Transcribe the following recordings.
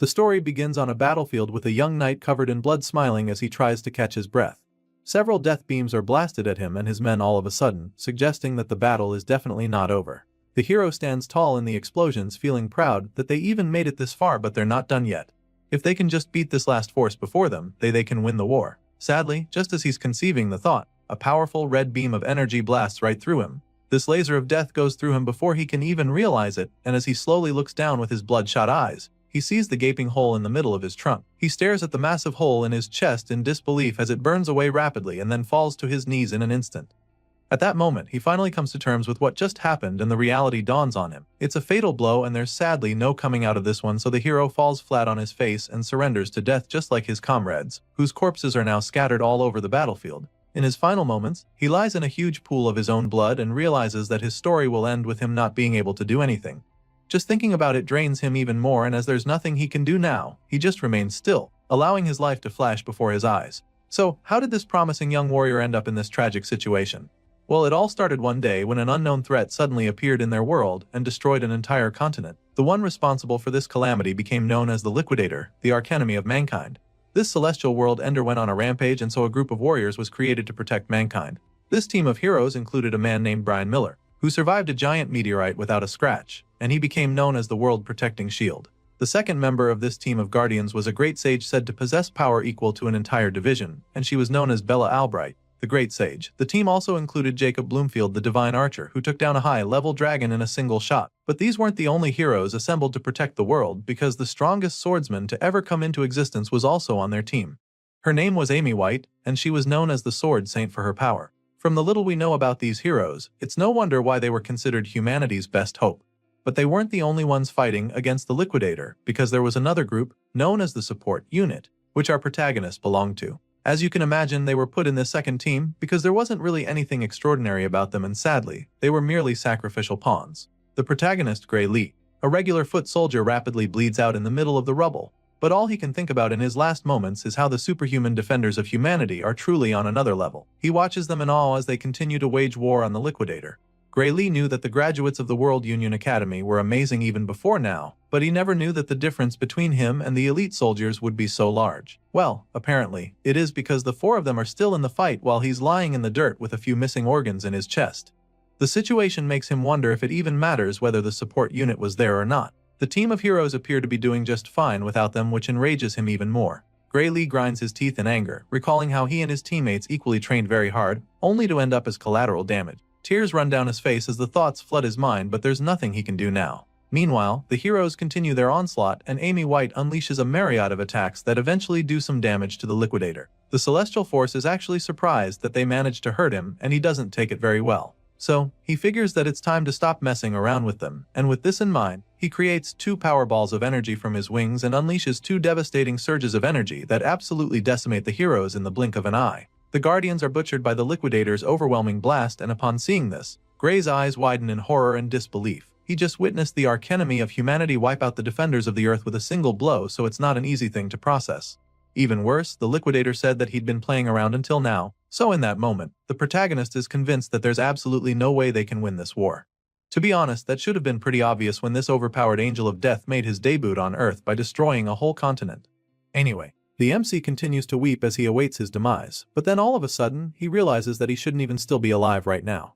The story begins on a battlefield with a young knight covered in blood smiling as he tries to catch his breath. Several death beams are blasted at him and his men all of a sudden, suggesting that the battle is definitely not over. The hero stands tall in the explosions, feeling proud that they even made it this far, but they're not done yet. If they can just beat this last force before them, they can win the war. Sadly, just as he's conceiving the thought, a powerful red beam of energy blasts right through him. This laser of death goes through him before he can even realize it, and as he slowly looks down with his bloodshot eyes, he sees the gaping hole in the middle of his trunk. He stares at the massive hole in his chest in disbelief as it burns away rapidly and then falls to his knees in an instant. At that moment, he finally comes to terms with what just happened and the reality dawns on him. It's a fatal blow and there's sadly no coming out of this one, so the hero falls flat on his face and surrenders to death just like his comrades, whose corpses are now scattered all over the battlefield. In his final moments, he lies in a huge pool of his own blood and realizes that his story will end with him not being able to do anything. Just thinking about it drains him even more, and as there's nothing he can do now, he just remains still, allowing his life to flash before his eyes. So, how did this promising young warrior end up in this tragic situation? Well, it all started one day when an unknown threat suddenly appeared in their world and destroyed an entire continent. The one responsible for this calamity became known as the Liquidator, the archenemy of mankind. This celestial world ender went on a rampage, and so a group of warriors was created to protect mankind. This team of heroes included a man named Brian Miller, who survived a giant meteorite without a scratch, and he became known as the World Protecting Shield. The second member of this team of guardians was a great sage said to possess power equal to an entire division, and she was known as Bella Albright, the Great Sage. The team also included Jacob Bloomfield, the Divine Archer, who took down a high-level dragon in a single shot. But these weren't the only heroes assembled to protect the world, because the strongest swordsman to ever come into existence was also on their team. Her name was Amy White, and she was known as the Sword Saint for her power. From the little we know about these heroes, it's no wonder why they were considered humanity's best hope. But they weren't the only ones fighting against the Liquidator, because there was another group, known as the Support Unit, which our protagonists belonged to. As you can imagine, they were put in this second team because there wasn't really anything extraordinary about them, and sadly, they were merely sacrificial pawns. The protagonist, Gray Lee, a regular foot soldier, rapidly bleeds out in the middle of the rubble, but all he can think about in his last moments is how the superhuman defenders of humanity are truly on another level. He watches them in awe as they continue to wage war on the Liquidator. Gray Lee knew that the graduates of the World Union Academy were amazing even before now, but he never knew that the difference between him and the elite soldiers would be so large. Well, apparently, it is because the four of them are still in the fight while he's lying in the dirt with a few missing organs in his chest. The situation makes him wonder if it even matters whether the support unit was there or not. The team of heroes appear to be doing just fine without them, which enrages him even more. Gray Lee grinds his teeth in anger, recalling how he and his teammates equally trained very hard, only to end up as collateral damage. Tears run down his face as the thoughts flood his mind, but there's nothing he can do now. Meanwhile, the heroes continue their onslaught, and Amy White unleashes a myriad of attacks that eventually do some damage to the Liquidator. The Celestial Force is actually surprised that they managed to hurt him, and he doesn't take it very well. So, he figures that it's time to stop messing around with them, and with this in mind, he creates 2 power balls of energy from his wings and unleashes 2 devastating surges of energy that absolutely decimate the heroes in the blink of an eye. The Guardians are butchered by the Liquidator's overwhelming blast, and upon seeing this, Gray's eyes widen in horror and disbelief. He just witnessed the archenemy of humanity wipe out the defenders of the Earth with a single blow, so it's not an easy thing to process. Even worse, the Liquidator said that he'd been playing around until now, so in that moment, the protagonist is convinced that there's absolutely no way they can win this war. To be honest, that should have been pretty obvious when this overpowered angel of death made his debut on Earth by destroying a whole continent. Anyway, the MC continues to weep as he awaits his demise, but then all of a sudden, he realizes that he shouldn't even still be alive right now.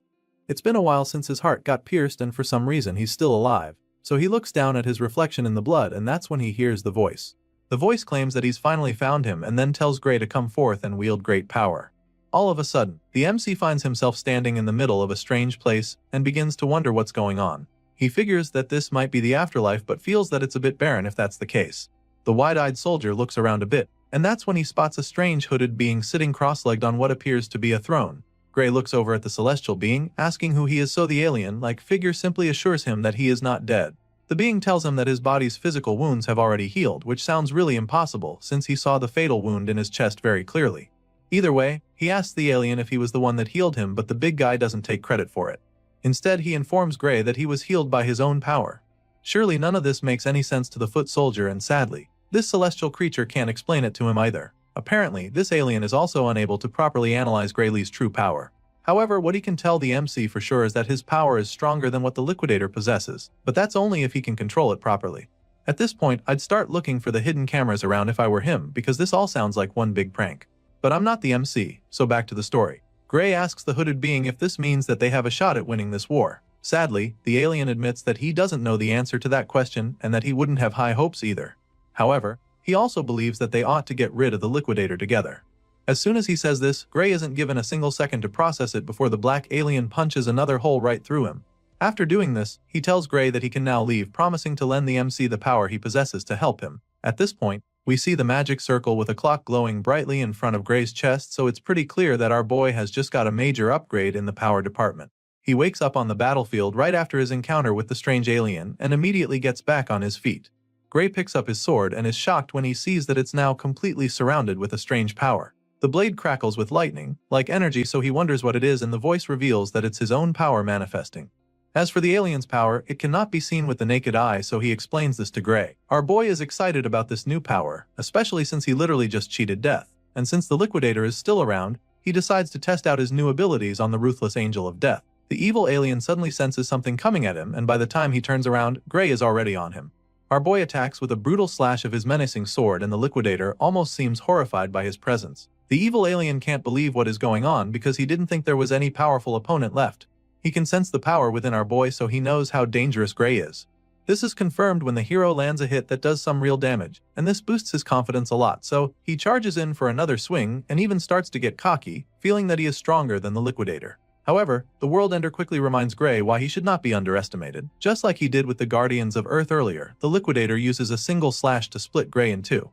It's been a while since his heart got pierced, and for some reason he's still alive, so he looks down at his reflection in the blood, and that's when he hears the voice. The voice claims that he's finally found him and then tells Gray to come forth and wield great power. All of a sudden, the MC finds himself standing in the middle of a strange place and begins to wonder what's going on. He figures that this might be the afterlife, but feels that it's a bit barren if that's the case. The wide-eyed soldier looks around a bit, and that's when he spots a strange hooded being sitting cross-legged on what appears to be a throne. Gray looks over at the celestial being, asking who he is, so the alien-like figure simply assures him that he is not dead. The being tells him that his body's physical wounds have already healed, which sounds really impossible since he saw the fatal wound in his chest very clearly. Either way, he asks the alien if he was the one that healed him, but the big guy doesn't take credit for it. Instead, he informs Gray that he was healed by his own power. Surely none of this makes any sense to the foot soldier, and sadly, this celestial creature can't explain it to him either. Apparently, this alien is also unable to properly analyze Gray Lee's true power. However, what he can tell the MC for sure is that his power is stronger than what the Liquidator possesses, but that's only if he can control it properly. At this point, I'd start looking for the hidden cameras around if I were him, because this all sounds like one big prank. But I'm not the MC, so back to the story. Gray asks the hooded being if this means that they have a shot at winning this war. Sadly, the alien admits that he doesn't know the answer to that question and that he wouldn't have high hopes either. However, he also believes that they ought to get rid of the liquidator together. As soon as he says this, Gray isn't given a single second to process it before the black alien punches another hole right through him. After doing this, he tells Gray that he can now leave, promising to lend the MC the power he possesses to help him. At this point, we see the magic circle with a clock glowing brightly in front of Gray's chest, so it's pretty clear that our boy has just got a major upgrade in the power department. He wakes up on the battlefield right after his encounter with the strange alien and immediately gets back on his feet. Gray picks up his sword and is shocked when he sees that it's now completely surrounded with a strange power. The blade crackles with lightning, like energy, so he wonders what it is, and the voice reveals that it's his own power manifesting. As for the alien's power, it cannot be seen with the naked eye, so he explains this to Gray. Our boy is excited about this new power, especially since he literally just cheated death, and since the liquidator is still around, he decides to test out his new abilities on the ruthless angel of death. The evil alien suddenly senses something coming at him, and by the time he turns around, Gray is already on him. Our boy attacks with a brutal slash of his menacing sword, and the liquidator almost seems horrified by his presence. The evil alien can't believe what is going on because he didn't think there was any powerful opponent left. He can sense the power within our boy, so he knows how dangerous Gray is. This is confirmed when the hero lands a hit that does some real damage, and this boosts his confidence a lot, so he charges in for another swing and even starts to get cocky, feeling that he is stronger than the liquidator. However, the World Ender quickly reminds Gray why he should not be underestimated. Just like he did with the Guardians of Earth earlier, the liquidator uses a single slash to split Gray in two.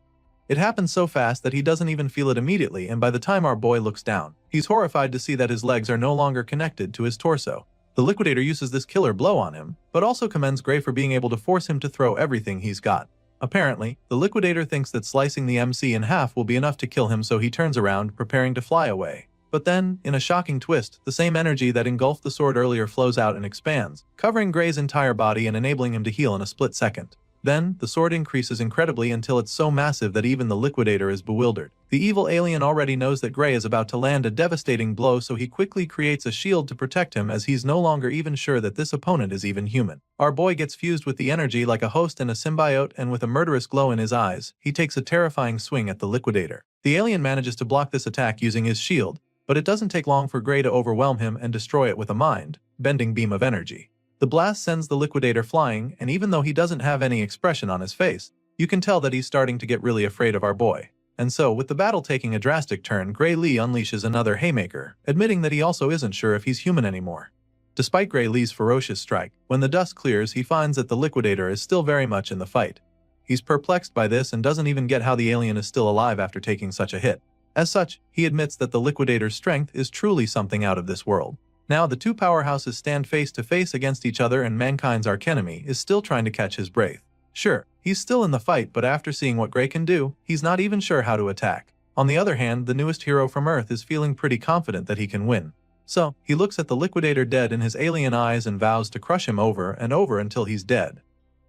It happens so fast that he doesn't even feel it immediately, and by the time our boy looks down, he's horrified to see that his legs are no longer connected to his torso. The liquidator uses this killer blow on him, but also commends Gray for being able to force him to throw everything he's got. Apparently, the liquidator thinks that slicing the MC in half will be enough to kill him, so he turns around, preparing to fly away. But then, in a shocking twist, the same energy that engulfed the sword earlier flows out and expands, covering Gray's entire body and enabling him to heal in a split second. Then, the sword increases incredibly until it's so massive that even the liquidator is bewildered. The evil alien already knows that Gray is about to land a devastating blow, so he quickly creates a shield to protect him, as he's no longer even sure that this opponent is even human. Our boy gets fused with the energy like a host and a symbiote, and with a murderous glow in his eyes, he takes a terrifying swing at the liquidator. The alien manages to block this attack using his shield, but it doesn't take long for Gray to overwhelm him and destroy it with a mind-bending beam of energy. The blast sends the liquidator flying, and even though he doesn't have any expression on his face, you can tell that he's starting to get really afraid of our boy. And so, with the battle taking a drastic turn, Gray Lee unleashes another haymaker, admitting that he also isn't sure if he's human anymore. Despite Gray Lee's ferocious strike, when the dust clears, he finds that the liquidator is still very much in the fight. He's perplexed by this and doesn't even get how the alien is still alive after taking such a hit. As such, he admits that the liquidator's strength is truly something out of this world. Now the two powerhouses stand face to face against each other, and mankind's archenemy is still trying to catch his breath. Sure, he's still in the fight, but after seeing what Gray can do, he's not even sure how to attack. On the other hand, the newest hero from Earth is feeling pretty confident that he can win. So, he looks at the liquidator dead in his alien eyes and vows to crush him over and over until he's dead.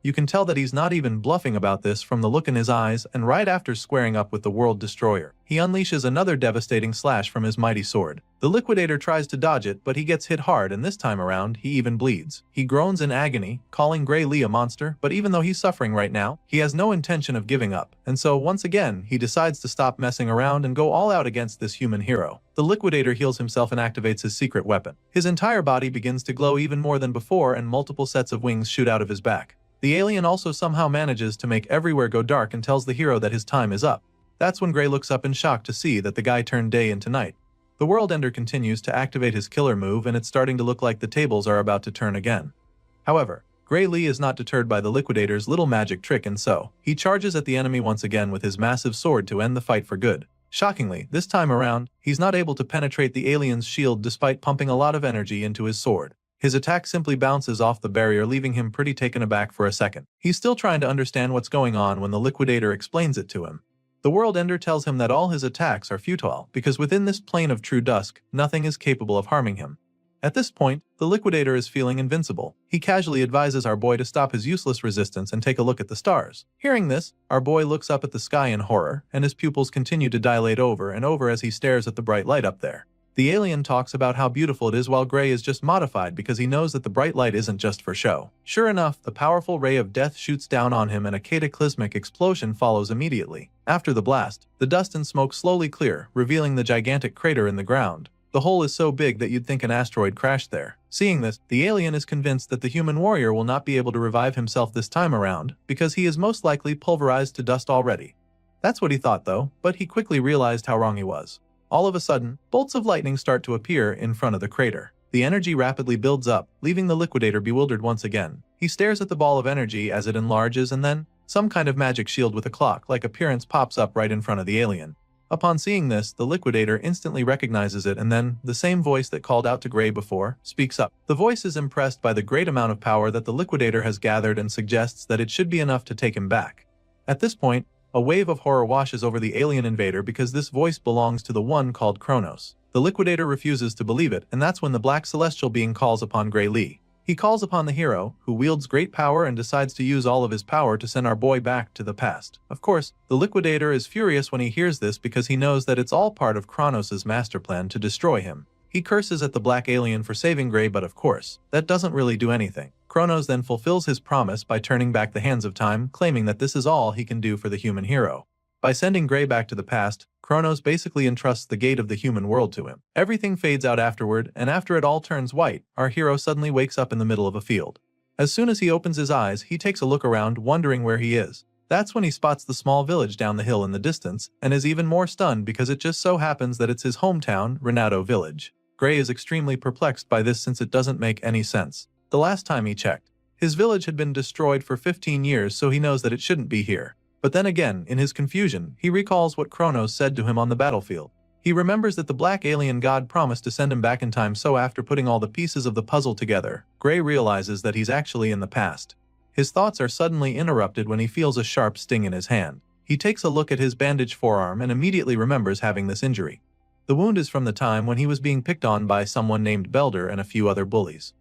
You can tell that he's not even bluffing about this from the look in his eyes, and right after squaring up with the World Destroyer, he unleashes another devastating slash from his mighty sword. The liquidator tries to dodge it, but he gets hit hard, and this time around, he even bleeds. He groans in agony, calling Gray Lee a monster, but even though he's suffering right now, he has no intention of giving up, and so once again, he decides to stop messing around and go all out against this human hero. The liquidator heals himself and activates his secret weapon. His entire body begins to glow even more than before, and multiple sets of wings shoot out of his back. The alien also somehow manages to make everywhere go dark and tells the hero that his time is up. That's when Gray looks up in shock to see that the guy turned day into night. The World Ender continues to activate his killer move, and it's starting to look like the tables are about to turn again. However, Gray Lee is not deterred by the liquidator's little magic trick, and so he charges at the enemy once again with his massive sword to end the fight for good. Shockingly, this time around, he's not able to penetrate the alien's shield despite pumping a lot of energy into his sword. His attack simply bounces off the barrier, leaving him pretty taken aback for a second. He's still trying to understand what's going on when the liquidator explains it to him. The World Ender tells him that all his attacks are futile, because within this plane of true dusk, nothing is capable of harming him. At this point, the liquidator is feeling invincible. He casually advises our boy to stop his useless resistance and take a look at the stars. Hearing this, our boy looks up at the sky in horror, and his pupils continue to dilate over and over as he stares at the bright light up there. The alien talks about how beautiful it is while Gray is just modified because he knows that the bright light isn't just for show. Sure enough, the powerful ray of death shoots down on him and a cataclysmic explosion follows immediately. After the blast, the dust and smoke slowly clear, revealing the gigantic crater in the ground. The hole is so big that you'd think an asteroid crashed there. Seeing this, the alien is convinced that the human warrior will not be able to revive himself this time around, because he is most likely pulverized to dust already. That's what he thought though, but he quickly realized how wrong he was. All of a sudden, bolts of lightning start to appear in front of the crater. The energy rapidly builds up, leaving the Liquidator bewildered once again. He stares at the ball of energy as it enlarges and then, some kind of magic shield with a clock-like appearance pops up right in front of the alien. Upon seeing this, the Liquidator instantly recognizes it and then, the same voice that called out to Gray before, speaks up. The voice is impressed by the great amount of power that the Liquidator has gathered and suggests that it should be enough to take him back. At this point, a wave of horror washes over the alien invader because this voice belongs to the one called Kronos. The Liquidator refuses to believe it, and that's when the black celestial being calls upon Gray Lee. He calls upon the hero, who wields great power and decides to use all of his power to send our boy back to the past. Of course, the Liquidator is furious when he hears this because he knows that it's all part of Kronos' master plan to destroy him. He curses at the black alien for saving Gray, but of course, that doesn't really do anything. Kronos then fulfills his promise by turning back the hands of time, claiming that this is all he can do for the human hero. By sending Gray back to the past, Kronos basically entrusts the gate of the human world to him. Everything fades out afterward, and after it all turns white, our hero suddenly wakes up in the middle of a field. As soon as he opens his eyes, he takes a look around, wondering where he is. That's when he spots the small village down the hill in the distance, and is even more stunned because it just so happens that it's his hometown, Renato Village. Gray is extremely perplexed by this since it doesn't make any sense. The last time he checked, his village had been destroyed for 15 years, so he knows that it shouldn't be here. But then again, in his confusion, he recalls what Kronos said to him on the battlefield. He remembers that the black alien god promised to send him back in time, so after putting all the pieces of the puzzle together, Gray realizes that he's actually in the past. His thoughts are suddenly interrupted when he feels a sharp sting in his hand. He takes a look at his bandaged forearm and immediately remembers having this injury. The wound is from the time when he was being picked on by someone named Belder and a few other bullies.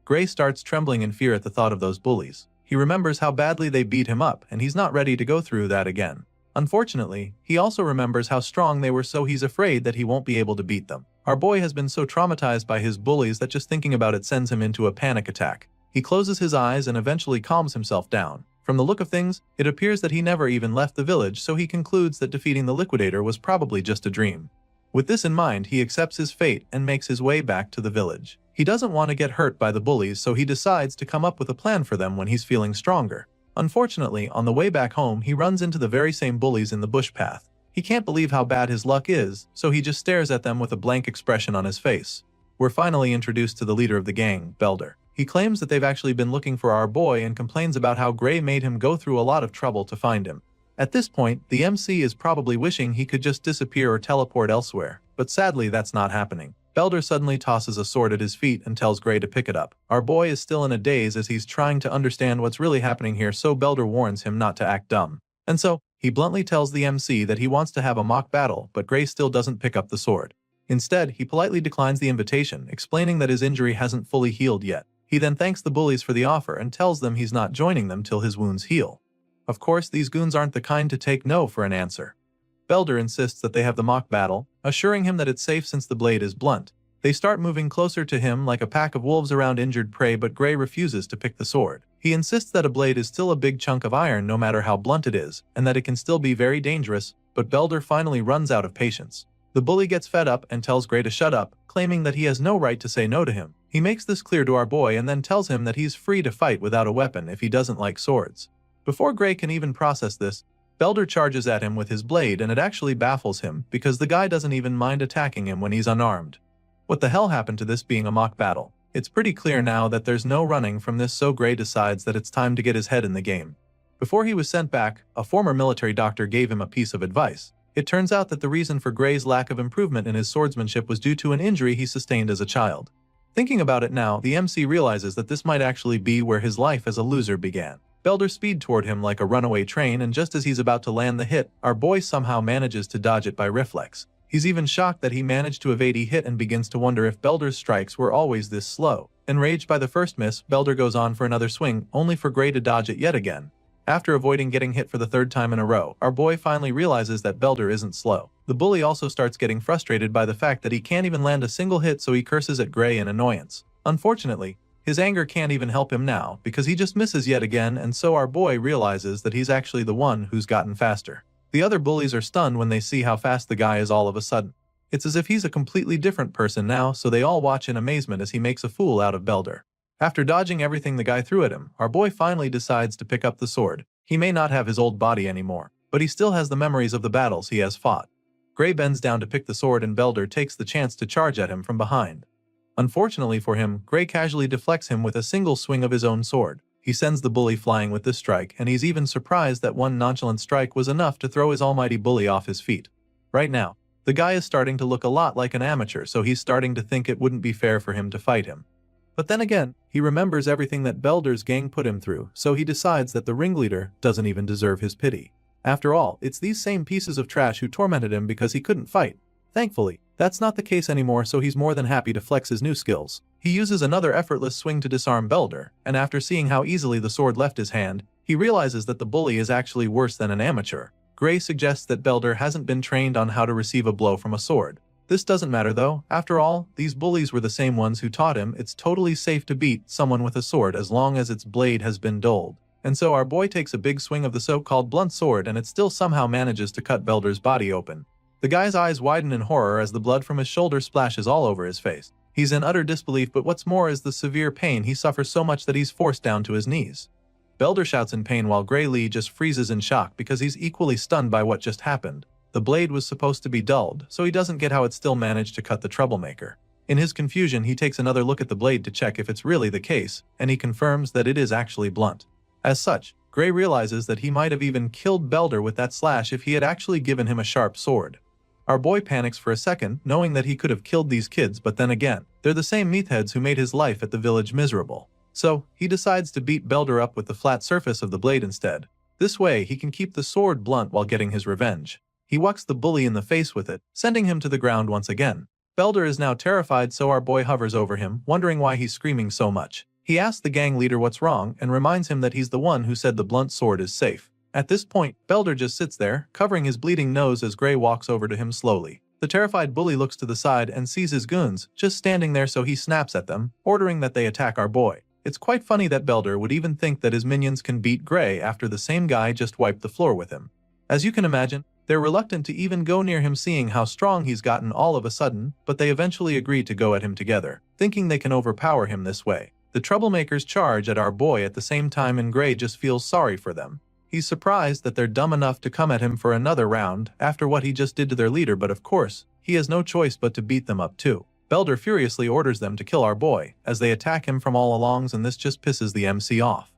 Gray starts trembling in fear at the thought of those bullies. He remembers how badly they beat him up, and he's not ready to go through that again. Unfortunately, he also remembers how strong they were, so he's afraid that he won't be able to beat them. Our boy has been so traumatized by his bullies that just thinking about it sends him into a panic attack. He closes his eyes and eventually calms himself down. From the look of things, it appears that he never even left the village, so he concludes that defeating the Liquidator was probably just a dream. With this in mind, he accepts his fate and makes his way back to the village. He doesn't want to get hurt by the bullies, so he decides to come up with a plan for them when he's feeling stronger. Unfortunately, on the way back home, he runs into the very same bullies in the bush path. He can't believe how bad his luck is, so he just stares at them with a blank expression on his face. We're finally introduced to the leader of the gang, Belder. He claims that they've actually been looking for our boy and complains about how Gray made him go through a lot of trouble to find him. At this point, the MC is probably wishing he could just disappear or teleport elsewhere, but sadly that's not happening. Belder suddenly tosses a sword at his feet and tells Gray to pick it up. Our boy is still in a daze as he's trying to understand what's really happening here, so Belder warns him not to act dumb. And so, he bluntly tells the MC that he wants to have a mock battle, but Gray still doesn't pick up the sword. Instead, he politely declines the invitation, explaining that his injury hasn't fully healed yet. He then thanks the bullies for the offer and tells them he's not joining them till his wounds heal. Of course, these goons aren't the kind to take no for an answer. Belder insists that they have the mock battle, assuring him that it's safe since the blade is blunt. They start moving closer to him like a pack of wolves around injured prey, but Gray refuses to pick the sword. He insists that a blade is still a big chunk of iron no matter how blunt it is, and that it can still be very dangerous, but Belder finally runs out of patience. The bully gets fed up and tells Gray to shut up, claiming that he has no right to say no to him. He makes this clear to our boy and then tells him that he's free to fight without a weapon if he doesn't like swords. Before Gray can even process this, Belder charges at him with his blade, and it actually baffles him because the guy doesn't even mind attacking him when he's unarmed. What the hell happened to this being a mock battle? It's pretty clear now that there's no running from this, so Gray decides that it's time to get his head in the game. Before he was sent back, a former military doctor gave him a piece of advice. It turns out that the reason for Gray's lack of improvement in his swordsmanship was due to an injury he sustained as a child. Thinking about it now, the MC realizes that this might actually be where his life as a loser began. Belder speeds toward him like a runaway train, and just as he's about to land the hit, our boy somehow manages to dodge it by reflex. He's even shocked that he managed to evade a hit and begins to wonder if Belder's strikes were always this slow. Enraged by the first miss, Belder goes on for another swing, only for Gray to dodge it yet again. After avoiding getting hit for the third time in a row, our boy finally realizes that Belder isn't slow. The bully also starts getting frustrated by the fact that he can't even land a single hit, so he curses at Gray in annoyance. Unfortunately, his anger can't even help him now because he just misses yet again, and so our boy realizes that he's actually the one who's gotten faster. The other bullies are stunned when they see how fast the guy is all of a sudden. It's as if he's a completely different person now, so they all watch in amazement as he makes a fool out of Belder. After dodging everything the guy threw at him, our boy finally decides to pick up the sword. He may not have his old body anymore, but he still has the memories of the battles he has fought. Gray bends down to pick the sword and Belder takes the chance to charge at him from behind. Unfortunately for him, Gray casually deflects him with a single swing of his own sword. He sends the bully flying with this strike, and he's even surprised that one nonchalant strike was enough to throw his almighty bully off his feet. Right now, the guy is starting to look a lot like an amateur, so he's starting to think it wouldn't be fair for him to fight him. But then again, he remembers everything that Belder's gang put him through, so he decides that the ringleader doesn't even deserve his pity. After all, it's these same pieces of trash who tormented him because he couldn't fight. Thankfully, that's not the case anymore, so he's more than happy to flex his new skills. He uses another effortless swing to disarm Belder, and after seeing how easily the sword left his hand, he realizes that the bully is actually worse than an amateur. Gray suggests that Belder hasn't been trained on how to receive a blow from a sword. This doesn't matter though. After all, these bullies were the same ones who taught him it's totally safe to beat someone with a sword as long as its blade has been dulled. And so our boy takes a big swing of the so-called blunt sword, and it still somehow manages to cut Belder's body open. The guy's eyes widen in horror as the blood from his shoulder splashes all over his face. He's in utter disbelief, but what's more is the severe pain. He suffers so much that he's forced down to his knees. Belder shouts in pain while Gray Lee just freezes in shock because he's equally stunned by what just happened. The blade was supposed to be dulled, so he doesn't get how it still managed to cut the troublemaker. In his confusion, he takes another look at the blade to check if it's really the case, and he confirms that it is actually blunt. As such, Gray realizes that he might have even killed Belder with that slash if he had actually given him a sharp sword. Our boy panics for a second, knowing that he could have killed these kids, but then again, they're the same meatheads who made his life at the village miserable. So, he decides to beat Belder up with the flat surface of the blade instead. This way, he can keep the sword blunt while getting his revenge. He whacks the bully in the face with it, sending him to the ground once again. Belder is now terrified, so our boy hovers over him, wondering why he's screaming so much. He asks the gang leader what's wrong and reminds him that he's the one who said the blunt sword is safe. At this point, Belder just sits there, covering his bleeding nose as Gray walks over to him slowly. The terrified bully looks to the side and sees his goons just standing there, so he snaps at them, ordering that they attack our boy. It's quite funny that Belder would even think that his minions can beat Gray after the same guy just wiped the floor with him. As you can imagine, they're reluctant to even go near him, seeing how strong he's gotten all of a sudden, but they eventually agree to go at him together, thinking they can overpower him this way. The troublemakers charge at our boy at the same time, and Gray just feels sorry for them. He's surprised that they're dumb enough to come at him for another round after what he just did to their leader, but of course, he has no choice but to beat them up too. Belder furiously orders them to kill our boy, as they attack him from all alongs, and this just pisses the MC off.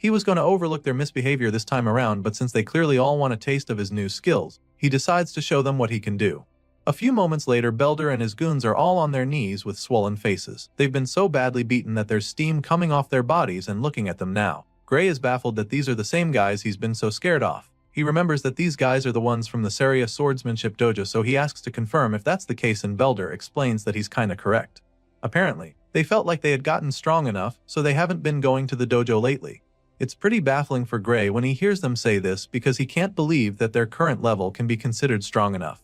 He was going to overlook their misbehavior this time around, but since they clearly all want a taste of his new skills, he decides to show them what he can do. A few moments later, Belder and his goons are all on their knees with swollen faces. They've been so badly beaten that there's steam coming off their bodies and looking at them now. Gray is baffled that these are the same guys he's been so scared off. He remembers that these guys are the ones from the Saria Swordsmanship Dojo, so he asks to confirm if that's the case, and Belder explains that he's kinda correct. Apparently, they felt like they had gotten strong enough, so they haven't been going to the dojo lately. It's pretty baffling for Gray when he hears them say this, because he can't believe that their current level can be considered strong enough.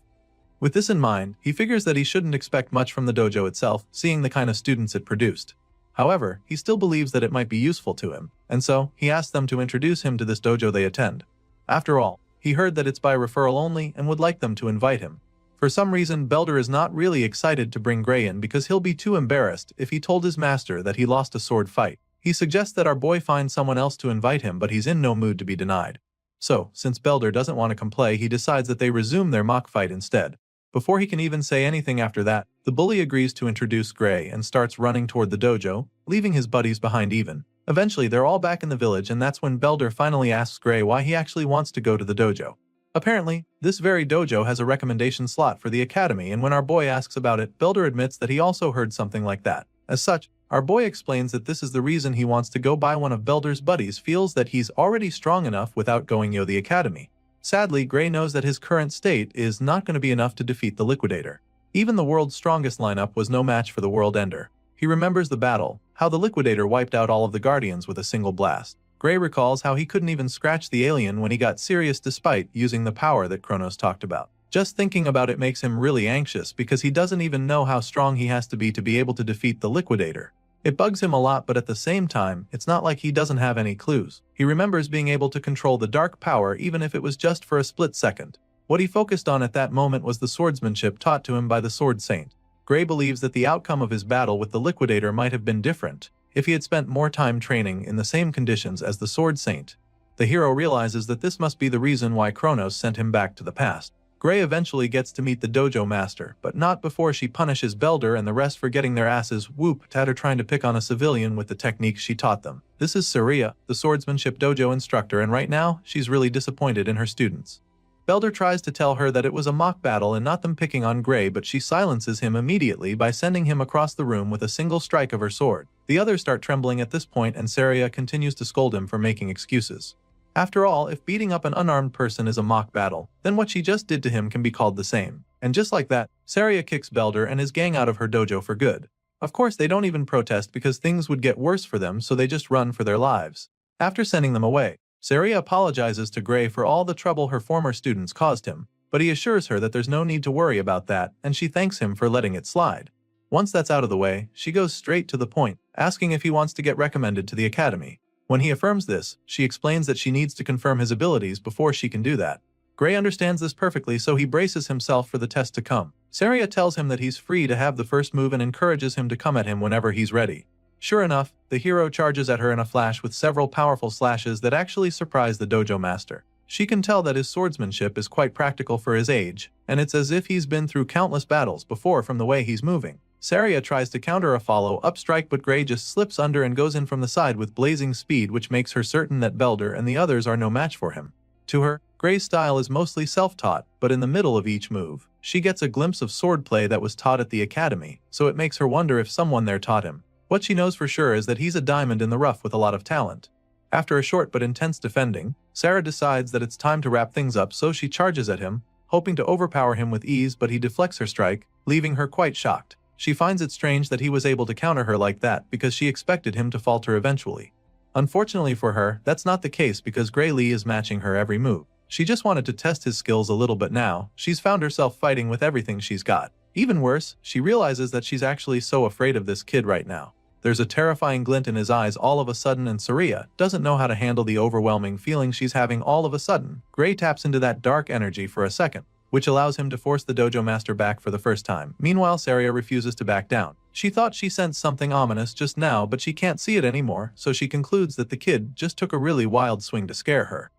With this in mind, he figures that he shouldn't expect much from the dojo itself, seeing the kind of students it produced. However, he still believes that it might be useful to him, and so he asks them to introduce him to this dojo they attend. After all, he heard that it's by referral only and would like them to invite him. For some reason, Belder is not really excited to bring Gray in because he'll be too embarrassed if he told his master that he lost a sword fight. He suggests that our boy find someone else to invite him, but he's in no mood to be denied. So, since Belder doesn't want to complain, he decides that they resume their mock fight instead. Before he can even say anything after that, the bully agrees to introduce Gray and starts running toward the dojo, leaving his buddies behind even. Eventually, they're all back in the village, and that's when Belder finally asks Gray why he actually wants to go to the dojo. Apparently, this very dojo has a recommendation slot for the academy, and when our boy asks about it, Belder admits that he also heard something like that. As such, our boy explains that this is the reason he wants to go by one of Belder's buddies, feels that he's already strong enough without going to the academy. Sadly, Gray knows that his current state is not going to be enough to defeat the Liquidator. Even the world's strongest lineup was no match for the World Ender. He remembers the battle, how the Liquidator wiped out all of the Guardians with a single blast. Gray recalls how he couldn't even scratch the alien when he got serious despite using the power that Kronos talked about. Just thinking about it makes him really anxious because he doesn't even know how strong he has to be able to defeat the Liquidator. It bugs him a lot, but at the same time, it's not like he doesn't have any clues. He remembers being able to control the dark power even if it was just for a split second. What he focused on at that moment was the swordsmanship taught to him by the Sword Saint. Gray believes that the outcome of his battle with the Liquidator might have been different if he had spent more time training in the same conditions as the Sword Saint. The hero realizes that this must be the reason why Kronos sent him back to the past. Gray eventually gets to meet the dojo master, but not before she punishes Belder and the rest for getting their asses whooped at her trying to pick on a civilian with the techniques she taught them. This is Saria, the swordsmanship dojo instructor, and right now, she's really disappointed in her students. Belder tries to tell her that it was a mock battle and not them picking on Gray, but she silences him immediately by sending him across the room with a single strike of her sword. The others start trembling at this point, and Saria continues to scold him for making excuses. After all, if beating up an unarmed person is a mock battle, then what she just did to him can be called the same. And just like that, Saria kicks Belder and his gang out of her dojo for good. Of course, they don't even protest because things would get worse for them, so they just run for their lives. After sending them away, Saria apologizes to Gray for all the trouble her former students caused him, but he assures her that there's no need to worry about that, and she thanks him for letting it slide. Once that's out of the way, she goes straight to the point, asking if he wants to get recommended to the academy. When he affirms this, she explains that she needs to confirm his abilities before she can do that. Gray understands this perfectly, so he braces himself for the test to come. Saria tells him that he's free to have the first move and encourages him to come at him whenever he's ready. Sure enough, the hero charges at her in a flash with several powerful slashes that actually surprise the dojo master. She can tell that his swordsmanship is quite practical for his age, and it's as if he's been through countless battles before from the way he's moving. Saria tries to counter a follow-up strike, but Gray just slips under and goes in from the side with blazing speed, which makes her certain that Belder and the others are no match for him. To her, Gray's style is mostly self-taught, but in the middle of each move, she gets a glimpse of swordplay that was taught at the academy, so it makes her wonder if someone there taught him. What she knows for sure is that he's a diamond in the rough with a lot of talent. After a short but intense defending, Sarah decides that it's time to wrap things up, so she charges at him, hoping to overpower him with ease, but he deflects her strike, leaving her quite shocked. She finds it strange that he was able to counter her like that because she expected him to falter eventually. Unfortunately for her, that's not the case because Gray Lee is matching her every move. She just wanted to test his skills a little, but now, she's found herself fighting with everything she's got. Even worse, she realizes that she's actually so afraid of this kid right now. There's a terrifying glint in his eyes all of a sudden, and Saria doesn't know how to handle the overwhelming feeling she's having all of a sudden. Gray taps into that dark energy for a second, which allows him to force the dojo master back for the first time. Meanwhile, Saria refuses to back down. She thought she sensed something ominous just now, but she can't see it anymore, so she concludes that the kid just took a really wild swing to scare her.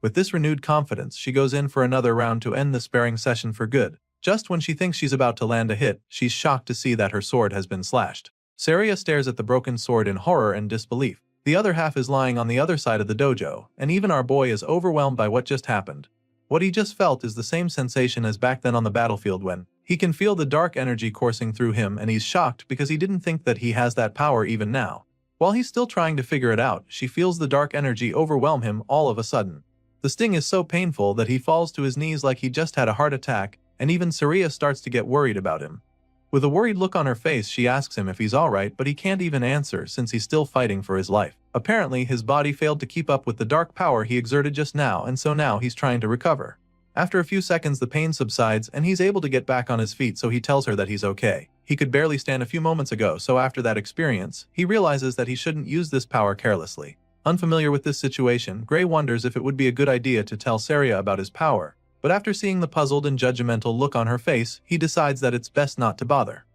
With this renewed confidence, she goes in for another round to end the sparring session for good. Just when she thinks she's about to land a hit, she's shocked to see that her sword has been slashed. Saria stares at the broken sword in horror and disbelief. The other half is lying on the other side of the dojo, and even our boy is overwhelmed by what just happened. What he just felt is the same sensation as back then on the battlefield when he can feel the dark energy coursing through him, and he's shocked because he didn't think that he has that power even now. While he's still trying to figure it out, she feels the dark energy overwhelm him all of a sudden. The sting is so painful that he falls to his knees like he just had a heart attack, and even Saria starts to get worried about him. With a worried look on her face, she asks him if he's alright, but he can't even answer since he's still fighting for his life. Apparently, his body failed to keep up with the dark power he exerted just now, and so now he's trying to recover. After a few seconds, the pain subsides and he's able to get back on his feet, so he tells her that he's okay. He could barely stand a few moments ago, so after that experience, he realizes that he shouldn't use this power carelessly. Unfamiliar with this situation, Gray wonders if it would be a good idea to tell Saria about his power. But after seeing the puzzled and judgmental look on her face, he decides that it's best not to bother.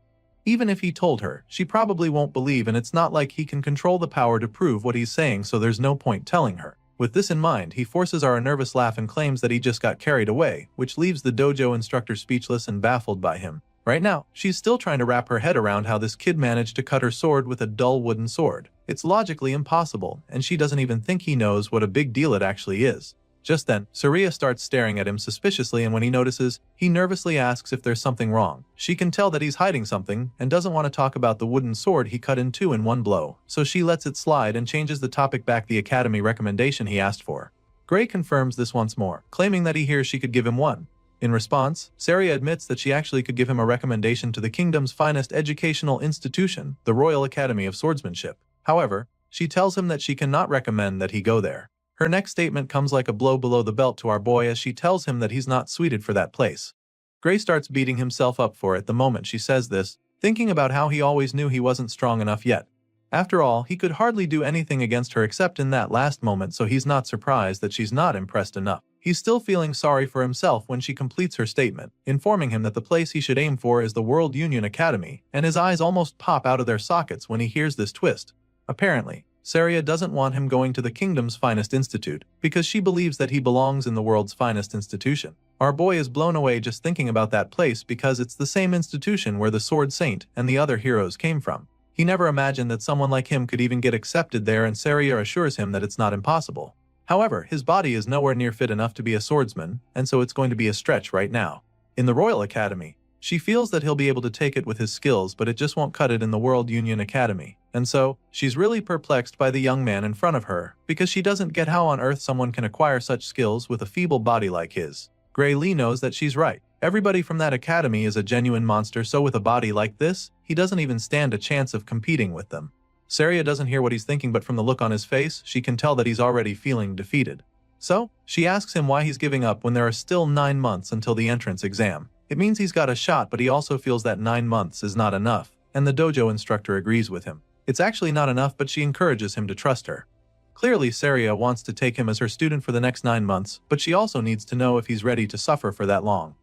Even if he told her, she probably won't believe, and it's not like he can control the power to prove what he's saying, so there's no point telling her. With this in mind, he forces a nervous laugh and claims that he just got carried away, which leaves the dojo instructor speechless and baffled by him. Right now, she's still trying to wrap her head around how this kid managed to cut her sword with a dull wooden sword. It's logically impossible, and she doesn't even think he knows what a big deal it actually is. Just then, Saria starts staring at him suspiciously, and when he notices, he nervously asks if there's something wrong. She can tell that he's hiding something and doesn't want to talk about the wooden sword he cut in two in one blow, so she lets it slide and changes the topic back the academy recommendation he asked for. Gray confirms this once more, claiming that he hears she could give him one. In response, Saria admits that she actually could give him a recommendation to the kingdom's finest educational institution, the Royal Academy of Swordsmanship. However, she tells him that she cannot recommend that he go there. Her next statement comes like a blow below the belt to our boy as she tells him that he's not suited for that place. Gray starts beating himself up for it the moment she says this, thinking about how he always knew he wasn't strong enough yet. After all, he could hardly do anything against her except in that last moment, so he's not surprised that she's not impressed enough. He's still feeling sorry for himself when she completes her statement, informing him that the place he should aim for is the World Union Academy, and his eyes almost pop out of their sockets when he hears this twist. Apparently, Saria doesn't want him going to the kingdom's finest institute, because she believes that he belongs in the world's finest institution. Our boy is blown away just thinking about that place because it's the same institution where the Sword Saint and the other heroes came from. He never imagined that someone like him could even get accepted there, and Saria assures him that it's not impossible. However, his body is nowhere near fit enough to be a swordsman, and so it's going to be a stretch right now. In the Royal Academy, she feels that he'll be able to take it with his skills, but it just won't cut it in the World Union Academy. And so, she's really perplexed by the young man in front of her, because she doesn't get how on earth someone can acquire such skills with a feeble body like his. Gray Lee knows that she's right. Everybody from that academy is a genuine monster, so with a body like this, he doesn't even stand a chance of competing with them. Saria doesn't hear what he's thinking, but from the look on his face, she can tell that he's already feeling defeated. So, she asks him why he's giving up when there are still 9 months until the entrance exam. It means he's got a shot, but he also feels that 9 months is not enough, and the dojo instructor agrees with him. It's actually not enough, but she encourages him to trust her. Clearly, Saria wants to take him as her student for the next 9 months, but she also needs to know if he's ready to suffer for that long.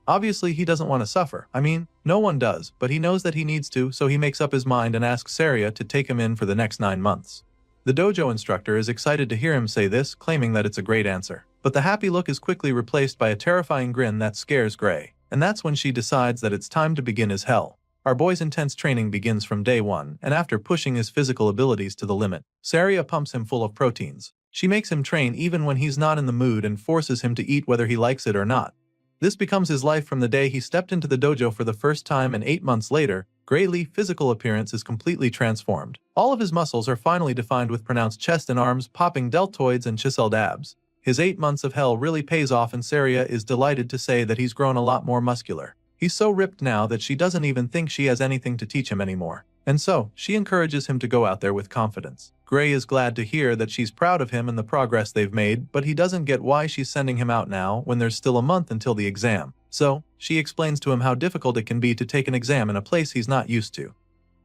Obviously, he doesn't want to suffer. I mean, no one does, but he knows that he needs to, so he makes up his mind and asks Saria to take him in for the next 9 months. The dojo instructor is excited to hear him say this, claiming that it's a great answer. But the happy look is quickly replaced by a terrifying grin that scares Gray, and that's when she decides that it's time to begin his hell. Our boy's intense training begins from day 1, and after pushing his physical abilities to the limit, Saria pumps him full of proteins. She makes him train even when he's not in the mood and forces him to eat whether he likes it or not. This becomes his life from the day he stepped into the dojo for the first time, and 8 months later, Gray Lee's physical appearance is completely transformed. All of his muscles are finally defined with pronounced chest and arms, popping deltoids and chiseled abs. His 8 months of hell really pays off, and Saria is delighted to say that he's grown a lot more muscular. He's so ripped now that she doesn't even think she has anything to teach him anymore. And so, she encourages him to go out there with confidence. Gray is glad to hear that she's proud of him and the progress they've made, but he doesn't get why she's sending him out now when there's still a month until the exam. So, she explains to him how difficult it can be to take an exam in a place he's not used to,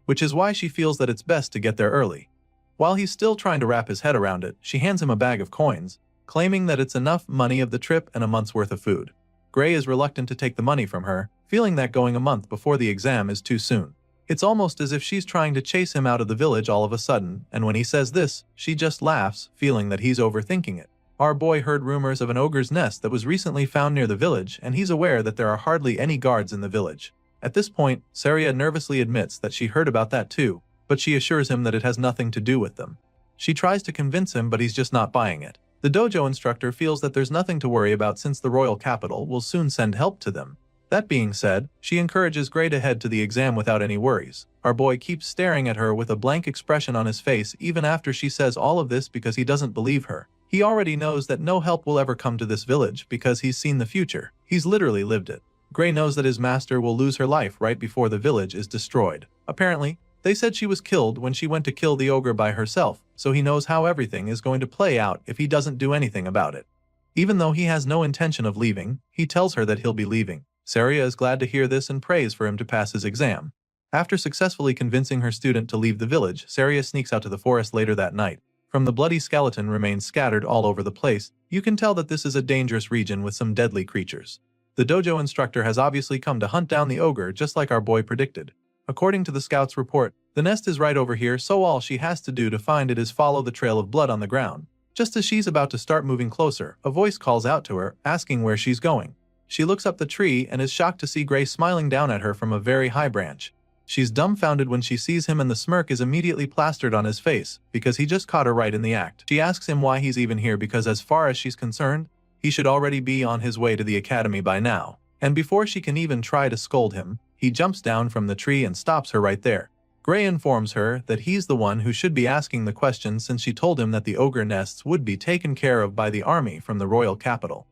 which is why she feels that it's best to get there early. While he's still trying to wrap his head around it, she hands him a bag of coins, claiming that it's enough money of the trip and a month's worth of food. Gray is reluctant to take the money from her, feeling that going a month before the exam is too soon. It's almost as if she's trying to chase him out of the village all of a sudden, and when he says this, she just laughs, feeling that he's overthinking it. Our boy heard rumors of an ogre's nest that was recently found near the village, and he's aware that there are hardly any guards in the village. At this point, Saria nervously admits that she heard about that too, but she assures him that it has nothing to do with them. She tries to convince him, but he's just not buying it. The dojo instructor feels that there's nothing to worry about since the royal capital will soon send help to them. That being said, she encourages Gray to head to the exam without any worries. Our boy keeps staring at her with a blank expression on his face even after she says all of this because he doesn't believe her. He already knows that no help will ever come to this village because he's seen the future. He's literally lived it. Gray knows that his master will lose her life right before the village is destroyed. Apparently, they said she was killed when she went to kill the ogre by herself, so he knows how everything is going to play out if he doesn't do anything about it. Even though he has no intention of leaving, he tells her that he'll be leaving. Saria is glad to hear this and prays for him to pass his exam. After successfully convincing her student to leave the village, Saria sneaks out to the forest later that night. From the bloody skeleton remains scattered all over the place, you can tell that this is a dangerous region with some deadly creatures. The dojo instructor has obviously come to hunt down the ogre just like our boy predicted. According to the scout's report, the nest is right over here, so all she has to do to find it is follow the trail of blood on the ground. Just as she's about to start moving closer, a voice calls out to her, asking where she's going. She looks up the tree and is shocked to see Gray smiling down at her from a very high branch. She's dumbfounded when she sees him, and the smirk is immediately plastered on his face because he just caught her right in the act. She asks him why he's even here because as far as she's concerned, he should already be on his way to the academy by now. And before she can even try to scold him, he jumps down from the tree and stops her right there. Gray informs her that he's the one who should be asking the question since she told him that the ogre nests would be taken care of by the army from the royal capital.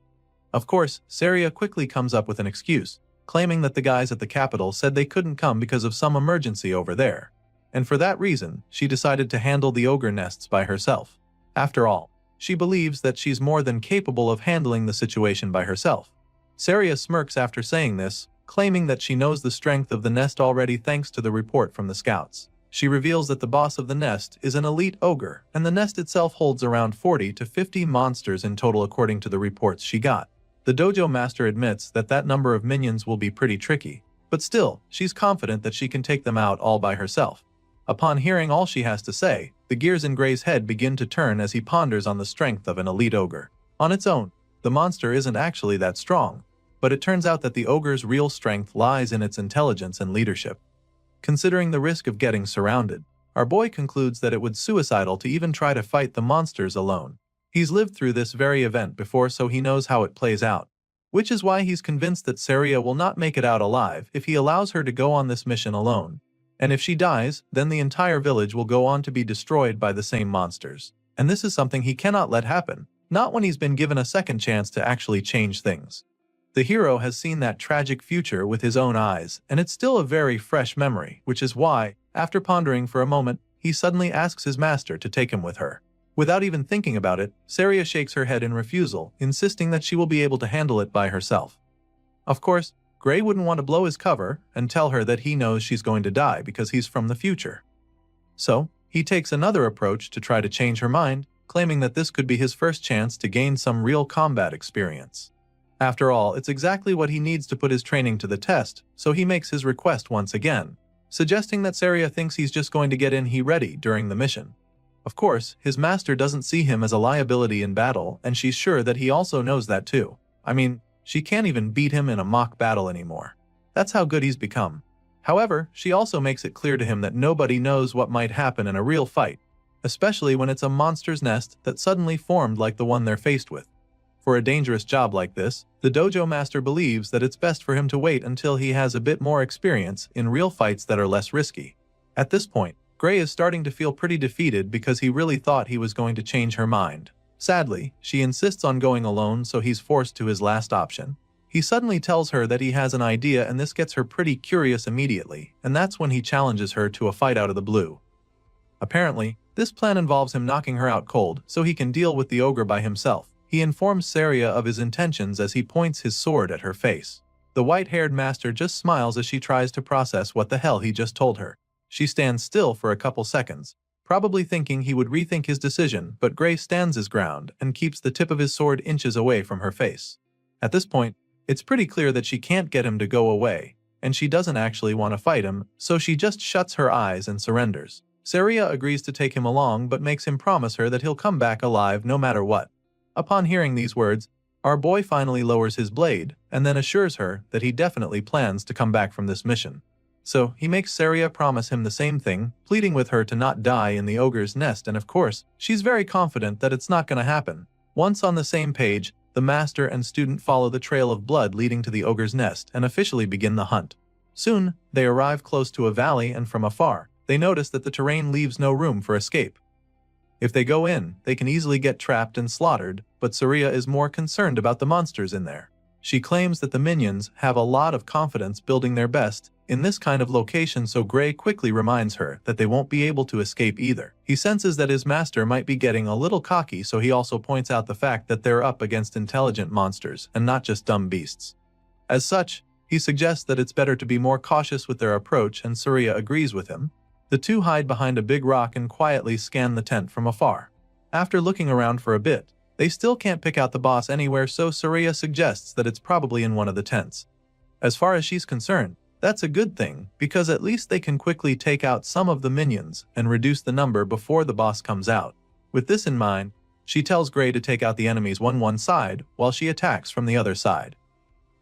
Of course, Saria quickly comes up with an excuse, claiming that the guys at the capital said they couldn't come because of some emergency over there. and for that reason, she decided to handle the ogre nests by herself. After all, she believes that she's more than capable of handling the situation by herself. Saria smirks after saying this, claiming that she knows the strength of the nest already thanks to the report from the scouts. She reveals that the boss of the nest is an elite ogre, and the nest itself holds around 40 to 50 monsters in total according to the reports she got. The dojo master admits that that number of minions will be pretty tricky, but still, she's confident that she can take them out all by herself. Upon hearing all she has to say, the gears in Gray's head begin to turn as he ponders on the strength of an elite ogre. On its own, the monster isn't actually that strong, but it turns out that the ogre's real strength lies in its intelligence and leadership. Considering the risk of getting surrounded, our boy concludes that it would be suicidal to even try to fight the monsters alone. He's lived through this very event before, so he knows how it plays out, which is why he's convinced that Saria will not make it out alive if he allows her to go on this mission alone. And if she dies, then the entire village will go on to be destroyed by the same monsters. And this is something he cannot let happen, not when he's been given a second chance to actually change things. The hero has seen that tragic future with his own eyes, and it's still a very fresh memory, which is why, after pondering for a moment, he suddenly asks his master to take him with her. Without even thinking about it, Saria shakes her head in refusal, insisting that she will be able to handle it by herself. Of course, Gray wouldn't want to blow his cover and tell her that he knows she's going to die because he's from the future. So, he takes another approach to try to change her mind, claiming that this could be his first chance to gain some real combat experience. After all, it's exactly what he needs to put his training to the test, so he makes his request once again, suggesting that Saria thinks he's just going to get in ready during the mission. Of course, his master doesn't see him as a liability in battle, and she's sure that he also knows that too. I mean, she can't even beat him in a mock battle anymore. That's how good he's become. However, she also makes it clear to him that nobody knows what might happen in a real fight, especially when it's a monster's nest that suddenly formed like the one they're faced with. For a dangerous job like this, the dojo master believes that it's best for him to wait until he has a bit more experience in real fights that are less risky. At this point, Gray is starting to feel pretty defeated because he really thought he was going to change her mind. Sadly, she insists on going alone, so he's forced to his last option. He suddenly tells her that he has an idea, and this gets her pretty curious immediately, and that's when he challenges her to a fight out of the blue. Apparently, this plan involves him knocking her out cold so he can deal with the ogre by himself. He informs Saria of his intentions as he points his sword at her face. The white-haired master just smiles as she tries to process what the hell he just told her. She stands still for a couple seconds, probably thinking he would rethink his decision, but Gray stands his ground and keeps the tip of his sword inches away from her face. At this point, it's pretty clear that she can't get him to go away, and she doesn't actually want to fight him, so she just shuts her eyes and surrenders. Saria agrees to take him along but makes him promise her that he'll come back alive no matter what. Upon hearing these words, our boy finally lowers his blade and then assures her that he definitely plans to come back from this mission. So he makes Saria promise him the same thing, pleading with her to not die in the ogre's nest, and of course, she's very confident that it's not going to happen. Once on the same page, the master and student follow the trail of blood leading to the ogre's nest and officially begin the hunt. Soon, they arrive close to a valley, and from afar, they notice that the terrain leaves no room for escape. If they go in, they can easily get trapped and slaughtered, but Saria is more concerned about the monsters in there. She claims that the minions have a lot of confidence building their best in this kind of location, so Gray quickly reminds her that they won't be able to escape either. He senses that his master might be getting a little cocky, so he also points out the fact that they're up against intelligent monsters and not just dumb beasts. As such, he suggests that it's better to be more cautious with their approach, and Saria agrees with him. The two hide behind a big rock and quietly scan the tent from afar. After looking around for a bit, they still can't pick out the boss anywhere, so Saria suggests that it's probably in one of the tents. As far as she's concerned, that's a good thing, because at least they can quickly take out some of the minions and reduce the number before the boss comes out. With this in mind, she tells Gray to take out the enemies one side while she attacks from the other side.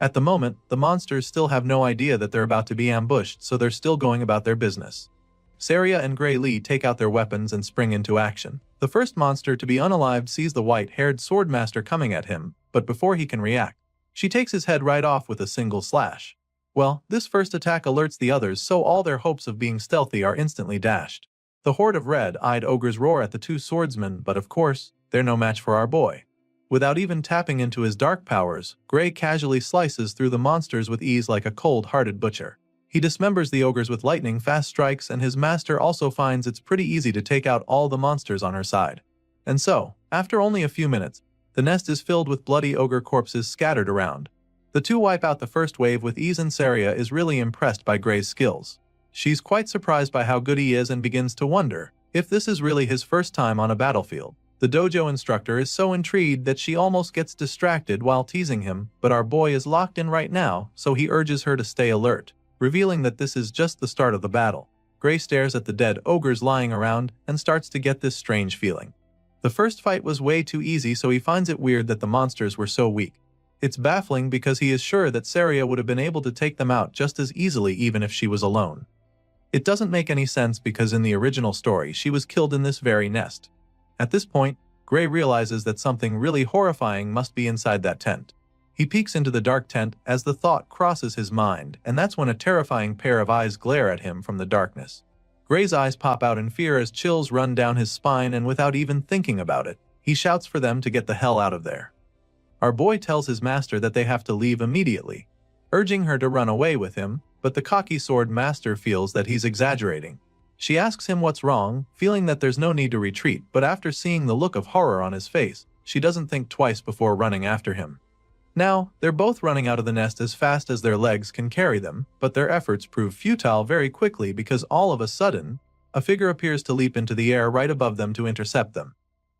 At the moment, the monsters still have no idea that they're about to be ambushed, so they're still going about their business. Saria and Gray Lee take out their weapons and spring into action. The first monster to be unalived sees the white-haired swordmaster coming at him, but before he can react, she takes his head right off with a single slash. Well, this first attack alerts the others, so all their hopes of being stealthy are instantly dashed. The horde of red-eyed ogres roar at the two swordsmen, but of course, they're no match for our boy. Without even tapping into his dark powers, Gray casually slices through the monsters with ease like a cold-hearted butcher. He dismembers the ogres with lightning-fast strikes, and his master also finds it's pretty easy to take out all the monsters on her side. And so, after only a few minutes, the nest is filled with bloody ogre corpses scattered around. The two wipe out the first wave with ease, and Saria is really impressed by Gray's skills. She's quite surprised by how good he is and begins to wonder if this is really his first time on a battlefield. The dojo instructor is so intrigued that she almost gets distracted while teasing him, but our boy is locked in right now, so he urges her to stay alert, revealing that this is just the start of the battle. Gray stares at the dead ogres lying around and starts to get this strange feeling. The first fight was way too easy, so he finds it weird that the monsters were so weak. It's baffling because he is sure that Saria would have been able to take them out just as easily even if she was alone. It doesn't make any sense because in the original story she was killed in this very nest. At this point, Gray realizes that something really horrifying must be inside that tent. He peeks into the dark tent as the thought crosses his mind, and that's when a terrifying pair of eyes glare at him from the darkness. Gray's eyes pop out in fear as chills run down his spine, and without even thinking about it, he shouts for them to get the hell out of there. Our boy tells his master that they have to leave immediately, urging her to run away with him, but the cocky sword master feels that he's exaggerating. She asks him what's wrong, feeling that there's no need to retreat, but after seeing the look of horror on his face, she doesn't think twice before running after him. Now, they're both running out of the nest as fast as their legs can carry them, but their efforts prove futile very quickly because all of a sudden, a figure appears to leap into the air right above them to intercept them.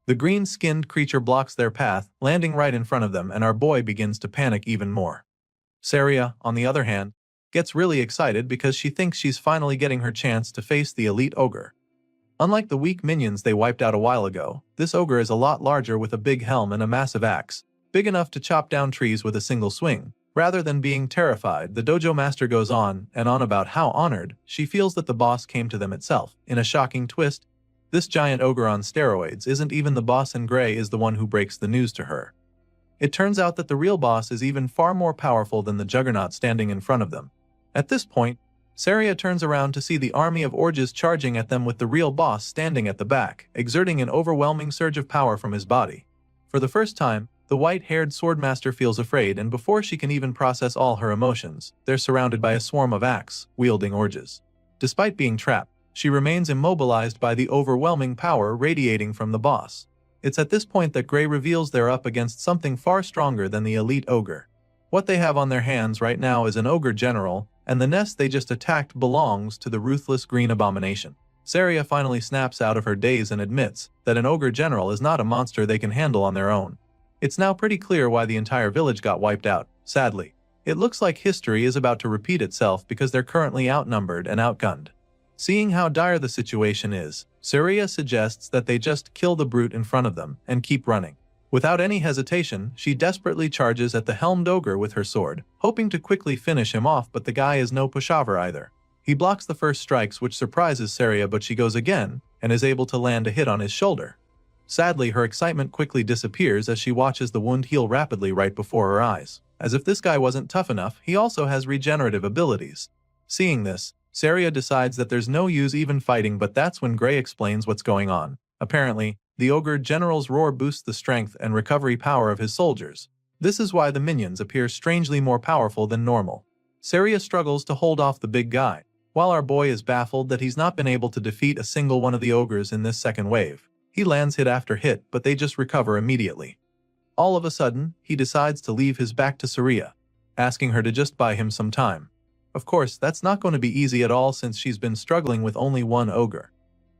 The green-skinned creature blocks their path, landing right in front of them, and our boy begins to panic even more. Saria, on the other hand, gets really excited because she thinks she's finally getting her chance to face the elite ogre. Unlike the weak minions they wiped out a while ago, this ogre is a lot larger with a big helm and a massive axe, big enough to chop down trees with a single swing. Rather than being terrified, the dojo master goes on and on about how honored she feels that the boss came to them itself. In a shocking twist, this giant ogre on steroids isn't even the boss, and Gray is the one who breaks the news to her. It turns out that the real boss is even far more powerful than the juggernaut standing in front of them. At this point, Saria turns around to see the army of orges charging at them with the real boss standing at the back, exerting an overwhelming surge of power from his body. For the first time, the white-haired swordmaster feels afraid, and before she can even process all her emotions, they're surrounded by a swarm of axe-wielding orges. Despite being trapped, she remains immobilized by the overwhelming power radiating from the boss. It's at this point that Gray reveals they're up against something far stronger than the elite ogre. What they have on their hands right now is an ogre general, and the nest they just attacked belongs to the ruthless green abomination. Saria finally snaps out of her daze and admits that an ogre general is not a monster they can handle on their own. It's now pretty clear why the entire village got wiped out. Sadly, it looks like history is about to repeat itself because they're currently outnumbered and outgunned. Seeing how dire the situation is, Saria suggests that they just kill the brute in front of them and keep running. Without any hesitation, she desperately charges at the helmed ogre with her sword, hoping to quickly finish him off, but the guy is no pushover either. He blocks the first strikes, which surprises Saria, but she goes again and is able to land a hit on his shoulder. Sadly, her excitement quickly disappears as she watches the wound heal rapidly right before her eyes. As if this guy wasn't tough enough, he also has regenerative abilities. Seeing this, Saria decides that there's no use even fighting, but that's when Gray explains what's going on. Apparently, the ogre general's roar boosts the strength and recovery power of his soldiers. This is why the minions appear strangely more powerful than normal. Saria struggles to hold off the big guy, while our boy is baffled that he's not been able to defeat a single one of the ogres in this second wave. He lands hit after hit, but they just recover immediately. All of a sudden, he decides to leave his back to Saria, asking her to just buy him some time. Of course, that's not going to be easy at all since she's been struggling with only one ogre.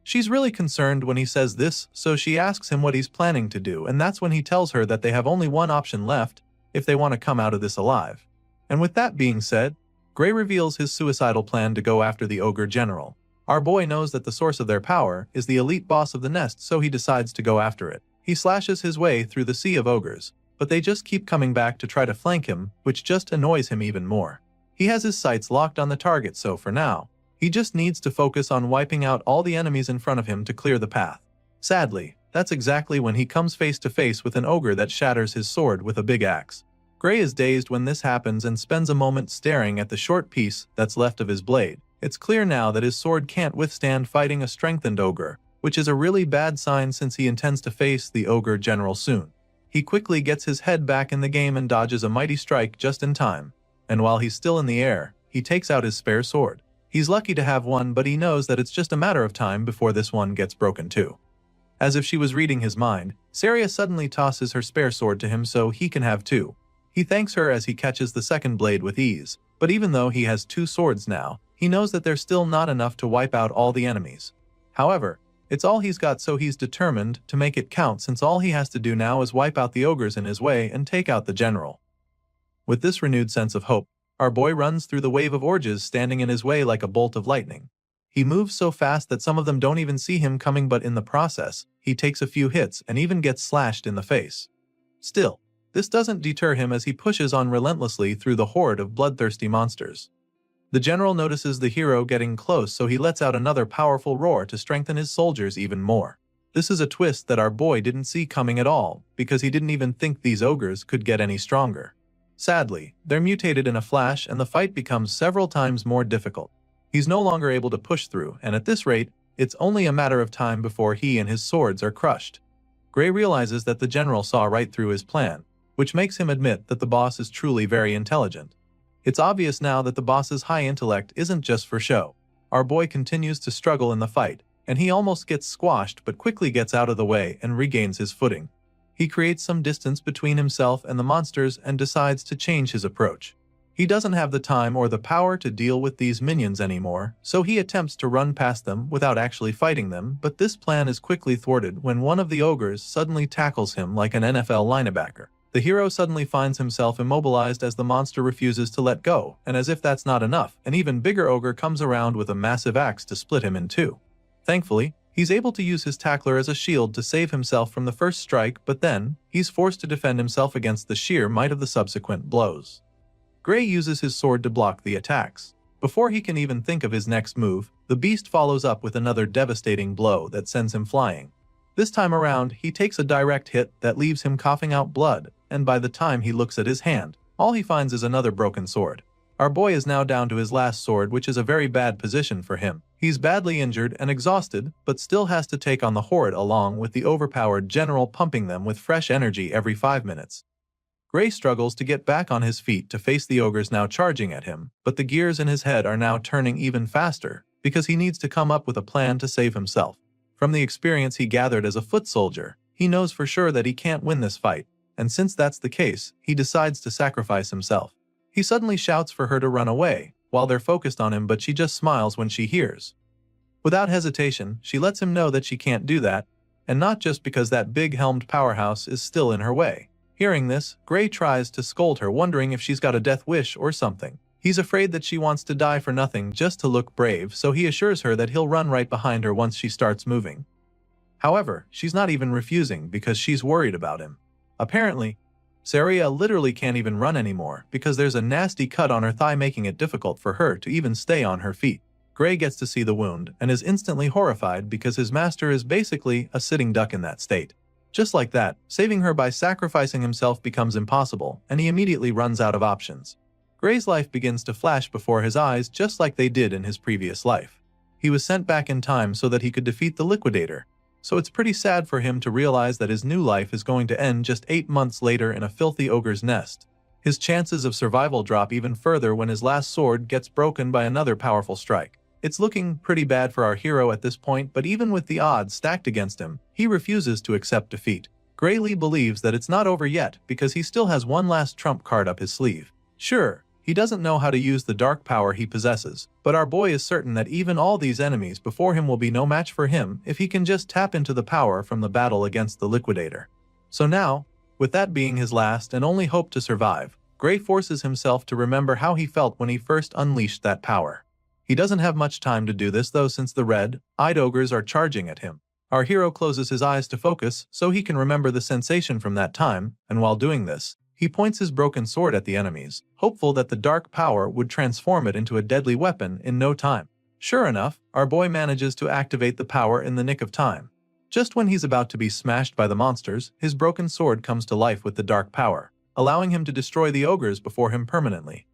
She's really concerned when he says this, so she asks him what he's planning to do, and that's when he tells her that they have only one option left if they want to come out of this alive. And with that being said, Gray reveals his suicidal plan to go after the ogre general. Our boy knows that the source of their power is the elite boss of the nest, so he decides to go after it. He slashes his way through the sea of ogres, but they just keep coming back to try to flank him, which just annoys him even more. He has his sights locked on the target, so for now, he just needs to focus on wiping out all the enemies in front of him to clear the path. Sadly, that's exactly when he comes face to face with an ogre that shatters his sword with a big axe. Gray is dazed when this happens and spends a moment staring at the short piece that's left of his blade. It's clear now that his sword can't withstand fighting a strengthened ogre, which is a really bad sign since he intends to face the ogre general soon. He quickly gets his head back in the game and dodges a mighty strike just in time. And while he's still in the air, he takes out his spare sword. He's lucky to have one, but he knows that it's just a matter of time before this one gets broken too. As if she was reading his mind, Saria suddenly tosses her spare sword to him so he can have two. He thanks her as he catches the second blade with ease, but even though he has two swords now, he knows that they're still not enough to wipe out all the enemies. However, it's all he's got, so he's determined to make it count, since all he has to do now is wipe out the ogres in his way and take out the general. With this renewed sense of hope, our boy runs through the wave of orges standing in his way like a bolt of lightning. He moves so fast that some of them don't even see him coming, but in the process, he takes a few hits and even gets slashed in the face. Still, this doesn't deter him as he pushes on relentlessly through the horde of bloodthirsty monsters. The general notices the hero getting close, so he lets out another powerful roar to strengthen his soldiers even more. This is a twist that our boy didn't see coming at all, because he didn't even think these ogres could get any stronger. Sadly, they're mutated in a flash and the fight becomes several times more difficult. He's no longer able to push through, and at this rate, it's only a matter of time before he and his swords are crushed. Gray realizes that the general saw right through his plan, which makes him admit that the boss is truly very intelligent. It's obvious now that the boss's high intellect isn't just for show. Our boy continues to struggle in the fight, and he almost gets squashed but quickly gets out of the way and regains his footing. He creates some distance between himself and the monsters and decides to change his approach. He doesn't have the time or the power to deal with these minions anymore, so he attempts to run past them without actually fighting them, but this plan is quickly thwarted when one of the ogres suddenly tackles him like an NFL linebacker. The hero suddenly finds himself immobilized as the monster refuses to let go, and as if that's not enough, an even bigger ogre comes around with a massive axe to split him in two. Thankfully, he's able to use his tackler as a shield to save himself from the first strike, but then, he's forced to defend himself against the sheer might of the subsequent blows. Gray uses his sword to block the attacks. Before he can even think of his next move, the beast follows up with another devastating blow that sends him flying. This time around, he takes a direct hit that leaves him coughing out blood, and by the time he looks at his hand, all he finds is another broken sword. Our boy is now down to his last sword, which is a very bad position for him. He's badly injured and exhausted, but still has to take on the horde along with the overpowered general pumping them with fresh energy every 5 minutes. Gray struggles to get back on his feet to face the ogres now charging at him, but the gears in his head are now turning even faster, because he needs to come up with a plan to save himself. From the experience he gathered as a foot soldier, he knows for sure that he can't win this fight, and since that's the case, he decides to sacrifice himself. He suddenly shouts for her to run away, while they're focused on him, but she just smiles when she hears. Without hesitation, she lets him know that she can't do that, and not just because that big-helmed powerhouse is still in her way. Hearing this, Gray tries to scold her, wondering if she's got a death wish or something. He's afraid that she wants to die for nothing just to look brave, so he assures her that he'll run right behind her once she starts moving. However, she's not even refusing because she's worried about him. Apparently, Saria literally can't even run anymore because there's a nasty cut on her thigh, making it difficult for her to even stay on her feet. Gray gets to see the wound and is instantly horrified because his master is basically a sitting duck in that state. Just like that, saving her by sacrificing himself becomes impossible, and he immediately runs out of options. Gray's life begins to flash before his eyes just like they did in his previous life. He was sent back in time so that he could defeat the Liquidator, so it's pretty sad for him to realize that his new life is going to end just 8 months later in a filthy ogre's nest. His chances of survival drop even further when his last sword gets broken by another powerful strike. It's looking pretty bad for our hero at this point, but even with the odds stacked against him, he refuses to accept defeat. Gray Lee believes that it's not over yet because he still has one last trump card up his sleeve. Sure, he doesn't know how to use the dark power he possesses, but our boy is certain that even all these enemies before him will be no match for him if he can just tap into the power from the battle against the Liquidator. So now, with that being his last and only hope to survive, Gray forces himself to remember how he felt when he first unleashed that power. He doesn't have much time to do this though, since the red-eyed ogres are charging at him. Our hero closes his eyes to focus so he can remember the sensation from that time, and while doing this, he points his broken sword at the enemies, hopeful that the dark power would transform it into a deadly weapon in no time. Sure enough, our boy manages to activate the power in the nick of time. Just when he's about to be smashed by the monsters, his broken sword comes to life with the dark power, allowing him to destroy the ogres before him permanently.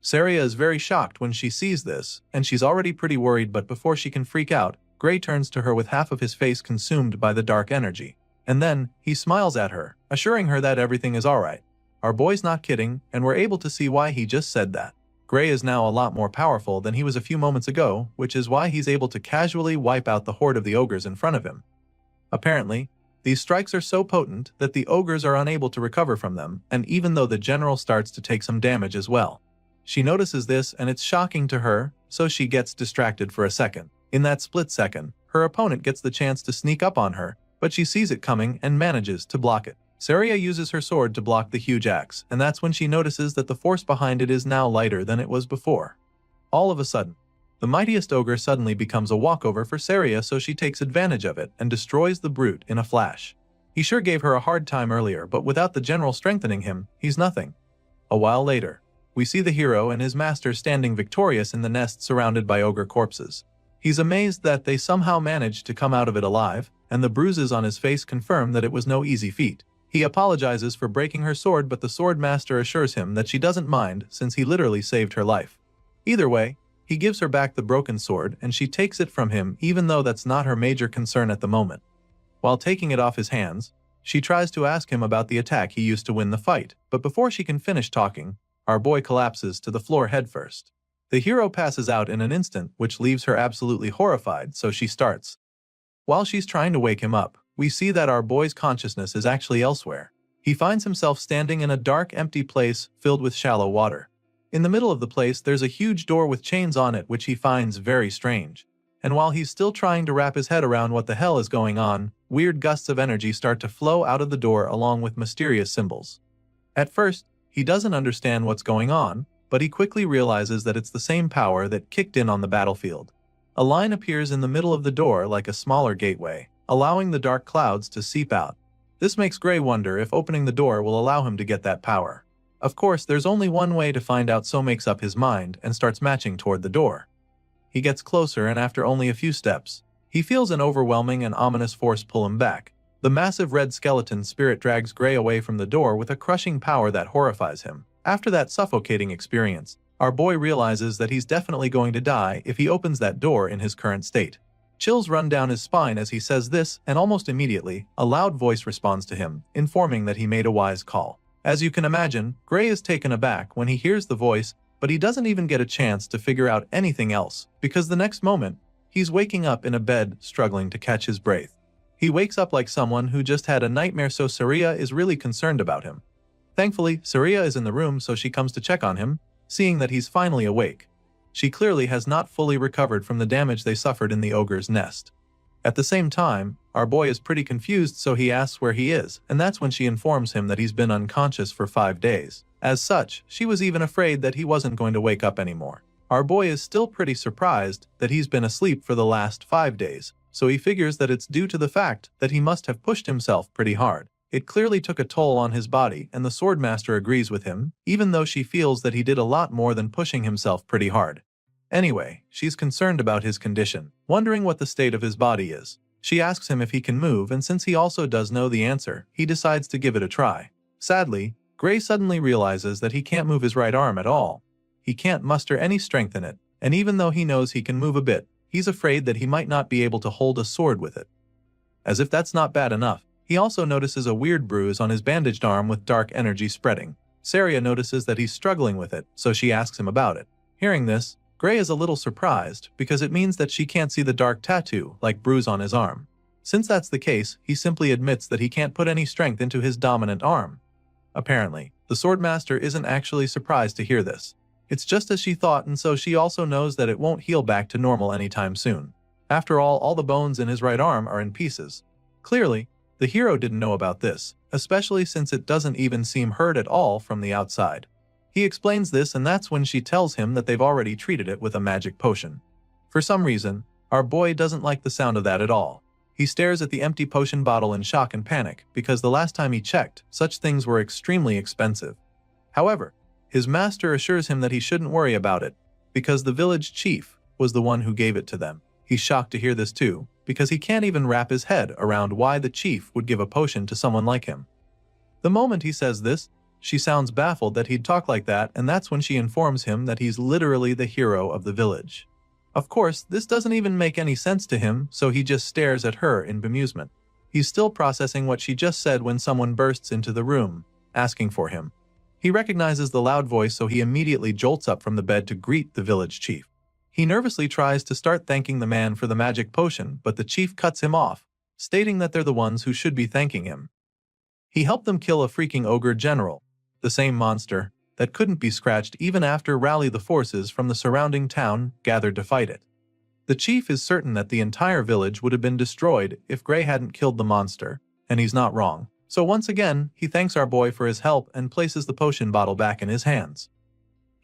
Saria is very shocked when she sees this, and she's already pretty worried, but before she can freak out, Gray turns to her with half of his face consumed by the dark energy. And then, he smiles at her, assuring her that everything is alright. Our boy's not kidding, and we're able to see why he just said that. Gray is now a lot more powerful than he was a few moments ago, which is why he's able to casually wipe out the horde of the ogres in front of him. Apparently, these strikes are so potent that the ogres are unable to recover from them, and even though the general starts to take some damage as well. She notices this and it's shocking to her, so she gets distracted for a second. In that split second, her opponent gets the chance to sneak up on her, but she sees it coming and manages to block it. Saria uses her sword to block the huge axe, and that's when she notices that the force behind it is now lighter than it was before. All of a sudden, the mightiest ogre suddenly becomes a walkover for Saria, so she takes advantage of it and destroys the brute in a flash. He sure gave her a hard time earlier, but without the general strengthening him, he's nothing. A while later, we see the hero and his master standing victorious in the nest surrounded by ogre corpses. He's amazed that they somehow managed to come out of it alive, and the bruises on his face confirm that it was no easy feat. He apologizes for breaking her sword, but the sword master assures him that she doesn't mind since he literally saved her life. Either way, he gives her back the broken sword and she takes it from him, even though that's not her major concern at the moment. While taking it off his hands, she tries to ask him about the attack he used to win the fight, but before she can finish talking, our boy collapses to the floor headfirst. The hero passes out in an instant, which leaves her absolutely horrified, so she starts. While she's trying to wake him up, we see that our boy's consciousness is actually elsewhere. He finds himself standing in a dark, empty place filled with shallow water. In the middle of the place, there's a huge door with chains on it, which he finds very strange. And while he's still trying to wrap his head around what the hell is going on, weird gusts of energy start to flow out of the door along with mysterious symbols. At first, he doesn't understand what's going on, but he quickly realizes that it's the same power that kicked in on the battlefield. A line appears in the middle of the door like a smaller gateway, allowing the dark clouds to seep out. This makes Gray wonder if opening the door will allow him to get that power. Of course, there's only one way to find out, so makes up his mind and starts marching toward the door. He gets closer, and after only a few steps, he feels an overwhelming and ominous force pull him back. The massive red skeleton spirit drags Gray away from the door with a crushing power that horrifies him. After that suffocating experience, our boy realizes that he's definitely going to die if he opens that door in his current state. Chills run down his spine as he says this, and almost immediately, a loud voice responds to him, informing that he made a wise call. As you can imagine, Gray is taken aback when he hears the voice, but he doesn't even get a chance to figure out anything else, because the next moment, he's waking up in a bed struggling to catch his breath. He wakes up like someone who just had a nightmare, so Saria is really concerned about him. Thankfully, Saria is in the room, so she comes to check on him, seeing that he's finally awake. She clearly has not fully recovered from the damage they suffered in the ogre's nest. At the same time, our boy is pretty confused, so he asks where he is, and that's when she informs him that he's been unconscious for 5 days. As such, she was even afraid that he wasn't going to wake up anymore. Our boy is still pretty surprised that he's been asleep for the last 5 days, so he figures that it's due to the fact that he must have pushed himself pretty hard. It clearly took a toll on his body, and the Swordmaster agrees with him, even though she feels that he did a lot more than pushing himself pretty hard. Anyway, she's concerned about his condition, wondering what the state of his body is. She asks him if he can move, and since he also does know the answer, he decides to give it a try. Sadly, Gray suddenly realizes that he can't move his right arm at all. He can't muster any strength in it, and even though he knows he can move a bit, he's afraid that he might not be able to hold a sword with it. As if that's not bad enough, he also notices a weird bruise on his bandaged arm with dark energy spreading. Saria notices that he's struggling with it, so she asks him about it. Hearing this, Gray is a little surprised because it means that she can't see the dark tattoo like bruise on his arm. Since that's the case, he simply admits that he can't put any strength into his dominant arm. Apparently, the Swordmaster isn't actually surprised to hear this. It's just as she thought, and so she also knows that it won't heal back to normal anytime soon. After all the bones in his right arm are in pieces. Clearly, the hero didn't know about this, especially since it doesn't even seem hurt at all from the outside. He explains this, and that's when she tells him that they've already treated it with a magic potion. For some reason, our boy doesn't like the sound of that at all. He stares at the empty potion bottle in shock and panic, because the last time he checked, such things were extremely expensive. However, his master assures him that he shouldn't worry about it, because the village chief was the one who gave it to them. He's shocked to hear this too, because he can't even wrap his head around why the chief would give a potion to someone like him. The moment he says this, she sounds baffled that he'd talk like that, and that's when she informs him that he's literally the hero of the village. Of course, this doesn't even make any sense to him, so he just stares at her in bemusement. He's still processing what she just said when someone bursts into the room, asking for him. He recognizes the loud voice, so he immediately jolts up from the bed to greet the village chief. He nervously tries to start thanking the man for the magic potion, but the chief cuts him off, stating that they're the ones who should be thanking him. He helped them kill a freaking ogre general, the same monster that couldn't be scratched even after rally the forces from the surrounding town gathered to fight it. The chief is certain that the entire village would have been destroyed if Gray hadn't killed the monster, and he's not wrong. So once again, he thanks our boy for his help and places the potion bottle back in his hands.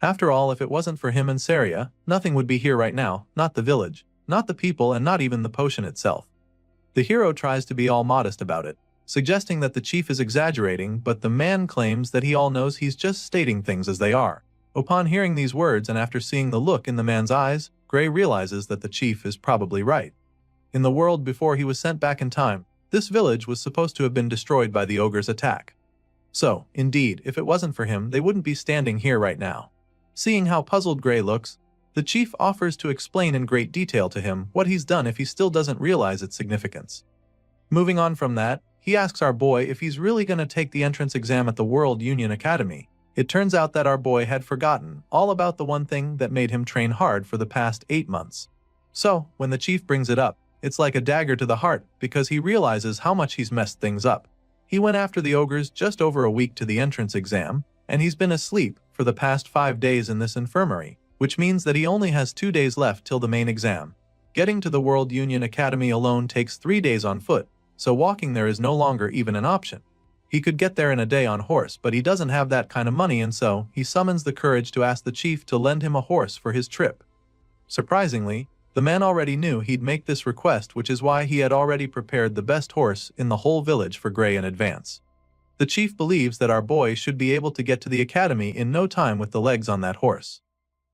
After all, if it wasn't for him and Saria, nothing would be here right now, not the village, not the people, and not even the potion itself. The hero tries to be all modest about it, suggesting that the chief is exaggerating, but the man claims that he all knows he's just stating things as they are. Upon hearing these words and after seeing the look in the man's eyes, Gray realizes that the chief is probably right. In the world before he was sent back in time, this village was supposed to have been destroyed by the ogre's attack. So, indeed, if it wasn't for him, they wouldn't be standing here right now. Seeing how puzzled Gray looks, the chief offers to explain in great detail to him what he's done if he still doesn't realize its significance. Moving on from that, he asks our boy if he's really going to take the entrance exam at the World Union Academy. It turns out that our boy had forgotten all about the one thing that made him train hard for the past 8 months. So, when the chief brings it up, it's like a dagger to the heart because he realizes how much he's messed things up. He went after the ogres just over a week to the entrance exam, and he's been asleep for the past 5 days in this infirmary, which means that he only has 2 days left till the main exam. Getting to the World Union Academy alone takes 3 days on foot, so walking there is no longer even an option. He could get there in a day on horse, but he doesn't have that kind of money, and so he summons the courage to ask the chief to lend him a horse for his trip. Surprisingly, the man already knew he'd make this request, which is why he had already prepared the best horse in the whole village for Gray in advance. The chief believes that our boy should be able to get to the academy in no time with the legs on that horse.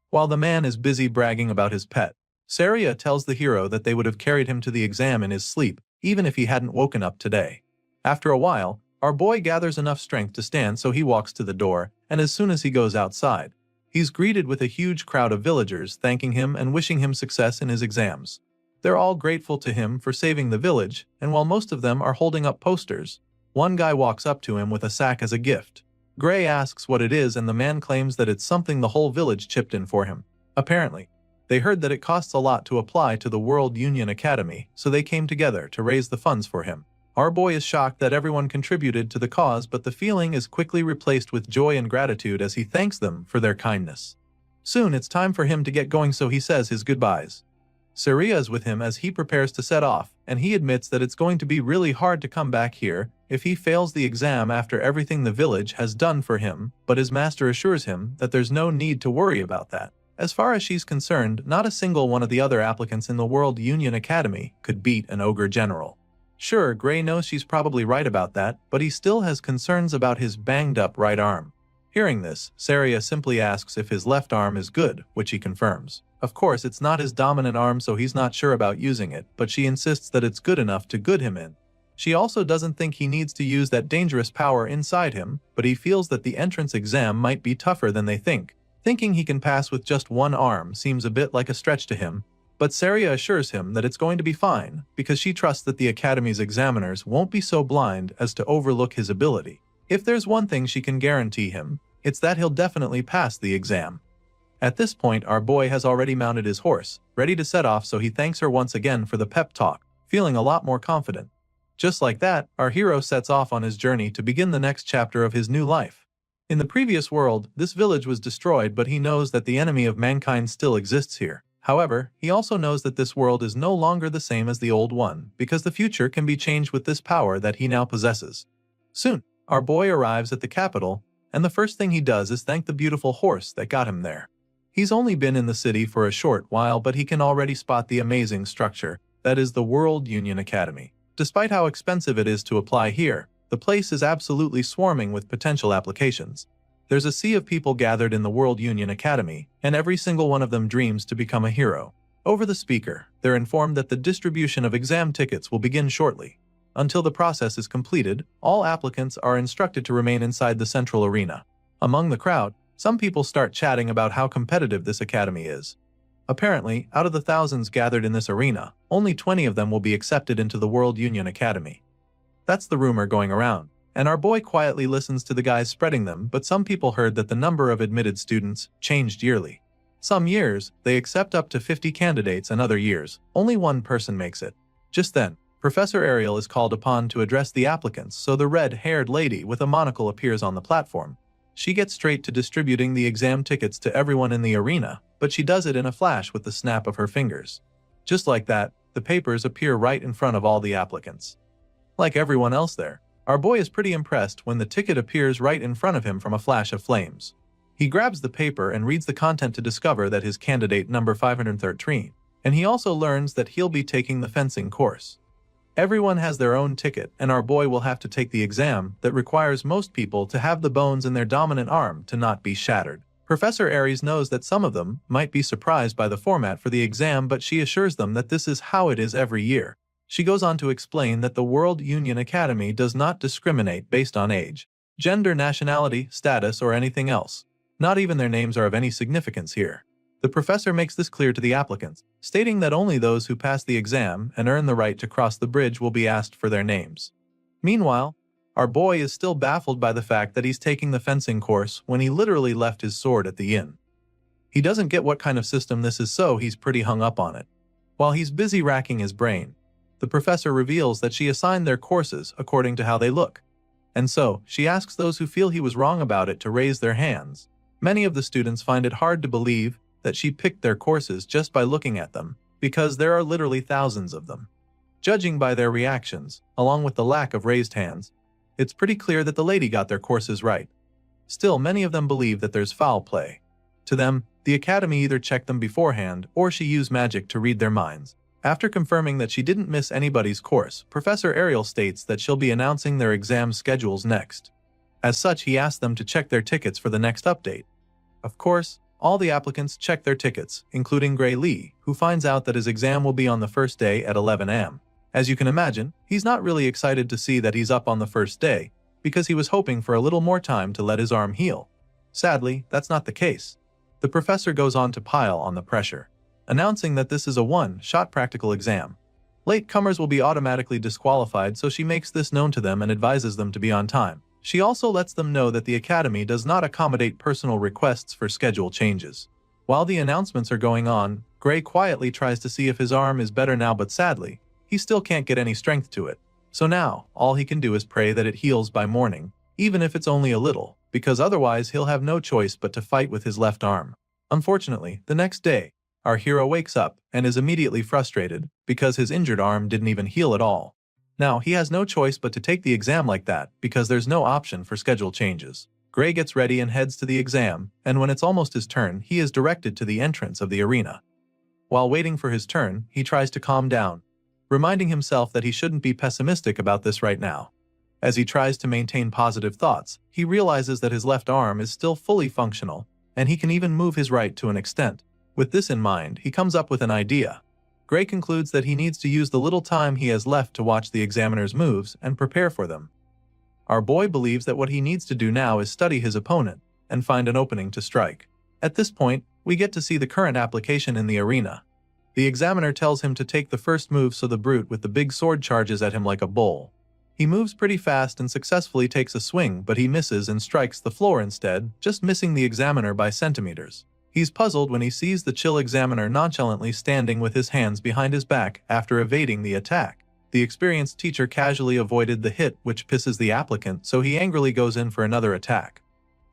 While the man is busy bragging about his pet, Saria tells the hero that they would have carried him to the exam in his sleep, even if he hadn't woken up today. After a while, our boy gathers enough strength to stand, so he walks to the door, and as soon as he goes outside, he's greeted with a huge crowd of villagers thanking him and wishing him success in his exams. They're all grateful to him for saving the village, and while most of them are holding up posters, one guy walks up to him with a sack as a gift. Gray asks what it is, and the man claims that it's something the whole village chipped in for him. Apparently, they heard that it costs a lot to apply to the World Union Academy, so they came together to raise the funds for him. Our boy is shocked that everyone contributed to the cause, but the feeling is quickly replaced with joy and gratitude as he thanks them for their kindness. Soon it's time for him to get going, so he says his goodbyes. Saria is with him as he prepares to set off, and he admits that it's going to be really hard to come back here if he fails the exam after everything the village has done for him, but his master assures him that there's no need to worry about that. As far as she's concerned, not a single one of the other applicants in the World Union Academy could beat an ogre general. Sure, Gray knows she's probably right about that, but he still has concerns about his banged-up right arm. Hearing this, Saria simply asks if his left arm is good, which he confirms. Of course, it's not his dominant arm, so he's not sure about using it, but she insists that it's good enough to good him in. She also doesn't think he needs to use that dangerous power inside him, but he feels that the entrance exam might be tougher than they think. Thinking he can pass with just one arm seems a bit like a stretch to him, but Saria assures him that it's going to be fine because she trusts that the Academy's examiners won't be so blind as to overlook his ability. If there's one thing she can guarantee him, it's that he'll definitely pass the exam. At this point, our boy has already mounted his horse, ready to set off, so he thanks her once again for the pep talk, feeling a lot more confident. Just like that, our hero sets off on his journey to begin the next chapter of his new life. In the previous world, this village was destroyed, but he knows that the enemy of mankind still exists here. However, he also knows that this world is no longer the same as the old one, because the future can be changed with this power that he now possesses. Soon, our boy arrives at the capital, and the first thing he does is thank the beautiful horse that got him there. He's only been in the city for a short while, but he can already spot the amazing structure that is the World Union Academy. Despite how expensive it is to apply here, the place is absolutely swarming with potential applications. There's a sea of people gathered in the World Union Academy, and every single one of them dreams to become a hero. Over the speaker, they're informed that the distribution of exam tickets will begin shortly. Until the process is completed, all applicants are instructed to remain inside the central arena. Among the crowd, some people start chatting about how competitive this academy is. Apparently, out of the thousands gathered in this arena, only 20 of them will be accepted into the World Union Academy. That's the rumor going around. and our boy quietly listens to the guys spreading them, but some people heard that the number of admitted students changed yearly. Some years, they accept up to 50 candidates, and other years, only one person makes it. Just then, Professor Ariel is called upon to address the applicants, so the red-haired lady with a monocle appears on the platform. She gets straight to distributing the exam tickets to everyone in the arena, but she does it in a flash with the snap of her fingers. Just like that, the papers appear right in front of all the applicants. Like everyone else there, our boy is pretty impressed when the ticket appears right in front of him from a flash of flames. He grabs the paper and reads the content to discover that his candidate number 513, and he also learns that he'll be taking the fencing course. Everyone has their own ticket, and our boy will have to take the exam that requires most people to have the bones in their dominant arm to not be shattered. Professor Aries knows that some of them might be surprised by the format for the exam, but she assures them that this is how it is every year. She goes on to explain that the World Union Academy does not discriminate based on age, gender, nationality, status, or anything else. Not even their names are of any significance here. The professor makes this clear to the applicants, stating that only those who pass the exam and earn the right to cross the bridge will be asked for their names. Meanwhile, our boy is still baffled by the fact that he's taking the fencing course when he literally left his sword at the inn. He doesn't get what kind of system this is, so he's pretty hung up on it. While he's busy racking his brain, the professor reveals that she assigned their courses according to how they look. And so, she asks those who feel he was wrong about it to raise their hands. Many of the students find it hard to believe that she picked their courses just by looking at them, because there are literally thousands of them. Judging by their reactions, along with the lack of raised hands, it's pretty clear that the lady got their courses right. Still, many of them believe that there's foul play. To them, the academy either checked them beforehand or she used magic to read their minds. After confirming that she didn't miss anybody's course, Professor Ariel states that she'll be announcing their exam schedules next. As such, he asks them to check their tickets for the next update. Of course, all the applicants check their tickets, including Gray Lee, who finds out that his exam will be on the first day at 11 a.m. As you can imagine, he's not really excited to see that he's up on the first day, because he was hoping for a little more time to let his arm heal. Sadly, that's not the case. The professor goes on to pile on the pressure, announcing that this is a one-shot practical exam. Latecomers will be automatically disqualified, so she makes this known to them and advises them to be on time. She also lets them know that the academy does not accommodate personal requests for schedule changes. While the announcements are going on, Gray quietly tries to see if his arm is better now, but sadly, he still can't get any strength to it. So now, all he can do is pray that it heals by morning, even if it's only a little, because otherwise he'll have no choice but to fight with his left arm. Unfortunately, the next day, our hero wakes up and is immediately frustrated because his injured arm didn't even heal at all. Now, he has no choice but to take the exam like that because there's no option for schedule changes. Gray gets ready and heads to the exam, and when it's almost his turn, he is directed to the entrance of the arena. While waiting for his turn, he tries to calm down, reminding himself that he shouldn't be pessimistic about this right now. As he tries to maintain positive thoughts, he realizes that his left arm is still fully functional, and he can even move his right to an extent. With this in mind, he comes up with an idea. Gray concludes that he needs to use the little time he has left to watch the examiner's moves and prepare for them. Our boy believes that what he needs to do now is study his opponent and find an opening to strike. At this point, we get to see the current application in the arena. The examiner tells him to take the first move, so the brute with the big sword charges at him like a bull. He moves pretty fast and successfully takes a swing, but he misses and strikes the floor instead, just missing the examiner by centimeters. He's puzzled when he sees the chill examiner nonchalantly standing with his hands behind his back after evading the attack. The experienced teacher casually avoided the hit, which pisses the applicant, so he angrily goes in for another attack.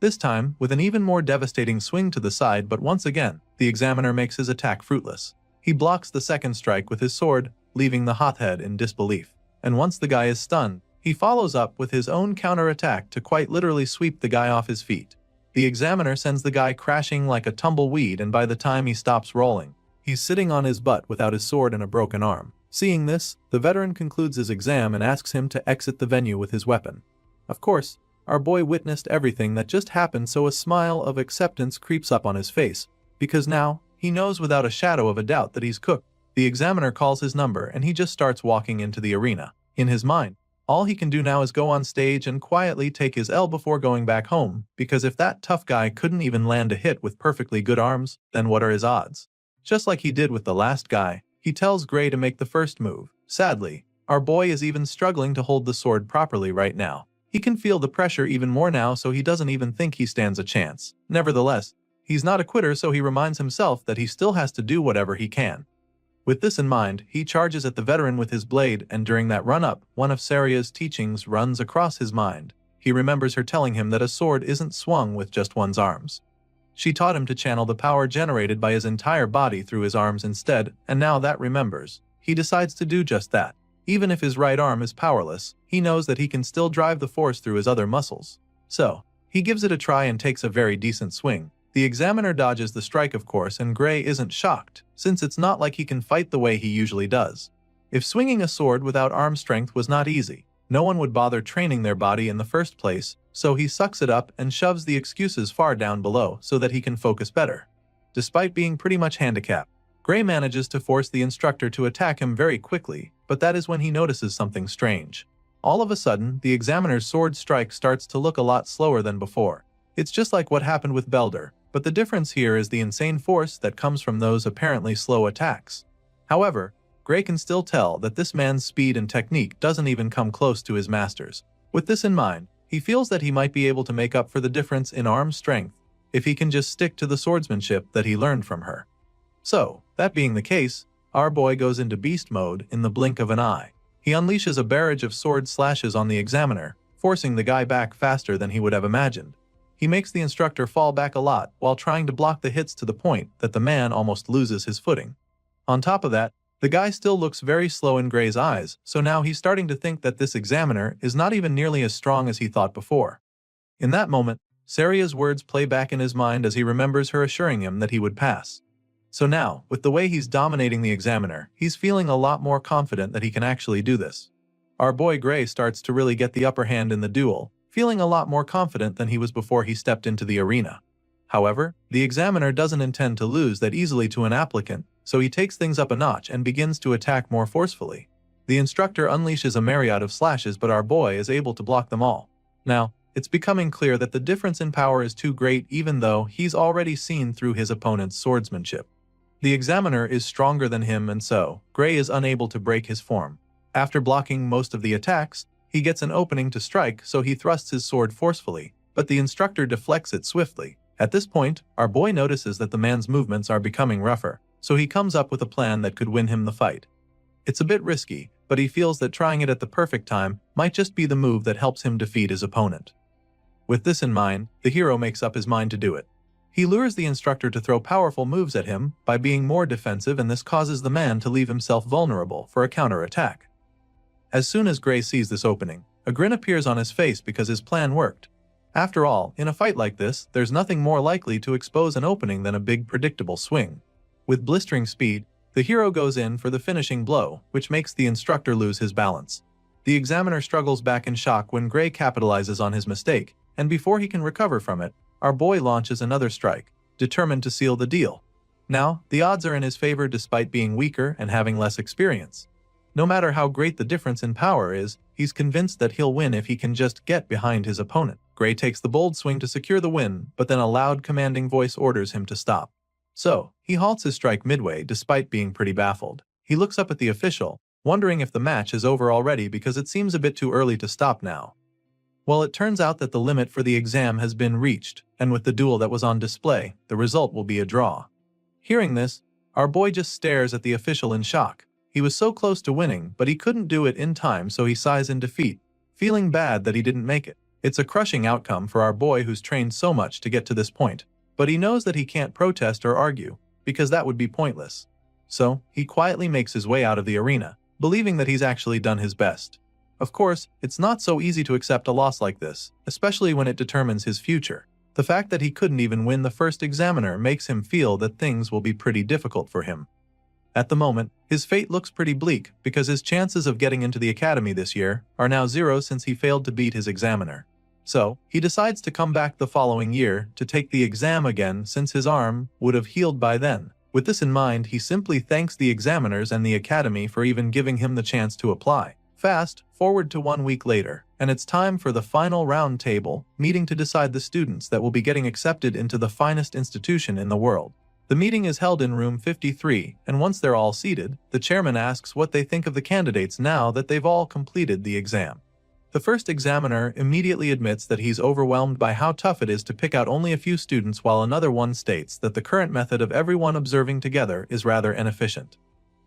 This time, with an even more devastating swing to the side, but once again, the examiner makes his attack fruitless. He blocks the second strike with his sword, leaving the hothead in disbelief. And once the guy is stunned, he follows up with his own counterattack to quite literally sweep the guy off his feet. The examiner sends the guy crashing like a tumbleweed, and by the time he stops rolling, he's sitting on his butt without his sword and a broken arm. Seeing this, the veteran concludes his exam and asks him to exit the venue with his weapon. Of course, our boy witnessed everything that just happened, so a smile of acceptance creeps up on his face, because now, he knows without a shadow of a doubt that he's cooked. The examiner calls his number and he just starts walking into the arena. In his mind, all he can do now is go on stage and quietly take his L before going back home, because if that tough guy couldn't even land a hit with perfectly good arms, then what are his odds? Just like he did with the last guy, he tells Gray to make the first move. Sadly, our boy is even struggling to hold the sword properly right now. He can feel the pressure even more now, so he doesn't even think he stands a chance. Nevertheless, he's not a quitter, so he reminds himself that he still has to do whatever he can. With this in mind, he charges at the veteran with his blade, and during that run-up, one of Saria's teachings runs across his mind. He remembers her telling him that a sword isn't swung with just one's arms. She taught him to channel the power generated by his entire body through his arms instead, and now that remembers, he decides to do just that. Even if his right arm is powerless, he knows that he can still drive the force through his other muscles. So, he gives it a try and takes a very decent swing. The examiner dodges the strike, of course, and Gray isn't shocked, since it's not like he can fight the way he usually does. If swinging a sword without arm strength was not easy, no one would bother training their body in the first place, so he sucks it up and shoves the excuses far down below so that he can focus better. Despite being pretty much handicapped, Gray manages to force the instructor to attack him very quickly, but that is when he notices something strange. All of a sudden, the examiner's sword strike starts to look a lot slower than before. It's just like what happened with Belder, but the difference here is the insane force that comes from those apparently slow attacks. However, Gray can still tell that this man's speed and technique doesn't even come close to his master's. With this in mind, he feels that he might be able to make up for the difference in arm strength if he can just stick to the swordsmanship that he learned from her. So, that being the case, our boy goes into beast mode in the blink of an eye. He unleashes a barrage of sword slashes on the examiner, forcing the guy back faster than he would have imagined. He makes the instructor fall back a lot while trying to block the hits to the point that the man almost loses his footing. On top of that, the guy still looks very slow in Gray's eyes, so now he's starting to think that this examiner is not even nearly as strong as he thought before. In that moment, Saria's words play back in his mind as he remembers her assuring him that he would pass. So now, with the way he's dominating the examiner, he's feeling a lot more confident that he can actually do this. Our boy Gray starts to really get the upper hand in the duel, feeling a lot more confident than he was before he stepped into the arena. However, the examiner doesn't intend to lose that easily to an applicant, so he takes things up a notch and begins to attack more forcefully. The instructor unleashes a myriad of slashes, but our boy is able to block them all. Now, it's becoming clear that the difference in power is too great, even though he's already seen through his opponent's swordsmanship. The examiner is stronger than him, and so, Gray is unable to break his form. After blocking most of the attacks, he gets an opening to strike, so he thrusts his sword forcefully, but the instructor deflects it swiftly. At this point, our boy notices that the man's movements are becoming rougher, so he comes up with a plan that could win him the fight. It's a bit risky, but he feels that trying it at the perfect time might just be the move that helps him defeat his opponent. With this in mind, the hero makes up his mind to do it. He lures the instructor to throw powerful moves at him by being more defensive, and this causes the man to leave himself vulnerable for a counter-attack. As soon as Gray sees this opening, a grin appears on his face because his plan worked. After all, in a fight like this, there's nothing more likely to expose an opening than a big predictable swing. With blistering speed, the hero goes in for the finishing blow, which makes the instructor lose his balance. The examiner struggles back in shock when Gray capitalizes on his mistake, and before he can recover from it, our boy launches another strike, determined to seal the deal. Now, the odds are in his favor despite being weaker and having less experience. No matter how great the difference in power is, he's convinced that he'll win if he can just get behind his opponent. Gray takes the bold swing to secure the win, but then a loud commanding voice orders him to stop. So, he halts his strike midway despite being pretty baffled. He looks up at the official, wondering if the match is over already because it seems a bit too early to stop now. Well, it turns out that the limit for the exam has been reached, and with the duel that was on display, the result will be a draw. Hearing this, our boy just stares at the official in shock. He was so close to winning, but he couldn't do it in time, so he sighs in defeat, feeling bad that he didn't make it. It's a crushing outcome for our boy who's trained so much to get to this point, but he knows that he can't protest or argue, because that would be pointless. So, he quietly makes his way out of the arena, believing that he's actually done his best. Of course, it's not so easy to accept a loss like this, especially when it determines his future. The fact that he couldn't even win the first examiner makes him feel that things will be pretty difficult for him. At the moment, his fate looks pretty bleak because his chances of getting into the academy this year are now 0 since he failed to beat his examiner. So, he decides to come back the following year to take the exam again since his arm would have healed by then. With this in mind, he simply thanks the examiners and the academy for even giving him the chance to apply. Fast forward to 1 week later, and it's time for the final round table meeting to decide the students that will be getting accepted into the finest institution in the world. The meeting is held in room 53, and once they're all seated, the chairman asks what they think of the candidates now that they've all completed the exam. The first examiner immediately admits that he's overwhelmed by how tough it is to pick out only a few students, while another one states that the current method of everyone observing together is rather inefficient.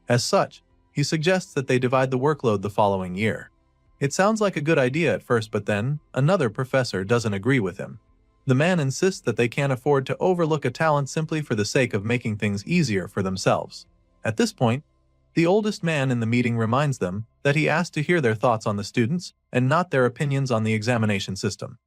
As such, he suggests that they divide the workload the following year. It sounds like a good idea at first, but then, another professor doesn't agree with him. The man insists that they can't afford to overlook a talent simply for the sake of making things easier for themselves. At this point, the oldest man in the meeting reminds them that he asked to hear their thoughts on the students and not their opinions on the examination system.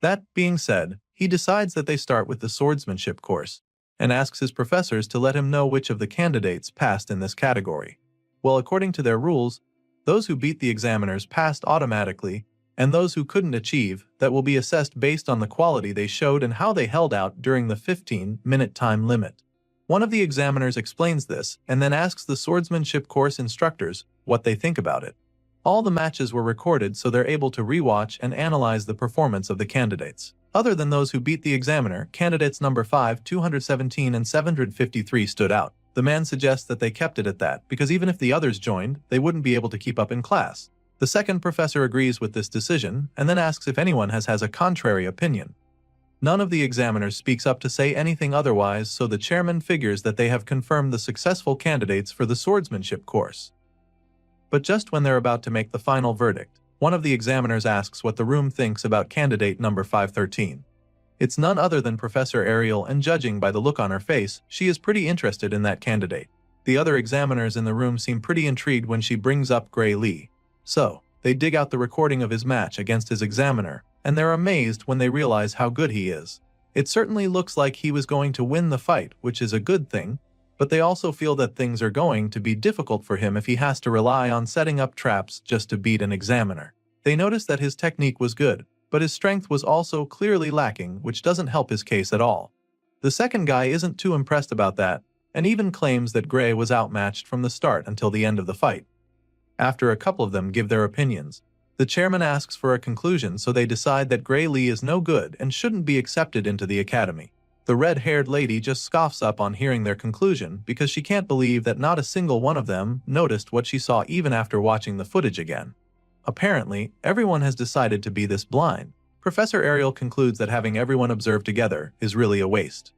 That being said, he decides that they start with the swordsmanship course and asks his professors to let him know which of the candidates passed in this category. Well, according to their rules, those who beat the examiners passed automatically, and those who couldn't achieve that will be assessed based on the quality they showed and how they held out during the 15-minute time limit. One of the examiners explains this and then asks the swordsmanship course instructors what they think about it. All the matches were recorded, so they're able to rewatch and analyze the performance of the candidates. Other than those who beat the examiner, candidates number 5, 217 and 753 stood out. The man suggests that they kept it at that because even if the others joined, they wouldn't be able to keep up in class. The second professor agrees with this decision and then asks if anyone has a contrary opinion. None of the examiners speaks up to say anything otherwise, so the chairman figures that they have confirmed the successful candidates for the swordsmanship course. But just when they're about to make the final verdict, one of the examiners asks what the room thinks about candidate number 513. It's none other than Professor Ariel, and judging by the look on her face, she is pretty interested in that candidate. The other examiners in the room seem pretty intrigued when she brings up Gray Lee. So, they dig out the recording of his match against his examiner, and they're amazed when they realize how good he is. It certainly looks like he was going to win the fight, which is a good thing, but they also feel that things are going to be difficult for him if he has to rely on setting up traps just to beat an examiner. They notice that his technique was good, but his strength was also clearly lacking, which doesn't help his case at all. The second guy isn't too impressed about that, and even claims that Gray was outmatched from the start until the end of the fight. After a couple of them give their opinions, the chairman asks for a conclusion, so they decide that Gray Lee is no good and shouldn't be accepted into the academy. The red-haired lady just scoffs up on hearing their conclusion because she can't believe that not a single one of them noticed what she saw even after watching the footage again. Apparently, everyone has decided to be this blind. Professor Ariel concludes that having everyone observe together is really a waste.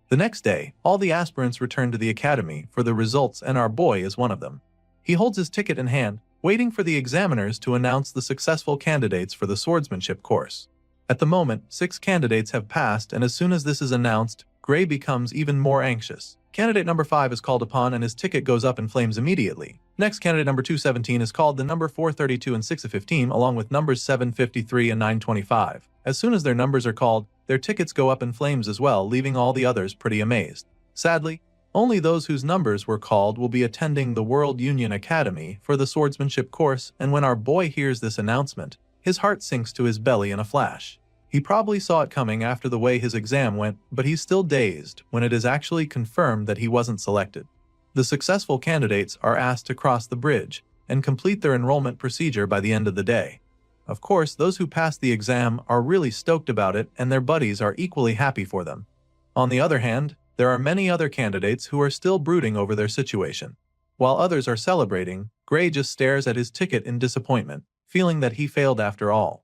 The next day, all the aspirants return to the academy for the results, and our boy is one of them. He holds his ticket in hand, waiting for the examiners to announce the successful candidates for the swordsmanship course. At the moment, 6 candidates have passed, and as soon as this is announced, Gray becomes even more anxious. Candidate number 5 is called upon and his ticket goes up in flames immediately. Next, candidate number 217 is called, the number 432 and 615 along with numbers 753 and 925. As soon as their numbers are called, their tickets go up in flames as well, leaving all the others pretty amazed. Sadly, only those whose numbers were called will be attending the World Union Academy for the swordsmanship course, and when our boy hears this announcement, his heart sinks to his belly in a flash. He probably saw it coming after the way his exam went, but he's still dazed when it is actually confirmed that he wasn't selected. The successful candidates are asked to cross the bridge and complete their enrollment procedure by the end of the day. Of course, those who passed the exam are really stoked about it, and their buddies are equally happy for them. On the other hand, there are many other candidates who are still brooding over their situation. While others are celebrating, Gray just stares at his ticket in disappointment, feeling that he failed after all.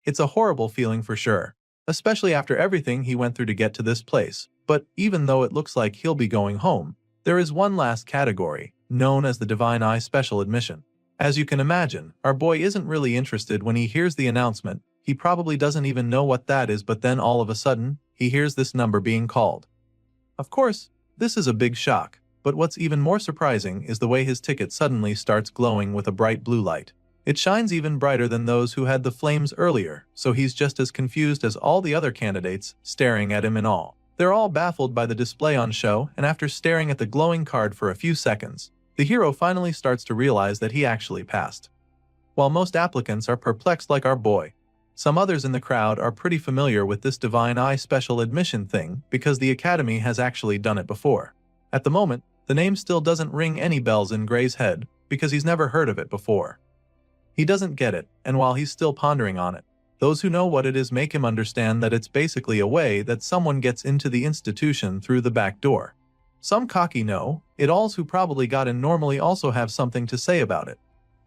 It's a horrible feeling for sure, especially after everything he went through to get to this place, but even though it looks like he'll be going home, there is one last category, known as the Divine Eye Special Admission. As you can imagine, our boy isn't really interested when he hears the announcement. He probably doesn't even know what that is, but then all of a sudden, he hears this number being called. Of course, this is a big shock, but what's even more surprising is the way his ticket suddenly starts glowing with a bright blue light. It shines even brighter than those who had the flames earlier, so he's just as confused as all the other candidates, staring at him in awe. They're all baffled by the display on show, and after staring at the glowing card for a few seconds, the hero finally starts to realize that he actually passed. While most applicants are perplexed like our boy, some others in the crowd are pretty familiar with this Divine Eye Special Admission thing because the Academy has actually done it before. At the moment, the name still doesn't ring any bells in Gray's head because he's never heard of it before. He doesn't get it, and while he's still pondering on it, those who know what it is make him understand that it's basically a way that someone gets into the institution through the back door. Some cocky know-it-alls who probably got in normally also have something to say about it.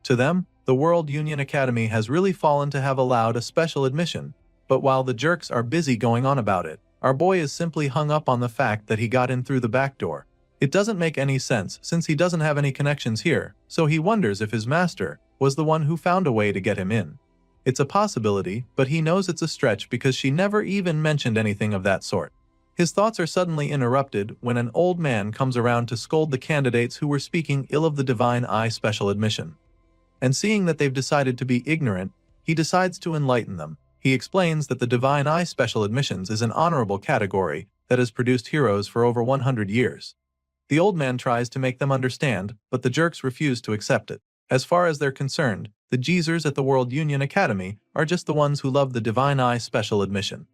To them, The World Union Academy has really fallen to have allowed a special admission, but while the jerks are busy going on about it, our boy is simply hung up on the fact that he got in through the back door. It doesn't make any sense since he doesn't have any connections here, so he wonders if his master was the one who found a way to get him in. It's a possibility, but he knows it's a stretch because she never even mentioned anything of that sort. His thoughts are suddenly interrupted when an old man comes around to scold the candidates who were speaking ill of the Divine Eye special admission. And seeing that they've decided to be ignorant, he decides to enlighten them. He explains that the Divine Eye special admissions is an honorable category that has produced heroes for over 100 years. The old man tries to make them understand, but the jerks refuse to accept it. As far as they're concerned, the geezers at the World Union Academy are just the ones who love the Divine Eye special admission.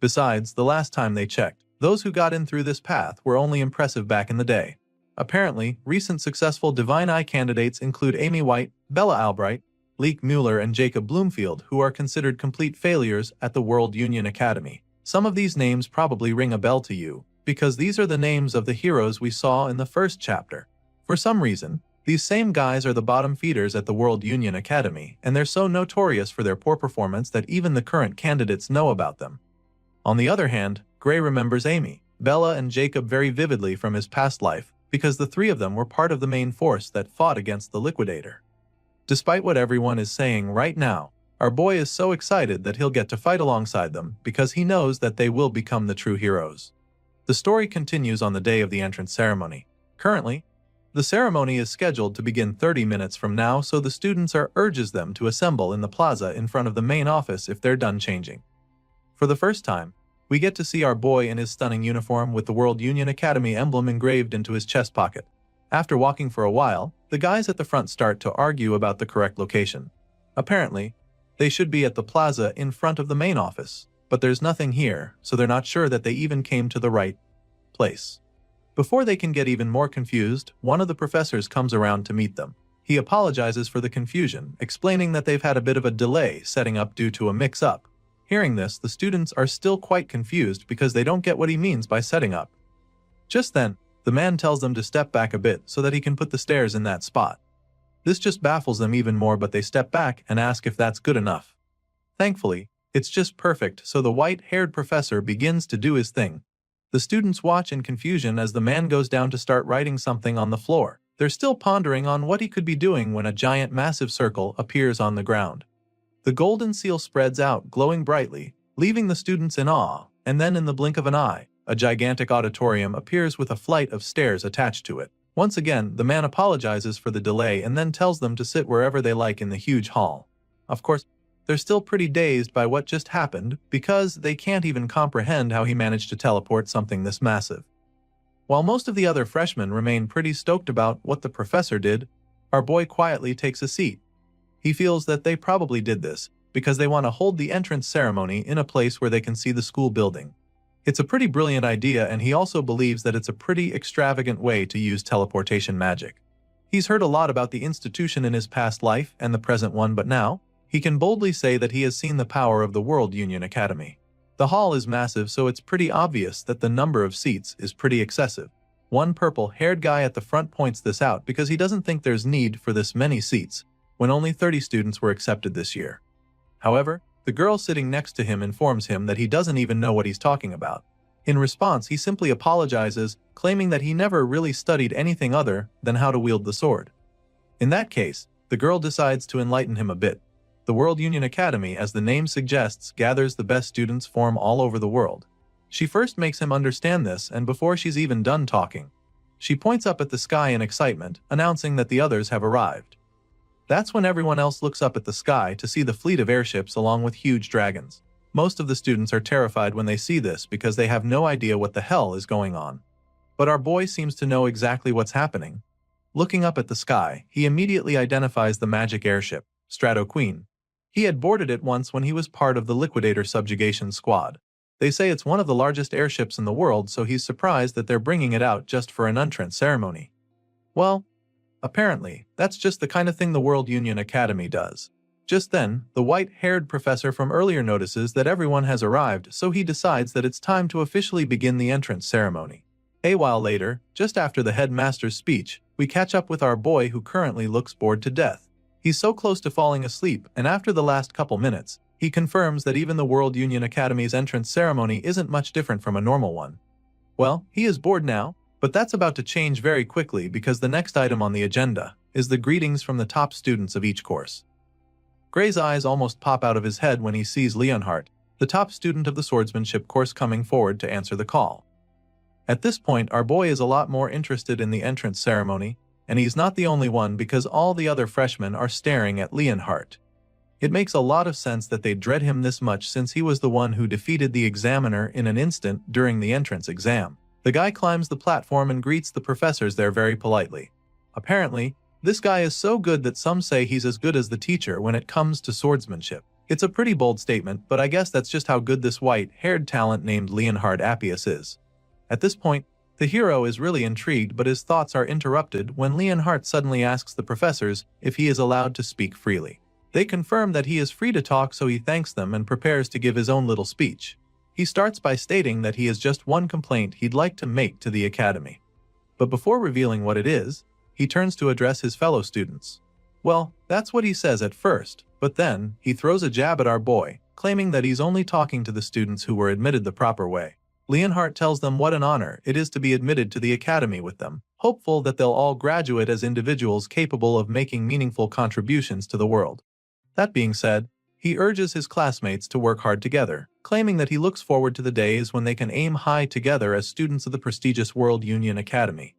Besides, the last time they checked, those who got in through this path were only impressive back in the day. Apparently, recent successful Divine Eye candidates include Amy White, Bella Albright, Leek Mueller and Jacob Bloomfield, who are considered complete failures at the World Union Academy. Some of these names probably ring a bell to you, because these are the names of the heroes we saw in the first chapter. For some reason, these same guys are the bottom feeders at the World Union Academy, and they're so notorious for their poor performance that even the current candidates know about them. On the other hand, Gray remembers Amy, Bella and Jacob very vividly from his past life, because the three of them were part of the main force that fought against the Liquidator. Despite what everyone is saying right now, our boy is so excited that he'll get to fight alongside them because he knows that they will become the true heroes. The story continues on the day of the entrance ceremony. Currently, the ceremony is scheduled to begin 30 minutes from now, so the students urges them to assemble in the plaza in front of the main office if they're done changing. For the first time, we get to see our boy in his stunning uniform with the World Union Academy emblem engraved into his chest pocket. After walking for a while, the guys at the front start to argue about the correct location. Apparently, they should be at the plaza in front of the main office, but there's nothing here, so they're not sure that they even came to the right place. Before they can get even more confused, one of the professors comes around to meet them. He apologizes for the confusion, explaining that they've had a bit of a delay setting up due to a mix-up. Hearing this, the students are still quite confused because they don't get what he means by setting up. Just then, the man tells them to step back a bit so that he can put the stairs in that spot. This just baffles them even more, but they step back and ask if that's good enough. Thankfully, it's just perfect, so the white-haired professor begins to do his thing. The students watch in confusion as the man goes down to start writing something on the floor. They're still pondering on what he could be doing when a giant massive circle appears on the ground. The golden seal spreads out, glowing brightly, leaving the students in awe, and then in the blink of an eye, a gigantic auditorium appears with a flight of stairs attached to it. Once again, the man apologizes for the delay and then tells them to sit wherever they like in the huge hall. Of course, they're still pretty dazed by what just happened because they can't even comprehend how he managed to teleport something this massive. While most of the other freshmen remain pretty stoked about what the professor did, our boy quietly takes a seat. He feels that they probably did this because they want to hold the entrance ceremony in a place where they can see the school building. It's a pretty brilliant idea, and he also believes that it's a pretty extravagant way to use teleportation magic. He's heard a lot about the institution in his past life and the present one, but now, he can boldly say that he has seen the power of the World Union Academy. The hall is massive, so it's pretty obvious that the number of seats is pretty excessive. One purple-haired guy at the front points this out because he doesn't think there's need for this many seats, when only 30 students were accepted this year. However, the girl sitting next to him informs him that he doesn't even know what he's talking about. In response, he simply apologizes, claiming that he never really studied anything other than how to wield the sword. In that case, the girl decides to enlighten him a bit. The World Union Academy, as the name suggests, gathers the best students from all over the world. She first makes him understand this, and before she's even done talking, she points up at the sky in excitement, announcing that the others have arrived. That's when everyone else looks up at the sky to see the fleet of airships along with huge dragons. Most of the students are terrified when they see this because they have no idea what the hell is going on. But our boy seems to know exactly what's happening. Looking up at the sky, he immediately identifies the magic airship, Strato Queen. He had boarded it once when he was part of the Liquidator subjugation squad. They say it's one of the largest airships in the world, so he's surprised that they're bringing it out just for an entrance ceremony. Well, apparently, that's just the kind of thing the World Union Academy does. Just then, the white-haired professor from earlier notices that everyone has arrived, so he decides that it's time to officially begin the entrance ceremony. A while later, just after the headmaster's speech, we catch up with our boy who currently looks bored to death. He's so close to falling asleep, and after the last couple minutes, he confirms that even the World Union Academy's entrance ceremony isn't much different from a normal one. Well, he is bored now, but that's about to change very quickly because the next item on the agenda is the greetings from the top students of each course. Gray's eyes almost pop out of his head when he sees Leonhardt, the top student of the swordsmanship course, coming forward to answer the call. At this point, our boy is a lot more interested in the entrance ceremony, and he's not the only one because all the other freshmen are staring at Leonhardt. It makes a lot of sense that they dread him this much since he was the one who defeated the examiner in an instant during the entrance exam. The guy climbs the platform and greets the professors there very politely. Apparently, this guy is so good that some say he's as good as the teacher when it comes to swordsmanship. It's a pretty bold statement, but I guess that's just how good this white-haired talent named Leonhardt Appius is. At this point, the hero is really intrigued, but his thoughts are interrupted when Leonhardt suddenly asks the professors if he is allowed to speak freely. They confirm that he is free to talk, so he thanks them and prepares to give his own little speech. He starts by stating that he has just one complaint he'd like to make to the academy. But before revealing what it is, he turns to address his fellow students. Well, that's what he says at first, but then he throws a jab at our boy, claiming that he's only talking to the students who were admitted the proper way. Leonhardt tells them what an honor it is to be admitted to the academy with them, hopeful that they'll all graduate as individuals capable of making meaningful contributions to the world. That being said, he urges his classmates to work hard together, claiming that he looks forward to the days when they can aim high together as students of the prestigious World Union Academy.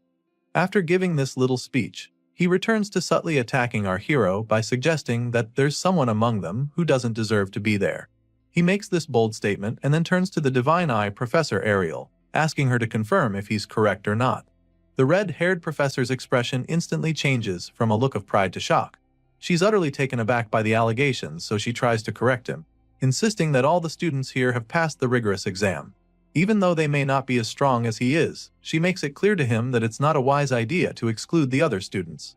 After giving this little speech, he returns to subtly attacking our hero by suggesting that there's someone among them who doesn't deserve to be there. He makes this bold statement and then turns to the Divine Eye Professor Ariel, asking her to confirm if he's correct or not. The red-haired professor's expression instantly changes from a look of pride to shock. She's utterly taken aback by the allegations, so she tries to correct him, insisting that all the students here have passed the rigorous exam. Even though they may not be as strong as he is, she makes it clear to him that it's not a wise idea to exclude the other students.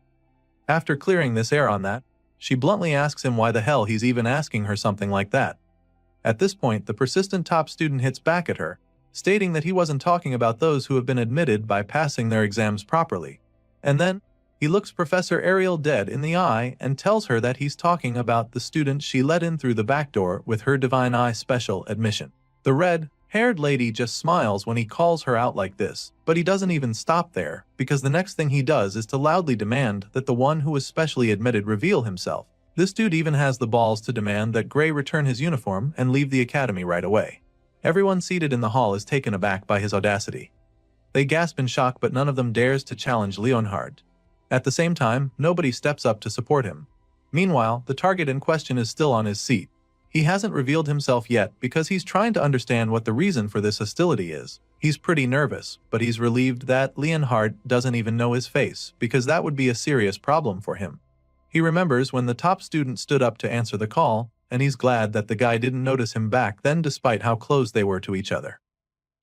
After clearing this air on that, she bluntly asks him why the hell he's even asking her something like that. At this point, the persistent top student hits back at her, stating that he wasn't talking about those who have been admitted by passing their exams properly. And then, he looks Professor Ariel dead in the eye and tells her that he's talking about the student she let in through the back door with her Divine Eye special admission. The red-haired lady just smiles when he calls her out like this, but he doesn't even stop there, because the next thing he does is to loudly demand that the one who was specially admitted reveal himself. This dude even has the balls to demand that Gray return his uniform and leave the academy right away. Everyone seated in the hall is taken aback by his audacity. They gasp in shock, but none of them dares to challenge Leonhardt. At the same time, nobody steps up to support him. Meanwhile, the target in question is still on his seat. He hasn't revealed himself yet because he's trying to understand what the reason for this hostility is. He's pretty nervous, but he's relieved that Leonhardt doesn't even know his face, because that would be a serious problem for him. He remembers when the top student stood up to answer the call, and he's glad that the guy didn't notice him back then despite how close they were to each other.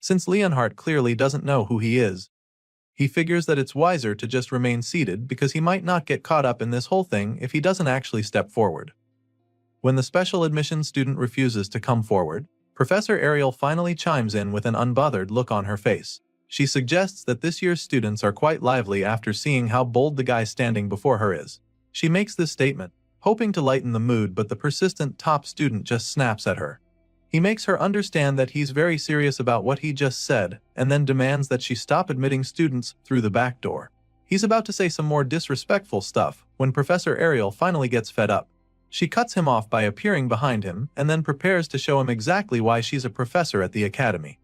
Since Leonhardt clearly doesn't know who he is, he figures that it's wiser to just remain seated because he might not get caught up in this whole thing if he doesn't actually step forward. When the special admissions student refuses to come forward, Professor Ariel finally chimes in with an unbothered look on her face. She suggests that this year's students are quite lively after seeing how bold the guy standing before her is. She makes this statement, hoping to lighten the mood, but the persistent top student just snaps at her. He makes her understand that he's very serious about what he just said, and then demands that she stop admitting students through the back door. He's about to say some more disrespectful stuff when Professor Ariel finally gets fed up. She cuts him off by appearing behind him and then prepares to show him exactly why she's a professor at the academy.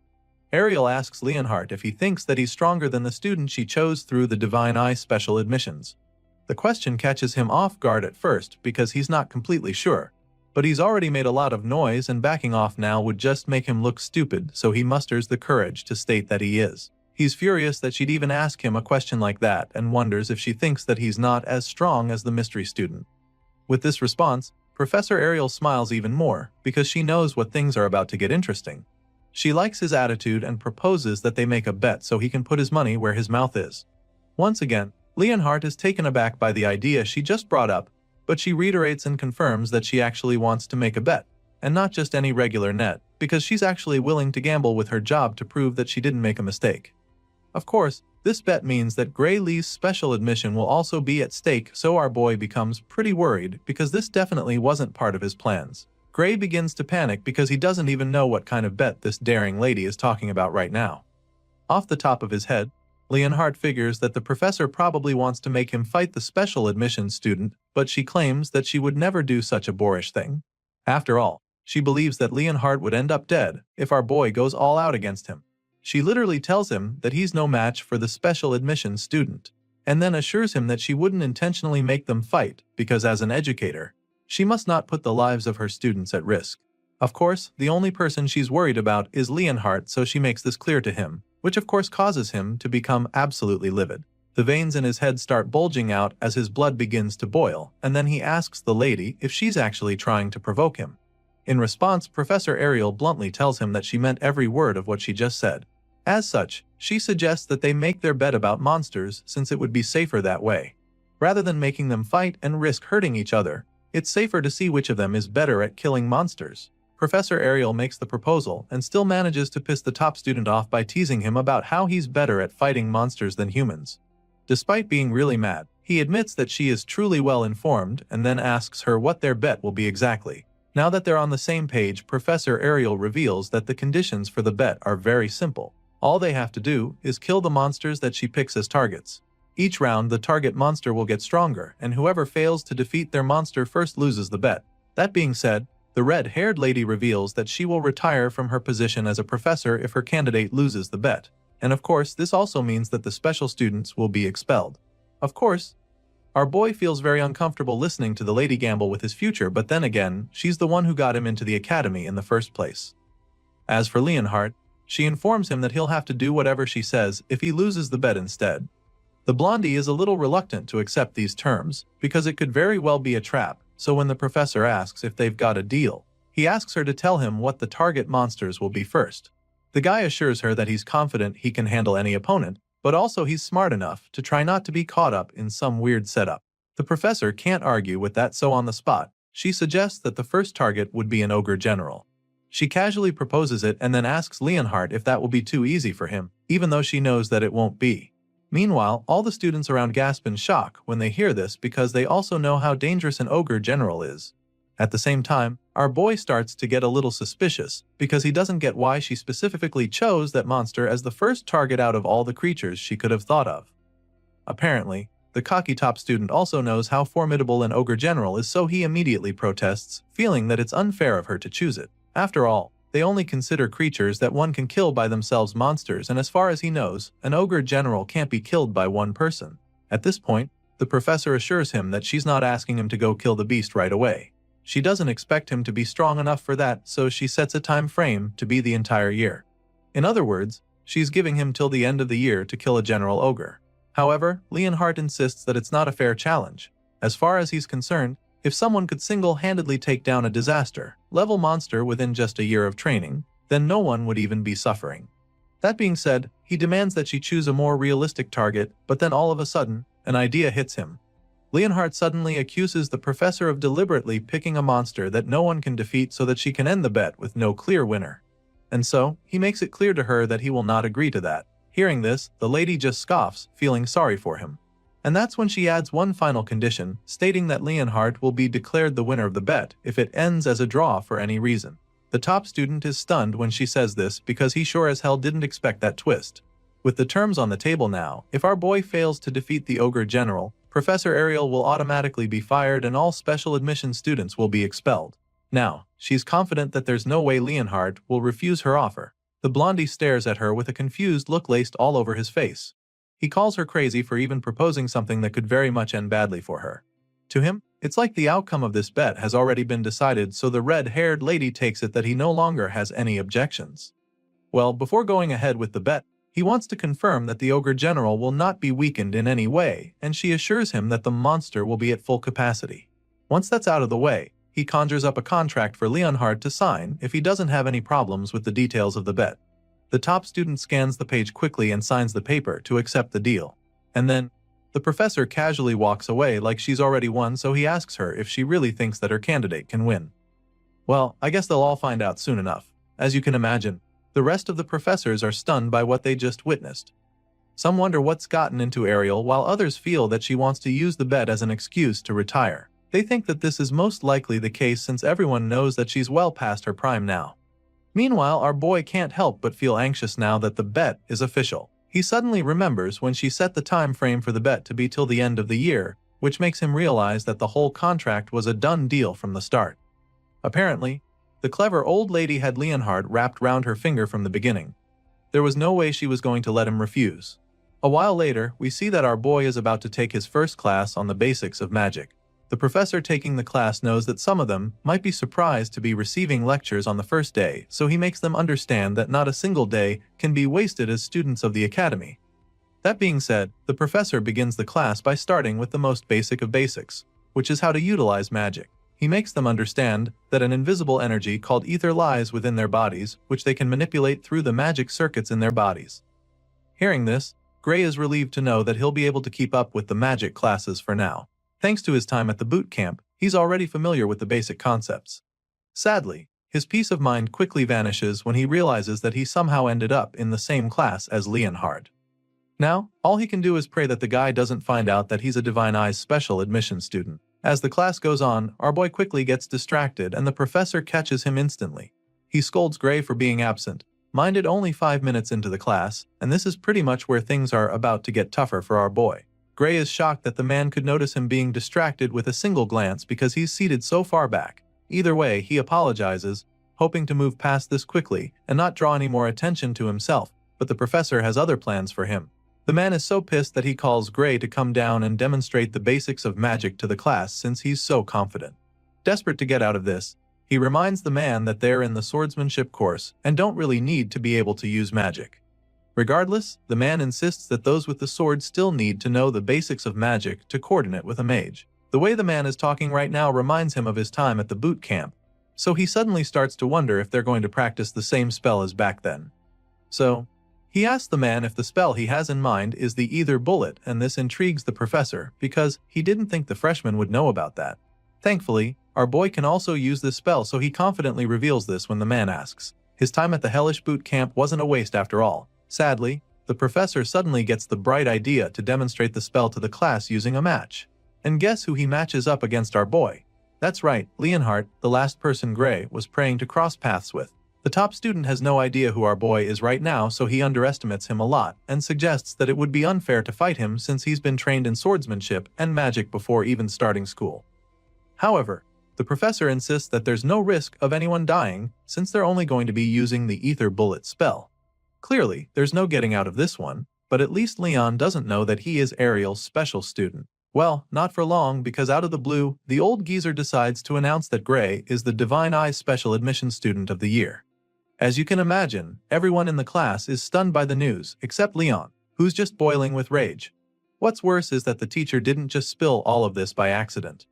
Ariel asks Leonhardt if he thinks that he's stronger than the student she chose through the Divine Eye special admissions. The question catches him off guard at first because he's not completely sure. But he's already made a lot of noise, and backing off now would just make him look stupid, so he musters the courage to state that he is. He's furious that she'd even ask him a question like that and wonders if she thinks that he's not as strong as the mystery student. With this response, Professor Ariel smiles even more because she knows what things are about to get interesting. She likes his attitude and proposes that they make a bet so he can put his money where his mouth is. Once again, Leonhardt is taken aback by the idea she just brought up, but she reiterates and confirms that she actually wants to make a bet, and not just any regular net, because she's actually willing to gamble with her job to prove that she didn't make a mistake. Of course, This bet means that Gray Lee's special admission will also be at stake, so our boy becomes pretty worried because this definitely wasn't part of his plans. Gray begins to panic because he doesn't even know what kind of bet this daring lady is talking about right now. Off the top of his head, Leonhardt figures that the professor probably wants to make him fight the special admissions student, but she claims that she would never do such a boorish thing. After all, she believes that Leonhardt would end up dead if our boy goes all out against him. She literally tells him that he's no match for the special admissions student, and then assures him that she wouldn't intentionally make them fight because as an educator, she must not put the lives of her students at risk. Of course, the only person she's worried about is Leonhardt, so she makes this clear to him, which of course causes him to become absolutely livid. The veins in his head start bulging out as his blood begins to boil, and then he asks the lady if she's actually trying to provoke him. In response, Professor Ariel bluntly tells him that she meant every word of what she just said. As such, she suggests that they make their bet about monsters since it would be safer that way. Rather than making them fight and risk hurting each other, it's safer to see which of them is better at killing monsters. Professor Ariel makes the proposal and still manages to piss the top student off by teasing him about how he's better at fighting monsters than humans. Despite being really mad, he admits that she is truly well informed and then asks her what their bet will be exactly. Now that they're on the same page, Professor Ariel reveals that the conditions for the bet are very simple. All they have to do is kill the monsters that she picks as targets. Each round, the target monster will get stronger, and whoever fails to defeat their monster first loses the bet. That being said, the red-haired lady reveals that she will retire from her position as a professor if her candidate loses the bet. And of course, this also means that the special students will be expelled. Of course, our boy feels very uncomfortable listening to the lady gamble with his future, but then again, she's the one who got him into the academy in the first place. As for Leonhardt, she informs him that he'll have to do whatever she says if he loses the bet instead. The blondie is a little reluctant to accept these terms, because it could very well be a trap, so when the professor asks if they've got a deal, he asks her to tell him what the target monsters will be first. The guy assures her that he's confident he can handle any opponent, but also he's smart enough to try not to be caught up in some weird setup. The professor can't argue with that, so on the spot, she suggests that the first target would be an ogre general. She casually proposes it and then asks Leonhardt if that will be too easy for him, even though she knows that it won't be. Meanwhile, all the students around gasp in shock when they hear this because they also know how dangerous an ogre general is. At the same time, our boy starts to get a little suspicious because he doesn't get why she specifically chose that monster as the first target out of all the creatures she could have thought of. Apparently, the cocky top student also knows how formidable an ogre general is, so he immediately protests, feeling that it's unfair of her to choose it. After all, they only consider creatures that one can kill by themselves monsters, and as far as he knows, an ogre general can't be killed by one person. At this point, the professor assures him that she's not asking him to go kill the beast right away. She doesn't expect him to be strong enough for that, so she sets a time frame to be the entire year. In other words, she's giving him till the end of the year to kill a general ogre. However, Leonhardt insists that it's not a fair challenge. As far as he's concerned, if someone could single-handedly take down a disaster-level monster within just a year of training, then no one would even be suffering. That being said, he demands that she choose a more realistic target, but then all of a sudden, an idea hits him. Leonhardt suddenly accuses the professor of deliberately picking a monster that no one can defeat so that she can end the bet with no clear winner. And so, he makes it clear to her that he will not agree to that. Hearing this, the lady just scoffs, feeling sorry for him. And that's when she adds one final condition, stating that Leonhardt will be declared the winner of the bet if it ends as a draw for any reason. The top student is stunned when she says this because he sure as hell didn't expect that twist. With the terms on the table now, if our boy fails to defeat the ogre general, Professor Ariel will automatically be fired and all special admission students will be expelled. Now, she's confident that there's no way Leonhardt will refuse her offer. The blondie stares at her with a confused look laced all over his face. He calls her crazy for even proposing something that could very much end badly for her. To him, it's like the outcome of this bet has already been decided, so the red-haired lady takes it that he no longer has any objections. Well, before going ahead with the bet, he wants to confirm that the ogre general will not be weakened in any way, and she assures him that the monster will be at full capacity. Once that's out of the way, he conjures up a contract for Leonhardt to sign if he doesn't have any problems with the details of the bet. The top student scans the page quickly and signs the paper to accept the deal. And then, the professor casually walks away like she's already won, so he asks her if she really thinks that her candidate can win. Well, I guess they'll all find out soon enough. As you can imagine, the rest of the professors are stunned by what they just witnessed. Some wonder what's gotten into Ariel, while others feel that she wants to use the bet as an excuse to retire. They think that this is most likely the case since everyone knows that she's well past her prime now. Meanwhile, our boy can't help but feel anxious now that the bet is official. He suddenly remembers when she set the time frame for the bet to be till the end of the year, which makes him realize that the whole contract was a done deal from the start. Apparently, the clever old lady had Leonhard wrapped round her finger from the beginning. There was no way she was going to let him refuse. A while later, we see that our boy is about to take his first class on the basics of magic. The professor taking the class knows that some of them might be surprised to be receiving lectures on the first day, so he makes them understand that not a single day can be wasted as students of the academy. That being said, the professor begins the class by starting with the most basic of basics, which is how to utilize magic. He makes them understand that an invisible energy called ether lies within their bodies, which they can manipulate through the magic circuits in their bodies. Hearing this, Gray is relieved to know that he'll be able to keep up with the magic classes for now. Thanks to his time at the boot camp, he's already familiar with the basic concepts. Sadly, his peace of mind quickly vanishes when he realizes that he somehow ended up in the same class as Leonhard. Now, all he can do is pray that the guy doesn't find out that he's a Divine Eyes special admission student. As the class goes on, our boy quickly gets distracted and the professor catches him instantly. He scolds Gray for being absent, minded only 5 minutes into the class, and this is pretty much where things are about to get tougher for our boy. Gray is shocked that the man could notice him being distracted with a single glance because he's seated so far back. Either way, he apologizes, hoping to move past this quickly and not draw any more attention to himself, but the professor has other plans for him. The man is so pissed that he calls Gray to come down and demonstrate the basics of magic to the class since he's so confident. Desperate to get out of this, he reminds the man that they're in the swordsmanship course and don't really need to be able to use magic. Regardless, the man insists that those with the sword still need to know the basics of magic to coordinate with a mage. The way the man is talking right now reminds him of his time at the boot camp, so he suddenly starts to wonder if they're going to practice the same spell as back then. So, he asks the man if the spell he has in mind is the Ether Bullet, and this intrigues the professor because he didn't think the freshman would know about that. Thankfully, our boy can also use this spell, so he confidently reveals this when the man asks. His time at the hellish boot camp wasn't a waste after all. Sadly, the professor suddenly gets the bright idea to demonstrate the spell to the class using a match. And guess who he matches up against our boy? That's right, Leonhard, the last person Gray was praying to cross paths with. The top student has no idea who our boy is right now, so he underestimates him a lot and suggests that it would be unfair to fight him since he's been trained in swordsmanship and magic before even starting school. However, the professor insists that there's no risk of anyone dying since they're only going to be using the Ether Bullet spell. Clearly, there's no getting out of this one, but at least Leon doesn't know that he is Ariel's special student. Well, not for long, because out of the blue, the old geezer decides to announce that Gray is the Divine Eyes Special Admission Student of the Year. As you can imagine, everyone in the class is stunned by the news, except Leon, who's just boiling with rage. What's worse is that the teacher didn't just spill all of this by accident.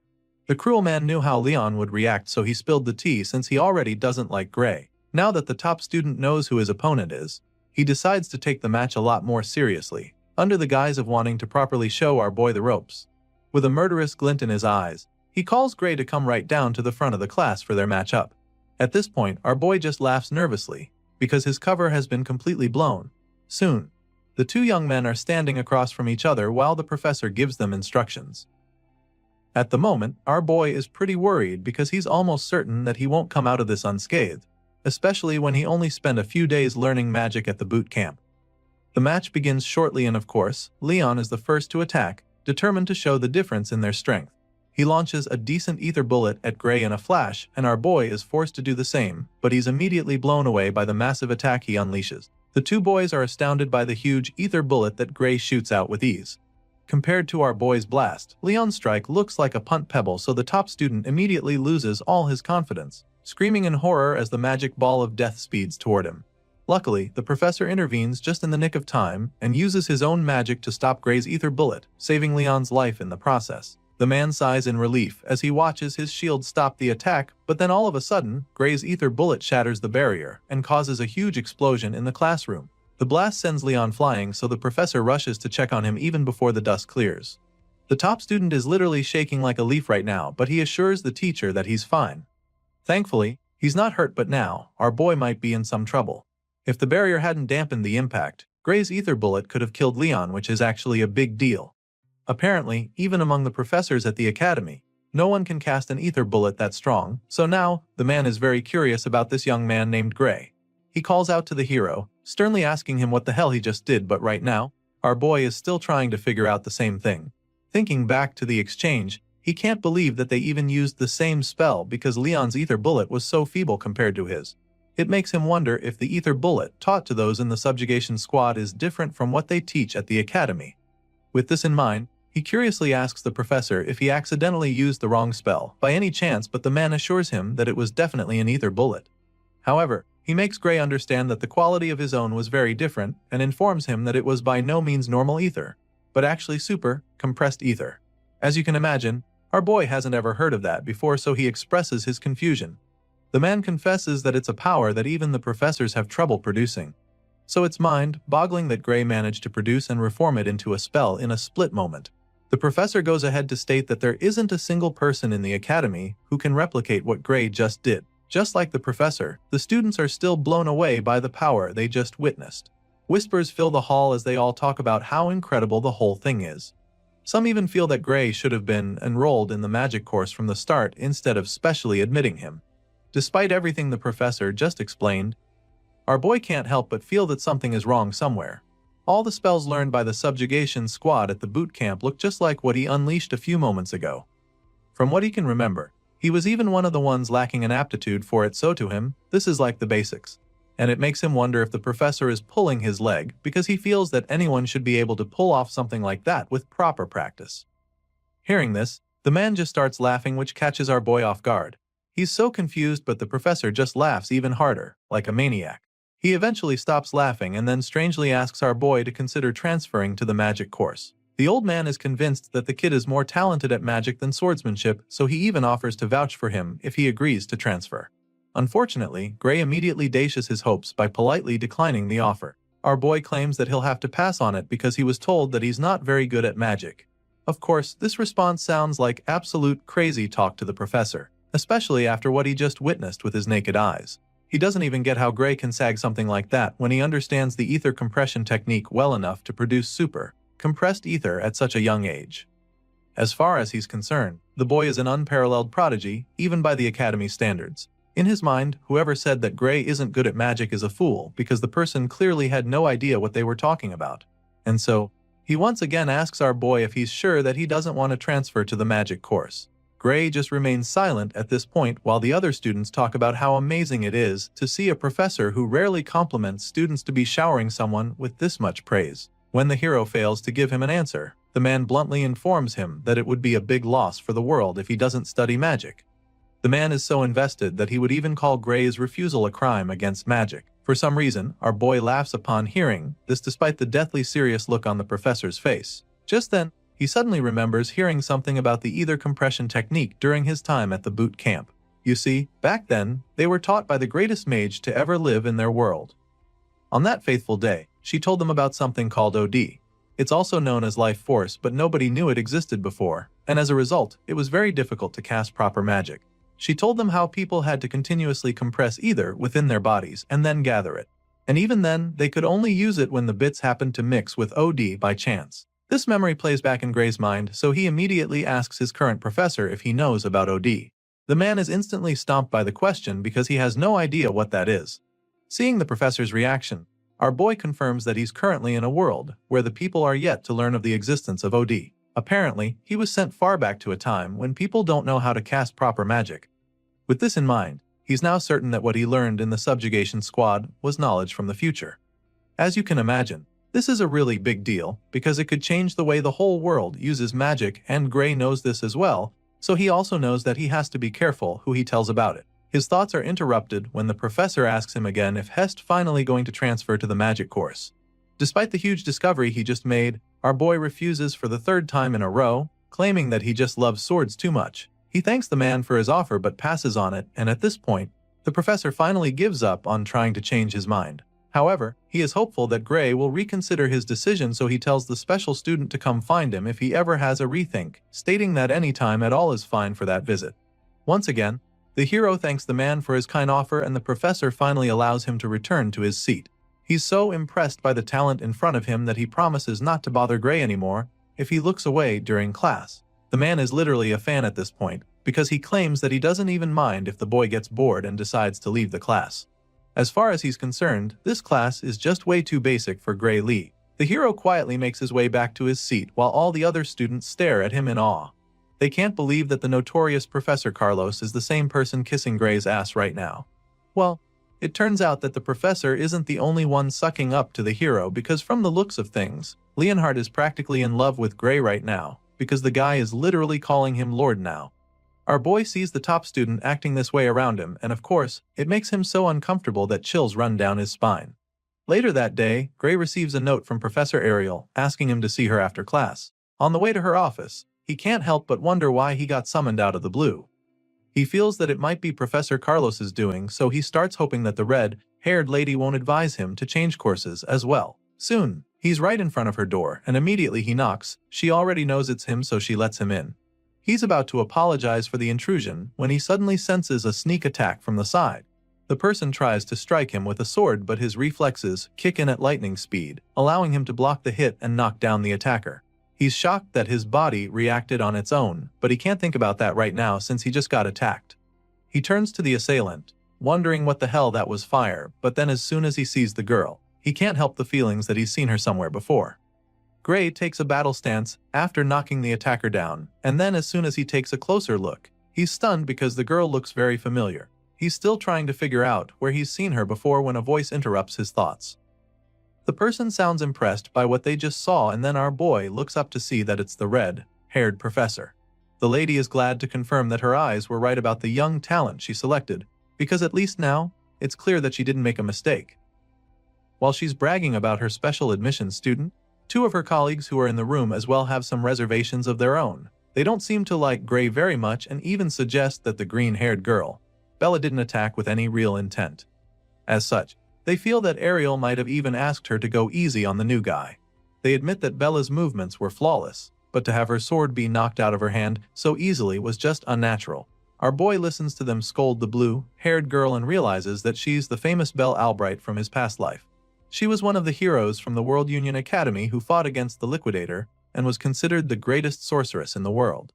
The cruel man knew how Leon would react, so he spilled the tea since he already doesn't like Gray. Now that the top student knows who his opponent is, he decides to take the match a lot more seriously, under the guise of wanting to properly show our boy the ropes. With a murderous glint in his eyes, he calls Gray to come right down to the front of the class for their match-up. At this point, our boy just laughs nervously, because his cover has been completely blown. Soon, the two young men are standing across from each other while the professor gives them instructions. At the moment, our boy is pretty worried because he's almost certain that he won't come out of this unscathed, especially when he only spent a few days learning magic at the boot camp. The match begins shortly and of course, Leon is the first to attack, determined to show the difference in their strength. He launches a decent ether bullet at Gray in a flash, and our boy is forced to do the same, but he's immediately blown away by the massive attack he unleashes. The two boys are astounded by the huge ether bullet that Gray shoots out with ease. Compared to our boy's blast, Leon's strike looks like a punt pebble, so the top student immediately loses all his confidence, screaming in horror as the magic ball of death speeds toward him. Luckily, the professor intervenes just in the nick of time and uses his own magic to stop Gray's ether bullet, saving Leon's life in the process. The man sighs in relief as he watches his shield stop the attack, but then all of a sudden, Gray's ether bullet shatters the barrier and causes a huge explosion in the classroom. The blast sends Leon flying, so the professor rushes to check on him even before the dust clears. The top student is literally shaking like a leaf right now, but he assures the teacher that he's fine. Thankfully, he's not hurt, but now, our boy might be in some trouble. If the barrier hadn't dampened the impact, Gray's ether bullet could have killed Leon, which is actually a big deal. Apparently, even among the professors at the academy, no one can cast an ether bullet that strong, so now, the man is very curious about this young man named Gray. He calls out to the hero, sternly asking him what the hell he just did, but right now, our boy is still trying to figure out the same thing. Thinking back to the exchange, he can't believe that they even used the same spell because Leon's ether bullet was so feeble compared to his. It makes him wonder if the ether bullet taught to those in the subjugation squad is different from what they teach at the academy. With this in mind, he curiously asks the professor if he accidentally used the wrong spell by any chance, but the man assures him that it was definitely an ether bullet. However, he makes Gray understand that the quality of his own was very different and informs him that it was by no means normal ether, but actually super, compressed ether. As you can imagine, our boy hasn't ever heard of that before, so he expresses his confusion. The man confesses that it's a power that even the professors have trouble producing. So it's mind-boggling that Gray managed to produce and reform it into a spell in a split moment. The professor goes ahead to state that there isn't a single person in the academy who can replicate what Gray just did. Just like the professor, the students are still blown away by the power they just witnessed. Whispers fill the hall as they all talk about how incredible the whole thing is. Some even feel that Gray should have been enrolled in the magic course from the start instead of specially admitting him. Despite everything the professor just explained, our boy can't help but feel that something is wrong somewhere. All the spells learned by the subjugation squad at the boot camp look just like what he unleashed a few moments ago. From what he can remember, he was even one of the ones lacking an aptitude for it, so to him, this is like the basics. And it makes him wonder if the professor is pulling his leg because he feels that anyone should be able to pull off something like that with proper practice. Hearing this, the man just starts laughing, which catches our boy off guard. He's so confused, but the professor just laughs even harder, like a maniac. He eventually stops laughing and then strangely asks our boy to consider transferring to the magic course. The old man is convinced that the kid is more talented at magic than swordsmanship, so he even offers to vouch for him if he agrees to transfer. Unfortunately, Gray immediately dashes his hopes by politely declining the offer. Our boy claims that he'll have to pass on it because he was told that he's not very good at magic. Of course, this response sounds like absolute crazy talk to the professor, especially after what he just witnessed with his naked eyes. He doesn't even get how Gray can sag something like that when he understands the ether compression technique well enough to produce super, compressed ether at such a young age. As far as he's concerned, the boy is an unparalleled prodigy, even by the academy standards. In his mind, whoever said that Gray isn't good at magic is a fool because the person clearly had no idea what they were talking about. And so, he once again asks our boy if he's sure that he doesn't want to transfer to the magic course. Gray just remains silent at this point while the other students talk about how amazing it is to see a professor who rarely compliments students to be showering someone with this much praise. When the hero fails to give him an answer, the man bluntly informs him that it would be a big loss for the world if he doesn't study magic. The man is so invested that he would even call Gray's refusal a crime against magic. For some reason, our boy laughs upon hearing this despite the deathly serious look on the professor's face. Just then, he suddenly remembers hearing something about the ether compression technique during his time at the boot camp. You see, back then, they were taught by the greatest mage to ever live in their world. On that faithful day, she told them about something called OD. It's also known as life force, but nobody knew it existed before, and as a result, it was very difficult to cast proper magic. She told them how people had to continuously compress ether within their bodies and then gather it. And even then, they could only use it when the bits happened to mix with OD by chance. This memory plays back in Gray's mind, so he immediately asks his current professor if he knows about OD. The man is instantly stumped by the question because he has no idea what that is. Seeing the professor's reaction, our boy confirms that he's currently in a world where the people are yet to learn of the existence of OD. Apparently, he was sent far back to a time when people don't know how to cast proper magic. With this in mind, he's now certain that what he learned in the subjugation squad was knowledge from the future. As you can imagine, this is a really big deal because it could change the way the whole world uses magic, and Gray knows this as well, so he also knows that he has to be careful who he tells about it. His thoughts are interrupted when the professor asks him again if Hest finally going to transfer to the magic course. Despite the huge discovery he just made, our boy refuses for the third time in a row, claiming that he just loves swords too much. He thanks the man for his offer but passes on it, and at this point, the professor finally gives up on trying to change his mind. However, he is hopeful that Gray will reconsider his decision, so he tells the special student to come find him if he ever has a rethink, stating that any time at all is fine for that visit. Once again, the hero thanks the man for his kind offer, and the professor finally allows him to return to his seat. He's so impressed by the talent in front of him that he promises not to bother Gray anymore if he looks away during class. The man is literally a fan at this point, because he claims that he doesn't even mind if the boy gets bored and decides to leave the class. As far as he's concerned, this class is just way too basic for Gray Lee. The hero quietly makes his way back to his seat while all the other students stare at him in awe. They can't believe that the notorious Professor Carlos is the same person kissing Gray's ass right now. Well, it turns out that the professor isn't the only one sucking up to the hero, because from the looks of things, Leonhard is practically in love with Gray right now, because the guy is literally calling him Lord now. Our boy sees the top student acting this way around him, and of course, it makes him so uncomfortable that chills run down his spine. Later that day, Gray receives a note from Professor Ariel asking him to see her after class. On the way to her office, he can't help but wonder why he got summoned out of the blue. He feels that it might be Professor Carlos's doing, so he starts hoping that the red-haired lady won't advise him to change courses as well. Soon, he's right in front of her door, and immediately he knocks. She already knows it's him, so she lets him in. He's about to apologize for the intrusion when he suddenly senses a sneak attack from the side. The person tries to strike him with a sword, but his reflexes kick in at lightning speed, allowing him to block the hit and knock down the attacker. He's shocked that his body reacted on its own, but he can't think about that right now since he just got attacked. He turns to the assailant, wondering what the hell that was fire, but then as soon as he sees the girl, he can't help the feelings that he's seen her somewhere before. Gray takes a battle stance after knocking the attacker down, and then as soon as he takes a closer look, he's stunned because the girl looks very familiar. He's still trying to figure out where he's seen her before when a voice interrupts his thoughts. The person sounds impressed by what they just saw, and then our boy looks up to see that it's the red-haired professor. The lady is glad to confirm that her eyes were right about the young talent she selected, because at least now, it's clear that she didn't make a mistake. While she's bragging about her special admissions student, two of her colleagues who are in the room as well have some reservations of their own. They don't seem to like Gray very much and even suggest that the green-haired girl, Bella, didn't attack with any real intent. As such, they feel that Ariel might have even asked her to go easy on the new guy. They admit that Bella's movements were flawless, but to have her sword be knocked out of her hand so easily was just unnatural. Our boy listens to them scold the blue-haired girl and realizes that she's the famous Belle Albright from his past life. She was one of the heroes from the World Union Academy who fought against the Liquidator and was considered the greatest sorceress in the world.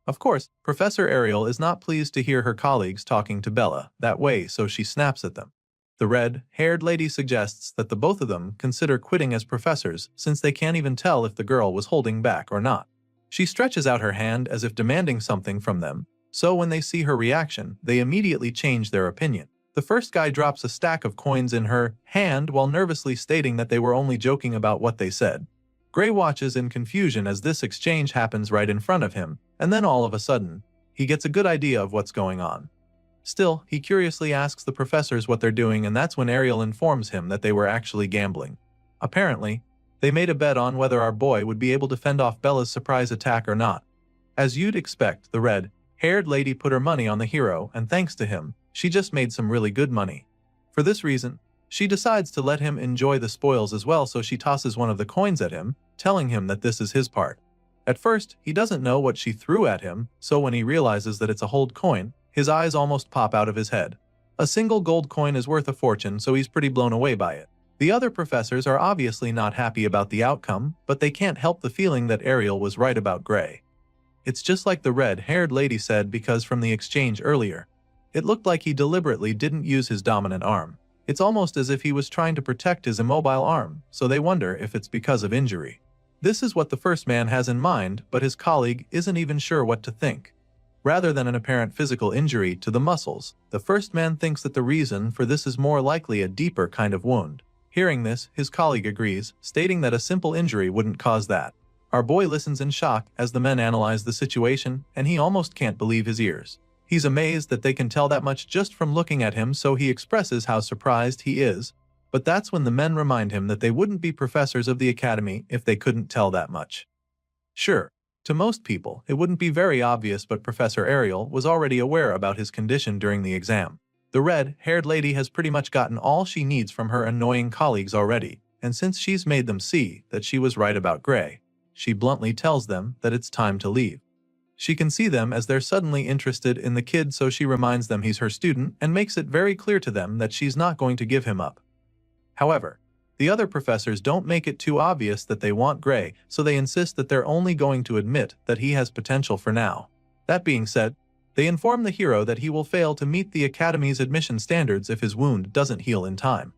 Of course, Professor Ariel is not pleased to hear her colleagues talking to Bella that way, so she snaps at them. The red-haired lady suggests that the both of them consider quitting as professors since they can't even tell if the girl was holding back or not. She stretches out her hand as if demanding something from them, so when they see her reaction, they immediately change their opinion. The first guy drops a stack of coins in her hand while nervously stating that they were only joking about what they said. Gray watches in confusion as this exchange happens right in front of him, and then all of a sudden, he gets a good idea of what's going on. Still, he curiously asks the professors what they're doing, and that's when Ariel informs him that they were actually gambling. Apparently, they made a bet on whether our boy would be able to fend off Bella's surprise attack or not. As you'd expect, the red-haired lady put her money on the hero, and thanks to him, she just made some really good money. For this reason, she decides to let him enjoy the spoils as well, so she tosses one of the coins at him, telling him that this is his part. At first, he doesn't know what she threw at him, so when he realizes that it's a hold coin, his eyes almost pop out of his head. A single gold coin is worth a fortune, so he's pretty blown away by it. The other professors are obviously not happy about the outcome, but they can't help the feeling that Ariel was right about Gray. It's just like the red-haired lady said, because from the exchange earlier, it looked like he deliberately didn't use his dominant arm. It's almost as if he was trying to protect his immobile arm, so they wonder if it's because of injury. This is what the first man has in mind, but his colleague isn't even sure what to think. Rather than an apparent physical injury to the muscles, the first man thinks that the reason for this is more likely a deeper kind of wound. Hearing this, his colleague agrees, stating that a simple injury wouldn't cause that. Our boy listens in shock as the men analyze the situation, and he almost can't believe his ears. He's amazed that they can tell that much just from looking at him, so he expresses how surprised he is. But that's when the men remind him that they wouldn't be professors of the academy if they couldn't tell that much. Sure, to most people, it wouldn't be very obvious, but Professor Ariel was already aware about his condition during the exam. The red-haired lady has pretty much gotten all she needs from her annoying colleagues already, and since she's made them see that she was right about Gray, she bluntly tells them that it's time to leave. She can see them as they're suddenly interested in the kid, so she reminds them he's her student and makes it very clear to them that she's not going to give him up. However, The other professors don't make it too obvious that they want Gray, so they insist that they're only going to admit that he has potential for now. That being said, they inform the hero that he will fail to meet the Academy's admission standards if his wound doesn't heal in time.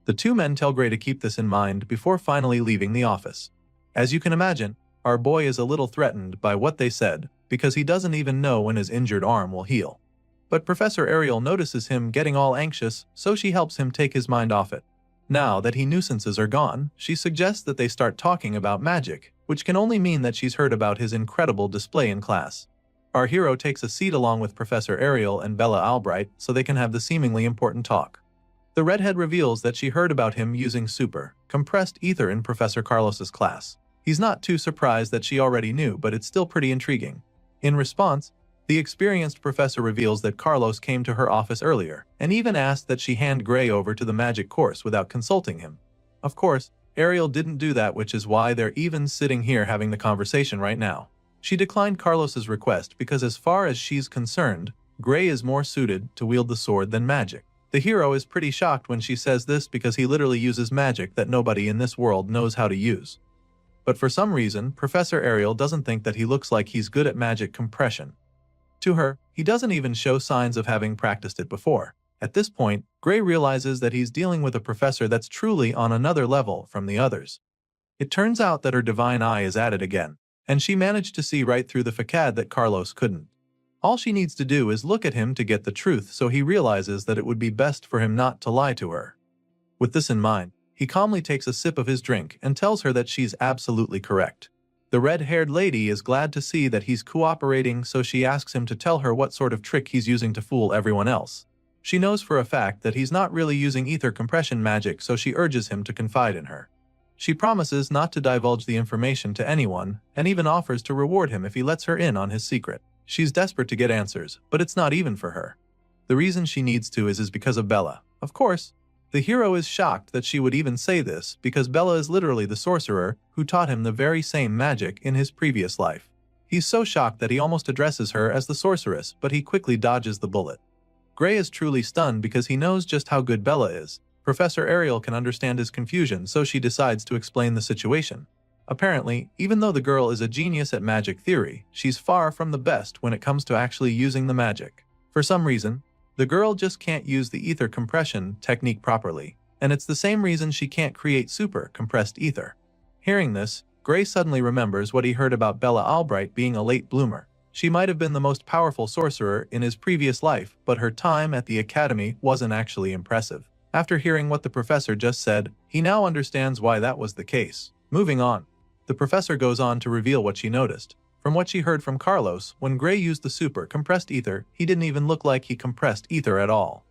The two men tell Gray to keep this in mind before finally leaving the office. As you can imagine, our boy is a little threatened by what they said, because he doesn't even know when his injured arm will heal. But Professor Ariel notices him getting all anxious, so she helps him take his mind off it. Now that his nuisances are gone, she suggests that they start talking about magic, which can only mean that she's heard about his incredible display in class. Our hero takes a seat along with Professor Ariel and Bella Albright so they can have the seemingly important talk. The redhead reveals that she heard about him using super, compressed ether in Professor Carlos's class. He's not too surprised that she already knew, but it's still pretty intriguing. In response, the experienced professor reveals that Carlos came to her office earlier, and even asked that she hand Gray over to the magic course without consulting him. Of course, Ariel didn't do that, which is why they're even sitting here having the conversation right now. She declined Carlos's request because as far as she's concerned, Gray is more suited to wield the sword than magic. The hero is pretty shocked when she says this because he literally uses magic that nobody in this world knows how to use. But for some reason, Professor Ariel doesn't think that he looks like he's good at magic compression. To her, he doesn't even show signs of having practiced it before. At this point, Gray realizes that he's dealing with a professor that's truly on another level from the others. It turns out that her divine eye is at it again, and she managed to see right through the facade that Carlos couldn't. All she needs to do is look at him to get the truth, so he realizes that it would be best for him not to lie to her. With this in mind, he calmly takes a sip of his drink and tells her that she's absolutely correct. The red-haired lady is glad to see that he's cooperating, so she asks him to tell her what sort of trick he's using to fool everyone else. She knows for a fact that he's not really using ether compression magic, so she urges him to confide in her. She promises not to divulge the information to anyone, and even offers to reward him if he lets her in on his secret. She's desperate to get answers, but it's not even for her. The reason she needs to is because of Bella. Of course, the hero is shocked that she would even say this because Bella is literally the sorcerer who taught him the very same magic in his previous life. He's so shocked that he almost addresses her as the sorceress, but he quickly dodges the bullet. Gray is truly stunned because he knows just how good Bella is. Professor Ariel can understand his confusion, so she decides to explain the situation. Apparently, even though the girl is a genius at magic theory, she's far from the best when it comes to actually using the magic. For some reason, the girl just can't use the ether compression technique properly, and it's the same reason she can't create super compressed ether. Hearing this, Gray suddenly remembers what he heard about Bella Albright being a late bloomer. She might have been the most powerful sorcerer in his previous life, but her time at the academy wasn't actually impressive. After hearing what the professor just said, he now understands why that was the case. Moving on, the professor goes on to reveal what she noticed. From what she heard from Carlos, when Gray used the super compressed ether, he didn't even look like he compressed ether at all.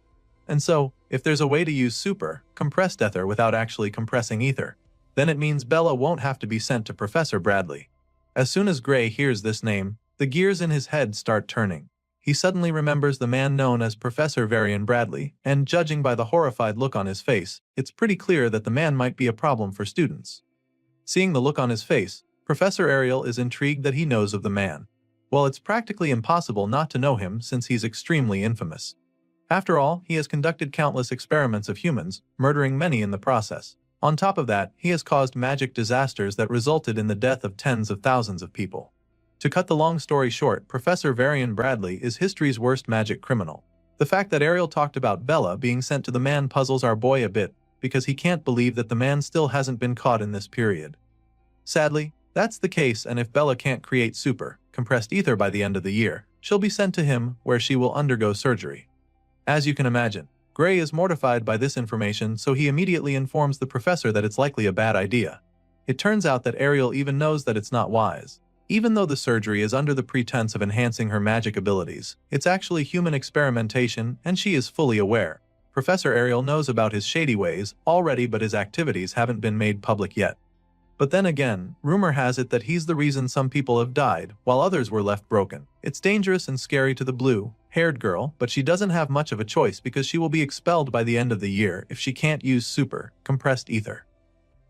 And so, if there's a way to use super compressed ether without actually compressing ether, then it means Bella won't have to be sent to Professor Bradley. As soon as Gray hears this name, the gears in his head start turning. He suddenly remembers the man known as Professor Varian Bradley, and judging by the horrified look on his face, it's pretty clear that the man might be a problem for students. Seeing the look on his face, Professor Ariel is intrigued that he knows of the man. Well, it's practically impossible not to know him since he's extremely infamous. After all, he has conducted countless experiments of humans, murdering many in the process. On top of that, he has caused magic disasters that resulted in the death of tens of thousands of people. To cut the long story short, Professor Varian Bradley is history's worst magic criminal. The fact that Ariel talked about Bella being sent to the man puzzles our boy a bit, because he can't believe that the man still hasn't been caught in this period. Sadly, that's the case, and if Bella can't create super compressed ether by the end of the year, she'll be sent to him where she will undergo surgery. As you can imagine, Gray is mortified by this information, so he immediately informs the professor that it's likely a bad idea. It turns out that Ariel even knows that it's not wise. Even though the surgery is under the pretense of enhancing her magic abilities, it's actually human experimentation, and she is fully aware. Professor Ariel knows about his shady ways already, but his activities haven't been made public yet. But then again, rumor has it that he's the reason some people have died, while others were left broken. It's dangerous and scary to the blue-haired girl, but she doesn't have much of a choice because she will be expelled by the end of the year if she can't use super compressed ether.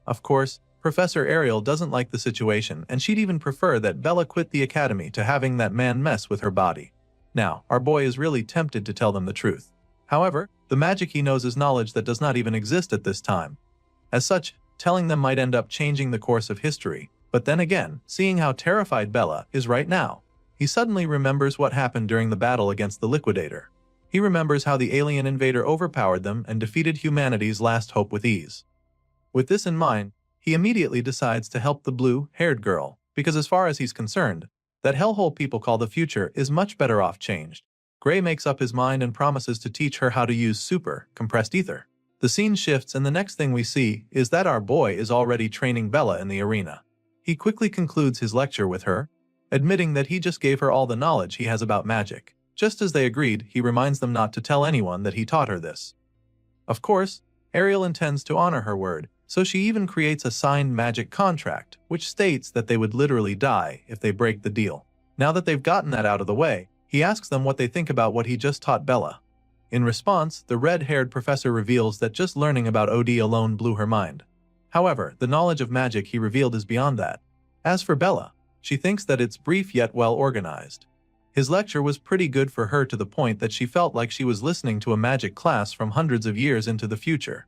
Of course, Professor Ariel doesn't like the situation, and she'd even prefer that Bella quit the academy to having that man mess with her body. Now, our boy is really tempted to tell them the truth. However, the magic he knows is knowledge that does not even exist at this time. As such, telling them might end up changing the course of history. But then again, seeing how terrified Bella is right now, he suddenly remembers what happened during the battle against the Liquidator. He remembers how the alien invader overpowered them and defeated humanity's last hope with ease. With this in mind, he immediately decides to help the blue-haired girl, because as far as he's concerned, that hellhole people call the future is much better off changed. Gray makes up his mind and promises to teach her how to use super compressed ether. The scene shifts and the next thing we see is that our boy is already training Bella in the arena. He quickly concludes his lecture with her, admitting that he just gave her all the knowledge he has about magic. Just as they agreed, he reminds them not to tell anyone that he taught her this. Of course, Ariel intends to honor her word, so she even creates a signed magic contract, which states that they would literally die if they break the deal. Now that they've gotten that out of the way, he asks them what they think about what he just taught Bella. In response, the red-haired professor reveals that just learning about OD alone blew her mind. However, the knowledge of magic he revealed is beyond that. As for Bella, she thinks that it's brief yet well organized. His lecture was pretty good for her to the point that she felt like she was listening to a magic class from hundreds of years into the future.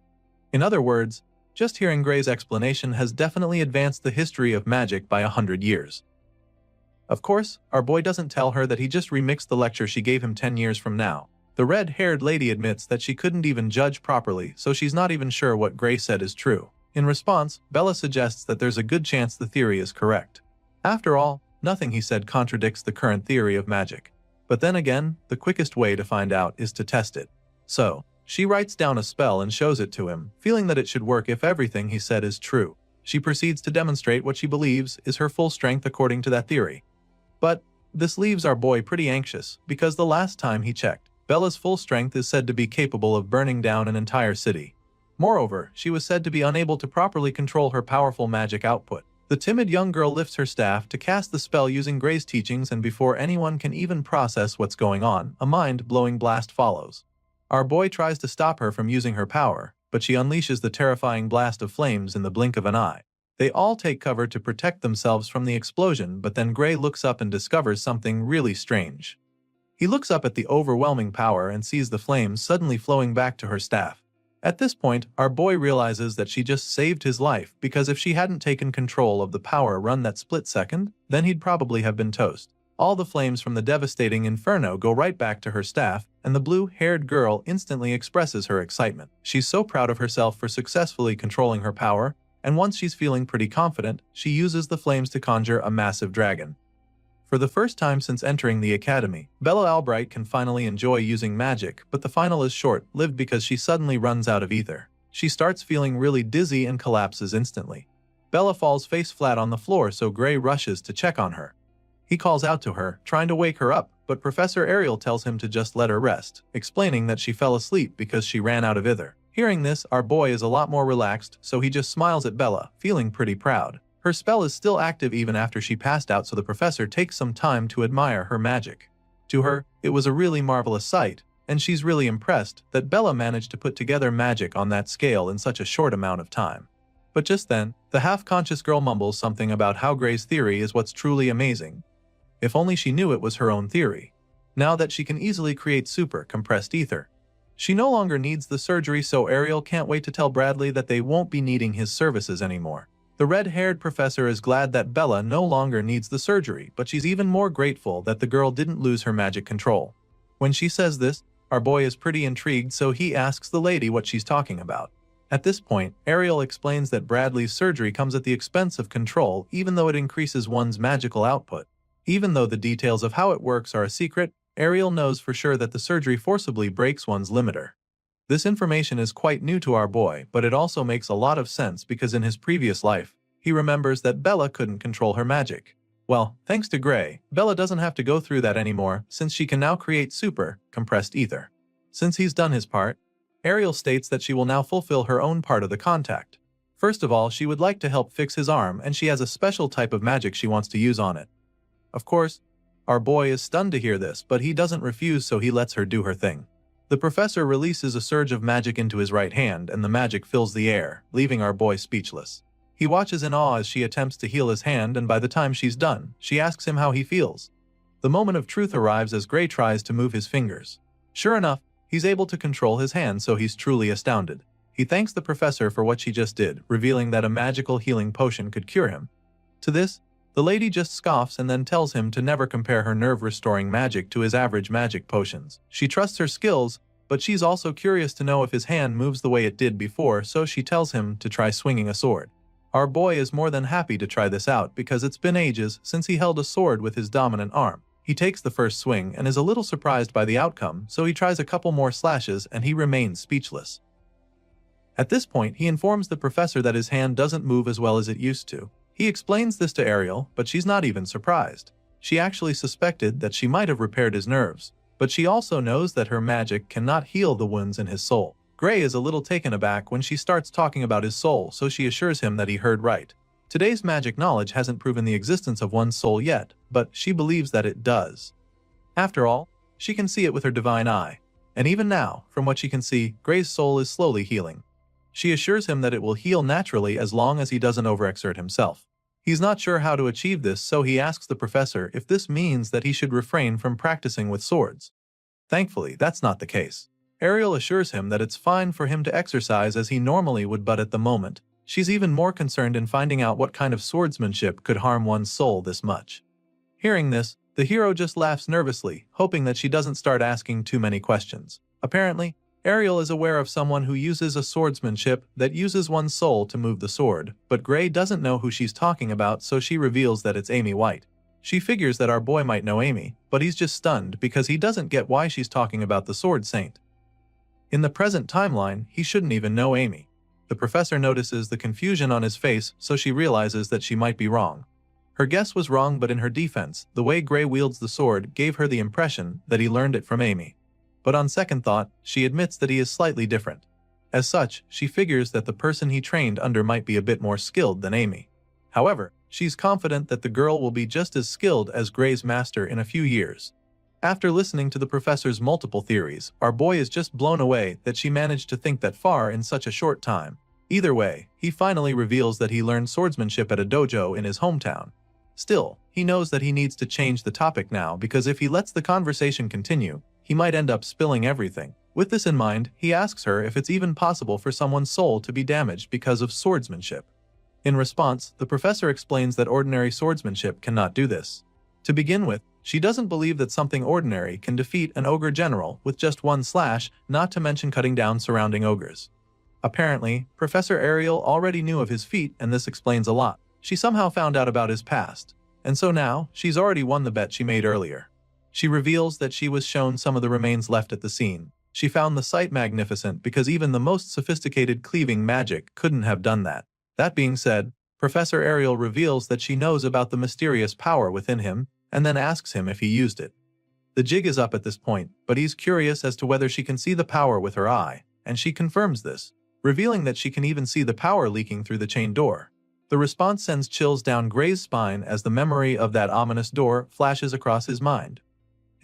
In other words, just hearing Gray's explanation has definitely advanced the history of magic by 100 years. Of course, our boy doesn't tell her that he just remixed the lecture she gave him 10 years from now. The red-haired lady admits that she couldn't even judge properly, so she's not even sure what Gray said is true. In response, Bella suggests that there's a good chance the theory is correct. After all, nothing he said contradicts the current theory of magic. But then again, the quickest way to find out is to test it. So, she writes down a spell and shows it to him, feeling that it should work if everything he said is true. She proceeds to demonstrate what she believes is her full strength according to that theory. But this leaves our boy pretty anxious, because the last time he checked, Bella's full strength is said to be capable of burning down an entire city. Moreover, she was said to be unable to properly control her powerful magic output. The timid young girl lifts her staff to cast the spell using Gray's teachings, and before anyone can even process what's going on, a mind-blowing blast follows. Our boy tries to stop her from using her power, but she unleashes the terrifying blast of flames in the blink of an eye. They all take cover to protect themselves from the explosion, but then Gray looks up and discovers something really strange. He looks up at the overwhelming power and sees the flames suddenly flowing back to her staff. At this point, our boy realizes that she just saved his life, because if she hadn't taken control of the power run that split second, then he'd probably have been toast. All the flames from the devastating inferno go right back to her staff, and the blue-haired girl instantly expresses her excitement. She's so proud of herself for successfully controlling her power, and once she's feeling pretty confident, she uses the flames to conjure a massive dragon. For the first time since entering the academy, Bella Albright can finally enjoy using magic, but the final is short-lived because she suddenly runs out of ether. She starts feeling really dizzy and collapses instantly. Bella falls face flat on the floor, so Gray rushes to check on her. He calls out to her, trying to wake her up, but Professor Ariel tells him to just let her rest, explaining that she fell asleep because she ran out of ether. Hearing this, our boy is a lot more relaxed, so he just smiles at Bella, feeling pretty proud. Her spell is still active even after she passed out, so the professor takes some time to admire her magic. To her, it was a really marvelous sight, and she's really impressed that Bella managed to put together magic on that scale in such a short amount of time. But just then, the half-conscious girl mumbles something about how Gray's theory is what's truly amazing. If only she knew it was her own theory. Now that she can easily create super compressed ether, she no longer needs the surgery, so Ariel can't wait to tell Bradley that they won't be needing his services anymore. The red-haired professor is glad that Bella no longer needs the surgery, but she's even more grateful that the girl didn't lose her magic control. When she says this, our boy is pretty intrigued, so he asks the lady what she's talking about. At this point, Ariel explains that Bradley's surgery comes at the expense of control, even though it increases one's magical output. Even though the details of how it works are a secret, Ariel knows for sure that the surgery forcibly breaks one's limiter. This information is quite new to our boy, but it also makes a lot of sense because in his previous life, he remembers that Bella couldn't control her magic. Well, thanks to Gray, Bella doesn't have to go through that anymore, since she can now create super compressed ether. Since he's done his part, Ariel states that she will now fulfill her own part of the contract. First of all, she would like to help fix his arm, and she has a special type of magic she wants to use on it. Of course, our boy is stunned to hear this, but he doesn't refuse, so he lets her do her thing. The professor releases a surge of magic into his right hand, and the magic fills the air, leaving our boy speechless. He watches in awe as she attempts to heal his hand, and by the time she's done, she asks him how he feels. The moment of truth arrives as Gray tries to move his fingers. Sure enough, he's able to control his hand, so he's truly astounded. He thanks the professor for what she just did, revealing that a magical healing potion could cure him. To this, the lady just scoffs and then tells him to never compare her nerve-restoring magic to his average magic potions. She trusts her skills, but she's also curious to know if his hand moves the way it did before, so she tells him to try swinging a sword. Our boy is more than happy to try this out because it's been ages since he held a sword with his dominant arm. He takes the first swing and is a little surprised by the outcome, so he tries a couple more slashes and he remains speechless. At this point, he informs the professor that his hand doesn't move as well as it used to. He explains this to Ariel, but she's not even surprised. She actually suspected that she might have repaired his nerves, but she also knows that her magic cannot heal the wounds in his soul. Gray is a little taken aback when she starts talking about his soul, so she assures him that he heard right. Today's magic knowledge hasn't proven the existence of one's soul yet, but she believes that it does. After all, she can see it with her divine eye, and even now, from what she can see, Gray's soul is slowly healing. She assures him that it will heal naturally as long as he doesn't overexert himself. He's not sure how to achieve this, so he asks the professor if this means that he should refrain from practicing with swords. Thankfully, that's not the case. Ariel assures him that it's fine for him to exercise as he normally would, but at the moment, she's even more concerned in finding out what kind of swordsmanship could harm one's soul this much. Hearing this, the hero just laughs nervously, hoping that she doesn't start asking too many questions. Apparently, Ariel is aware of someone who uses a swordsmanship that uses one's soul to move the sword, but Gray doesn't know who she's talking about, so she reveals that it's Amy White. She figures that our boy might know Amy, but he's just stunned because he doesn't get why she's talking about the Sword Saint. In the present timeline, he shouldn't even know Amy. The professor notices the confusion on his face, so she realizes that she might be wrong. Her guess was wrong, but in her defense, the way Gray wields the sword gave her the impression that he learned it from Amy. But on second thought, she admits that he is slightly different. As such, she figures that the person he trained under might be a bit more skilled than Amy. However, she's confident that the girl will be just as skilled as Gray's master in a few years. After listening to the professor's multiple theories, our boy is just blown away that she managed to think that far in such a short time. Either way, he finally reveals that he learned swordsmanship at a dojo in his hometown. Still, he knows that he needs to change the topic now because if he lets the conversation continue, he might end up spilling everything. With this in mind, he asks her if it's even possible for someone's soul to be damaged because of swordsmanship. In response, the professor explains that ordinary swordsmanship cannot do this. To begin with, she doesn't believe that something ordinary can defeat an ogre general with just one slash, not to mention cutting down surrounding ogres. Apparently, Professor Ariel already knew of his feat, and this explains a lot. She somehow found out about his past, and so now, she's already won the bet she made earlier. She reveals that she was shown some of the remains left at the scene. She found the sight magnificent because even the most sophisticated cleaving magic couldn't have done that. That being said, Professor Ariel reveals that she knows about the mysterious power within him, and then asks him if he used it. The jig is up at this point, but he's curious as to whether she can see the power with her eye, and she confirms this, revealing that she can even see the power leaking through the chain door. The response sends chills down Gray's spine as the memory of that ominous door flashes across his mind.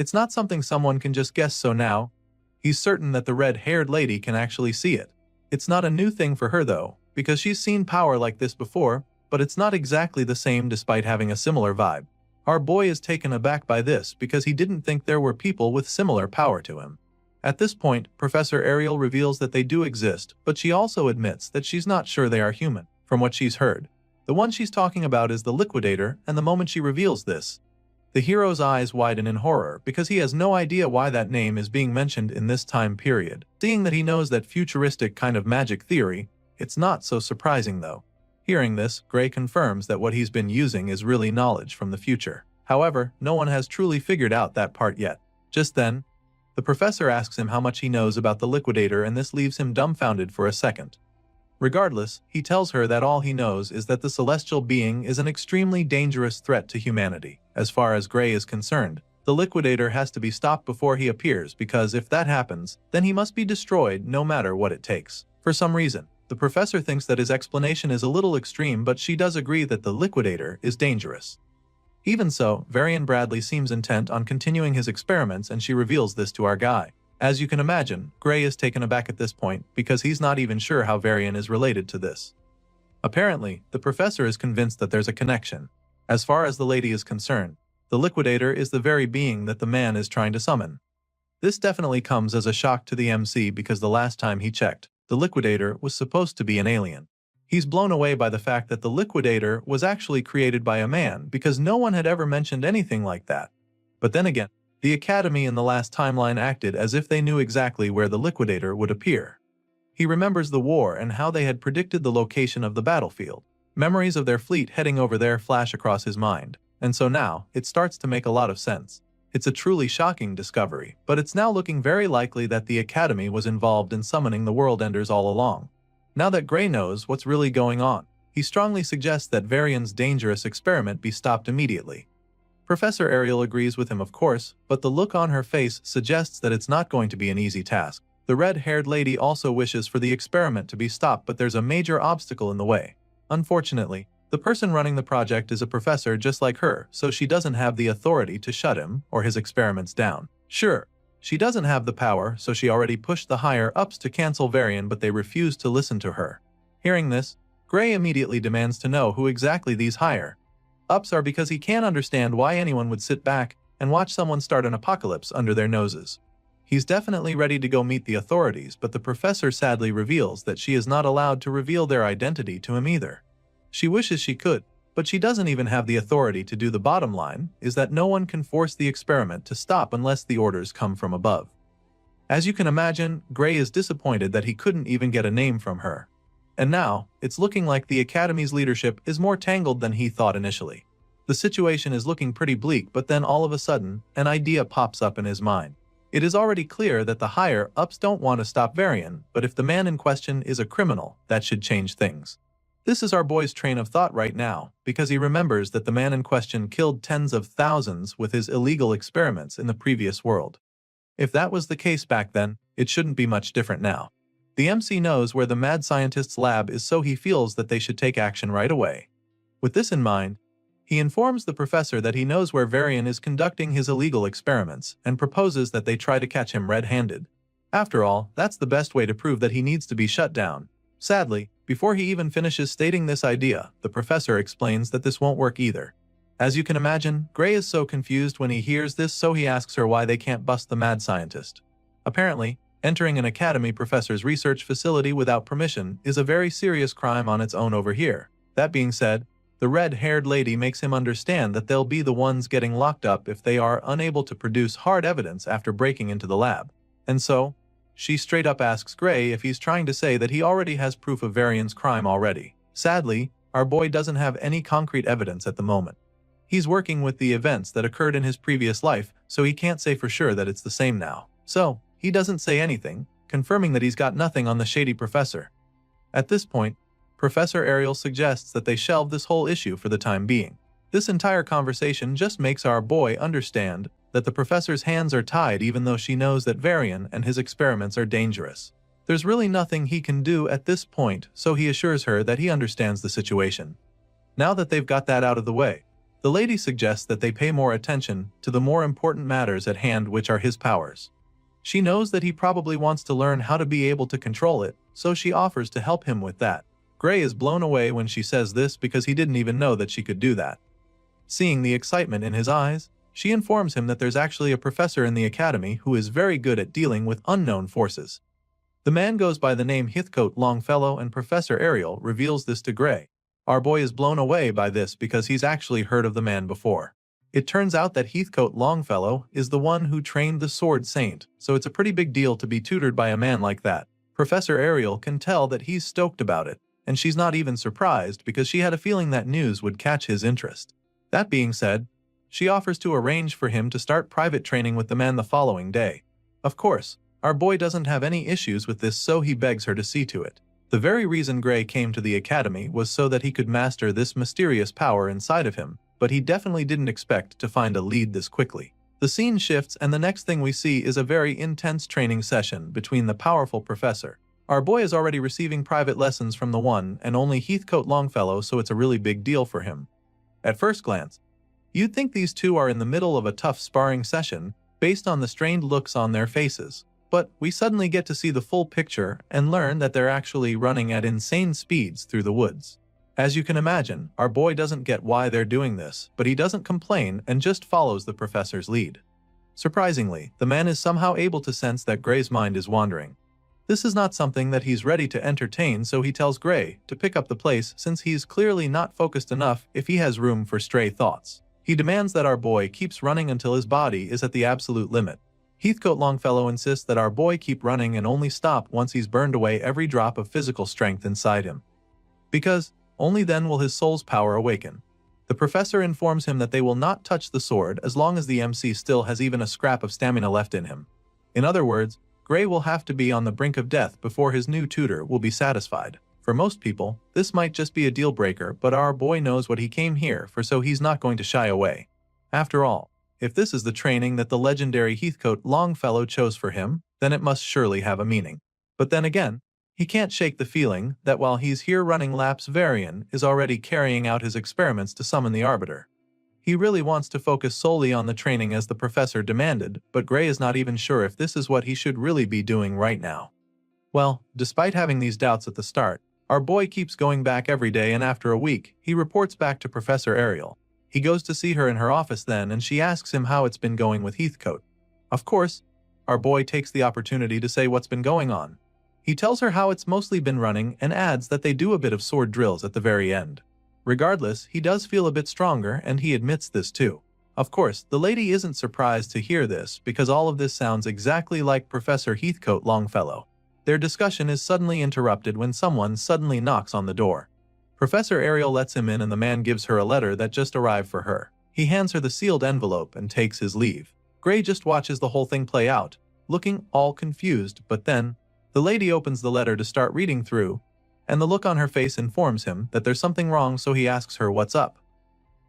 It's not something someone can just guess, so now, he's certain that the red-haired lady can actually see it. It's not a new thing for her though, because she's seen power like this before, but it's not exactly the same despite having a similar vibe. Our boy is taken aback by this because he didn't think there were people with similar power to him. At this point, Professor Ariel reveals that they do exist, but she also admits that she's not sure they are human, from what she's heard. The one she's talking about is the Liquidator, and the moment she reveals this, the hero's eyes widen in horror because he has no idea why that name is being mentioned in this time period. Seeing that he knows that futuristic kind of magic theory, it's not so surprising though. Hearing this, Gray confirms that what he's been using is really knowledge from the future. However, no one has truly figured out that part yet. Just then, the professor asks him how much he knows about the Liquidator, and this leaves him dumbfounded for a second. Regardless, he tells her that all he knows is that the celestial being is an extremely dangerous threat to humanity. As far as Gray is concerned, the Liquidator has to be stopped before he appears because if that happens, then he must be destroyed no matter what it takes. For some reason, the professor thinks that his explanation is a little extreme, but she does agree that the Liquidator is dangerous. Even so, Varian Bradley seems intent on continuing his experiments, and she reveals this to our guy. As you can imagine, Gray is taken aback at this point because he's not even sure how Varian is related to this. Apparently, the professor is convinced that there's a connection. As far as the lady is concerned, the Liquidator is the very being that the man is trying to summon. This definitely comes as a shock to the MC because the last time he checked, the Liquidator was supposed to be an alien. He's blown away by the fact that the Liquidator was actually created by a man because no one had ever mentioned anything like that. But then again, the Academy in the last timeline acted as if they knew exactly where the Liquidator would appear. He remembers the war and how they had predicted the location of the battlefield. Memories of their fleet heading over there flash across his mind, and so now it starts to make a lot of sense. It's a truly shocking discovery, but it's now looking very likely that the Academy was involved in summoning the World Enders all along. Now that Gray knows what's really going on, he strongly suggests that Varian's dangerous experiment be stopped immediately. Professor Ariel agrees with him, of course, but the look on her face suggests that it's not going to be an easy task. The red-haired lady also wishes for the experiment to be stopped, but there's a major obstacle in the way. Unfortunately, the person running the project is a professor just like her, so she doesn't have the authority to shut him or his experiments down. Sure, she doesn't have the power, so she already pushed the higher-ups to cancel Varian, but they refuse to listen to her. Hearing this, Gray immediately demands to know who exactly these higher-ups are because he can't understand why anyone would sit back and watch someone start an apocalypse under their noses. He's definitely ready to go meet the authorities, but the professor sadly reveals that she is not allowed to reveal their identity to him either. She wishes she could, but she doesn't even have the authority to do. The bottom line is that no one can force the experiment to stop unless the orders come from above. As you can imagine, Gray is disappointed that he couldn't even get a name from her. And now, it's looking like the Academy's leadership is more tangled than he thought initially. The situation is looking pretty bleak, but then all of a sudden, an idea pops up in his mind. It is already clear that the higher-ups don't want to stop Varian, but if the man in question is a criminal, that should change things. This is our boy's train of thought right now, because he remembers that the man in question killed tens of thousands with his illegal experiments in the previous world. If that was the case back then, it shouldn't be much different now. The MC knows where the mad scientist's lab is, so he feels that they should take action right away. With this in mind, he informs the professor that he knows where Varian is conducting his illegal experiments and proposes that they try to catch him red-handed. After all, that's the best way to prove that he needs to be shut down. Sadly, before he even finishes stating this idea, the professor explains that this won't work either. As you can imagine, Gray is so confused when he hears this, so he asks her why they can't bust the mad scientist. Apparently, entering an academy professor's research facility without permission is a very serious crime on its own over here. That being said, the red-haired lady makes him understand that they'll be the ones getting locked up if they are unable to produce hard evidence after breaking into the lab. And so, she straight up asks Gray if he's trying to say that he already has proof of Varian's crime already. Sadly, our boy doesn't have any concrete evidence at the moment. He's working with the events that occurred in his previous life, so he can't say for sure that it's the same now. So, he doesn't say anything, confirming that he's got nothing on the shady professor. At this point, Professor Ariel suggests that they shelve this whole issue for the time being. This entire conversation just makes our boy understand that the professor's hands are tied, even though she knows that Varian and his experiments are dangerous. There's really nothing he can do at this point, so he assures her that he understands the situation. Now that they've got that out of the way, the lady suggests that they pay more attention to the more important matters at hand, which are his powers. She knows that he probably wants to learn how to be able to control it, so she offers to help him with that. Gray is blown away when she says this because he didn't even know that she could do that. Seeing the excitement in his eyes, she informs him that there's actually a professor in the academy who is very good at dealing with unknown forces. The man goes by the name Heathcote Longfellow, and Professor Ariel reveals this to Gray. Our boy is blown away by this because he's actually heard of the man before. It turns out that Heathcote Longfellow is the one who trained the Sword Saint, so it's a pretty big deal to be tutored by a man like that. Professor Ariel can tell that he's stoked about it, and she's not even surprised because she had a feeling that news would catch his interest. That being said, she offers to arrange for him to start private training with the man the following day. Of course, our boy doesn't have any issues with this, so he begs her to see to it. The very reason Gray came to the academy was so that he could master this mysterious power inside of him, but he definitely didn't expect to find a lead this quickly. The scene shifts, and the next thing we see is a very intense training session between the powerful professor. Our boy is already receiving private lessons from the one and only Heathcote Longfellow, so it's a really big deal for him. At first glance, you'd think these two are in the middle of a tough sparring session based on the strained looks on their faces, but we suddenly get to see the full picture and learn that they're actually running at insane speeds through the woods. As you can imagine, our boy doesn't get why they're doing this, but he doesn't complain and just follows the professor's lead. Surprisingly, the man is somehow able to sense that Gray's mind is wandering. This is not something that he's ready to entertain, so he tells Gray to pick up the pace since he's clearly not focused enough if he has room for stray thoughts. He demands that our boy keeps running until his body is at the absolute limit. Heathcote Longfellow insists that our boy keep running and only stop once he's burned away every drop of physical strength inside him. Because only then will his soul's power awaken. The professor informs him that they will not touch the sword as long as the MC still has even a scrap of stamina left in him. In other words, Gray will have to be on the brink of death before his new tutor will be satisfied. For most people, this might just be a deal breaker, but our boy knows what he came here for, so he's not going to shy away. After all, if this is the training that the legendary Heathcote Longfellow chose for him, then it must surely have a meaning. But then again, he can't shake the feeling that while he's here running laps, Varian is already carrying out his experiments to summon the Arbiter. He really wants to focus solely on the training as the professor demanded, but Gray is not even sure if this is what he should really be doing right now. Well, despite having these doubts at the start, our boy keeps going back every day, and after a week, he reports back to Professor Ariel. He goes to see her in her office then, and she asks him how it's been going with Heathcote. Of course, our boy takes the opportunity to say what's been going on. He tells her how it's mostly been running and adds that they do a bit of sword drills at the very end. Regardless, he does feel a bit stronger, and he admits this too. Of course, the lady isn't surprised to hear this because all of this sounds exactly like Professor Heathcote Longfellow. Their discussion is suddenly interrupted when someone suddenly knocks on the door. Professor Ariel lets him in, and the man gives her a letter that just arrived for her. He hands her the sealed envelope and takes his leave. Gray just watches the whole thing play out, looking all confused, but then the lady opens the letter to start reading through, and the look on her face informs him that there's something wrong, so he asks her what's up.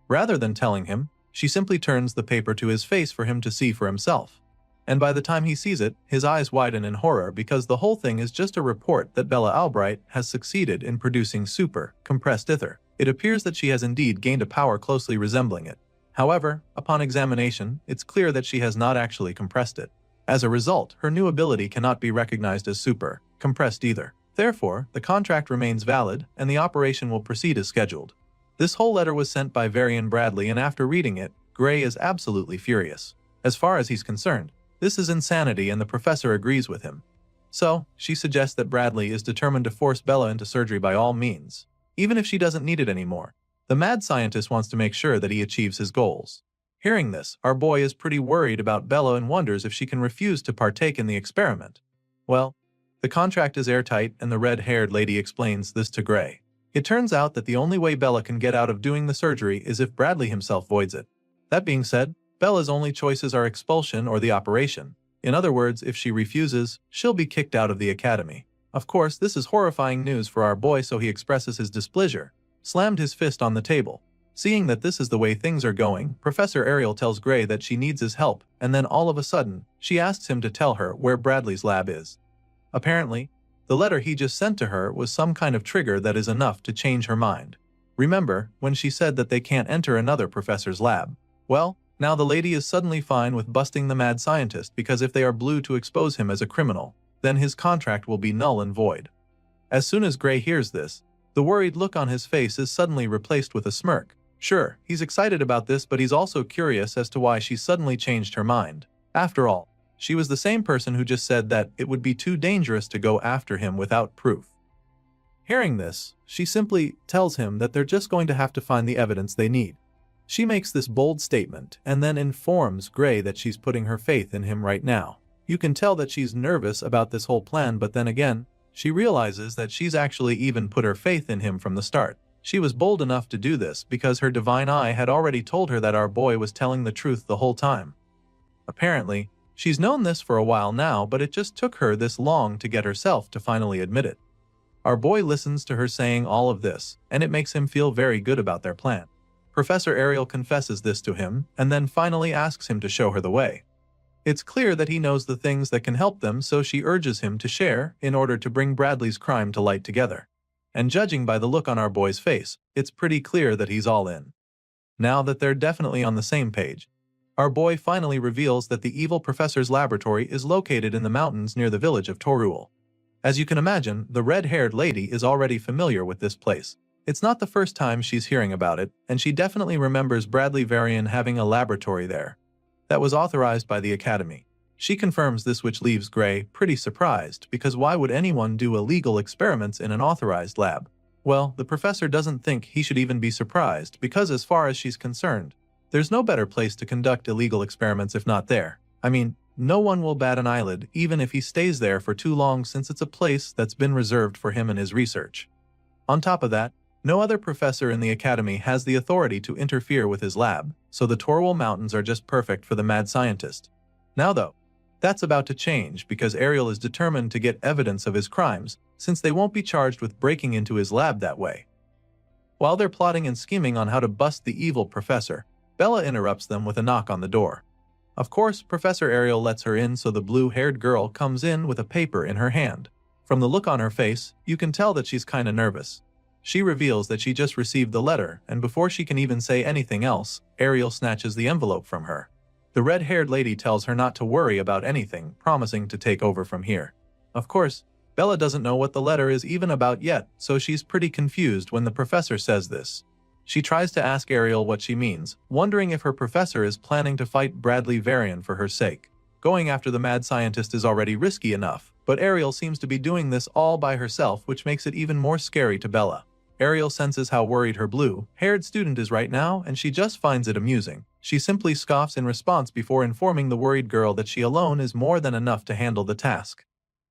Rather than telling him, she simply turns the paper to his face for him to see for himself. And by the time he sees it, his eyes widen in horror because the whole thing is just a report that Bella Albright has succeeded in producing super compressed ether. It appears that she has indeed gained a power closely resembling it. However, upon examination, it's clear that she has not actually compressed it. As a result, her new ability cannot be recognized as super compressed either. Therefore, the contract remains valid, and the operation will proceed as scheduled. This whole letter was sent by Varian Bradley, and after reading it, Gray is absolutely furious. As far as he's concerned, this is insanity, and the professor agrees with him. So, she suggests that Bradley is determined to force Bella into surgery by all means, even if she doesn't need it anymore. The mad scientist wants to make sure that he achieves his goals. Hearing this, our boy is pretty worried about Bella and wonders if she can refuse to partake in the experiment. Well, the contract is airtight, and the red-haired lady explains this to Gray. It turns out that the only way Bella can get out of doing the surgery is if Bradley himself voids it. That being said, Bella's only choices are expulsion or the operation. In other words, if she refuses, she'll be kicked out of the academy. Of course, this is horrifying news for our boy, so he expresses his displeasure, slammed his fist on the table. Seeing that this is the way things are going, Professor Ariel tells Gray that she needs his help, and then all of a sudden, she asks him to tell her where Bradley's lab is. Apparently, the letter he just sent to her was some kind of trigger that is enough to change her mind. Remember when she said that they can't enter another professor's lab? Well, now the lady is suddenly fine with busting the mad scientist, because if they are blue to expose him as a criminal, then his contract will be null and void. As soon as Gray hears this, the worried look on his face is suddenly replaced with a smirk. Sure, he's excited about this, but he's also curious as to why she suddenly changed her mind. After all, she was the same person who just said that it would be too dangerous to go after him without proof. Hearing this, she simply tells him that they're just going to have to find the evidence they need. She makes this bold statement and then informs Gray that she's putting her faith in him right now. You can tell that she's nervous about this whole plan, but then again, she realizes that she's actually even put her faith in him from the start. She was bold enough to do this because her divine eye had already told her that our boy was telling the truth the whole time. Apparently, she's known this for a while now, but it just took her this long to get herself to finally admit it. Our boy listens to her saying all of this, and it makes him feel very good about their plan. Professor Ariel confesses this to him, and then finally asks him to show her the way. It's clear that he knows the things that can help them, so she urges him to share in order to bring Bradley's crime to light together. And judging by the look on our boy's face, it's pretty clear that he's all in. Now that they're definitely on the same page, our boy finally reveals that the evil professor's laboratory is located in the mountains near the village of Torul. As you can imagine, the red-haired lady is already familiar with this place. It's not the first time she's hearing about it, and she definitely remembers Bradley Varian having a laboratory there that was authorized by the Academy. She confirms this, which leaves Gray pretty surprised, because why would anyone do illegal experiments in an authorized lab? Well, the professor doesn't think he should even be surprised, because as far as she's concerned, there's no better place to conduct illegal experiments if not there. I mean, no one will bat an eyelid, even if he stays there for too long, since it's a place that's been reserved for him and his research. On top of that, no other professor in the academy has the authority to interfere with his lab, so the Torwell Mountains are just perfect for the mad scientist. Now though, that's about to change, because Ariel is determined to get evidence of his crimes, since they won't be charged with breaking into his lab that way. While they're plotting and scheming on how to bust the evil professor, Bella interrupts them with a knock on the door. Of course, Professor Ariel lets her in, so the blue-haired girl comes in with a paper in her hand. From the look on her face, you can tell that she's kinda nervous. She reveals that she just received the letter, and before she can even say anything else, Ariel snatches the envelope from her. The red-haired lady tells her not to worry about anything, promising to take over from here. Of course, Bella doesn't know what the letter is even about yet, so she's pretty confused when the professor says this. She tries to ask Ariel what she means, wondering if her professor is planning to fight Bradley Varian for her sake. Going after the mad scientist is already risky enough, but Ariel seems to be doing this all by herself, which makes it even more scary to Bella. Ariel senses how worried her blue-haired student is right now, and she just finds it amusing. She simply scoffs in response before informing the worried girl that she alone is more than enough to handle the task.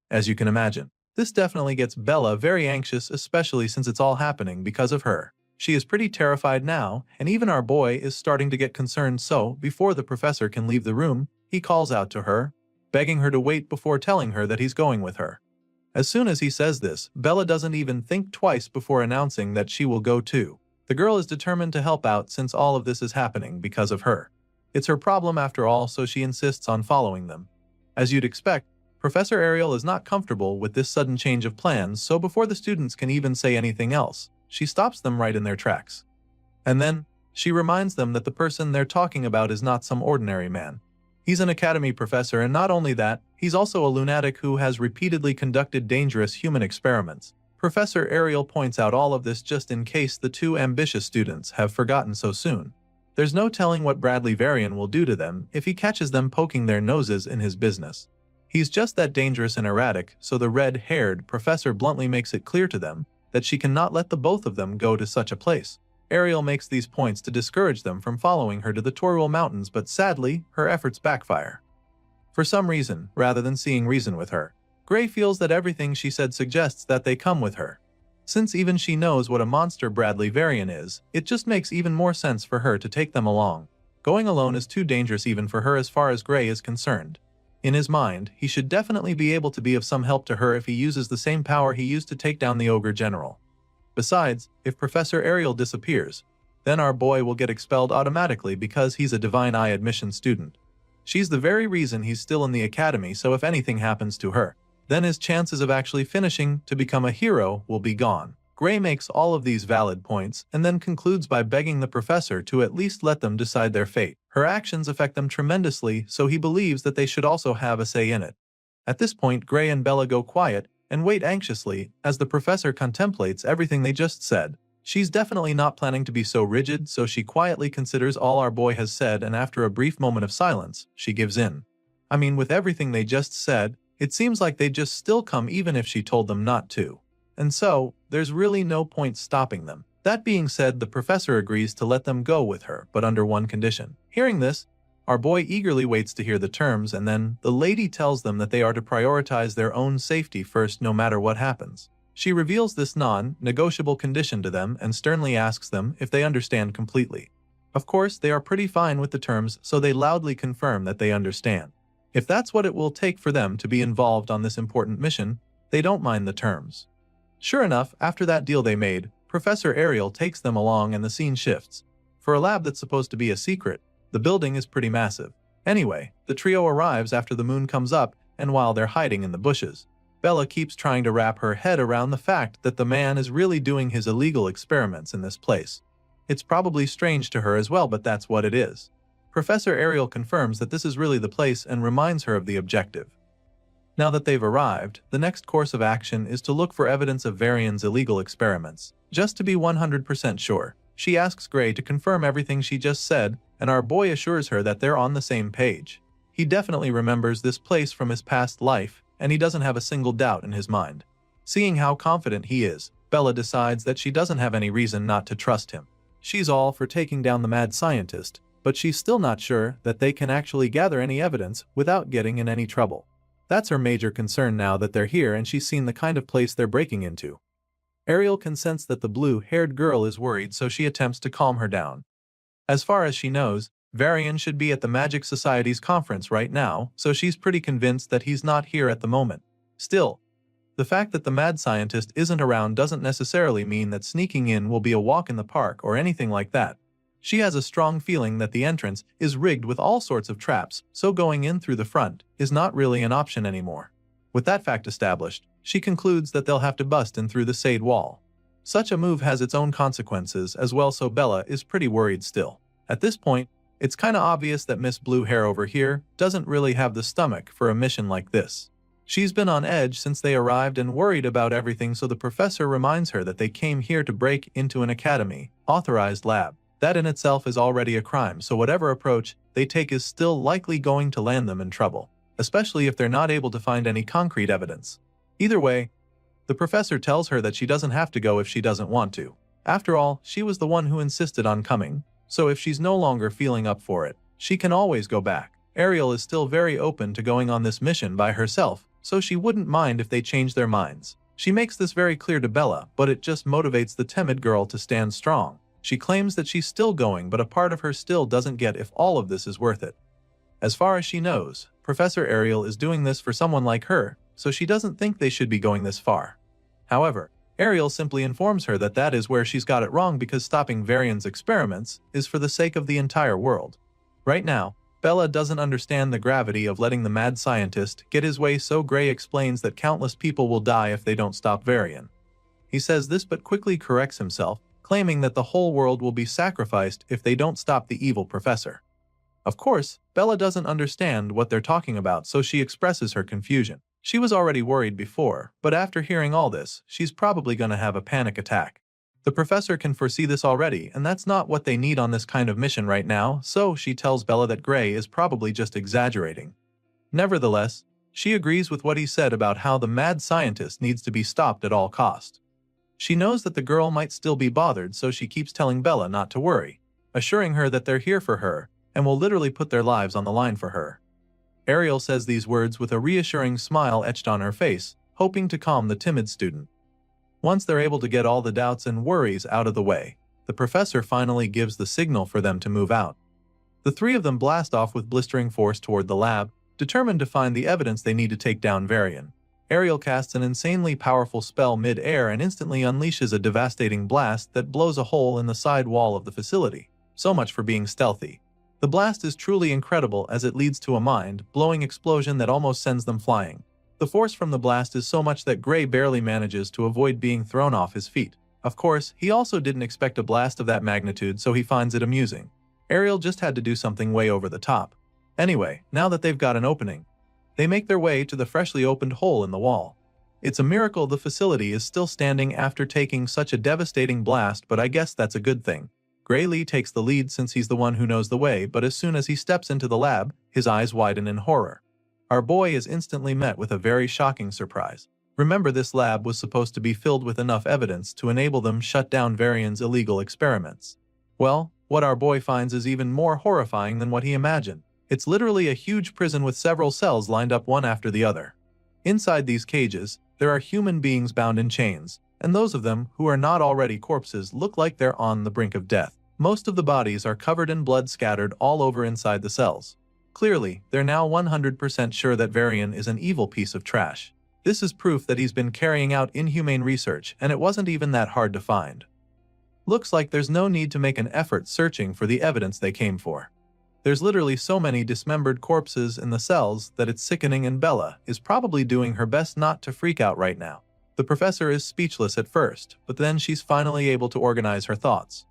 As you can imagine, this definitely gets Bella very anxious, especially since it's all happening because of her. She is pretty terrified now, and even our boy is starting to get concerned, so before the professor can leave the room, he calls out to her, begging her to wait before telling her that he's going with her. As soon as he says this, Bella doesn't even think twice before announcing that she will go too. The girl is determined to help out since all of this is happening because of her. It's her problem after all, so she insists on following them. As you'd expect, Professor Ariel is not comfortable with this sudden change of plans, so before the students can even say anything else, she stops them right in their tracks. And then, she reminds them that the person they're talking about is not some ordinary man. He's an academy professor, and not only that, he's also a lunatic who has repeatedly conducted dangerous human experiments. Professor Ariel points out all of this just in case the two ambitious students have forgotten so soon. There's no telling what Bradley Varian will do to them if he catches them poking their noses in his business. He's just that dangerous and erratic, so the red-haired professor bluntly makes it clear to them that she cannot let the both of them go to such a place. Ariel makes these points to discourage them from following her to the Torwell Mountains, but sadly, her efforts backfire. For some reason, rather than seeing reason with her, Gray feels that everything she said suggests that they come with her. Since even she knows what a monster Bradley Varian is, it just makes even more sense for her to take them along. Going alone is too dangerous even for her as far as Gray is concerned. In his mind, he should definitely be able to be of some help to her if he uses the same power he used to take down the Ogre General. Besides, if Professor Ariel disappears, then our boy will get expelled automatically because he's a Divine Eye admission student. She's the very reason he's still in the academy, so if anything happens to her, then his chances of actually finishing to become a hero will be gone. Gray makes all of these valid points and then concludes by begging the professor to at least let them decide their fate. Her actions affect them tremendously, so he believes that they should also have a say in it. At this point, Gray and Bella go quiet and wait anxiously as the professor contemplates everything they just said. She's definitely not planning to be so rigid, so she quietly considers all our boy has said, and after a brief moment of silence, she gives in. I mean, with everything they just said, it seems like they'd just still come even if she told them not to. And so, there's really no point stopping them. That being said, the professor agrees to let them go with her, but under one condition. Hearing this, our boy eagerly waits to hear the terms, and then the lady tells them that they are to prioritize their own safety first no matter what happens. She reveals this non-negotiable condition to them and sternly asks them if they understand completely. Of course, they are pretty fine with the terms, so they loudly confirm that they understand. If that's what it will take for them to be involved on this important mission, they don't mind the terms. Sure enough, after that deal they made, Professor Ariel takes them along and the scene shifts. For a lab that's supposed to be a secret, the building is pretty massive. Anyway, the trio arrives after the moon comes up, and while they're hiding in the bushes, Bella keeps trying to wrap her head around the fact that the man is really doing his illegal experiments in this place. It's probably strange to her as well, but that's what it is. Professor Ariel confirms that this is really the place and reminds her of the objective. Now that they've arrived, the next course of action is to look for evidence of Varian's illegal experiments. Just to be 100% sure, she asks Gray to confirm everything she just said, and our boy assures her that they're on the same page. He definitely remembers this place from his past life, and he doesn't have a single doubt in his mind. Seeing how confident he is, Bella decides that she doesn't have any reason not to trust him. She's all for taking down the mad scientist, but she's still not sure that they can actually gather any evidence without getting in any trouble. That's her major concern now that they're here and she's seen the kind of place they're breaking into. Ariel can sense that the blue-haired girl is worried, so she attempts to calm her down. As far as she knows, Varian should be at the Magic Society's conference right now, so she's pretty convinced that he's not here at the moment. Still, the fact that the mad scientist isn't around doesn't necessarily mean that sneaking in will be a walk in the park or anything like that. She has a strong feeling that the entrance is rigged with all sorts of traps, so going in through the front is not really an option anymore. With that fact established, she concludes that they'll have to bust in through the Sade wall. Such a move has its own consequences as well, so Bella is pretty worried still. At this point, it's kinda obvious that Miss Blue Hair over here doesn't really have the stomach for a mission like this. She's been on edge since they arrived and worried about everything, so the professor reminds her that they came here to break into an academy-authorized lab. That in itself is already a crime, so whatever approach they take is still likely going to land them in trouble, especially if they're not able to find any concrete evidence. Either way, the professor tells her that she doesn't have to go if she doesn't want to. After all, she was the one who insisted on coming, so if she's no longer feeling up for it, she can always go back. Ariel is still very open to going on this mission by herself, so she wouldn't mind if they change their minds. She makes this very clear to Bella, but it just motivates the timid girl to stand strong. She claims that she's still going, but a part of her still doesn't get if all of this is worth it. As far as she knows, Professor Ariel is doing this for someone like her, so she doesn't think they should be going this far. However, Ariel simply informs her that that is where she's got it wrong, because stopping Varian's experiments is for the sake of the entire world. Right now, Bella doesn't understand the gravity of letting the mad scientist get his way, so Gray explains that countless people will die if they don't stop Varian. He says this but quickly corrects himself, claiming that the whole world will be sacrificed if they don't stop the evil professor. Of course, Bella doesn't understand what they're talking about, so she expresses her confusion. She was already worried before, but after hearing all this, she's probably gonna have a panic attack. The professor can foresee this already, and that's not what they need on this kind of mission right now, so she tells Bella that Gray is probably just exaggerating. Nevertheless, she agrees with what he said about how the mad scientist needs to be stopped at all cost. She knows that the girl might still be bothered, so she keeps telling Bella not to worry, assuring her that they're here for her and will literally put their lives on the line for her. Ariel says these words with a reassuring smile etched on her face, hoping to calm the timid student. Once they're able to get all the doubts and worries out of the way, the professor finally gives the signal for them to move out. The three of them blast off with blistering force toward the lab, determined to find the evidence they need to take down Varian. Ariel casts an insanely powerful spell mid-air and instantly unleashes a devastating blast that blows a hole in the side wall of the facility. So much for being stealthy. The blast is truly incredible as it leads to a mind-blowing explosion that almost sends them flying. The force from the blast is so much that Gray barely manages to avoid being thrown off his feet. Of course, he also didn't expect a blast of that magnitude, so he finds it amusing. Ariel just had to do something way over the top. Anyway, now that they've got an opening, they make their way to the freshly opened hole in the wall. It's a miracle the facility is still standing after taking such a devastating blast, but I guess that's a good thing. Gray Lee takes the lead since he's the one who knows the way, but as soon as he steps into the lab, his eyes widen in horror. Our boy is instantly met with a very shocking surprise. Remember, this lab was supposed to be filled with enough evidence to enable them shut down Varian's illegal experiments. Well, what our boy finds is even more horrifying than what he imagined. It's literally a huge prison with several cells lined up one after the other. Inside these cages, there are human beings bound in chains, and those of them who are not already corpses look like they're on the brink of death. Most of the bodies are covered in blood scattered all over inside the cells. Clearly, they're now 100% sure that Varian is an evil piece of trash. This is proof that he's been carrying out inhumane research, and it wasn't even that hard to find. Looks like there's no need to make an effort searching for the evidence they came for. There's literally so many dismembered corpses in the cells that it's sickening, and Bella is probably doing her best not to freak out right now. The professor is speechless at first, but then she's finally able to organize her thoughts.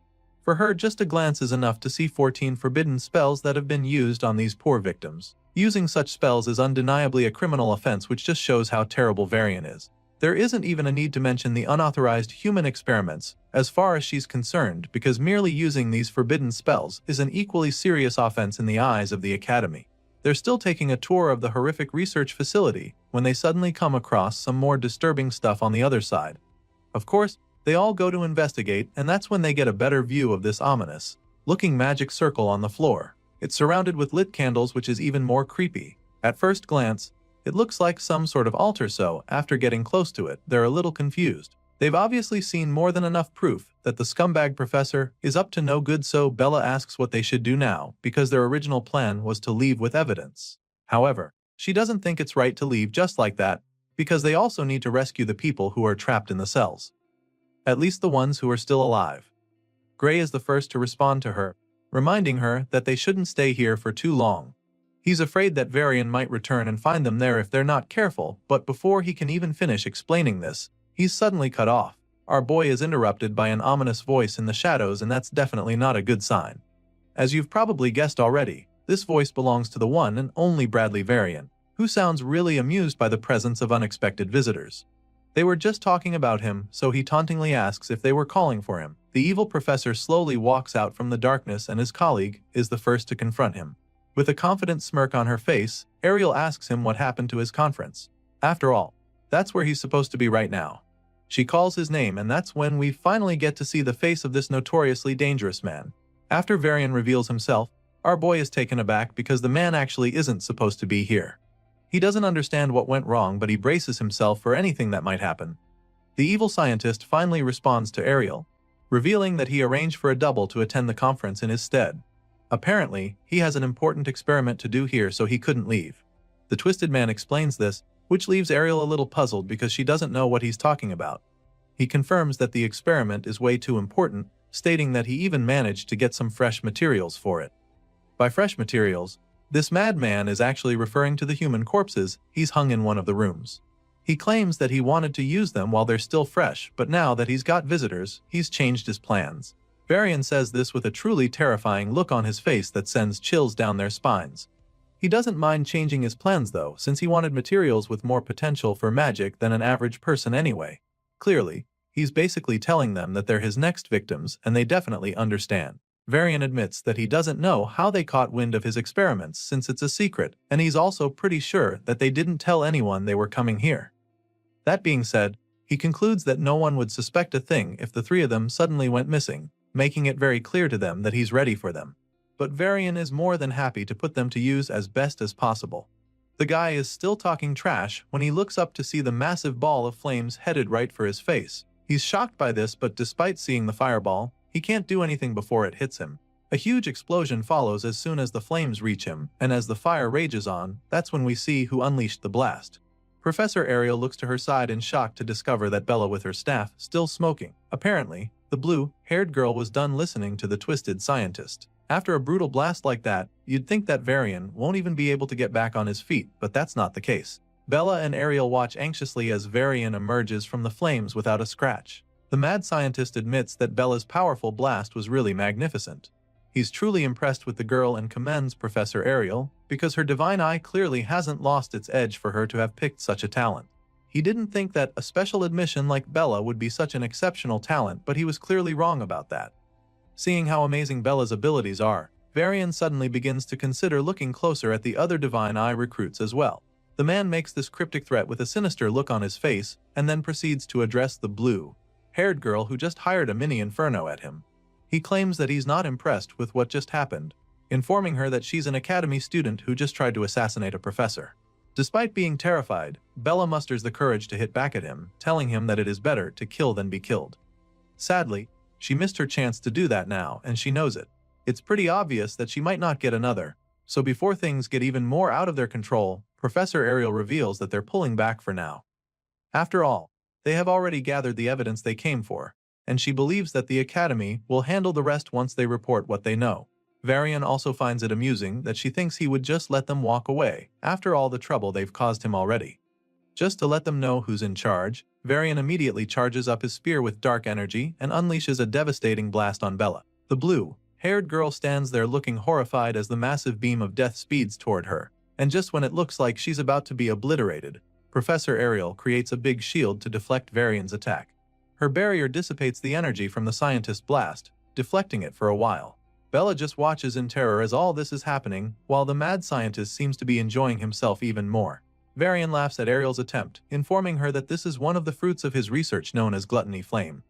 For her, just a glance is enough to see 14 forbidden spells that have been used on these poor victims. Using such spells is undeniably a criminal offense, which just shows how terrible Varian is. There isn't even a need to mention the unauthorized human experiments, as far as she's concerned, because merely using these forbidden spells is an equally serious offense in the eyes of the Academy. They're still taking a tour of the horrific research facility when they suddenly come across some more disturbing stuff on the other side. Of course, they all go to investigate, and that's when they get a better view of this ominous-looking magic circle on the floor. It's surrounded with lit candles, which is even more creepy. At first glance, it looks like some sort of altar, so after getting close to it, they're a little confused. They've obviously seen more than enough proof that the scumbag professor is up to no good, so Bella asks what they should do now, because their original plan was to leave with evidence. However, she doesn't think it's right to leave just like that, because they also need to rescue the people who are trapped in the cells. At least the ones who are still alive. Gray is the first to respond to her, reminding her that they shouldn't stay here for too long. He's afraid that Varian might return and find them there if they're not careful, but before he can even finish explaining this, he's suddenly cut off. Our boy is interrupted by an ominous voice in the shadows, and that's definitely not a good sign. As you've probably guessed already, this voice belongs to the one and only Bradley Varian, who sounds really amused by the presence of unexpected visitors. They were just talking about him, so he tauntingly asks if they were calling for him. The evil professor slowly walks out from the darkness, and his colleague is the first to confront him. With a confident smirk on her face, Ariel asks him what happened to his conference. After all, that's where he's supposed to be right now. She calls his name, and that's when we finally get to see the face of this notoriously dangerous man. After Varian reveals himself, our boy is taken aback because the man actually isn't supposed to be here. He doesn't understand what went wrong, but he braces himself for anything that might happen. The evil scientist finally responds to Ariel, revealing that he arranged for a double to attend the conference in his stead. Apparently, he has an important experiment to do here, so he couldn't leave. The Twisted Man explains this, which leaves Ariel a little puzzled because she doesn't know what he's talking about. He confirms that the experiment is way too important, stating that he even managed to get some fresh materials for it. By fresh materials, this madman is actually referring to the human corpses he's hung in one of the rooms. He claims that he wanted to use them while they're still fresh, but now that he's got visitors, he's changed his plans. Varian says this with a truly terrifying look on his face that sends chills down their spines. He doesn't mind changing his plans though, since he wanted materials with more potential for magic than an average person anyway. Clearly, he's basically telling them that they're his next victims, and they definitely understand. Varian admits that he doesn't know how they caught wind of his experiments since it's a secret, and he's also pretty sure that they didn't tell anyone they were coming here. That being said, he concludes that no one would suspect a thing if the three of them suddenly went missing, making it very clear to them that he's ready for them. But Varian is more than happy to put them to use as best as possible. The guy is still talking trash when he looks up to see the massive ball of flames headed right for his face. He's shocked by this, but despite seeing the fireball, he can't do anything before it hits him. A huge explosion follows as soon as the flames reach him, and as the fire rages on, that's when we see who unleashed the blast. Professor Ariel looks to her side in shock to discover that Bella with her staff still smoking. Apparently, the blue-haired girl was done listening to the twisted scientist. After a brutal blast like that, you'd think that Varian won't even be able to get back on his feet, but that's not the case. Bella and Ariel watch anxiously as Varian emerges from the flames without a scratch. The mad scientist admits that Bella's powerful blast was really magnificent. He's truly impressed with the girl and commends Professor Ariel, because her divine eye clearly hasn't lost its edge for her to have picked such a talent. He didn't think that a special admission like Bella would be such an exceptional talent, but he was clearly wrong about that. Seeing how amazing Bella's abilities are, Varian suddenly begins to consider looking closer at the other divine eye recruits as well. The man makes this cryptic threat with a sinister look on his face, and then proceeds to address the blue-haired girl who just hired a mini inferno at him. He claims that he's not impressed with what just happened, informing her that she's an academy student who just tried to assassinate a professor. Despite being terrified, Bella musters the courage to hit back at him, telling him that it is better to kill than be killed. Sadly, she missed her chance to do that now, and she knows it. It's pretty obvious that she might not get another, so before things get even more out of their control, Professor Ariel reveals that they're pulling back for now. After all, they have already gathered the evidence they came for, and she believes that the Academy will handle the rest once they report what they know. Varian also finds it amusing that she thinks he would just let them walk away, after all the trouble they've caused him already. Just to let them know who's in charge, Varian immediately charges up his spear with dark energy and unleashes a devastating blast on Bella. The blue-haired girl stands there looking horrified as the massive beam of death speeds toward her, and just when it looks like she's about to be obliterated, Professor Ariel creates a big shield to deflect Varian's attack. Her barrier dissipates the energy from the scientist's blast, deflecting it for a while. Bella just watches in terror as all this is happening, while the mad scientist seems to be enjoying himself even more. Varian laughs at Ariel's attempt, informing her that this is one of the fruits of his research known as Gluttony Flame.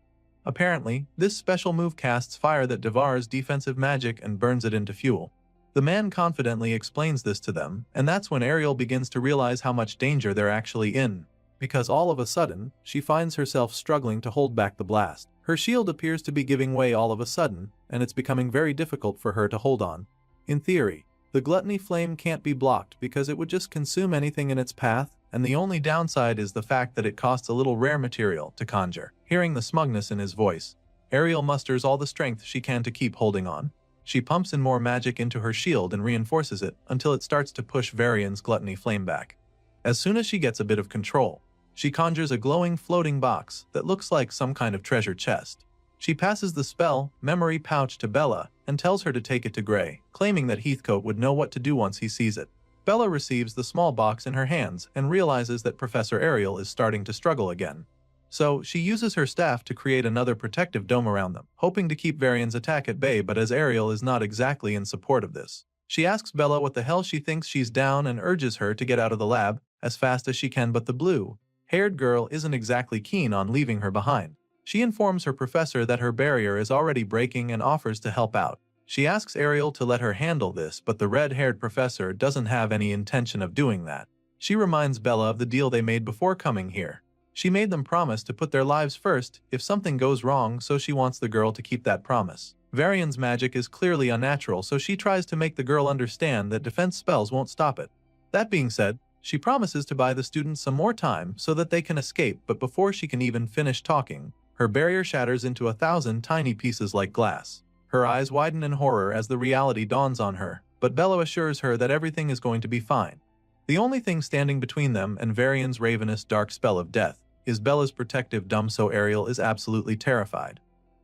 Apparently, this special move casts fire that devours defensive magic and burns it into fuel. The man confidently explains this to them, and that's when Ariel begins to realize how much danger they're actually in. Because all of a sudden, she finds herself struggling to hold back the blast. Her shield appears to be giving way all of a sudden, and it's becoming very difficult for her to hold on. In theory, the Gluttony Flame can't be blocked because it would just consume anything in its path, and the only downside is the fact that it costs a little rare material to conjure. Hearing the smugness in his voice, Ariel musters all the strength she can to keep holding on. She pumps in more magic into her shield and reinforces it until it starts to push Varian's Gluttony Flame back. As soon as she gets a bit of control, she conjures a glowing floating box that looks like some kind of treasure chest. She passes the spell, Memory Pouch, to Bella and tells her to take it to Gray, claiming that Heathcote would know what to do once he sees it. Bella receives the small box in her hands and realizes that Professor Ariel is starting to struggle again. So, she uses her staff to create another protective dome around them, hoping to keep Varian's attack at bay, but as Ariel is not exactly in support of this, she asks Bella what the hell she thinks she's down and urges her to get out of the lab as fast as she can, but the blue-haired girl isn't exactly keen on leaving her behind. She informs her professor that her barrier is already breaking and offers to help out. She asks Ariel to let her handle this, but the red-haired professor doesn't have any intention of doing that. She reminds Bella of the deal they made before coming here. She made them promise to put their lives first if something goes wrong, so she wants the girl to keep that promise. Varian's magic is clearly unnatural, so she tries to make the girl understand that defense spells won't stop it. That being said, she promises to buy the students some more time so that they can escape, but before she can even finish talking, her barrier shatters into 1,000 tiny pieces like glass. Her eyes widen in horror as the reality dawns on her, but Bella assures her that everything is going to be fine. The only thing standing between them and Varian's ravenous dark spell of death is Bella's protective dome, so Ariel is absolutely terrified.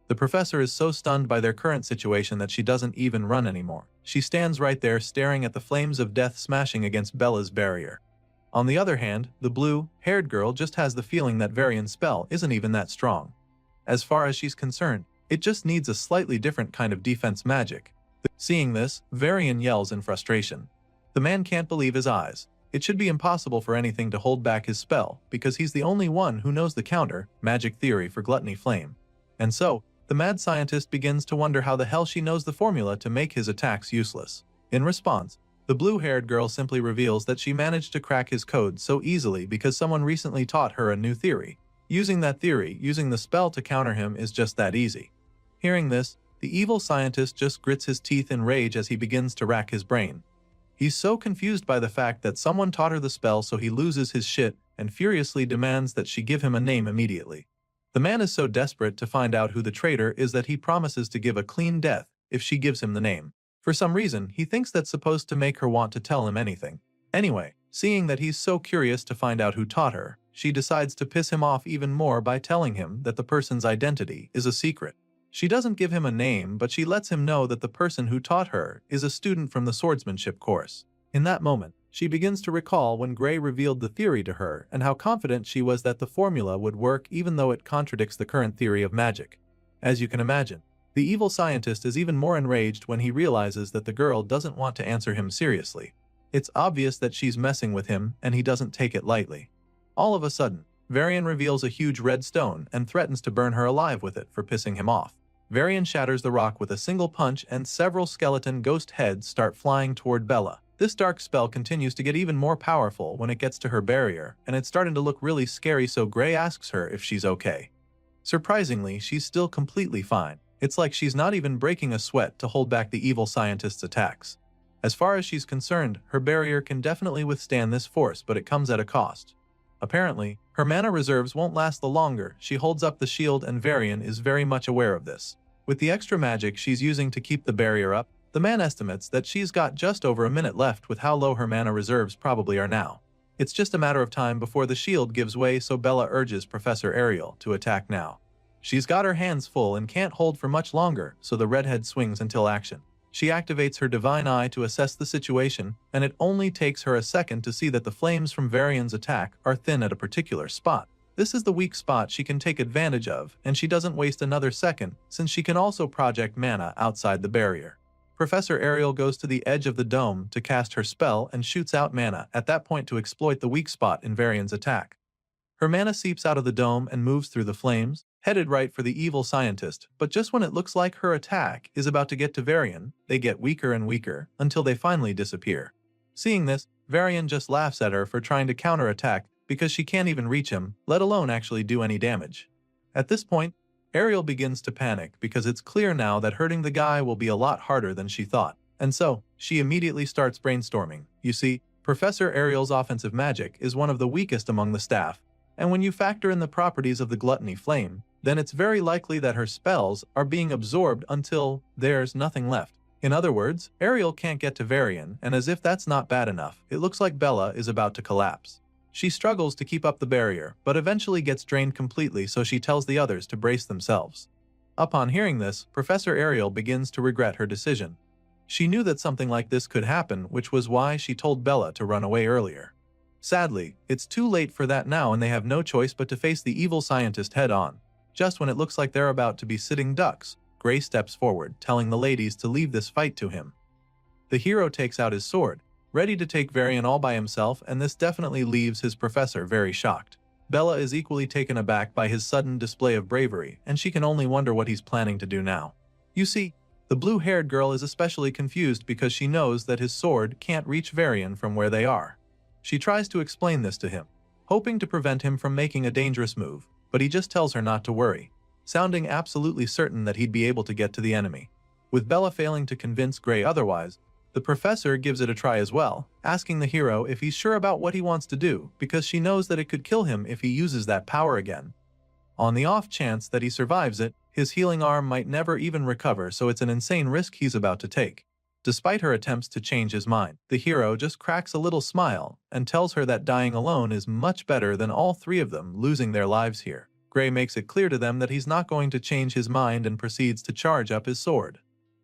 The professor is so stunned by their current situation that she doesn't even run anymore. She stands right there staring at the flames of death smashing against Bella's barrier. On the other hand, the blue-haired girl just has the feeling that Varian's spell isn't even that strong. As far as she's concerned, it just needs a slightly different kind of defense magic. Seeing this, Varian yells in frustration. The man can't believe his eyes. It should be impossible for anything to hold back his spell, because he's the only one who knows the counter-magic theory for Gluttony Flame. And so, the mad scientist begins to wonder how the hell she knows the formula to make his attacks useless. In response, the blue-haired girl simply reveals that she managed to crack his code so easily because someone recently taught her a new theory. Using that theory, using the spell to counter him is just that easy. Hearing this, the evil scientist just grits his teeth in rage as he begins to rack his brain. He's so confused by the fact that someone taught her the spell, so he loses his shit and furiously demands that she give him a name immediately. The man is so desperate to find out who the traitor is that he promises to give a clean death if she gives him the name. For some reason, he thinks that's supposed to make her want to tell him anything. Anyway, seeing that he's so curious to find out who taught her, she decides to piss him off even more by telling him that the person's identity is a secret. She doesn't give him a name, but she lets him know that the person who taught her is a student from the swordsmanship course. In that moment, she begins to recall when Gray revealed the theory to her and how confident she was that the formula would work even though it contradicts the current theory of magic. As you can imagine, the evil scientist is even more enraged when he realizes that the girl doesn't want to answer him seriously. It's obvious that she's messing with him and he doesn't take it lightly. All of a sudden, Varian reveals a huge red stone and threatens to burn her alive with it for pissing him off. Varian shatters the rock with a single punch and several skeleton ghost heads start flying toward Bella. This dark spell continues to get even more powerful when it gets to her barrier, and it's starting to look really scary, so Gray asks her if she's okay. Surprisingly, she's still completely fine. It's like she's not even breaking a sweat to hold back the evil scientist's attacks. As far as she's concerned, her barrier can definitely withstand this force, but it comes at a cost. Apparently, her mana reserves won't last the longer. She holds up the shield and Varian is very much aware of this. With the extra magic she's using to keep the barrier up, the man estimates that she's got just over a minute left with how low her mana reserves probably are now. It's just a matter of time before the shield gives way, so Bella urges Professor Ariel to attack now. She's got her hands full and can't hold for much longer, so the redhead swings until action. She activates her divine eye to assess the situation, and it only takes her a second to see that the flames from Varian's attack are thin at a particular spot. This is the weak spot she can take advantage of, and she doesn't waste another second since she can also project mana outside the barrier. Professor Ariel goes to the edge of the dome to cast her spell and shoots out mana at that point to exploit the weak spot in Varian's attack. Her mana seeps out of the dome and moves through the flames, headed right for the evil scientist, but just when it looks like her attack is about to get to Varian, they get weaker and weaker until they finally disappear. Seeing this, Varian just laughs at her for trying to counterattack because she can't even reach him, let alone actually do any damage. At this point, Ariel begins to panic because it's clear now that hurting the guy will be a lot harder than she thought, and so she immediately starts brainstorming. You see, Professor Ariel's offensive magic is one of the weakest among the staff, and when you factor in the properties of the Gluttony Flame, then it's very likely that her spells are being absorbed until there's nothing left. In other words, Ariel can't get to Varian, and as if that's not bad enough, it looks like Bella is about to collapse. She struggles to keep up the barrier, but eventually gets drained completely, so she tells the others to brace themselves. Upon hearing this, Professor Ariel begins to regret her decision. She knew that something like this could happen, which was why she told Bella to run away earlier. Sadly, it's too late for that now, and they have no choice but to face the evil scientist head-on. Just when it looks like they're about to be sitting ducks, Gray steps forward, telling the ladies to leave this fight to him. The hero takes out his sword, ready to take Varian all by himself, and this definitely leaves his professor very shocked. Bella is equally taken aback by his sudden display of bravery, and she can only wonder what he's planning to do now. You see, the blue-haired girl is especially confused because she knows that his sword can't reach Varian from where they are. She tries to explain this to him, hoping to prevent him from making a dangerous move, but he just tells her not to worry, sounding absolutely certain that he'd be able to get to the enemy. With Bella failing to convince Gray otherwise, the professor gives it a try as well, asking the hero if he's sure about what he wants to do because she knows that it could kill him if he uses that power again. On the off chance that he survives it, his healing arm might never even recover, so it's an insane risk he's about to take. Despite her attempts to change his mind, the hero just cracks a little smile and tells her that dying alone is much better than all three of them losing their lives here. Gray makes it clear to them that he's not going to change his mind and proceeds to charge up his sword.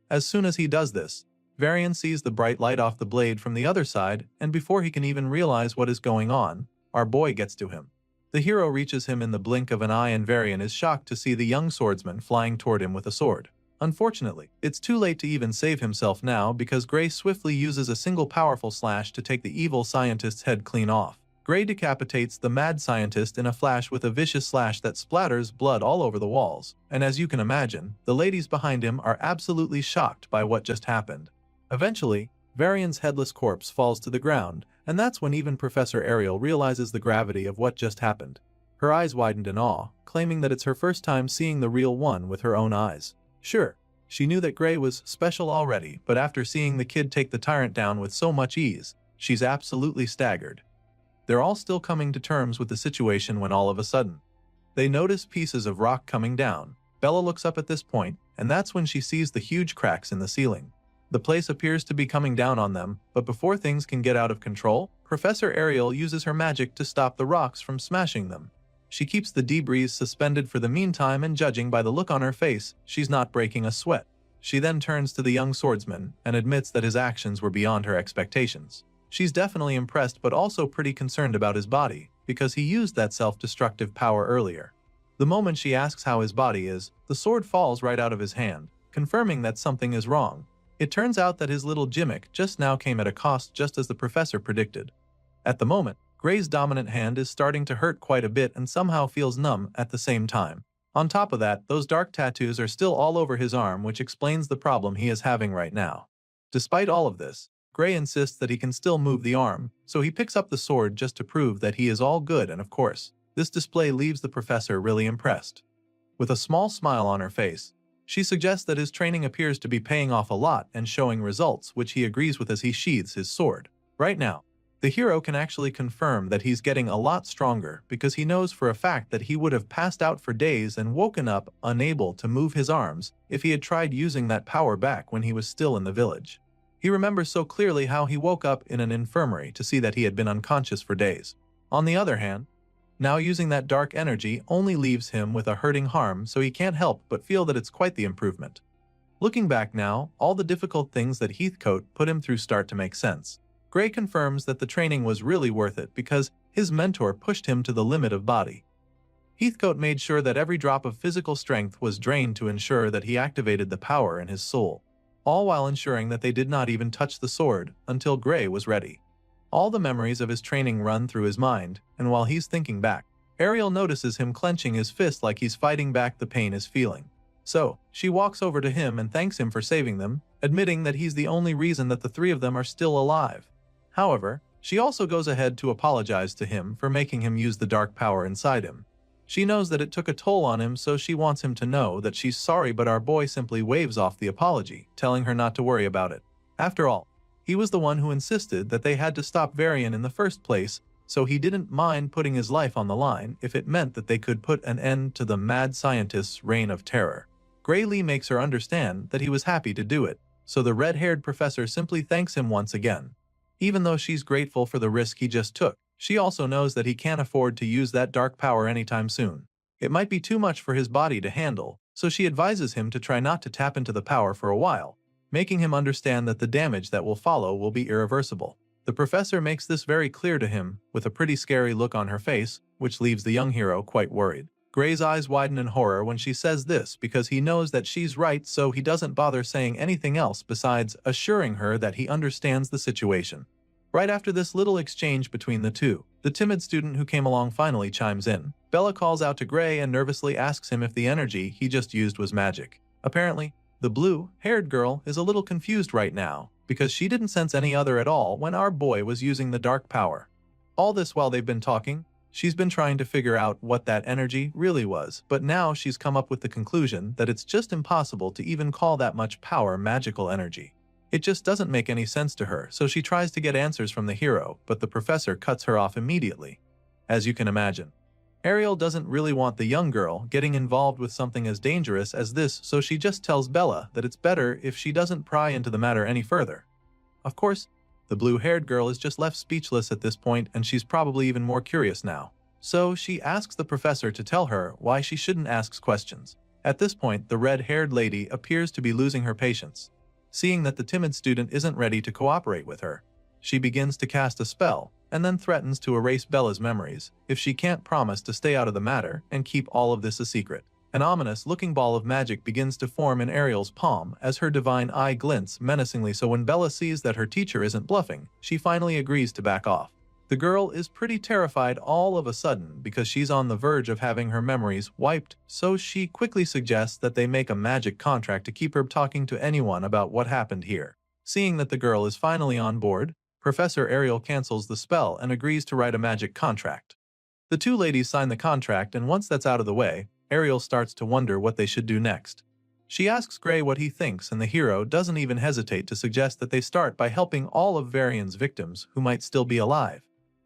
As soon as he does this, Varian sees the bright light off the blade from the other side, and before he can even realize what is going on, our boy gets to him. The hero reaches him in the blink of an eye, and Varian is shocked to see the young swordsman flying toward him with a sword. Unfortunately, it's too late to even save himself now because Gray swiftly uses a single powerful slash to take the evil scientist's head clean off. Gray decapitates the mad scientist in a flash with a vicious slash that splatters blood all over the walls, and as you can imagine, the ladies behind him are absolutely shocked by what just happened. Eventually, Varian's headless corpse falls to the ground, and that's when even Professor Ariel realizes the gravity of what just happened. Her eyes widened in awe, claiming that it's her first time seeing the real one with her own eyes. Sure, she knew that Gray was special already, but after seeing the kid take the tyrant down with so much ease, she's absolutely staggered. They're all still coming to terms with the situation when all of a sudden, they notice pieces of rock coming down. Bella looks up at this point, and that's when she sees the huge cracks in the ceiling. The place appears to be coming down on them, but before things can get out of control, Professor Ariel uses her magic to stop the rocks from smashing them. She keeps the debris suspended for the meantime, and judging by the look on her face, she's not breaking a sweat. She then turns to the young swordsman and admits that his actions were beyond her expectations. She's definitely impressed but also pretty concerned about his body, because he used that self-destructive power earlier. The moment she asks how his body is, the sword falls right out of his hand, confirming that something is wrong. It turns out that his little gimmick just now came at a cost, just as the professor predicted. At the moment, Gray's dominant hand is starting to hurt quite a bit and somehow feels numb at the same time. On top of that, those dark tattoos are still all over his arm, which explains the problem he is having right now. Despite all of this, Gray insists that he can still move the arm, so he picks up the sword just to prove that he is all good, and of course, this display leaves the professor really impressed. With a small smile on her face, she suggests that his training appears to be paying off a lot and showing results, which he agrees with as he sheathes his sword. Right now, the hero can actually confirm that he's getting a lot stronger because he knows for a fact that he would have passed out for days and woken up unable to move his arms if he had tried using that power back when he was still in the village. He remembers so clearly how he woke up in an infirmary to see that he had been unconscious for days. On the other hand, now using that dark energy only leaves him with a hurting harm, so he can't help but feel that it's quite the improvement. Looking back now, all the difficult things that Heathcote put him through start to make sense. Gray confirms that the training was really worth it because his mentor pushed him to the limit of body. Heathcote made sure that every drop of physical strength was drained to ensure that he activated the power in his soul. all while ensuring that they did not even touch the sword until Gray was ready. All the memories of his training run through his mind, and while he's thinking back, Ariel notices him clenching his fist like he's fighting back the pain he's feeling. So, she walks over to him and thanks him for saving them, admitting that he's the only reason that the three of them are still alive. However, she also goes ahead to apologize to him for making him use the dark power inside him. She knows that it took a toll on him, so she wants him to know that she's sorry, but our boy simply waves off the apology, telling her not to worry about it. After all, he was the one who insisted that they had to stop Varian in the first place, so he didn't mind putting his life on the line if it meant that they could put an end to the mad scientist's reign of terror. Gray Lee makes her understand that he was happy to do it, so the red-haired professor simply thanks him once again. Even though she's grateful for the risk he just took, she also knows that he can't afford to use that dark power anytime soon. It might be too much for his body to handle, so she advises him to try not to tap into the power for a while, making him understand that the damage that will follow will be irreversible. The professor makes this very clear to him, with a pretty scary look on her face, which leaves the young hero quite worried. Gray's eyes widen in horror when she says this because he knows that she's right, so he doesn't bother saying anything else besides assuring her that he understands the situation. Right after this little exchange between the two, the timid student who came along finally chimes in. Bella calls out to Gray and nervously asks him if the energy he just used was magic. Apparently, the blue-haired girl is a little confused right now because she didn't sense any other at all when our boy was using the dark power. All this while they've been talking, she's been trying to figure out what that energy really was, but now she's come up with the conclusion that it's just impossible to even call that much power magical energy. It just doesn't make any sense to her, so she tries to get answers from the hero, but the professor cuts her off immediately. As you can imagine, Ariel doesn't really want the young girl getting involved with something as dangerous as this, so she just tells Bella that it's better if she doesn't pry into the matter any further. Of course, the blue-haired girl is just left speechless at this point, and she's probably even more curious now. So she asks the professor to tell her why she shouldn't ask questions. At this point, the red-haired lady appears to be losing her patience. Seeing that the timid student isn't ready to cooperate with her, she begins to cast a spell, and then threatens to erase Bella's memories if she can't promise to stay out of the matter and keep all of this a secret. An ominous-looking ball of magic begins to form in Ariel's palm as her divine eye glints menacingly, so when Bella sees that her teacher isn't bluffing, she finally agrees to back off. The girl is pretty terrified all of a sudden because she's on the verge of having her memories wiped, so she quickly suggests that they make a magic contract to keep her talking to anyone about what happened here. Seeing that the girl is finally on board, Professor Ariel cancels the spell and agrees to write a magic contract. The two ladies sign the contract, and once that's out of the way, Ariel starts to wonder what they should do next. She asks Gray what he thinks, and the hero doesn't even hesitate to suggest that they start by helping all of Varian's victims who might still be alive.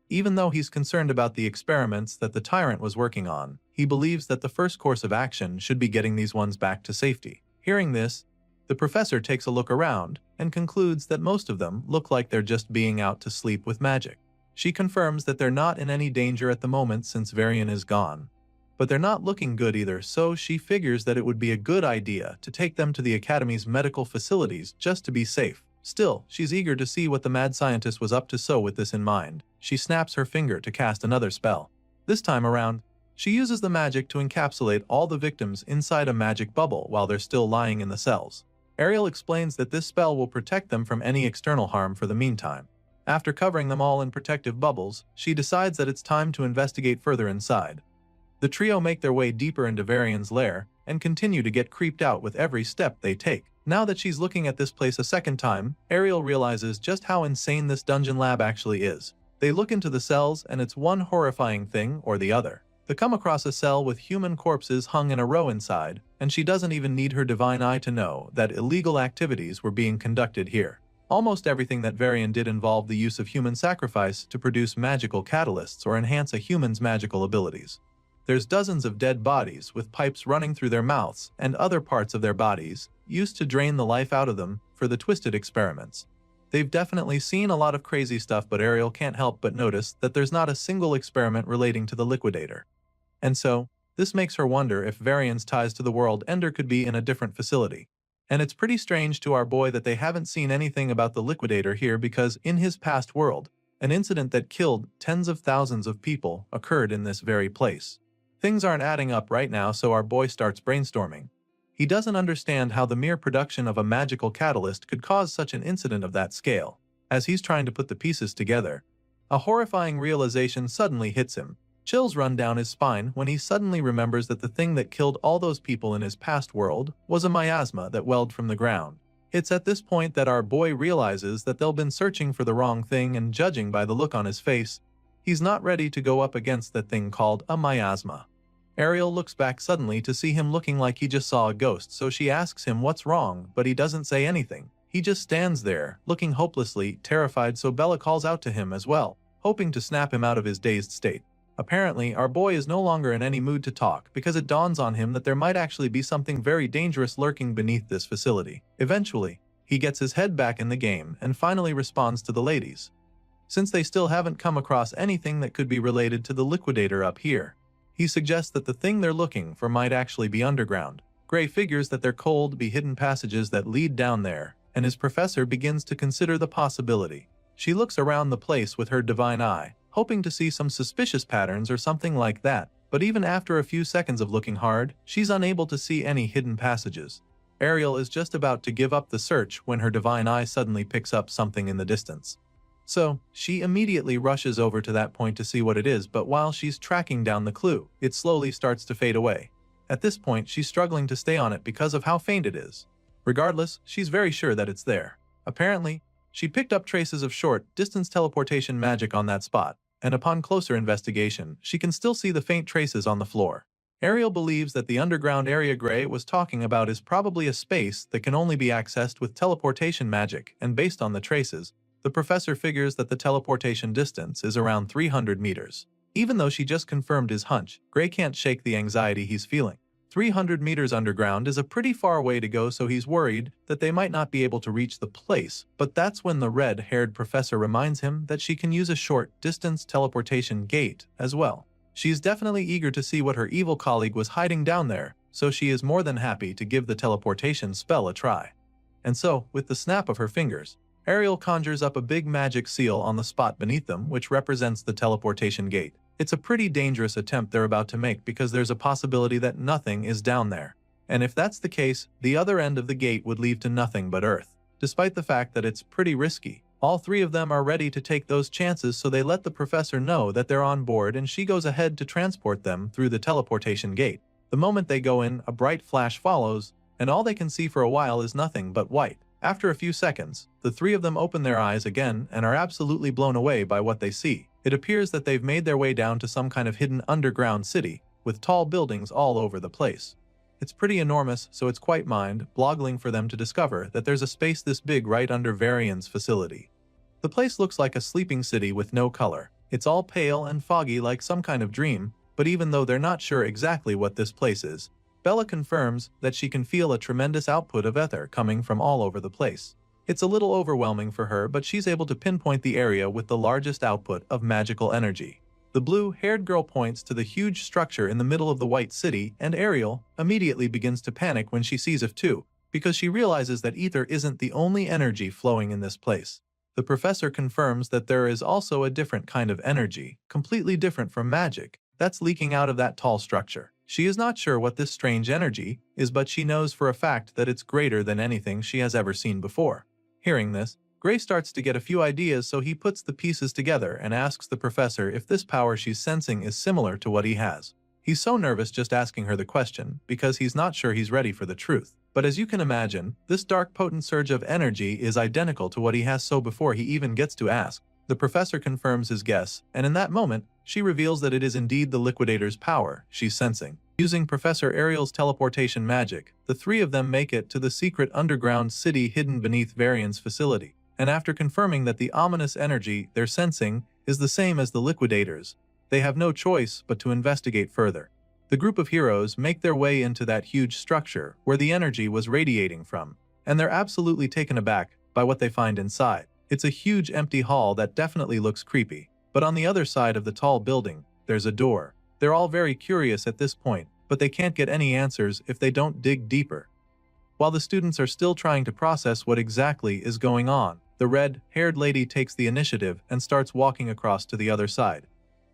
Even though he's concerned about the experiments that the tyrant was working on, he believes that the first course of action should be getting these ones back to safety. Hearing this, the professor takes a look around and concludes that most of them look like they're just being out to sleep with magic. She confirms that they're not in any danger at the moment since Varian is gone. But they're not looking good either, so she figures that it would be a good idea to take them to the Academy's medical facilities just to be safe. Still, she's eager to see what the mad scientist was up to, so with this in mind, she snaps her finger to cast another spell. This time around, she uses the magic to encapsulate all the victims inside a magic bubble while they're still lying in the cells. Ariel explains that this spell will protect them from any external harm for the meantime. After covering them all in protective bubbles, she decides that it's time to investigate further inside. The trio make their way deeper into Varian's lair and continue to get creeped out with every step they take. Now that she's looking at this place a second time, Ariel realizes just how insane this dungeon lab actually is. They look into the cells, and it's one horrifying thing or the other. They come across a cell with human corpses hung in a row inside, and she doesn't even need her divine eye to know that illegal activities were being conducted here. Almost everything that Varian did involved the use of human sacrifice to produce magical catalysts or enhance a human's magical abilities. There's dozens of dead bodies with pipes running through their mouths and other parts of their bodies used to drain the life out of them for the twisted experiments. They've definitely seen a lot of crazy stuff, but Ariel can't help but notice that there's not a single experiment relating to the liquidator. And so, this makes her wonder if Varian's ties to the world ender could be in a different facility. And it's pretty strange to our boy that they haven't seen anything about the liquidator here, because in his past world, an incident that killed tens of thousands of people occurred in this very place. Things aren't adding up right now, so our boy starts brainstorming. He doesn't understand how the mere production of a magical catalyst could cause such an incident of that scale. As he's trying to put the pieces together, a horrifying realization suddenly hits him. Chills run down his spine when he suddenly remembers that the thing that killed all those people in his past world was a miasma that welled from the ground. It's at this point that our boy realizes that they've been searching for the wrong thing, and judging by the look on his face, he's not ready to go up against that thing called a miasma. Ariel looks back suddenly to see him looking like he just saw a ghost, so she asks him what's wrong, but he doesn't say anything. He just stands there, looking hopelessly terrified, so Bella calls out to him as well, hoping to snap him out of his dazed state. Apparently, our boy is no longer in any mood to talk because it dawns on him that there might actually be something very dangerous lurking beneath this facility. Eventually, he gets his head back in the game and finally responds to the ladies, since they still haven't come across anything that could be related to the liquidator up here. He suggests that the thing they're looking for might actually be underground. Gray figures that there could be hidden passages that lead down there, and his professor begins to consider the possibility. She looks around the place with her divine eye, hoping to see some suspicious patterns or something like that, but even after a few seconds of looking hard, she's unable to see any hidden passages. Ariel is just about to give up the search when her divine eye suddenly picks up something in the distance. So, she immediately rushes over to that point to see what it is, but while she's tracking down the clue, it slowly starts to fade away. At this point, she's struggling to stay on it because of how faint it is. Regardless, she's very sure that it's there. Apparently, she picked up traces of short-distance teleportation magic on that spot, and upon closer investigation, she can still see the faint traces on the floor. Ariel believes that the underground area Gray was talking about is probably a space that can only be accessed with teleportation magic, and based on the traces, the professor figures that the teleportation distance is around 300 meters. Even though she just confirmed his hunch, Gray can't shake the anxiety he's feeling. 300 meters underground is a pretty far way to go, so he's worried that they might not be able to reach the place, but that's when the red-haired professor reminds him that she can use a short-distance teleportation gate as well. She's definitely eager to see what her evil colleague was hiding down there, so she is more than happy to give the teleportation spell a try. And so, with the snap of her fingers, Ariel conjures up a big magic seal on the spot beneath them, which represents the teleportation gate. It's a pretty dangerous attempt they're about to make because there's a possibility that nothing is down there. And if that's the case, the other end of the gate would lead to nothing but Earth. Despite the fact that it's pretty risky, all three of them are ready to take those chances, so they let the professor know that they're on board, and she goes ahead to transport them through the teleportation gate. The moment they go in, a bright flash follows, and all they can see for a while is nothing but white. After a few seconds, the three of them open their eyes again and are absolutely blown away by what they see. It appears that they've made their way down to some kind of hidden underground city, with tall buildings all over the place. It's pretty enormous, so it's quite mind-boggling for them to discover that there's a space this big right under Varian's facility. The place looks like a sleeping city with no color. It's all pale and foggy like some kind of dream, but even though they're not sure exactly what this place is, Bella confirms that she can feel a tremendous output of ether coming from all over the place. It's a little overwhelming for her, but she's able to pinpoint the area with the largest output of magical energy. The blue-haired girl points to the huge structure in the middle of the white city, and Ariel immediately begins to panic when she sees it too, because she realizes that ether isn't the only energy flowing in this place. The professor confirms that there is also a different kind of energy, completely different from magic, that's leaking out of that tall structure. She is not sure what this strange energy is, but she knows for a fact that it's greater than anything she has ever seen before. Hearing this, Gray starts to get a few ideas, so he puts the pieces together and asks the professor if this power she's sensing is similar to what he has. He's so nervous just asking her the question because he's not sure he's ready for the truth. But as you can imagine, this dark potent surge of energy is identical to what he has, so before he even gets to ask, the professor confirms his guess, and in that moment, she reveals that it is indeed the liquidator's power she's sensing. Using Professor Ariel's teleportation magic, the three of them make it to the secret underground city hidden beneath Varian's facility, and after confirming that the ominous energy they're sensing is the same as the liquidator's, they have no choice but to investigate further. The group of heroes make their way into that huge structure where the energy was radiating from, and they're absolutely taken aback by what they find inside. It's a huge empty hall that definitely looks creepy, but on the other side of the tall building, there's a door. They're all very curious at this point, but they can't get any answers if they don't dig deeper. While the students are still trying to process what exactly is going on, the red-haired lady takes the initiative and starts walking across to the other side.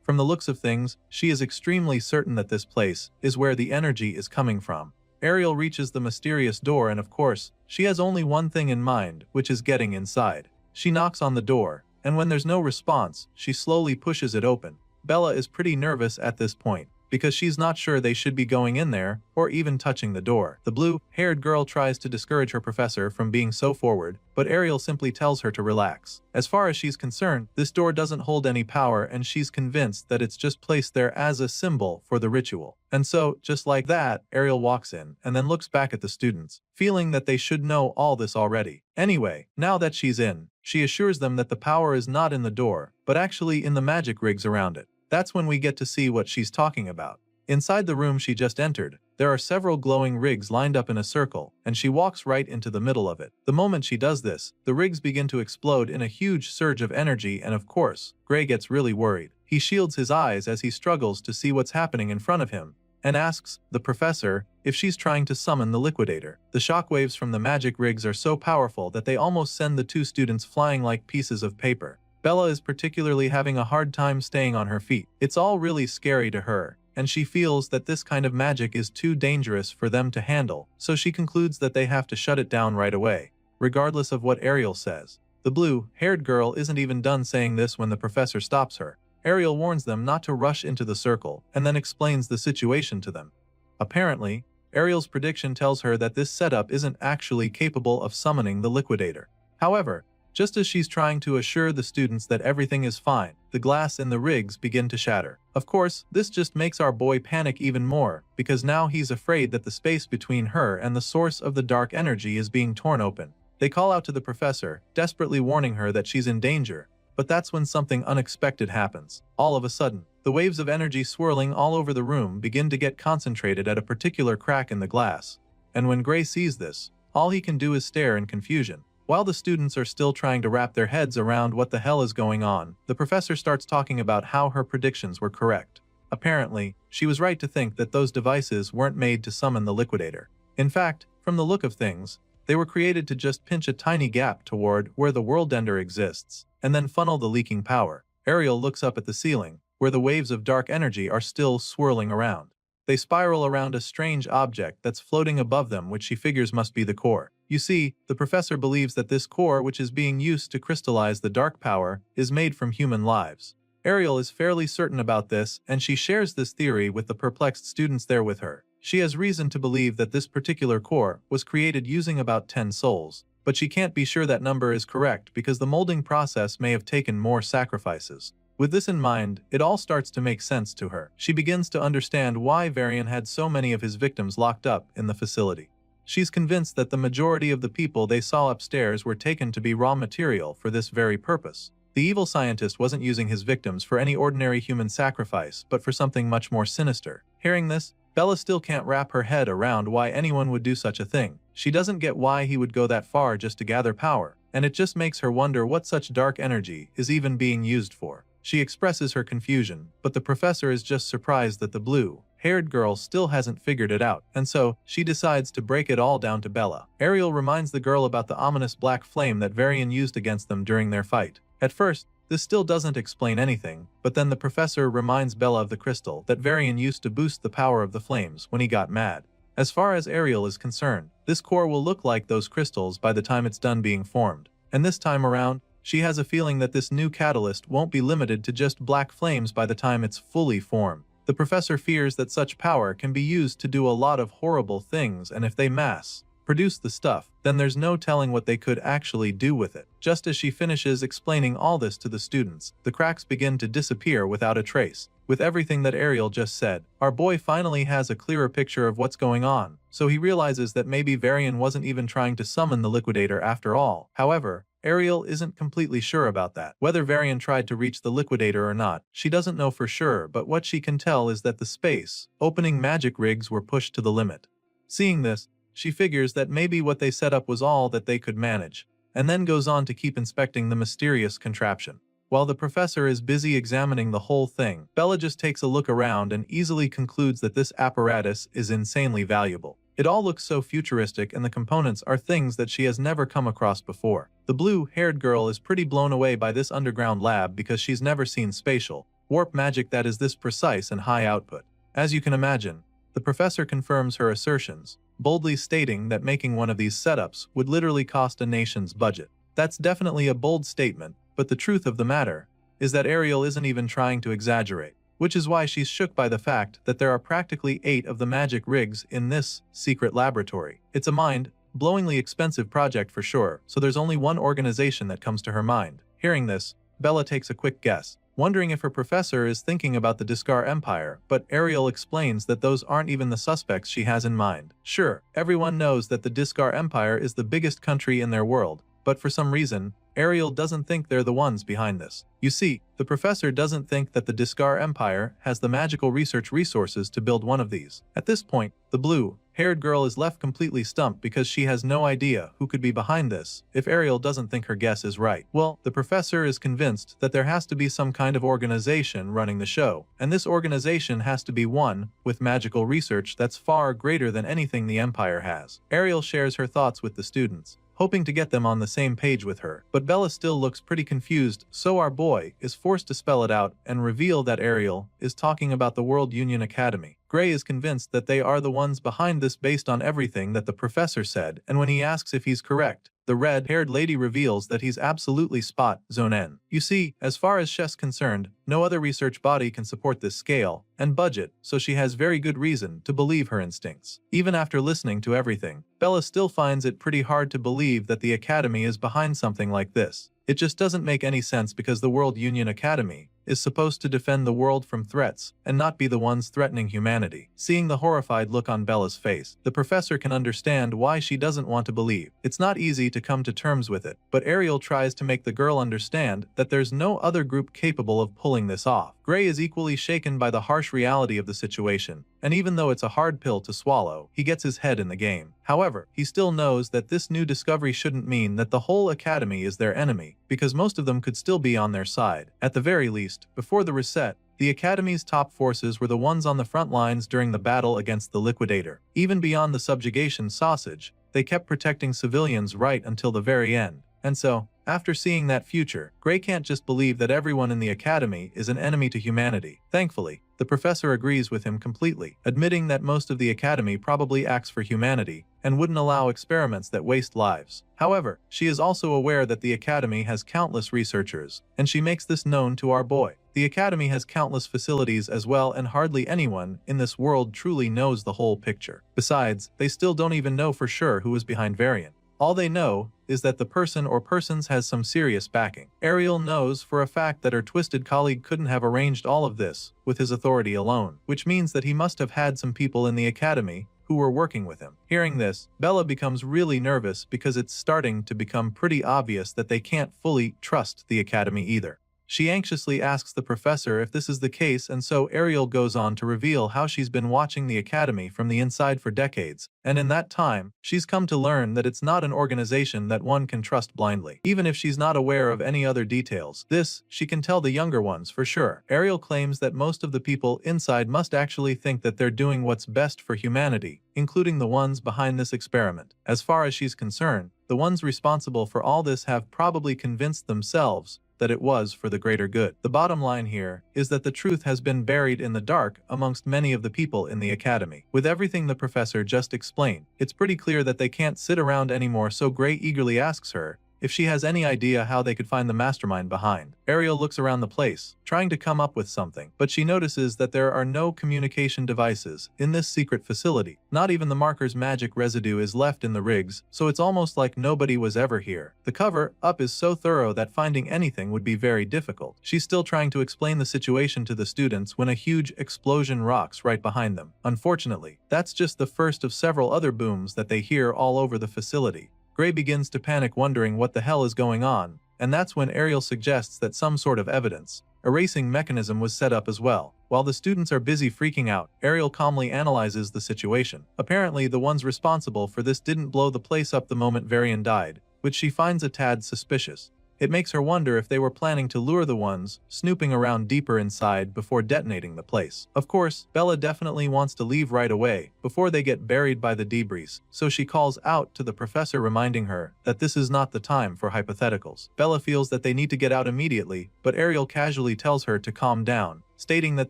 From the looks of things, she is extremely certain that this place is where the energy is coming from. Ariel reaches the mysterious door and of course, she has only one thing in mind, which is getting inside. She knocks on the door, and when there's no response, she slowly pushes it open. Bella is pretty nervous at this point, because she's not sure they should be going in there, or even touching the door. The blue-haired girl tries to discourage her professor from being so forward, but Ariel simply tells her to relax. As far as she's concerned, this door doesn't hold any power and she's convinced that it's just placed there as a symbol for the ritual. And so, just like that, Ariel walks in and then looks back at the students, feeling that they should know all this already. Anyway, now that she's in, she assures them that the power is not in the door, but actually in the magic rigs around it. That's when we get to see what she's talking about. Inside the room she just entered, there are several glowing rigs lined up in a circle, and she walks right into the middle of it. The moment she does this, the rigs begin to explode in a huge surge of energy and of course, Gray gets really worried. He shields his eyes as he struggles to see what's happening in front of him, and asks the professor if she's trying to summon the liquidator. The shockwaves from the magic rigs are so powerful that they almost send the two students flying like pieces of paper. Bella is particularly having a hard time staying on her feet. It's all really scary to her, and she feels that this kind of magic is too dangerous for them to handle, so she concludes that they have to shut it down right away, regardless of what Ariel says. The blue-haired girl isn't even done saying this when the professor stops her. Ariel warns them not to rush into the circle, and then explains the situation to them. Apparently, Ariel's prediction tells her that this setup isn't actually capable of summoning the liquidator. However, just as she's trying to assure the students that everything is fine, the glass in the rigs begin to shatter. Of course, this just makes our boy panic even more, because now he's afraid that the space between her and the source of the dark energy is being torn open. They call out to the professor, desperately warning her that she's in danger, but that's when something unexpected happens. All of a sudden, the waves of energy swirling all over the room begin to get concentrated at a particular crack in the glass. And when Gray sees this, all he can do is stare in confusion. While the students are still trying to wrap their heads around what the hell is going on, the professor starts talking about how her predictions were correct. Apparently, she was right to think that those devices weren't made to summon the liquidator. In fact, from the look of things, they were created to just pinch a tiny gap toward where the world ender exists, and then funnel the leaking power. Ariel looks up at the ceiling, where the waves of dark energy are still swirling around. They spiral around a strange object that's floating above them, which she figures must be the core. You see, the professor believes that this core, which is being used to crystallize the dark power, is made from human lives. Ariel is fairly certain about this, and she shares this theory with the perplexed students there with her. She has reason to believe that this particular core was created using about 10 souls, but she can't be sure that number is correct because the molding process may have taken more sacrifices. With this in mind, it all starts to make sense to her. She begins to understand why Varian had so many of his victims locked up in the facility. She's convinced that the majority of the people they saw upstairs were taken to be raw material for this very purpose. The evil scientist wasn't using his victims for any ordinary human sacrifice, but for something much more sinister. Hearing this, Bella still can't wrap her head around why anyone would do such a thing. She doesn't get why he would go that far just to gather power, and it just makes her wonder what such dark energy is even being used for. She expresses her confusion, but the professor is just surprised that the blue-haired girl still hasn't figured it out, and so she decides to break it all down to Bella. Ariel reminds the girl about the ominous black flame that Varian used against them during their fight. At first, this still doesn't explain anything, but then the professor reminds Bella of the crystal that Varian used to boost the power of the flames when he got mad. As far as Ariel is concerned, this core will look like those crystals by the time it's done being formed, and this time around, she has a feeling that this new catalyst won't be limited to just black flames by the time it's fully formed. The professor fears that such power can be used to do a lot of horrible things, and if they mass produce the stuff, then there's no telling what they could actually do with it. Just as she finishes explaining all this to the students, the cracks begin to disappear without a trace. With everything that Ariel just said, our boy finally has a clearer picture of what's going on, so he realizes that maybe Varian wasn't even trying to summon the liquidator after all. However, Ariel isn't completely sure about that. Whether Varian tried to reach the liquidator or not, she doesn't know for sure, but what she can tell is that the space-opening magic rigs were pushed to the limit. Seeing this, she figures that maybe what they set up was all that they could manage, and then goes on to keep inspecting the mysterious contraption. While the professor is busy examining the whole thing, Bella just takes a look around and easily concludes that this apparatus is insanely valuable. It all looks so futuristic and the components are things that she has never come across before. The blue-haired girl is pretty blown away by this underground lab because she's never seen spatial warp magic that is this precise and high output. As you can imagine, the professor confirms her assertions, boldly stating that making one of these setups would literally cost a nation's budget. That's definitely a bold statement, but the truth of the matter is that Ariel isn't even trying to exaggerate, which is why she's shook by the fact that there are practically 8 of the magic rigs in this secret laboratory. It's a mind-blowingly expensive project for sure, so there's only one organization that comes to her mind. Hearing this, Bella takes a quick guess, wondering if her professor is thinking about the Discar Empire, but Ariel explains that those aren't even the suspects she has in mind. Sure, everyone knows that the Discar Empire is the biggest country in their world, but for some reason, Ariel doesn't think they're the ones behind this. You see, the professor doesn't think that the Discar Empire has the magical research resources to build one of these. At this point, the blue-haired girl is left completely stumped because she has no idea who could be behind this if Ariel doesn't think her guess is right. Well, the professor is convinced that there has to be some kind of organization running the show, and this organization has to be one with magical research that's far greater than anything the Empire has. Ariel shares her thoughts with the students, hoping to get them on the same page with her. But Bella still looks pretty confused, so our boy is forced to spell it out and reveal that Ariel is talking about the World Union Academy. Gray is convinced that they are the ones behind this based on everything that the professor said, and when he asks if he's correct, the red-haired lady reveals that he's absolutely spot on. You see, as far as she's concerned, no other research body can support this scale and budget, so she has very good reason to believe her instincts. Even after listening to everything, Bella still finds it pretty hard to believe that the Academy is behind something like this. It just doesn't make any sense because the World Union Academy is supposed to defend the world from threats and not be the ones threatening humanity. Seeing the horrified look on Bella's face, the professor can understand why she doesn't want to believe. It's not easy to come to terms with it, but Ariel tries to make the girl understand that there's no other group capable of pulling this off. Gray is equally shaken by the harsh reality of the situation, and even though it's a hard pill to swallow, he gets his head in the game. However, he still knows that this new discovery shouldn't mean that the whole academy is their enemy, because most of them could still be on their side. At the very least, before the reset, the Academy's top forces were the ones on the front lines during the battle against the Liquidator. Even beyond the subjugation sausage, they kept protecting civilians right until the very end. And so, after seeing that future, Gray can't just believe that everyone in the Academy is an enemy to humanity. Thankfully, the professor agrees with him completely, admitting that most of the Academy probably acts for humanity and wouldn't allow experiments that waste lives. However, she is also aware that the Academy has countless researchers, and she makes this known to our boy. The Academy has countless facilities as well, and hardly anyone in this world truly knows the whole picture. Besides, they still don't even know for sure who is behind Variant. All they know is that the person or persons has some serious backing. Ariel knows for a fact that her twisted colleague couldn't have arranged all of this with his authority alone, which means that he must have had some people in the Academy who were working with him. Hearing this, Bella becomes really nervous because it's starting to become pretty obvious that they can't fully trust the Academy either. She anxiously asks the professor if this is the case, and so Ariel goes on to reveal how she's been watching the Academy from the inside for decades, and in that time, she's come to learn that it's not an organization that one can trust blindly. Even if she's not aware of any other details, this, she can tell the younger ones for sure. Ariel claims that most of the people inside must actually think that they're doing what's best for humanity, including the ones behind this experiment. As far as she's concerned, the ones responsible for all this have probably convinced themselves that it was for the greater good. The bottom line here is that the truth has been buried in the dark amongst many of the people in the Academy. With everything the professor just explained, it's pretty clear that they can't sit around anymore, so Gray eagerly asks her if she has any idea how they could find the mastermind behind. Ariel looks around the place, trying to come up with something, but she notices that there are no communication devices in this secret facility. Not even the marker's magic residue is left in the rigs, so it's almost like nobody was ever here. The cover-up is so thorough that finding anything would be very difficult. She's still trying to explain the situation to the students when a huge explosion rocks right behind them. Unfortunately, that's just the first of several other booms that they hear all over the facility. Gray begins to panic, wondering what the hell is going on, and that's when Ariel suggests that some sort of evidence erasing mechanism was set up as well. While the students are busy freaking out, Ariel calmly analyzes the situation. Apparently, the ones responsible for this didn't blow the place up the moment Varian died, which she finds a tad suspicious. It makes her wonder if they were planning to lure the ones snooping around deeper inside before detonating the place. Of course, Bella definitely wants to leave right away before they get buried by the debris, so she calls out to the professor, reminding her that this is not the time for hypotheticals. Bella feels that they need to get out immediately, but Ariel casually tells her to calm down, stating that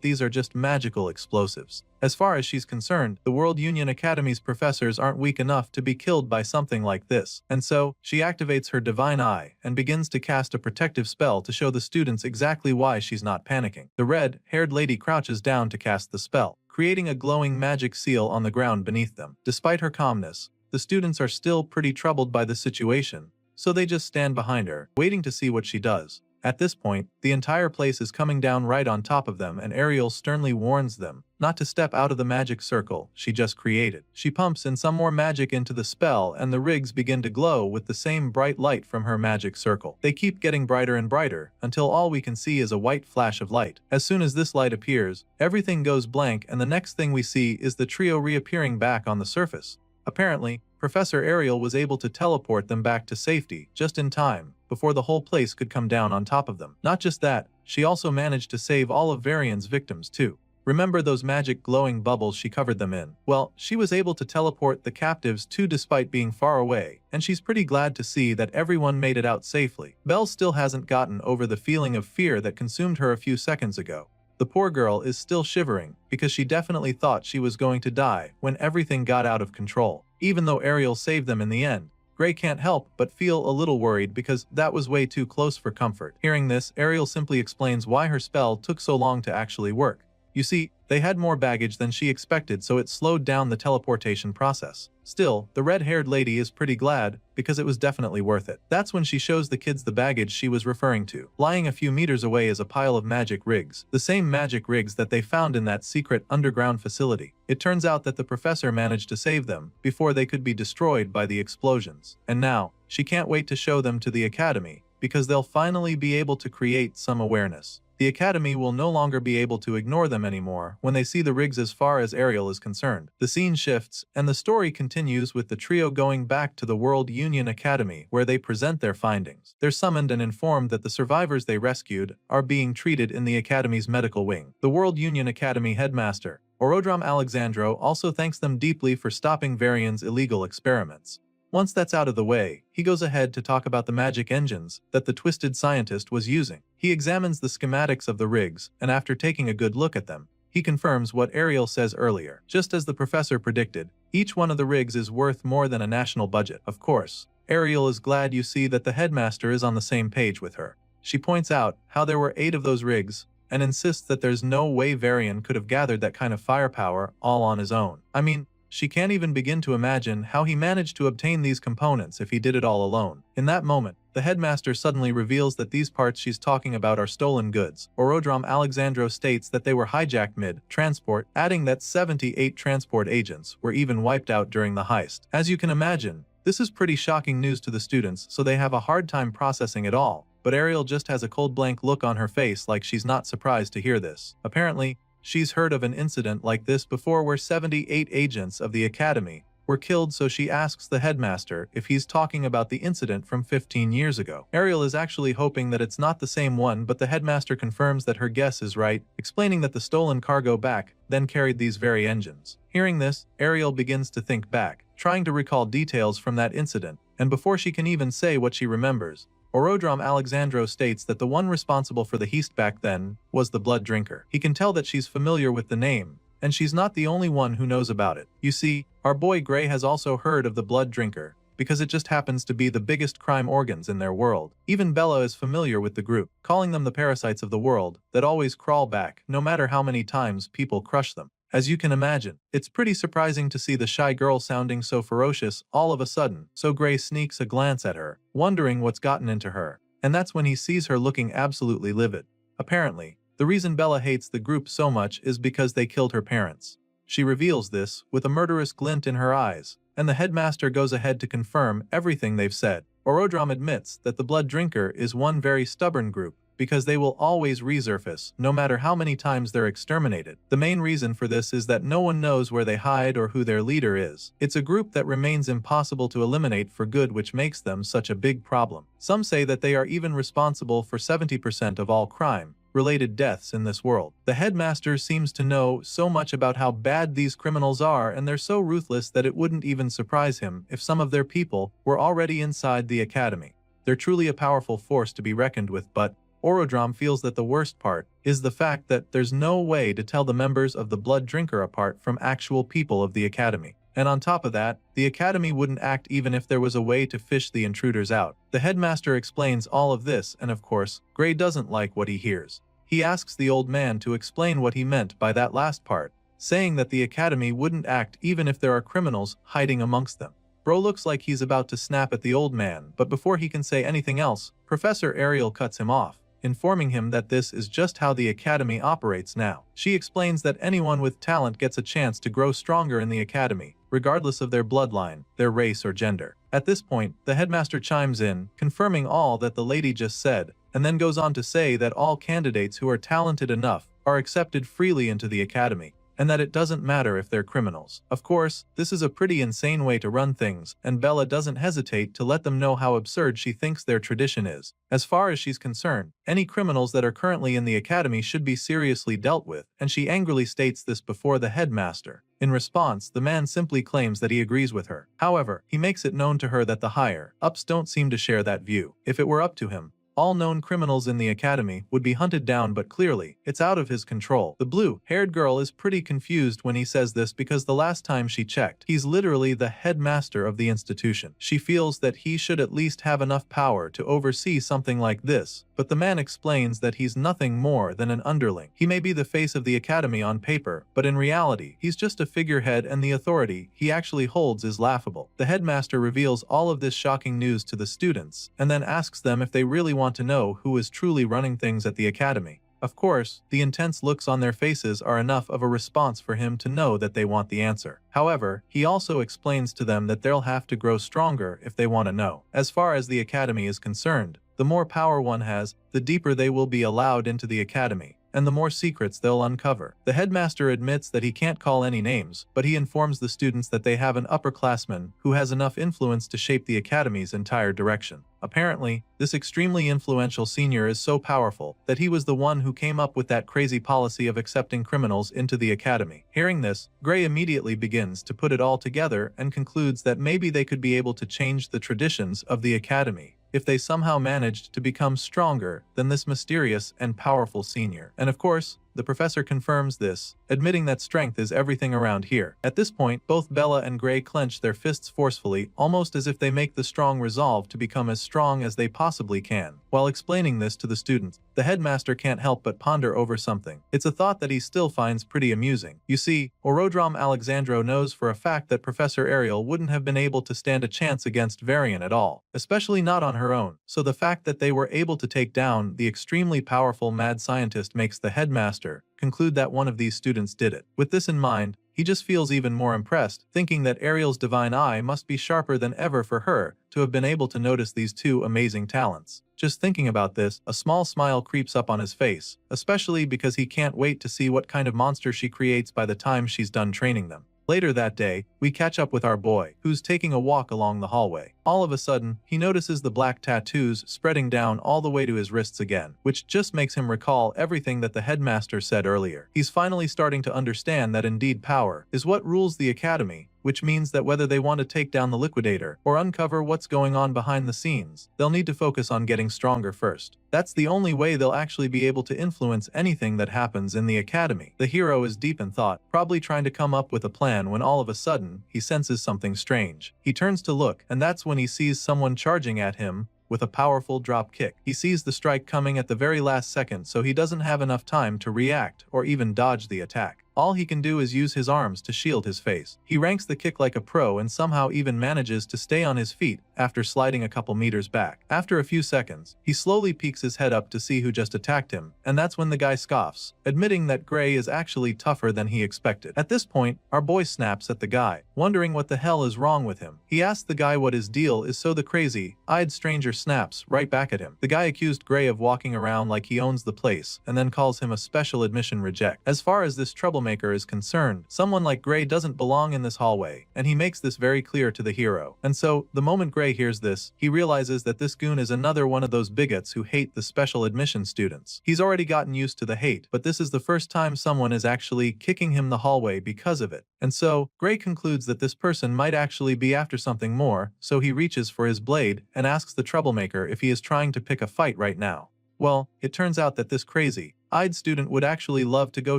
these are just magical explosives. As far as she's concerned, the World Union Academy's professors aren't weak enough to be killed by something like this, and so, she activates her divine eye and begins to cast a protective spell to show the students exactly why she's not panicking. The red-haired lady crouches down to cast the spell, creating a glowing magic seal on the ground beneath them. Despite her calmness, the students are still pretty troubled by the situation, so they just stand behind her, waiting to see what she does. At this point, the entire place is coming down right on top of them, and Ariel sternly warns them not to step out of the magic circle she just created. She pumps in some more magic into the spell, and the rigs begin to glow with the same bright light from her magic circle. They keep getting brighter and brighter, until all we can see is a white flash of light. As soon as this light appears, everything goes blank, and the next thing we see is the trio reappearing back on the surface. Apparently, Professor Ariel was able to teleport them back to safety just in time, before the whole place could come down on top of them. Not just that, she also managed to save all of Varian's victims too. Remember those magic glowing bubbles she covered them in? Well, she was able to teleport the captives too despite being far away, and she's pretty glad to see that everyone made it out safely. Belle still hasn't gotten over the feeling of fear that consumed her a few seconds ago. The poor girl is still shivering, because she definitely thought she was going to die when everything got out of control. Even though Ariel saved them in the end, Gray can't help but feel a little worried because that was way too close for comfort. Hearing this, Ariel simply explains why her spell took so long to actually work. You see, they had more baggage than she expected, so it slowed down the teleportation process. Still, the red-haired lady is pretty glad, because it was definitely worth it. That's when she shows the kids the baggage she was referring to. Lying a few meters away is a pile of magic rigs, the same magic rigs that they found in that secret underground facility. It turns out that the professor managed to save them before they could be destroyed by the explosions. And now, she can't wait to show them to the academy, because they'll finally be able to create some awareness. The Academy will no longer be able to ignore them anymore when they see the rigs as far as Ariel is concerned. The scene shifts, and the story continues with the trio going back to the World Union Academy where they present their findings. They're summoned and informed that the survivors they rescued are being treated in the Academy's medical wing. The World Union Academy headmaster, Orodrom Alexandro, also thanks them deeply for stopping Varian's illegal experiments. Once that's out of the way, he goes ahead to talk about the magic engines that the twisted scientist was using. He examines the schematics of the rigs, and after taking a good look at them, he confirms what Ariel says earlier. Just as the professor predicted, each one of the rigs is worth more than a national budget. Of course, Ariel is glad you see that the headmaster is on the same page with her. She points out how there were 8 of those rigs, and insists that there's no way Varian could have gathered that kind of firepower all on his own. I mean, she can't even begin to imagine how he managed to obtain these components if he did it all alone. In that moment, the headmaster suddenly reveals that these parts she's talking about are stolen goods. Orodrom Alexandro states that they were hijacked mid-transport, adding that 78 transport agents were even wiped out during the heist. As you can imagine, this is pretty shocking news to the students, so they have a hard time processing it all. But Ariel just has a cold blank look on her face like she's not surprised to hear this. Apparently, she's heard of an incident like this before where 78 agents of the Academy were killed, so she asks the headmaster if he's talking about the incident from 15 years ago. Ariel is actually hoping that it's not the same one, but the headmaster confirms that her guess is right, explaining that the stolen cargo back then carried these very engines. Hearing this, Ariel begins to think back, trying to recall details from that incident, and before she can even say what she remembers, Orodrom Alexandro states that the one responsible for the heist back then was the Blood Drinker. He can tell that she's familiar with the name, and she's not the only one who knows about it. You see, our boy Gray has also heard of the Blood Drinker, because it just happens to be the biggest crime organs in their world. Even Bella is familiar with the group, calling them the parasites of the world that always crawl back no matter how many times people crush them. As you can imagine, it's pretty surprising to see the shy girl sounding so ferocious all of a sudden, so Gray sneaks a glance at her, wondering what's gotten into her, and that's when he sees her looking absolutely livid. Apparently, the reason Bella hates the group so much is because they killed her parents. She reveals this with a murderous glint in her eyes, and the headmaster goes ahead to confirm everything they've said. Orodrom admits that the Blood Drinker is one very stubborn group, because they will always resurface, no matter how many times they're exterminated. The main reason for this is that no one knows where they hide or who their leader is. It's a group that remains impossible to eliminate for good, which makes them such a big problem. Some say that they are even responsible for 70% of all crime-related deaths in this world. The headmaster seems to know so much about how bad these criminals are, and they're so ruthless that it wouldn't even surprise him if some of their people were already inside the academy. They're truly a powerful force to be reckoned with, but Orodrom feels that the worst part is the fact that there's no way to tell the members of the Blood Drinker apart from actual people of the Academy. And on top of that, the Academy wouldn't act even if there was a way to fish the intruders out. The headmaster explains all of this, and of course, Gray doesn't like what he hears. He asks the old man to explain what he meant by that last part, saying that the Academy wouldn't act even if there are criminals hiding amongst them. Bro looks like he's about to snap at the old man, but before he can say anything else, Professor Ariel cuts him off, informing him that this is just how the Academy operates now. She explains that anyone with talent gets a chance to grow stronger in the Academy, regardless of their bloodline, their race or gender. At this point, the headmaster chimes in, confirming all that the lady just said, and then goes on to say that all candidates who are talented enough are accepted freely into the Academy, and that it doesn't matter if they're criminals. Of course, this is a pretty insane way to run things, and Bella doesn't hesitate to let them know how absurd she thinks their tradition is. As far as she's concerned, any criminals that are currently in the Academy should be seriously dealt with, and she angrily states this before the headmaster. In response, the man simply claims that he agrees with her. However, he makes it known to her that the higher-ups don't seem to share that view. If it were up to him, all known criminals in the Academy would be hunted down, but clearly, it's out of his control. The blue-haired girl is pretty confused when he says this because the last time she checked, he's literally the headmaster of the institution. She feels that he should at least have enough power to oversee something like this, but the man explains that he's nothing more than an underling. He may be the face of the Academy on paper, but in reality, he's just a figurehead, and the authority he actually holds is laughable. The headmaster reveals all of this shocking news to the students, and then asks them if they really want to know who is truly running things at the Academy. Of course, the intense looks on their faces are enough of a response for him to know that they want the answer. However, he also explains to them that they'll have to grow stronger if they want to know. As far as the Academy is concerned, the more power one has, the deeper they will be allowed into the Academy, and the more secrets they'll uncover. The headmaster admits that he can't call any names, but he informs the students that they have an upperclassman who has enough influence to shape the Academy's entire direction. Apparently, this extremely influential senior is so powerful that he was the one who came up with that crazy policy of accepting criminals into the Academy. Hearing this, Gray immediately begins to put it all together and concludes that maybe they could be able to change the traditions of the Academy if they somehow managed to become stronger than this mysterious and powerful senior. And of course, the professor confirms this, admitting that strength is everything around here. At this point, both Bella and Gray clench their fists forcefully, almost as if they make the strong resolve to become as strong as they possibly can. While explaining this to the students, the headmaster can't help but ponder over something. It's a thought that he still finds pretty amusing. You see, Orodrom Alexandro knows for a fact that Professor Ariel wouldn't have been able to stand a chance against Varian at all, especially not on her own. So the fact that they were able to take down the extremely powerful mad scientist makes the headmaster conclude that one of these students did it. With this in mind, he just feels even more impressed, thinking that Ariel's divine eye must be sharper than ever for her to have been able to notice these two amazing talents. Just thinking about this, a small smile creeps up on his face, especially because he can't wait to see what kind of monster she creates by the time she's done training them. Later that day, we catch up with our boy, who's taking a walk along the hallway. All of a sudden, he notices the black tattoos spreading down all the way to his wrists again, which just makes him recall everything that the headmaster said earlier. He's finally starting to understand that indeed power is what rules the Academy, which means that whether they want to take down the Liquidator or uncover what's going on behind the scenes, they'll need to focus on getting stronger first. That's the only way they'll actually be able to influence anything that happens in the Academy. The hero is deep in thought, probably trying to come up with a plan when all of a sudden, he senses something strange. He turns to look, and that's when he sees someone charging at him with a powerful drop kick. He sees the strike coming at the very last second, so he doesn't have enough time to react or even dodge the attack. All he can do is use his arms to shield his face. He ranks the kick like a pro and somehow even manages to stay on his feet after sliding a couple meters back. After a few seconds, he slowly peeks his head up to see who just attacked him, and that's when the guy scoffs, admitting that Gray is actually tougher than he expected. At this point, our boy snaps at the guy, wondering what the hell is wrong with him. He asks the guy what his deal is, so the crazy-eyed stranger snaps right back at him. The guy accused Gray of walking around like he owns the place, and then calls him a special admission reject. As far as this troublemaker is concerned, someone like Gray doesn't belong in this hallway, and he makes this very clear to the hero. And so, the moment Gray hears this, he realizes that this goon is another one of those bigots who hate the special admission students. He's already gotten used to the hate, but this is the first time someone is actually kicking him the hallway because of it. And so, Gray concludes that this person might actually be after something more, so he reaches for his blade and asks the troublemaker if he is trying to pick a fight right now. Well, it turns out that this crazy eyed student would actually love to go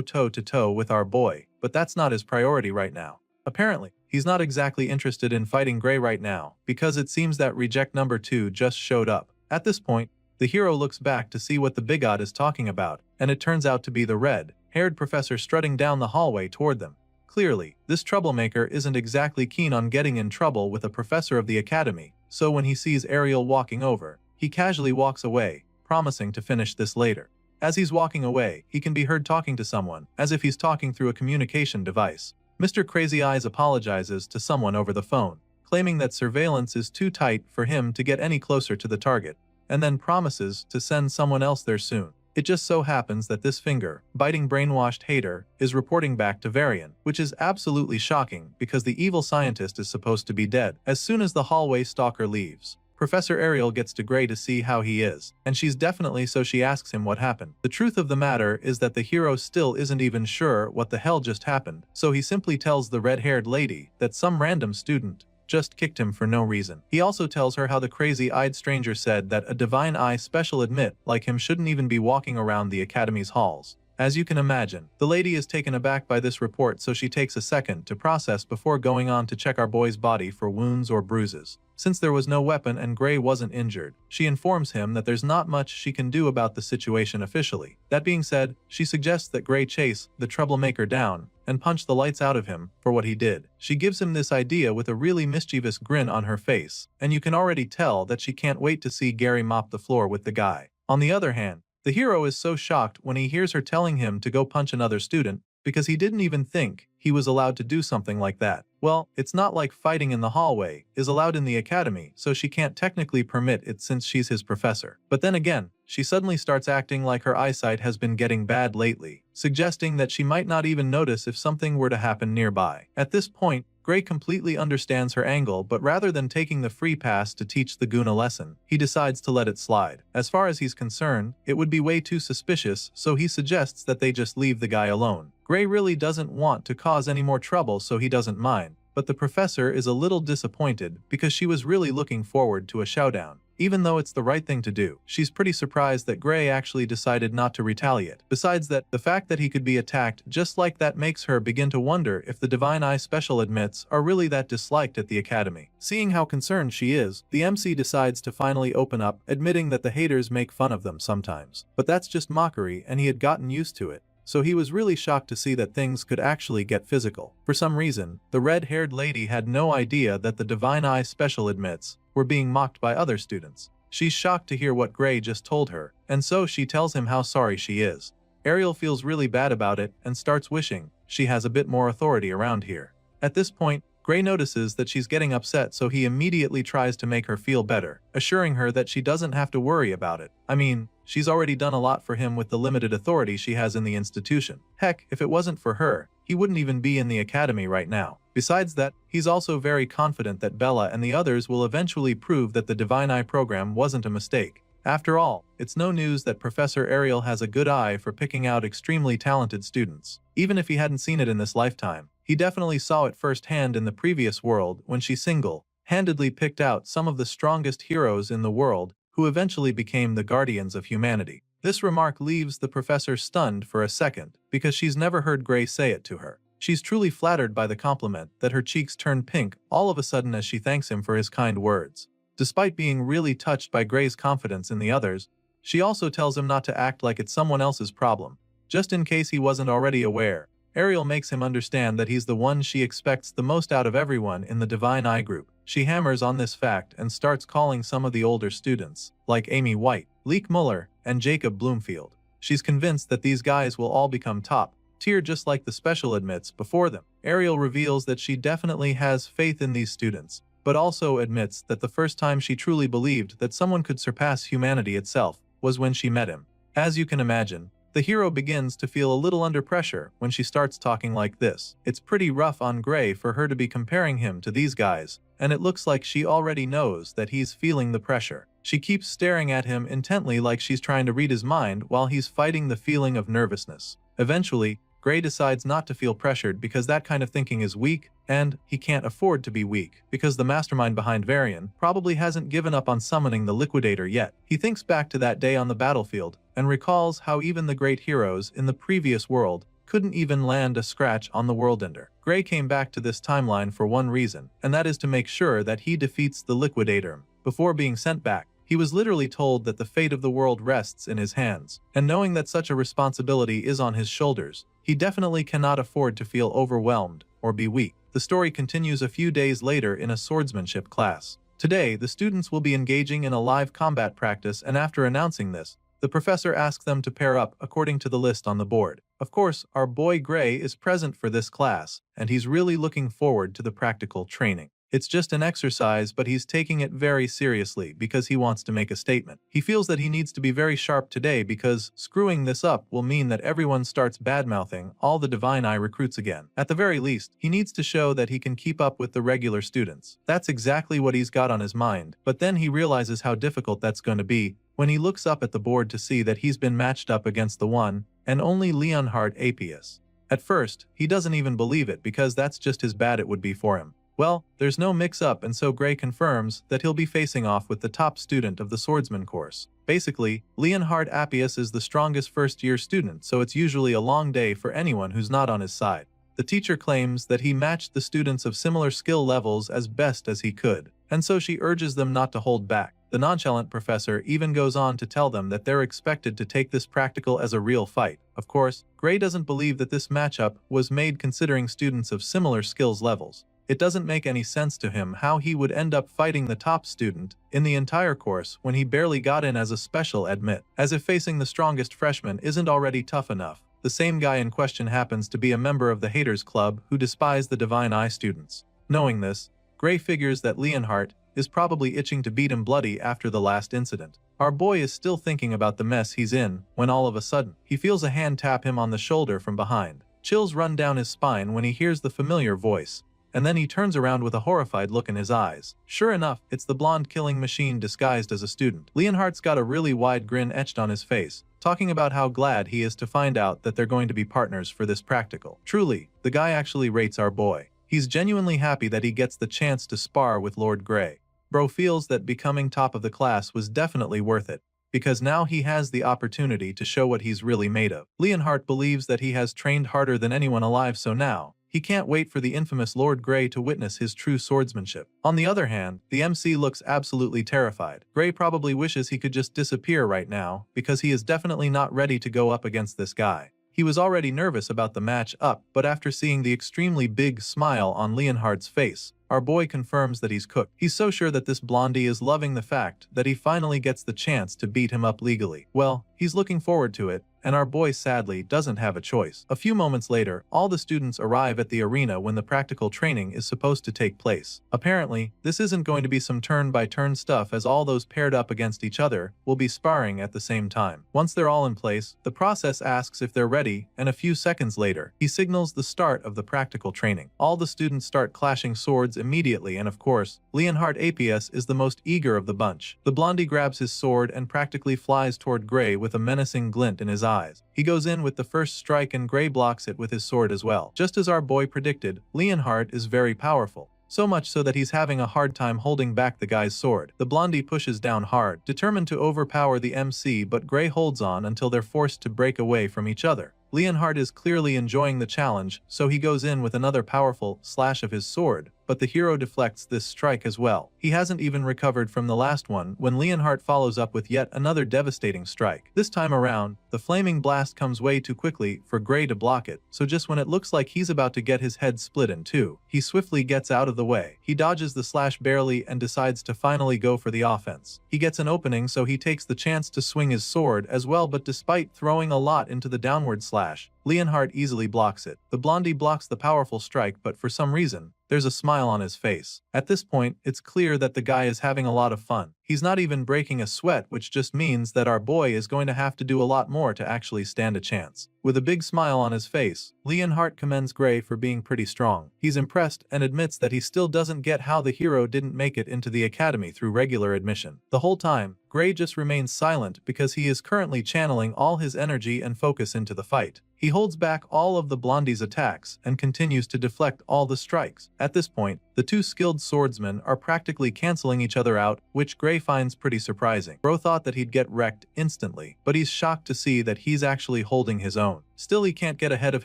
toe-to-toe with our boy, but that's not his priority right now. Apparently, he's not exactly interested in fighting Gray right now, because it seems that reject number 2 just showed up. At this point, the hero looks back to see what the bigot is talking about, and it turns out to be the red-haired professor strutting down the hallway toward them. Clearly, this troublemaker isn't exactly keen on getting in trouble with a professor of the academy, so when he sees Ariel walking over, he casually walks away, promising to finish this later. As he's walking away, he can be heard talking to someone, as if he's talking through a communication device. Mr. Crazy Eyes apologizes to someone over the phone, claiming that surveillance is too tight for him to get any closer to the target, and then promises to send someone else there soon. It just so happens that this finger-biting brainwashed hater is reporting back to Varian, which is absolutely shocking because the evil scientist is supposed to be dead. As soon as the hallway stalker leaves, Professor Ariel gets to Gray to see how he is, and she's definitely so she asks him what happened. The truth of the matter is that the hero still isn't even sure what the hell just happened, so he simply tells the red-haired lady that some random student just kicked him for no reason. He also tells her how the crazy-eyed stranger said that a divine eye special admit like him shouldn't even be walking around the academy's halls. As you can imagine, the lady is taken aback by this report, so she takes a second to process before going on to check our boy's body for wounds or bruises. Since there was no weapon and Gray wasn't injured, she informs him that there's not much she can do about the situation officially. That being said, she suggests that Gray chase the troublemaker down and punch the lights out of him for what he did. She gives him this idea with a really mischievous grin on her face, and you can already tell that she can't wait to see Gary mop the floor with the guy. On the other hand, the hero is so shocked when he hears her telling him to go punch another student, because he didn't even think he was allowed to do something like that. Well, it's not like fighting in the hallway is allowed in the academy, so she can't technically permit it since she's his professor. But then again, she suddenly starts acting like her eyesight has been getting bad lately, suggesting that she might not even notice if something were to happen nearby. At this point, Gray completely understands her angle, but rather than taking the free pass to teach the goon a lesson, he decides to let it slide. As far as he's concerned, it would be way too suspicious, so he suggests that they just leave the guy alone. Gray really doesn't want to cause any more trouble, so he doesn't mind, but the professor is a little disappointed because she was really looking forward to a showdown. Even though it's the right thing to do, she's pretty surprised that Gray actually decided not to retaliate. Besides that, the fact that he could be attacked just like that makes her begin to wonder if the Divine Eye special admits are really that disliked at the academy. Seeing how concerned she is, the MC decides to finally open up, admitting that the haters make fun of them sometimes. But that's just mockery, and he had gotten used to it. So he was really shocked to see that things could actually get physical. For some reason, the red-haired lady had no idea that the Divine Eye special admits were being mocked by other students. She's shocked to hear what Gray just told her, and so she tells him how sorry she is. Ariel feels really bad about it and starts wishing she has a bit more authority around here. At this point, Gray notices that she's getting upset, so he immediately tries to make her feel better, assuring her that she doesn't have to worry about it. I mean, she's already done a lot for him with the limited authority she has in the institution. Heck, if it wasn't for her, he wouldn't even be in the academy right now. Besides that, he's also very confident that Bella and the others will eventually prove that the Divine Eye program wasn't a mistake. After all, it's no news that Professor Ariel has a good eye for picking out extremely talented students. Even if he hadn't seen it in this lifetime, he definitely saw it firsthand in the previous world when she single-handedly picked out some of the strongest heroes in the world who eventually became the guardians of humanity. This remark leaves the professor stunned for a second because she's never heard Gray say it to her. She's truly flattered by the compliment that her cheeks turn pink all of a sudden as she thanks him for his kind words. Despite being really touched by Gray's confidence in the others, she also tells him not to act like it's someone else's problem. Just in case he wasn't already aware, Ariel makes him understand that he's the one she expects the most out of everyone in the Divine Eye group. She hammers on this fact and starts calling some of the older students, like Amy White, Leek Muller, and Jacob Bloomfield. She's convinced that these guys will all become top tier just like the special admits before them. Ariel reveals that she definitely has faith in these students, but also admits that the first time she truly believed that someone could surpass humanity itself was when she met him. As you can imagine, the hero begins to feel a little under pressure when she starts talking like this. It's pretty rough on Gray for her to be comparing him to these guys, and it looks like she already knows that he's feeling the pressure. She keeps staring at him intently like she's trying to read his mind while he's fighting the feeling of nervousness. Eventually, Gray decides not to feel pressured because that kind of thinking is weak, and he can't afford to be weak, because the mastermind behind Varian probably hasn't given up on summoning the Liquidator yet. He thinks back to that day on the battlefield, and recalls how even the great heroes in the previous world couldn't even land a scratch on the Worldender. Gray came back to this timeline for one reason, and that is to make sure that he defeats the Liquidator. Before being sent back, he was literally told that the fate of the world rests in his hands, and knowing that such a responsibility is on his shoulders, he definitely cannot afford to feel overwhelmed or be weak. The story continues a few days later in a swordsmanship class. Today, the students will be engaging in a live combat practice, and after announcing this, the professor asks them to pair up according to the list on the board. Of course, our boy Gray is present for this class, and he's really looking forward to the practical training. It's just an exercise, but he's taking it very seriously because he wants to make a statement. He feels that he needs to be very sharp today because screwing this up will mean that everyone starts badmouthing all the Divine Eye recruits again. At the very least, he needs to show that he can keep up with the regular students. That's exactly what he's got on his mind, but then he realizes how difficult that's going to be when he looks up at the board to see that he's been matched up against the one and only Leonhard Apius. At first, he doesn't even believe it because that's just as bad it would be for him. Well, there's no mix-up, and so Gray confirms that he'll be facing off with the top student of the Swordsman course. Basically, Leonhard Appius is the strongest first-year student, so it's usually a long day for anyone who's not on his side. The teacher claims that he matched the students of similar skill levels as best as he could, and so she urges them not to hold back. The nonchalant professor even goes on to tell them that they're expected to take this practical as a real fight. Of course, Gray doesn't believe that this matchup was made considering students of similar skills levels. It doesn't make any sense to him how he would end up fighting the top student in the entire course when he barely got in as a special admit, as if facing the strongest freshman isn't already tough enough. The same guy in question happens to be a member of the Haters Club who despise the Divine Eye students. Knowing this, Gray figures that Leonhard is probably itching to beat him bloody after the last incident. Our boy is still thinking about the mess he's in when all of a sudden, he feels a hand tap him on the shoulder from behind. Chills run down his spine when he hears the familiar voice, and then he turns around with a horrified look in his eyes. Sure enough, it's the blonde killing machine disguised as a student. Leonhard's got a really wide grin etched on his face, talking about how glad he is to find out that they're going to be partners for this practical. Truly, the guy actually rates our boy. He's genuinely happy that he gets the chance to spar with Lord Gray. Bro feels that becoming top of the class was definitely worth it, because now he has the opportunity to show what he's really made of. Leonhard believes that he has trained harder than anyone alive, so now he can't wait for the infamous Lord Gray to witness his true swordsmanship. On the other hand, the MC looks absolutely terrified. Gray probably wishes he could just disappear right now, because he is definitely not ready to go up against this guy. He was already nervous about the match up, but after seeing the extremely big smile on Leonhard's face, our boy confirms that he's cooked. He's so sure that this blondie is loving the fact that he finally gets the chance to beat him up legally. Well, he's looking forward to it, and our boy sadly doesn't have a choice. A few moments later, all the students arrive at the arena when the practical training is supposed to take place. Apparently, this isn't going to be some turn-by-turn stuff, as all those paired up against each other will be sparring at the same time. Once they're all in place, the process asks if they're ready, and a few seconds later, he signals the start of the practical training. All the students start clashing swords immediately, and of course, Leonhard Apius is the most eager of the bunch. The blondie grabs his sword and practically flies toward Gray with a menacing glint in his eyes. He goes in with the first strike and Gray blocks it with his sword as well. Just as our boy predicted, Leonhard is very powerful. So much so that he's having a hard time holding back the guy's sword. The blondie pushes down hard, determined to overpower the MC, but Gray holds on until they're forced to break away from each other. Leonhard is clearly enjoying the challenge, so he goes in with another powerful slash of his sword, but the hero deflects this strike as well. He hasn't even recovered from the last one when Leonhard follows up with yet another devastating strike. This time around, the flaming blast comes way too quickly for Gray to block it, so just when it looks like he's about to get his head split in two, he swiftly gets out of the way. He dodges the slash barely and decides to finally go for the offense. He gets an opening, so he takes the chance to swing his sword as well, but despite throwing a lot into the downward slash, Leonhard easily blocks it. The blondie blocks the powerful strike, but for some reason, there's a smile on his face. At this point, it's clear that the guy is having a lot of fun. He's not even breaking a sweat, which just means that our boy is going to have to do a lot more to actually stand a chance. With a big smile on his face, Leonhard commends Gray for being pretty strong. He's impressed and admits that he still doesn't get how the hero didn't make it into the academy through regular admission. The whole time, Gray just remains silent because he is currently channeling all his energy and focus into the fight. He holds back all of the Blondie's attacks and continues to deflect all the strikes. At this point, the two skilled swordsmen are practically canceling each other out, which Gray finds pretty surprising. Bro thought that he'd get wrecked instantly, but he's shocked to see that he's actually holding his own. Still, he can't get ahead of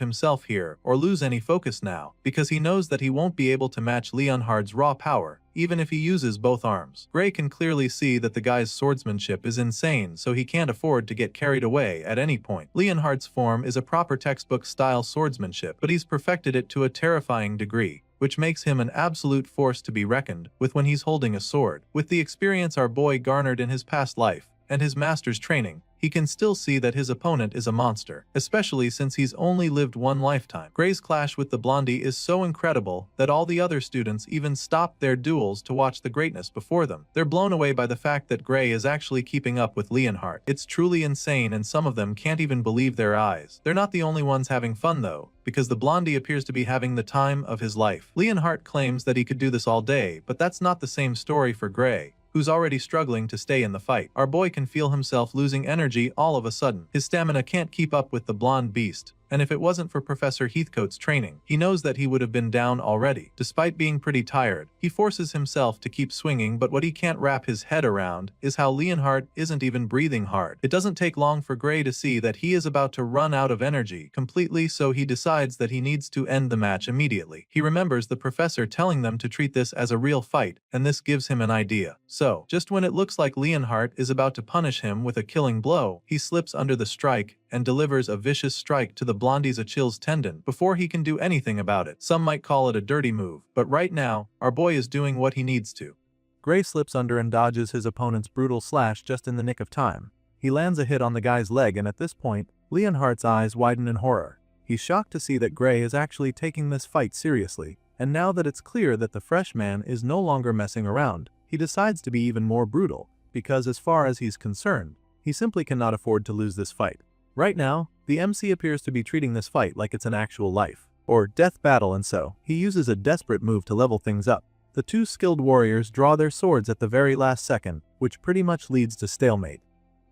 himself here or lose any focus now, because he knows that he won't be able to match Leonhard's raw power, even if he uses both arms. Gray can clearly see that the guy's swordsmanship is insane, so he can't afford to get carried away at any point. Leonhard's form is a proper textbook-style swordsmanship, but he's perfected it to a terrifying degree, which makes him an absolute force to be reckoned with when he's holding a sword. With the experience our boy garnered in his past life and his master's training, he can still see that his opponent is a monster, especially since he's only lived one lifetime. Gray's clash with the Blondie is so incredible that all the other students even stop their duels to watch the greatness before them. They're blown away by the fact that Gray is actually keeping up with Leonhard. It's truly insane, and some of them can't even believe their eyes. They're not the only ones having fun though, because the Blondie appears to be having the time of his life. Leonhard claims that he could do this all day, but that's not the same story for Gray, who's already struggling to stay in the fight. Our boy can feel himself losing energy all of a sudden. His stamina can't keep up with the blonde beast, and if it wasn't for Professor Heathcote's training, he knows that he would have been down already. Despite being pretty tired, he forces himself to keep swinging, but what he can't wrap his head around is how Leonhard isn't even breathing hard. It doesn't take long for Gray to see that he is about to run out of energy completely, so he decides that he needs to end the match immediately. He remembers the professor telling them to treat this as a real fight, and this gives him an idea. So, just when it looks like Leonhard is about to punish him with a killing blow, he slips under the strike and delivers a vicious strike to the Blondie's Achilles tendon before he can do anything about it. Some might call it a dirty move, but right now, our boy is doing what he needs to. Gray slips under and dodges his opponent's brutal slash just in the nick of time. He lands a hit on the guy's leg, and at this point, Leonhard's eyes widen in horror. He's shocked to see that Gray is actually taking this fight seriously, and now that it's clear that the freshman is no longer messing around, he decides to be even more brutal, because as far as he's concerned, he simply cannot afford to lose this fight. Right now, the MC appears to be treating this fight like it's an actual life or death battle, and so he uses a desperate move to level things up. The two skilled warriors draw their swords at the very last second, which pretty much leads to stalemate.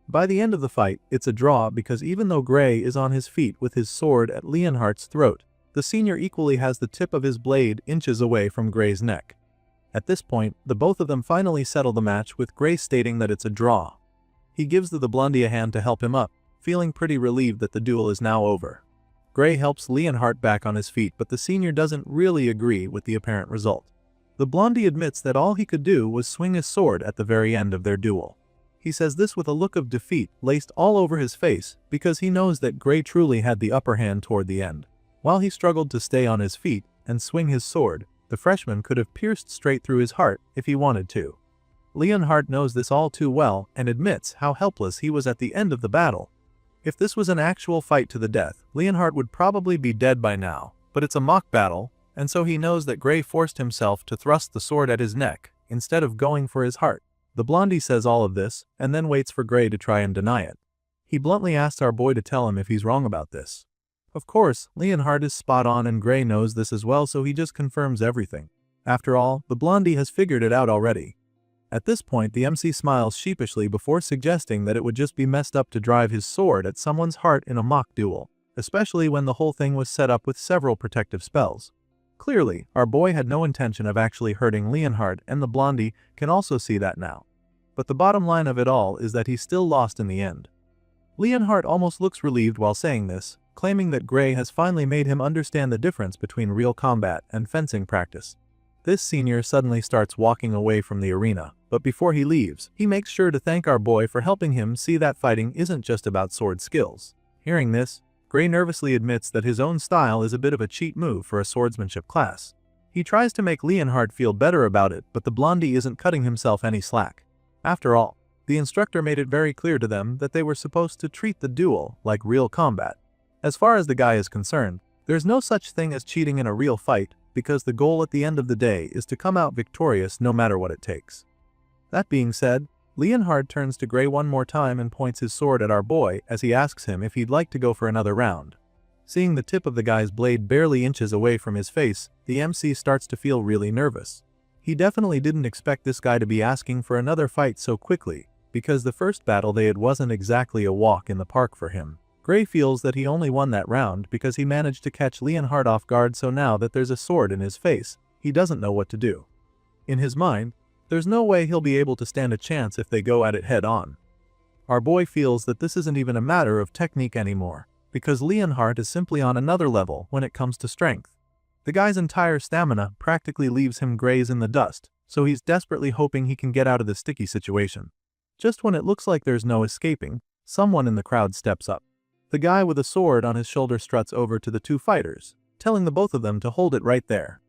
By the end of the fight, it's a draw because even though Gray is on his feet with his sword at Leonhard's throat, the senior equally has the tip of his blade inches away from Gray's neck. At this point, the both of them finally settle the match, with Gray stating that it's a draw. He gives the Blondie a hand to help him up, feeling pretty relieved that the duel is now over. Gray helps Leonhard back on his feet, but the senior doesn't really agree with the apparent result. The Blondie admits that all he could do was swing his sword at the very end of their duel. He says this with a look of defeat laced all over his face, because he knows that Gray truly had the upper hand toward the end. While he struggled to stay on his feet and swing his sword, the freshman could have pierced straight through his heart if he wanted to. Leonhard knows this all too well and admits how helpless he was at the end of the battle. If this was an actual fight to the death, Leonhard would probably be dead by now, but it's a mock battle, and so he knows that Gray forced himself to thrust the sword at his neck instead of going for his heart. The Blondie says all of this and then waits for Gray to try and deny it. He bluntly asks our boy to tell him if he's wrong about this. Of course, Leonhard is spot on, and Gray knows this as well, so he just confirms everything. After all, the Blondie has figured it out already. At this point, the MC smiles sheepishly before suggesting that it would just be messed up to drive his sword at someone's heart in a mock duel, especially when the whole thing was set up with several protective spells. Clearly, our boy had no intention of actually hurting Leonhard, and the Blondie can also see that now. But the bottom line of it all is that he's still lost in the end. Leonhard almost looks relieved while saying this, claiming that Gray has finally made him understand the difference between real combat and fencing practice. This senior suddenly starts walking away from the arena, but before he leaves, he makes sure to thank our boy for helping him see that fighting isn't just about sword skills. Hearing this, Gray nervously admits that his own style is a bit of a cheat move for a swordsmanship class. He tries to make Leonhard feel better about it, but the Blondie isn't cutting himself any slack. After all, the instructor made it very clear to them that they were supposed to treat the duel like real combat. As far as the guy is concerned, there's no such thing as cheating in a real fight, because the goal at the end of the day is to come out victorious no matter what it takes. That being said, Leonhard turns to Gray one more time and points his sword at our boy as he asks him if he'd like to go for another round. Seeing the tip of the guy's blade barely inches away from his face, the MC starts to feel really nervous. He definitely didn't expect this guy to be asking for another fight so quickly, because the first battle they had wasn't exactly a walk in the park for him. Gray feels that he only won that round because he managed to catch Leonhardt off guard, so now that there's a sword in his face, he doesn't know what to do. In his mind, there's no way he'll be able to stand a chance if they go at it head on. Our boy feels that this isn't even a matter of technique anymore, because Leonhardt is simply on another level when it comes to strength. The guy's entire stamina practically leaves him graze in the dust, so he's desperately hoping he can get out of this sticky situation. Just when it looks like there's no escaping, someone in the crowd steps up. The guy with a sword on his shoulder struts over to the two fighters, telling the both of them to hold it right there.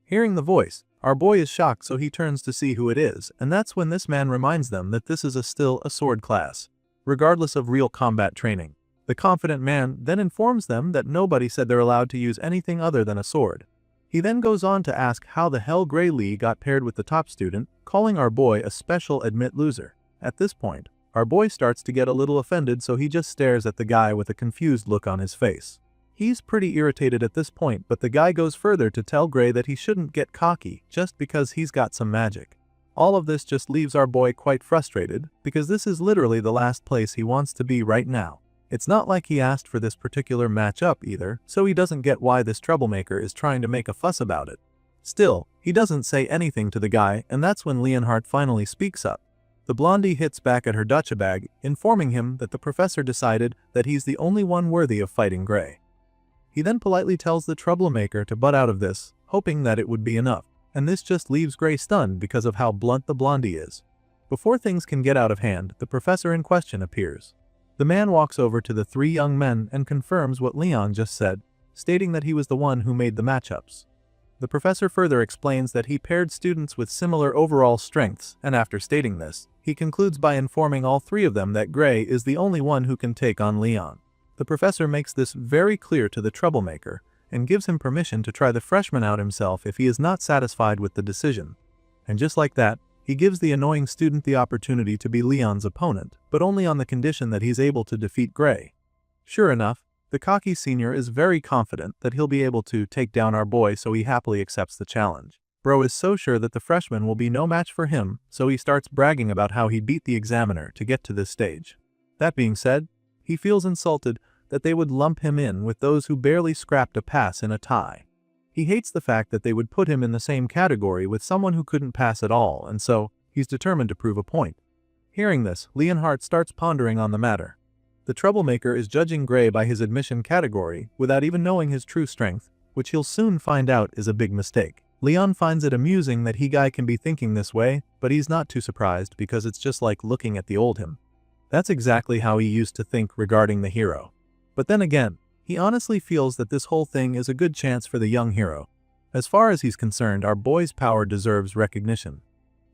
Hearing the voice, our boy is shocked, so he turns to see who it is, and that's when this man reminds them that this is still a sword class, regardless of real combat training. The confident man then informs them that nobody said they're allowed to use anything other than a sword. He then goes on to ask how the hell Gray Lee got paired with the top student, calling our boy a special admit loser. At this point, our boy starts to get a little offended, so he just stares at the guy with a confused look on his face. He's pretty irritated at this point, but the guy goes further to tell Gray that he shouldn't get cocky just because he's got some magic. All of this just leaves our boy quite frustrated, because this is literally the last place he wants to be right now. It's not like he asked for this particular matchup either, so he doesn't get why this troublemaker is trying to make a fuss about it. Still, he doesn't say anything to the guy, and that's when Leonhardt finally speaks up. The blondie hits back at her dacha bag, informing him that the professor decided that he's the only one worthy of fighting Gray. He then politely tells the troublemaker to butt out of this, hoping that it would be enough, and this just leaves Gray stunned because of how blunt the blondie is. Before things can get out of hand, the professor in question appears. The man walks over to the three young men and confirms what Leon just said, stating that he was the one who made the matchups. The professor further explains that he paired students with similar overall strengths, and after stating this, he concludes by informing all three of them that Gray is the only one who can take on Leon. The professor makes this very clear to the troublemaker, and gives him permission to try the freshman out himself if he is not satisfied with the decision. And just like that, he gives the annoying student the opportunity to be Leon's opponent, but only on the condition that he's able to defeat Gray. Sure enough, the cocky senior is very confident that he'll be able to take down our boy, so he happily accepts the challenge. Bro is so sure that the freshman will be no match for him, so he starts bragging about how he beat the examiner to get to this stage. That being said, he feels insulted that they would lump him in with those who barely scrapped a pass in a tie. He hates the fact that they would put him in the same category with someone who couldn't pass at all, and so he's determined to prove a point. Hearing this, Leonhardt starts pondering on the matter. The troublemaker is judging Gray by his admission category without even knowing his true strength, which he'll soon find out is a big mistake. Leon finds it amusing that he guy can be thinking this way, but he's not too surprised because it's just like looking at the old him. That's exactly how he used to think regarding the hero. But then again, he honestly feels that this whole thing is a good chance for the young hero. As far as he's concerned, our boy's power deserves recognition.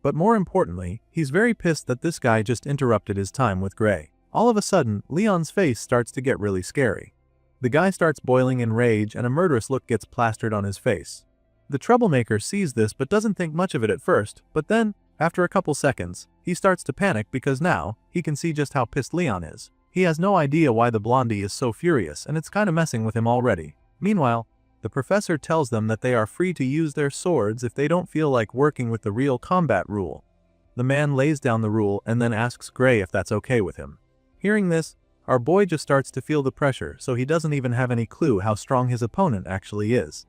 But more importantly, he's very pissed that this guy just interrupted his time with Gray. All of a sudden, Leon's face starts to get really scary. The guy starts boiling in rage and a murderous look gets plastered on his face. The troublemaker sees this but doesn't think much of it at first, but then, after a couple seconds, he starts to panic because now, he can see just how pissed Leon is. He has no idea why the blondie is so furious, and it's kinda messing with him already. Meanwhile, the professor tells them that they are free to use their swords if they don't feel like working with the real combat rule. The man lays down the rule and then asks Gray if that's okay with him. Hearing this, our boy just starts to feel the pressure, so he doesn't even have any clue how strong his opponent actually is.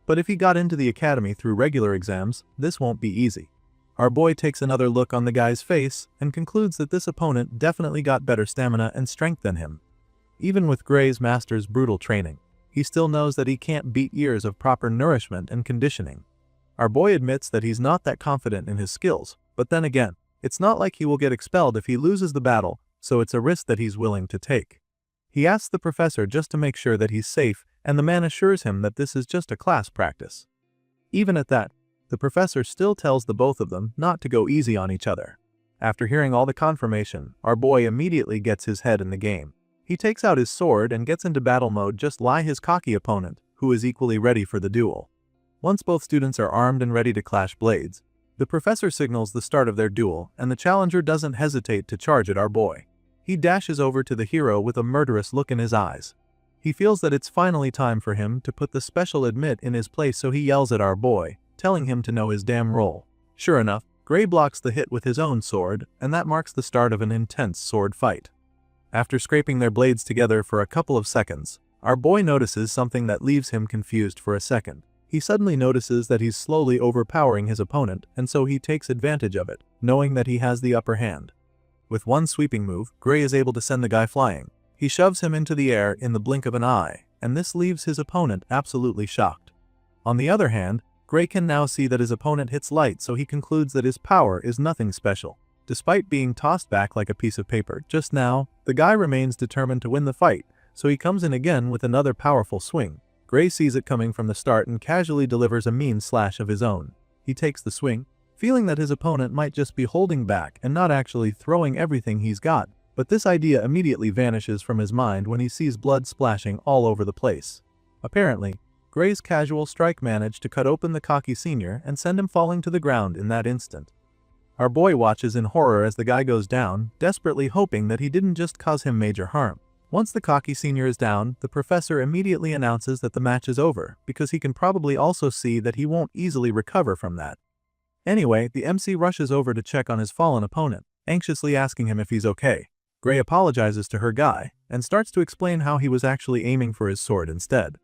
But if he got into the academy through regular exams, this won't be easy. Our boy takes another look on the guy's face and concludes that this opponent definitely got better stamina and strength than him. Even with Gray's master's brutal training, he still knows that he can't beat years of proper nourishment and conditioning. Our boy admits that he's not that confident in his skills, but then again, it's not like he will get expelled if he loses the battle, so it's a risk that he's willing to take. He asks the professor just to make sure that he's safe, and the man assures him that this is just a class practice. Even at that, the professor still tells the both of them not to go easy on each other. After hearing all the confirmation, our boy immediately gets his head in the game. He takes out his sword and gets into battle mode just like his cocky opponent, who is equally ready for the duel. Once both students are armed and ready to clash blades, the professor signals the start of their duel, and the challenger doesn't hesitate to charge at our boy. He dashes over to the hero with a murderous look in his eyes. He feels that it's finally time for him to put the special admit in his place, so he yells at our boy, telling him to know his damn role. Sure enough, Gray blocks the hit with his own sword, and that marks the start of an intense sword fight. After scraping their blades together for a couple of seconds, our boy notices something that leaves him confused for a second. He suddenly notices that he's slowly overpowering his opponent, and so he takes advantage of it, knowing that he has the upper hand. With one sweeping move, Gray is able to send the guy flying. He shoves him into the air in the blink of an eye, and this leaves his opponent absolutely shocked. On the other hand, Gray can now see that his opponent hits light, so he concludes that his power is nothing special. Despite being tossed back like a piece of paper just now, the guy remains determined to win the fight, so he comes in again with another powerful swing. Gray sees it coming from the start and casually delivers a mean slash of his own. He takes the swing, feeling that his opponent might just be holding back and not actually throwing everything he's got, but this idea immediately vanishes from his mind when he sees blood splashing all over the place. Apparently, Gray's casual strike managed to cut open the cocky senior and send him falling to the ground in that instant. Our boy watches in horror as the guy goes down, desperately hoping that he didn't just cause him major harm. Once the cocky senior is down, the professor immediately announces that the match is over, because he can probably also see that he won't easily recover from that. Anyway, the MC rushes over to check on his fallen opponent, anxiously asking him if he's okay. Gray apologizes to her guy, and starts to explain how he was actually aiming for his sword instead.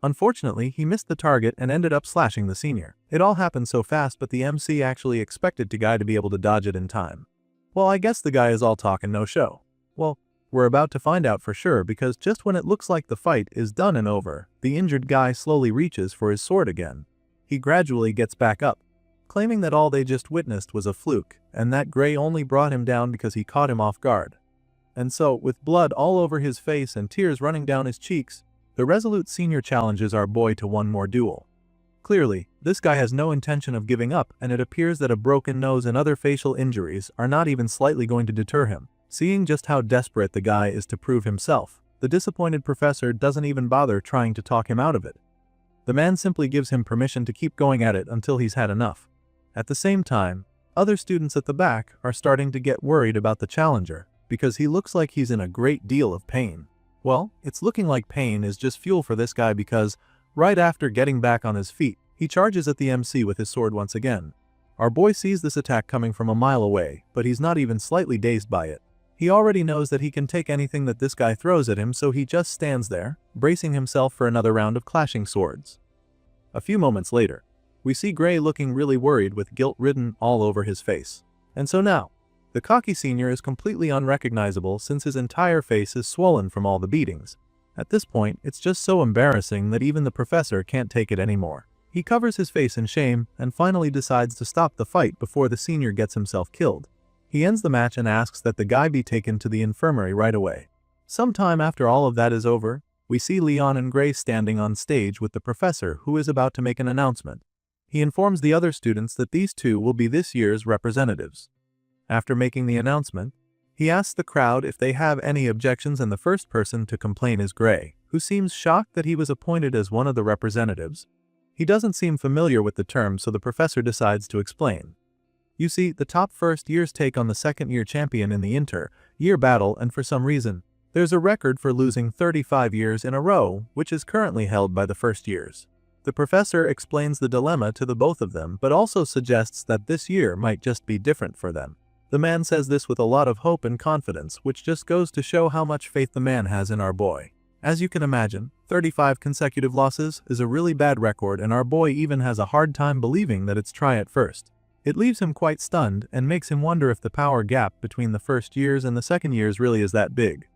Unfortunately, he missed the target and ended up slashing the senior. It all happened so fast, but the MC actually expected the guy to be able to dodge it in time. Well, I guess the guy is all talk and no show. Well, we're about to find out for sure, because just when it looks like the fight is done and over, the injured guy slowly reaches for his sword again. He gradually gets back up, claiming that all they just witnessed was a fluke, and that Gray only brought him down because he caught him off guard. And so, with blood all over his face and tears running down his cheeks, the resolute senior challenges our boy to one more duel. Clearly, this guy has no intention of giving up, and it appears that a broken nose and other facial injuries are not even slightly going to deter him. Seeing just how desperate the guy is to prove himself, the disappointed professor doesn't even bother trying to talk him out of it. The man simply gives him permission to keep going at it until he's had enough. At the same time, other students at the back are starting to get worried about the challenger, because he looks like he's in a great deal of pain. Well, it's looking like pain is just fuel for this guy, because right after getting back on his feet, he charges at the MC with his sword once again. Our boy sees this attack coming from a mile away, but he's not even slightly dazed by it. He already knows that he can take anything that this guy throws at him, so he just stands there, bracing himself for another round of clashing swords. A few moments later, we see Gray looking really worried with guilt written all over his face. And so now, the cocky senior is completely unrecognizable since his entire face is swollen from all the beatings. At this point, it's just so embarrassing that even the professor can't take it anymore. He covers his face in shame and finally decides to stop the fight before the senior gets himself killed. He ends the match and asks that the guy be taken to the infirmary right away. Sometime after all of that is over, we see Leon and Gray standing on stage with the professor, who is about to make an announcement. He informs the other students that these two will be this year's representatives. After making the announcement, he asks the crowd if they have any objections, and the first person to complain is Gray, who seems shocked that he was appointed as one of the representatives. He doesn't seem familiar with the term, so the professor decides to explain. You see, the top first years take on the second-year champion in the inter-year battle, and for some reason, there's a record for losing 35 years in a row, which is currently held by the first years. The professor explains the dilemma to the both of them, but also suggests that this year might just be different for them. The man says this with a lot of hope and confidence, which just goes to show how much faith the man has in our boy. As you can imagine, 35 consecutive losses is a really bad record, and our boy even has a hard time believing that it's try at first. It leaves him quite stunned and makes him wonder if the power gap between the first years and the second years really is that big.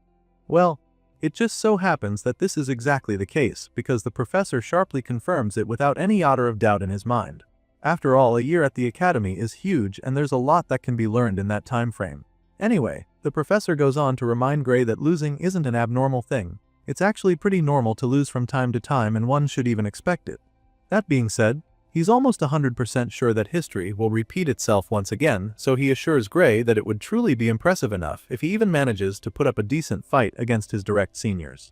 Well, it just so happens that this is exactly the case, because the professor sharply confirms it without any iota of doubt in his mind. After all, a year at the academy is huge, and there's a lot that can be learned in that time frame. Anyway, the professor goes on to remind Gray that losing isn't an abnormal thing. It's actually pretty normal to lose from time to time, and one should even expect it. That being said, he's almost 100% sure that history will repeat itself once again, so he assures Gray that it would truly be impressive enough if he even manages to put up a decent fight against his direct seniors.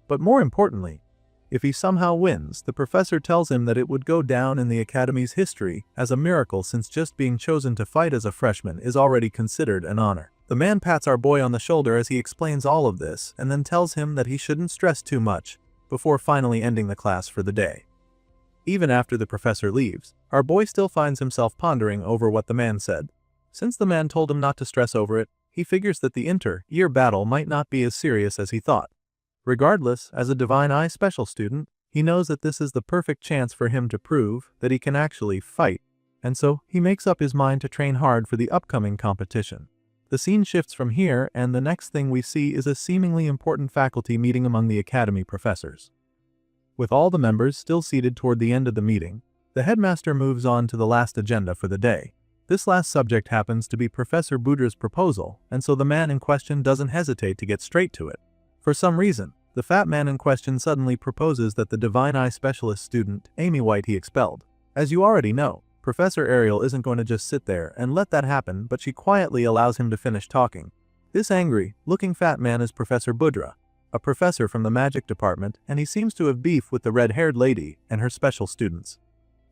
But more importantly, if he somehow wins, the professor tells him that it would go down in the academy's history as a miracle, since just being chosen to fight as a freshman is already considered an honor. The man pats our boy on the shoulder as he explains all of this, and then tells him that he shouldn't stress too much, before finally ending the class for the day. Even after the professor leaves, our boy still finds himself pondering over what the man said. Since the man told him not to stress over it, He figures that the inter-year battle might not be as serious as he thought. Regardless, as a Divine Eye special student, he knows that this is the perfect chance for him to prove that he can actually fight, and so he makes up his mind to train hard for the upcoming competition. The scene shifts from here, and the next thing we see is a seemingly important faculty meeting among the academy professors. With all the members still seated toward the end of the meeting, the headmaster moves on to the last agenda for the day. This last subject happens to be Professor Budra's proposal, and so the man in question doesn't hesitate to get straight to it. For some reason, the fat man in question suddenly proposes that the Divine Eye Specialist student, Amy White, he expelled. As you already know, Professor Ariel isn't going to just sit there and let that happen, but she quietly allows him to finish talking. This angry-looking fat man is Professor Budra, a professor from the magic department, and he seems to have beef with the red-haired lady and her special students.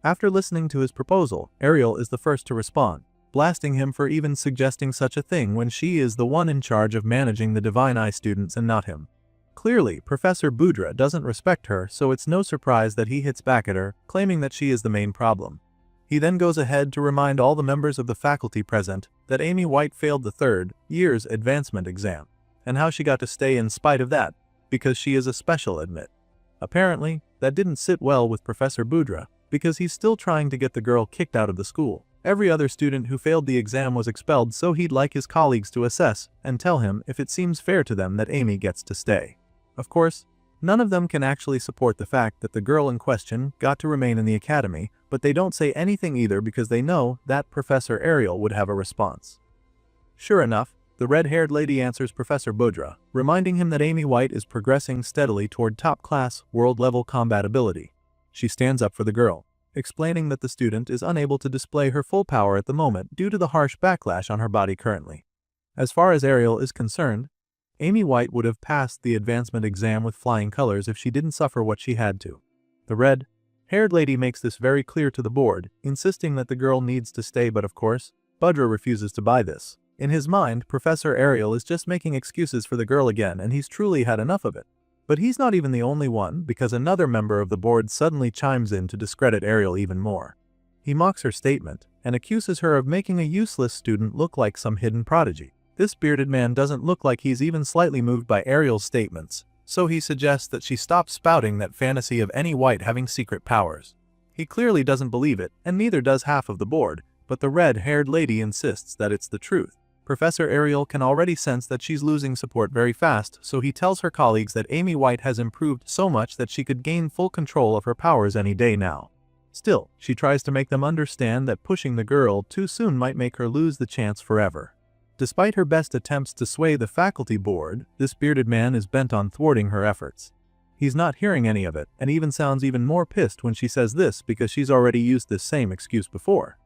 After listening to his proposal, Ariel is the first to respond, blasting him for even suggesting such a thing when she is the one in charge of managing the Divine Eye students and not him. Clearly, Professor Budra doesn't respect her, so it's no surprise that he hits back at her, claiming that she is the main problem. He then goes ahead to remind all the members of the faculty present that Amy White failed the third year's advancement exam, and how she got to stay in spite of that, because she is a special admit. Apparently, that didn't sit well with Professor Budra, because he's still trying to get the girl kicked out of the school. Every other student who failed the exam was expelled, so he'd like his colleagues to assess and tell him if it seems fair to them that Amy gets to stay. Of course, none of them can actually support the fact that the girl in question got to remain in the academy, but they don't say anything either because they know that Professor Ariel would have a response. Sure enough, the red-haired lady answers Professor Budra, reminding him that Amy White is progressing steadily toward top-class, world-level combat ability. She stands up for the girl, explaining that the student is unable to display her full power at the moment due to the harsh backlash on her body currently. As far as Ariel is concerned, Amy White would have passed the advancement exam with flying colors if she didn't suffer what she had to. The red-haired lady makes this very clear to the board, insisting that the girl needs to stay, but of course, Budra refuses to buy this. In his mind, Professor Ariel is just making excuses for the girl again, and he's truly had enough of it. But he's not even the only one, because another member of the board suddenly chimes in to discredit Ariel even more. He mocks her statement and accuses her of making a useless student look like some hidden prodigy. This bearded man doesn't look like he's even slightly moved by Ariel's statements, so he suggests that she stop spouting that fantasy of any White having secret powers. He clearly doesn't believe it, and neither does half of the board, but the red-haired lady insists that it's the truth. Professor Ariel can already sense that she's losing support very fast, so he tells her colleagues that Amy White has improved so much that she could gain full control of her powers any day now. Still, she tries to make them understand that pushing the girl too soon might make her lose the chance forever. Despite her best attempts to sway the faculty board, this bearded man is bent on thwarting her efforts. He's not hearing any of it, and even sounds even more pissed when she says this because she's already used this same excuse before.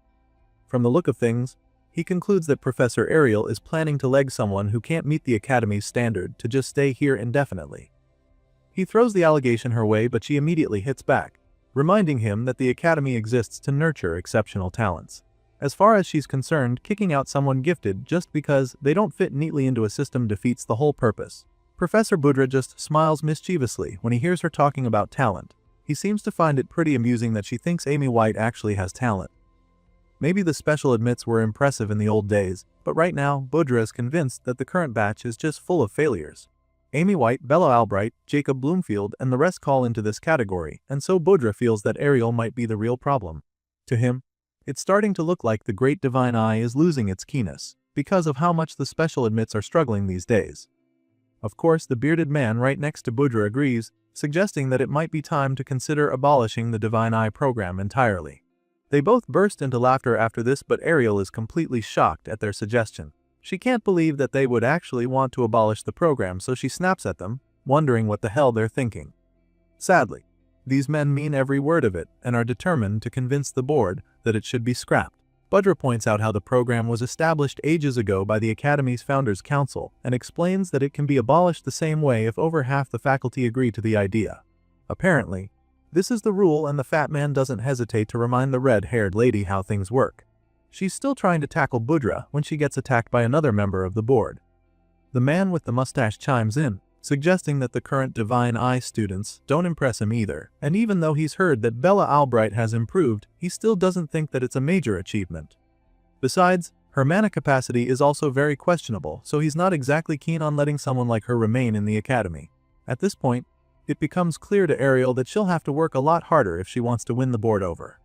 From the look of things, he concludes that Professor Ariel is planning to leg someone who can't meet the academy's standard to just stay here indefinitely. He throws the allegation her way, but she immediately hits back, reminding him that the academy exists to nurture exceptional talents. As far as she's concerned, kicking out someone gifted just because they don't fit neatly into a system defeats the whole purpose. Professor Budra just smiles mischievously when he hears her talking about talent. He seems to find it pretty amusing that she thinks Amy White actually has talent. Maybe the special admits were impressive in the old days, but right now, Budra is convinced that the current batch is just full of failures. Amy White, Bella Albright, Jacob Bloomfield, and the rest call into this category, and so Budra feels that Ariel might be the real problem. To him, it's starting to look like the Great Divine Eye is losing its keenness, because of how much the special admits are struggling these days. Of course, the bearded man right next to Budra agrees, suggesting that it might be time to consider abolishing the Divine Eye program entirely. They both burst into laughter after this, but Ariel is completely shocked at their suggestion. She can't believe that they would actually want to abolish the program, so she snaps at them, wondering what the hell they're thinking. Sadly, these men mean every word of it and are determined to convince the board that it should be scrapped. Budra points out how the program was established ages ago by the Academy's Founders Council and explains that it can be abolished the same way if over half the faculty agree to the idea. Apparently, this is the rule, and the fat man doesn't hesitate to remind the red-haired lady how things work. She's still trying to tackle Budra when she gets attacked by another member of the board. The man with the mustache chimes in, suggesting that the current Divine Eye students don't impress him either, and even though he's heard that Bella Albright has improved, he still doesn't think that it's a major achievement. Besides, Her mana capacity is also very questionable, so he's not exactly keen on letting someone like her remain in the academy. At this point, it becomes clear to Ariel that she'll have to work a lot harder if she wants to win the board over.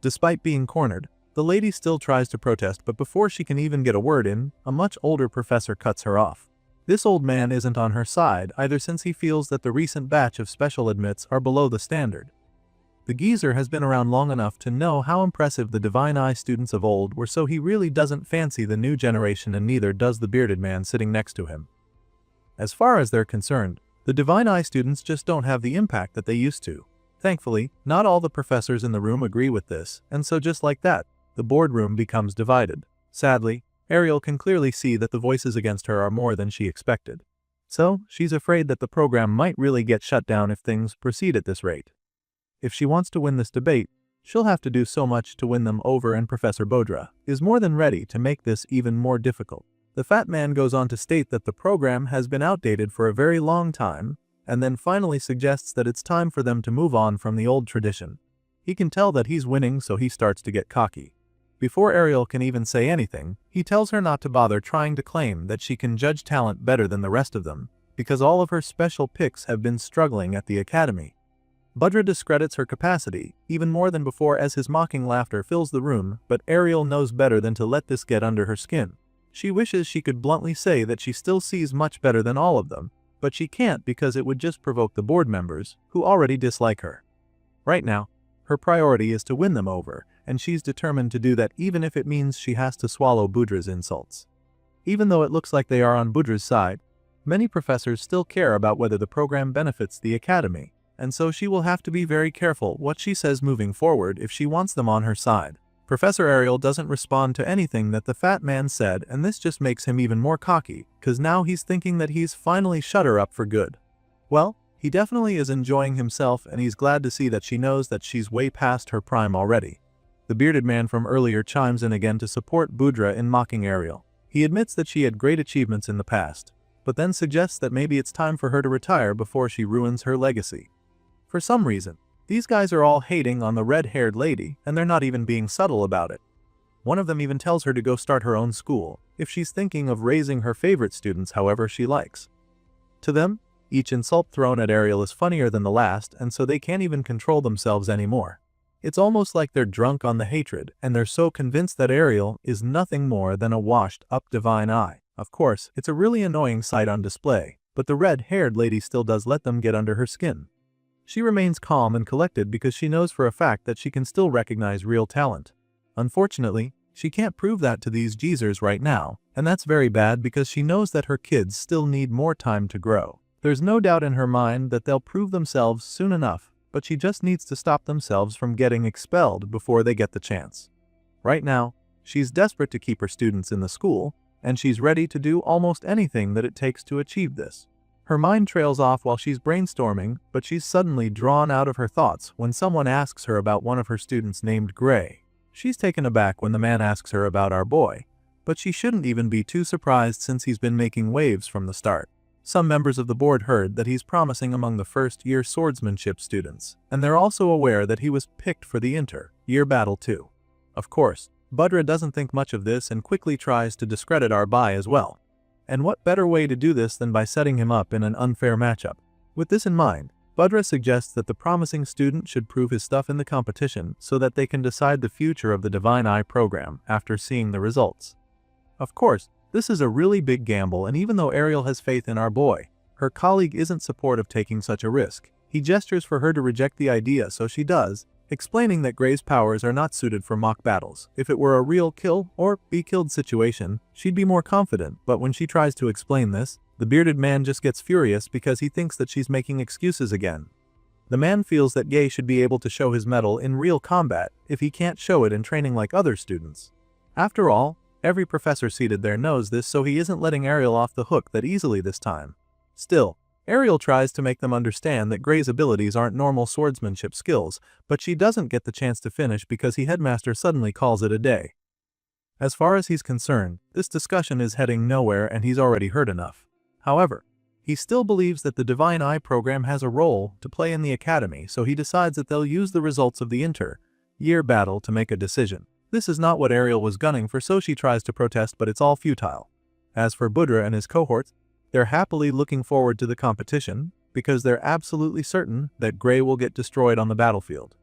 Despite being cornered, the lady still tries to protest, but before she can even get a word in, a much older professor cuts her off. This old man isn't on her side either, since he feels that the recent batch of special admits are below the standard. The geezer has been around long enough to know how impressive the Divine Eye students of old were, so he really doesn't fancy the new generation, and neither does the bearded man sitting next to him. As far as they're concerned, the Divine Eye students just don't have the impact that they used to. Thankfully, not all the professors in the room agree with this, and so just like that, the boardroom becomes divided. Sadly, Ariel can clearly see that the voices against her are more than she expected. So, she's afraid that the program might really get shut down if things proceed at this rate. If she wants to win this debate, she'll have to do so much to win them over, and Professor Bodra is more than ready to make this even more difficult. The fat man goes on to state that the program has been outdated for a very long time, and then finally suggests that it's time for them to move on from the old tradition. He can tell that he's winning, so he starts to get cocky. Before Ariel can even say anything, he tells her not to bother trying to claim that she can judge talent better than the rest of them, because all of her special picks have been struggling at the academy. Budra discredits her capacity, even more than before, as his mocking laughter fills the room, but Ariel knows better than to let this get under her skin. She wishes she could bluntly say that she still sees much better than all of them, but she can't because it would just provoke the board members, who already dislike her. Right now, her priority is to win them over, and she's determined to do that even if it means she has to swallow Budra's insults. Even though it looks like they are on Budra's side, many professors still care about whether the program benefits the academy, and so she will have to be very careful what she says moving forward if she wants them on her side. Professor Ariel doesn't respond to anything that the fat man said, and this just makes him even more cocky, cause now he's thinking that he's finally shut her up for good. Well, he definitely is enjoying himself, and he's glad to see that she knows that she's way past her prime already. The bearded man from earlier chimes in again to support Budra in mocking Ariel. He admits that she had great achievements in the past, but then suggests that maybe it's time for her to retire before she ruins her legacy. For some reason, these guys are all hating on the red-haired lady, and they're not even being subtle about it. One of them even tells her to go start her own school, if she's thinking of raising her favorite students however she likes. To them, each insult thrown at Ariel is funnier than the last, and so they can't even control themselves anymore. It's almost like they're drunk on the hatred, and they're so convinced that Ariel is nothing more than a washed-up Divine Eye. Of course, it's a really annoying sight on display, but the red-haired lady still does let them get under her skin. She remains calm and collected because she knows for a fact that she can still recognize real talent. Unfortunately, she can't prove that to these geezers right now, and that's very bad because she knows that her kids still need more time to grow. There's no doubt in her mind that they'll prove themselves soon enough, but she just needs to stop themselves from getting expelled before they get the chance. Right now, she's desperate to keep her students in the school, and she's ready to do almost anything that it takes to achieve this. Her mind trails off while she's brainstorming, but she's suddenly drawn out of her thoughts when someone asks her about one of her students named Gray. She's taken aback when the man asks her about our boy, but she shouldn't even be too surprised since he's been making waves from the start. Some members of the board heard that he's promising among the first-year swordsmanship students, and they're also aware that he was picked for the inter-year battle too. Of course, Budra doesn't think much of this and quickly tries to discredit our boy as well. And what better way to do this than by setting him up in an unfair matchup? With this in mind, Budra suggests that the promising student should prove his stuff in the competition so that they can decide the future of the Divine Eye program after seeing the results. Of course, this is a really big gamble, and even though Ariel has faith in our boy, her colleague isn't supportive of taking such a risk. He gestures for her to reject the idea, so she does, explaining that Gray's powers are not suited for mock battles. If it were a real kill or be killed situation, she'd be more confident, but when she tries to explain this, the bearded man just gets furious because he thinks that she's making excuses again. The man feels that Gay should be able to show his mettle in real combat if he can't show it in training like other students. After all, every professor seated there knows this, so he isn't letting Ariel off the hook that easily this time. Still, Ariel tries to make them understand that Gray's abilities aren't normal swordsmanship skills, but she doesn't get the chance to finish because the headmaster suddenly calls it a day. As far as he's concerned, this discussion is heading nowhere and he's already heard enough. However, he still believes that the Divine Eye program has a role to play in the academy, so he decides that they'll use the results of the inter-year battle to make a decision. This is not what Ariel was gunning for, so she tries to protest, but it's all futile. As for Budra and his cohorts, they're happily looking forward to the competition because they're absolutely certain that Gray will get destroyed on the battlefield.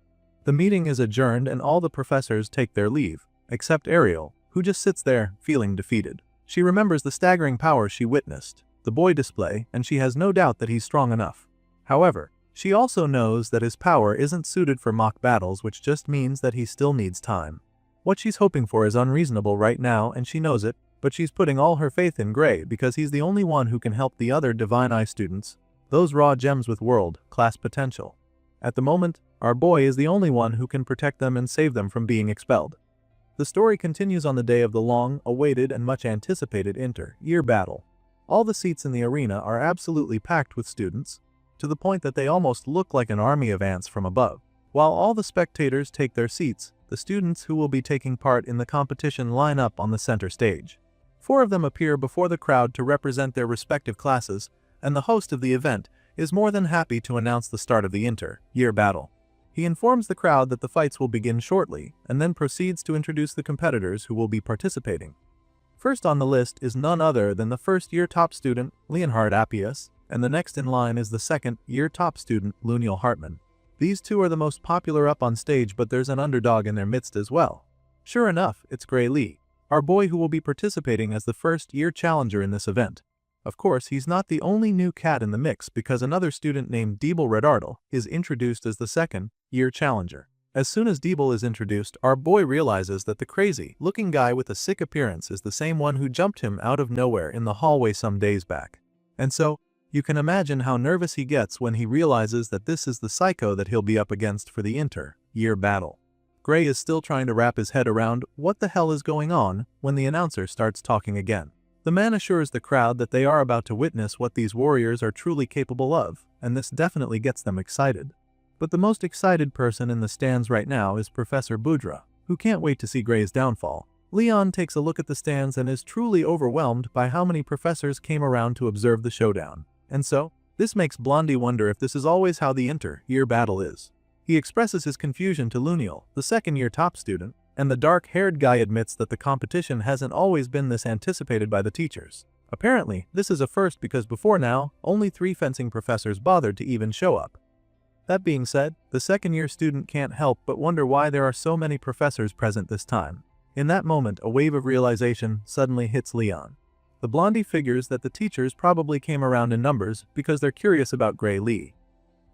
The meeting is adjourned and all the professors take their leave, except Ariel, who just sits there, feeling defeated. She remembers the staggering powers she witnessed, the boy display, and she has no doubt that he's strong enough. However, she also knows that his power isn't suited for mock battles, which just means that he still needs time. What she's hoping for is unreasonable right now, and she knows it, but she's putting all her faith in Gray because he's the only one who can help the other Divine Eye students, those raw gems with world-class potential. At the moment, our boy is the only one who can protect them and save them from being expelled. The story continues on the day of the long-awaited and much-anticipated inter-year battle. All the seats in the arena are absolutely packed with students, to the point that they almost look like an army of ants from above. While all the spectators take their seats, the students who will be taking part in the competition line up on the center stage. 4 of them appear before the crowd to represent their respective classes, and the host of the event is more than happy to announce the start of the inter-year battle. He informs the crowd that the fights will begin shortly, and then proceeds to introduce the competitors who will be participating. First on the list is none other than the first-year top student, Leonhard Appius, and the next in line is the second-year top student, Luniel Hartman. These two are the most popular up on stage, but there's an underdog in their midst as well. Sure enough, it's Gray Lee, our boy who will be participating as the first-year challenger in this event. Of course, he's not the only new cat in the mix because another student named Diebel Redardel is introduced as the second-year challenger. As soon as Diebel is introduced, our boy realizes that the crazy-looking guy with a sick appearance is the same one who jumped him out of nowhere in the hallway some days back. And so, you can imagine how nervous he gets when he realizes that this is the psycho that he'll be up against for the inter-year battle. Gray is still trying to wrap his head around what the hell is going on when the announcer starts talking again. The man assures the crowd that they are about to witness what these warriors are truly capable of, and this definitely gets them excited. But the most excited person in the stands right now is Professor Budra, who can't wait to see Gray's downfall. Leon takes a look at the stands and is truly overwhelmed by how many professors came around to observe the showdown. And so, this makes Blondie wonder if this is always how the inter-year battle is. He expresses his confusion to Luniel, the second-year top student, and the dark-haired guy admits that the competition hasn't always been this anticipated by the teachers. Apparently, this is a first because before now, only 3 fencing professors bothered to even show up. That being said, the second-year student can't help but wonder why there are so many professors present this time. In that moment, a wave of realization suddenly hits Leon. The Blondie figures that the teachers probably came around in numbers because they're curious about Gray Lee.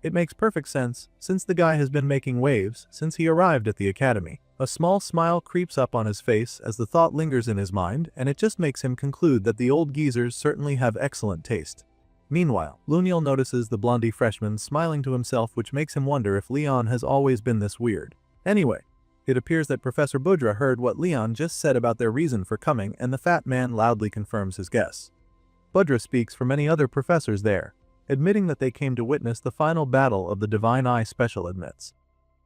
It makes perfect sense, since the guy has been making waves since he arrived at the academy. A small smile creeps up on his face as the thought lingers in his mind, and it just makes him conclude that the old geezers certainly have excellent taste. Meanwhile, Luniel notices the Blondie freshman smiling to himself, which makes him wonder if Leon has always been this weird. Anyway, it appears that Professor Budra heard what Leon just said about their reason for coming, and the fat man loudly confirms his guess. Budra speaks for many other professors there, admitting that they came to witness the final battle of the Divine Eye Special admits.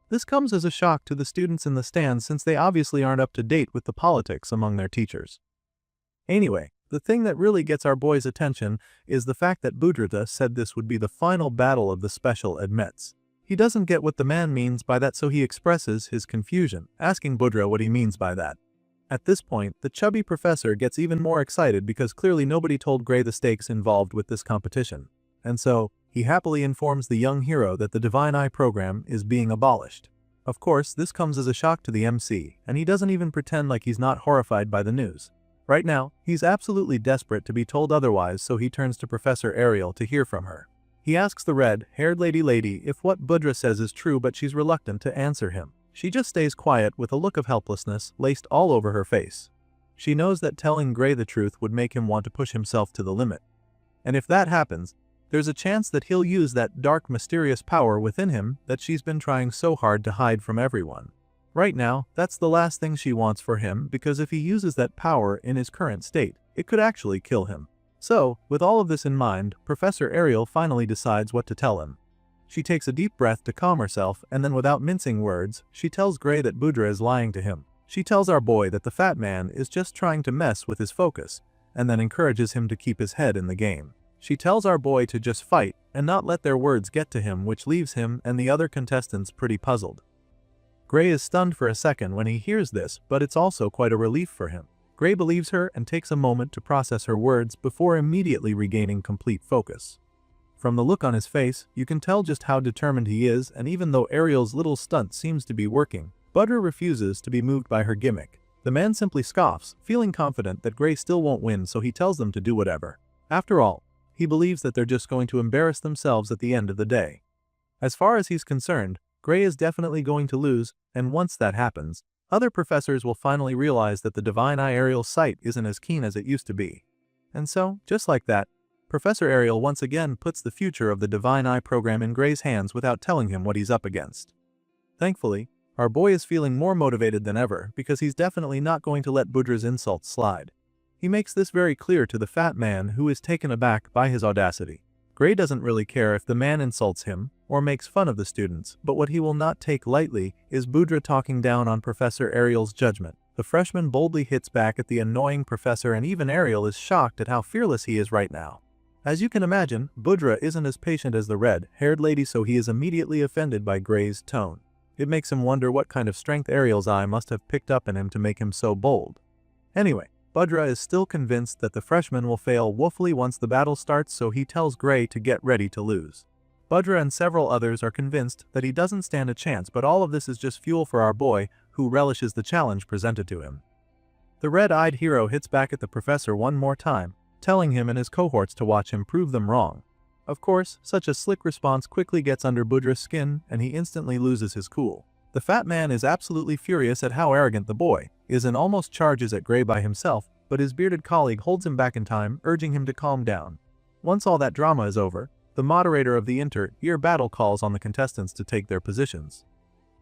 This comes as a shock to the students in the stands since they obviously aren't up to date with the politics among their teachers. Anyway, the thing that really gets our boy's attention is the fact that Budra said this would be the final battle of the special admits. He doesn't get what the man means by that, so he expresses his confusion, asking Budra what he means by that. At this point, the chubby professor gets even more excited because clearly nobody told Gray the stakes involved with this competition. And so, he happily informs the young hero that the Divine Eye program is being abolished. Of course, this comes as a shock to the MC, and he doesn't even pretend like he's not horrified by the news. Right now, he's absolutely desperate to be told otherwise, so he turns to Professor Ariel to hear from her. He asks the red-haired lady if what Budra says is true, but she's reluctant to answer him. She just stays quiet with a look of helplessness laced all over her face. She knows that telling Gray the truth would make him want to push himself to the limit. And if that happens, there's a chance that he'll use that dark, mysterious power within him that she's been trying so hard to hide from everyone. Right now, that's the last thing she wants for him, because if he uses that power in his current state, it could actually kill him. So, with all of this in mind, Professor Ariel finally decides what to tell him. She takes a deep breath to calm herself, and then without mincing words, she tells Gray that Budra is lying to him. She tells our boy that the fat man is just trying to mess with his focus, and then encourages him to keep his head in the game. She tells our boy to just fight and not let their words get to him, which leaves him and the other contestants pretty puzzled. Gray is stunned for a second when he hears this, but it's also quite a relief for him. Gray believes her and takes a moment to process her words before immediately regaining complete focus. From the look on his face, you can tell just how determined he is, and even though Ariel's little stunt seems to be working, Budra refuses to be moved by her gimmick. The man simply scoffs, feeling confident that Gray still won't win, so he tells them to do whatever. After all, he believes that they're just going to embarrass themselves at the end of the day. As far as he's concerned, Gray is definitely going to lose, and once that happens, other professors will finally realize that the Divine Eye Ariel's sight isn't as keen as it used to be. And so, just like that, Professor Ariel once again puts the future of the Divine Eye program in Gray's hands without telling him what he's up against. Thankfully, our boy is feeling more motivated than ever because he's definitely not going to let Budra's insults slide. He makes this very clear to the fat man, who is taken aback by his audacity. Gray doesn't really care if the man insults him or makes fun of the students, but what he will not take lightly is Budra talking down on Professor Ariel's judgment. The freshman boldly hits back at the annoying professor, and even Ariel is shocked at how fearless he is right now. As you can imagine, Budra isn't as patient as the red-haired lady, so he is immediately offended by Gray's tone. It makes him wonder what kind of strength Ariel's eye must have picked up in him to make him so bold. Anyway, Budra is still convinced that the freshman will fail woefully once the battle starts, so he tells Gray to get ready to lose. Budra and several others are convinced that he doesn't stand a chance, but all of this is just fuel for our boy, who relishes the challenge presented to him. The red-eyed hero hits back at the professor one more time, telling him and his cohorts to watch him prove them wrong. Of course, such a slick response quickly gets under Budra's skin, and he instantly loses his cool. The fat man is absolutely furious at how arrogant the boy is and almost charges at Gray by himself, but his bearded colleague holds him back in time, urging him to calm down. Once all that drama is over, the moderator of the inter-year battle calls on the contestants to take their positions.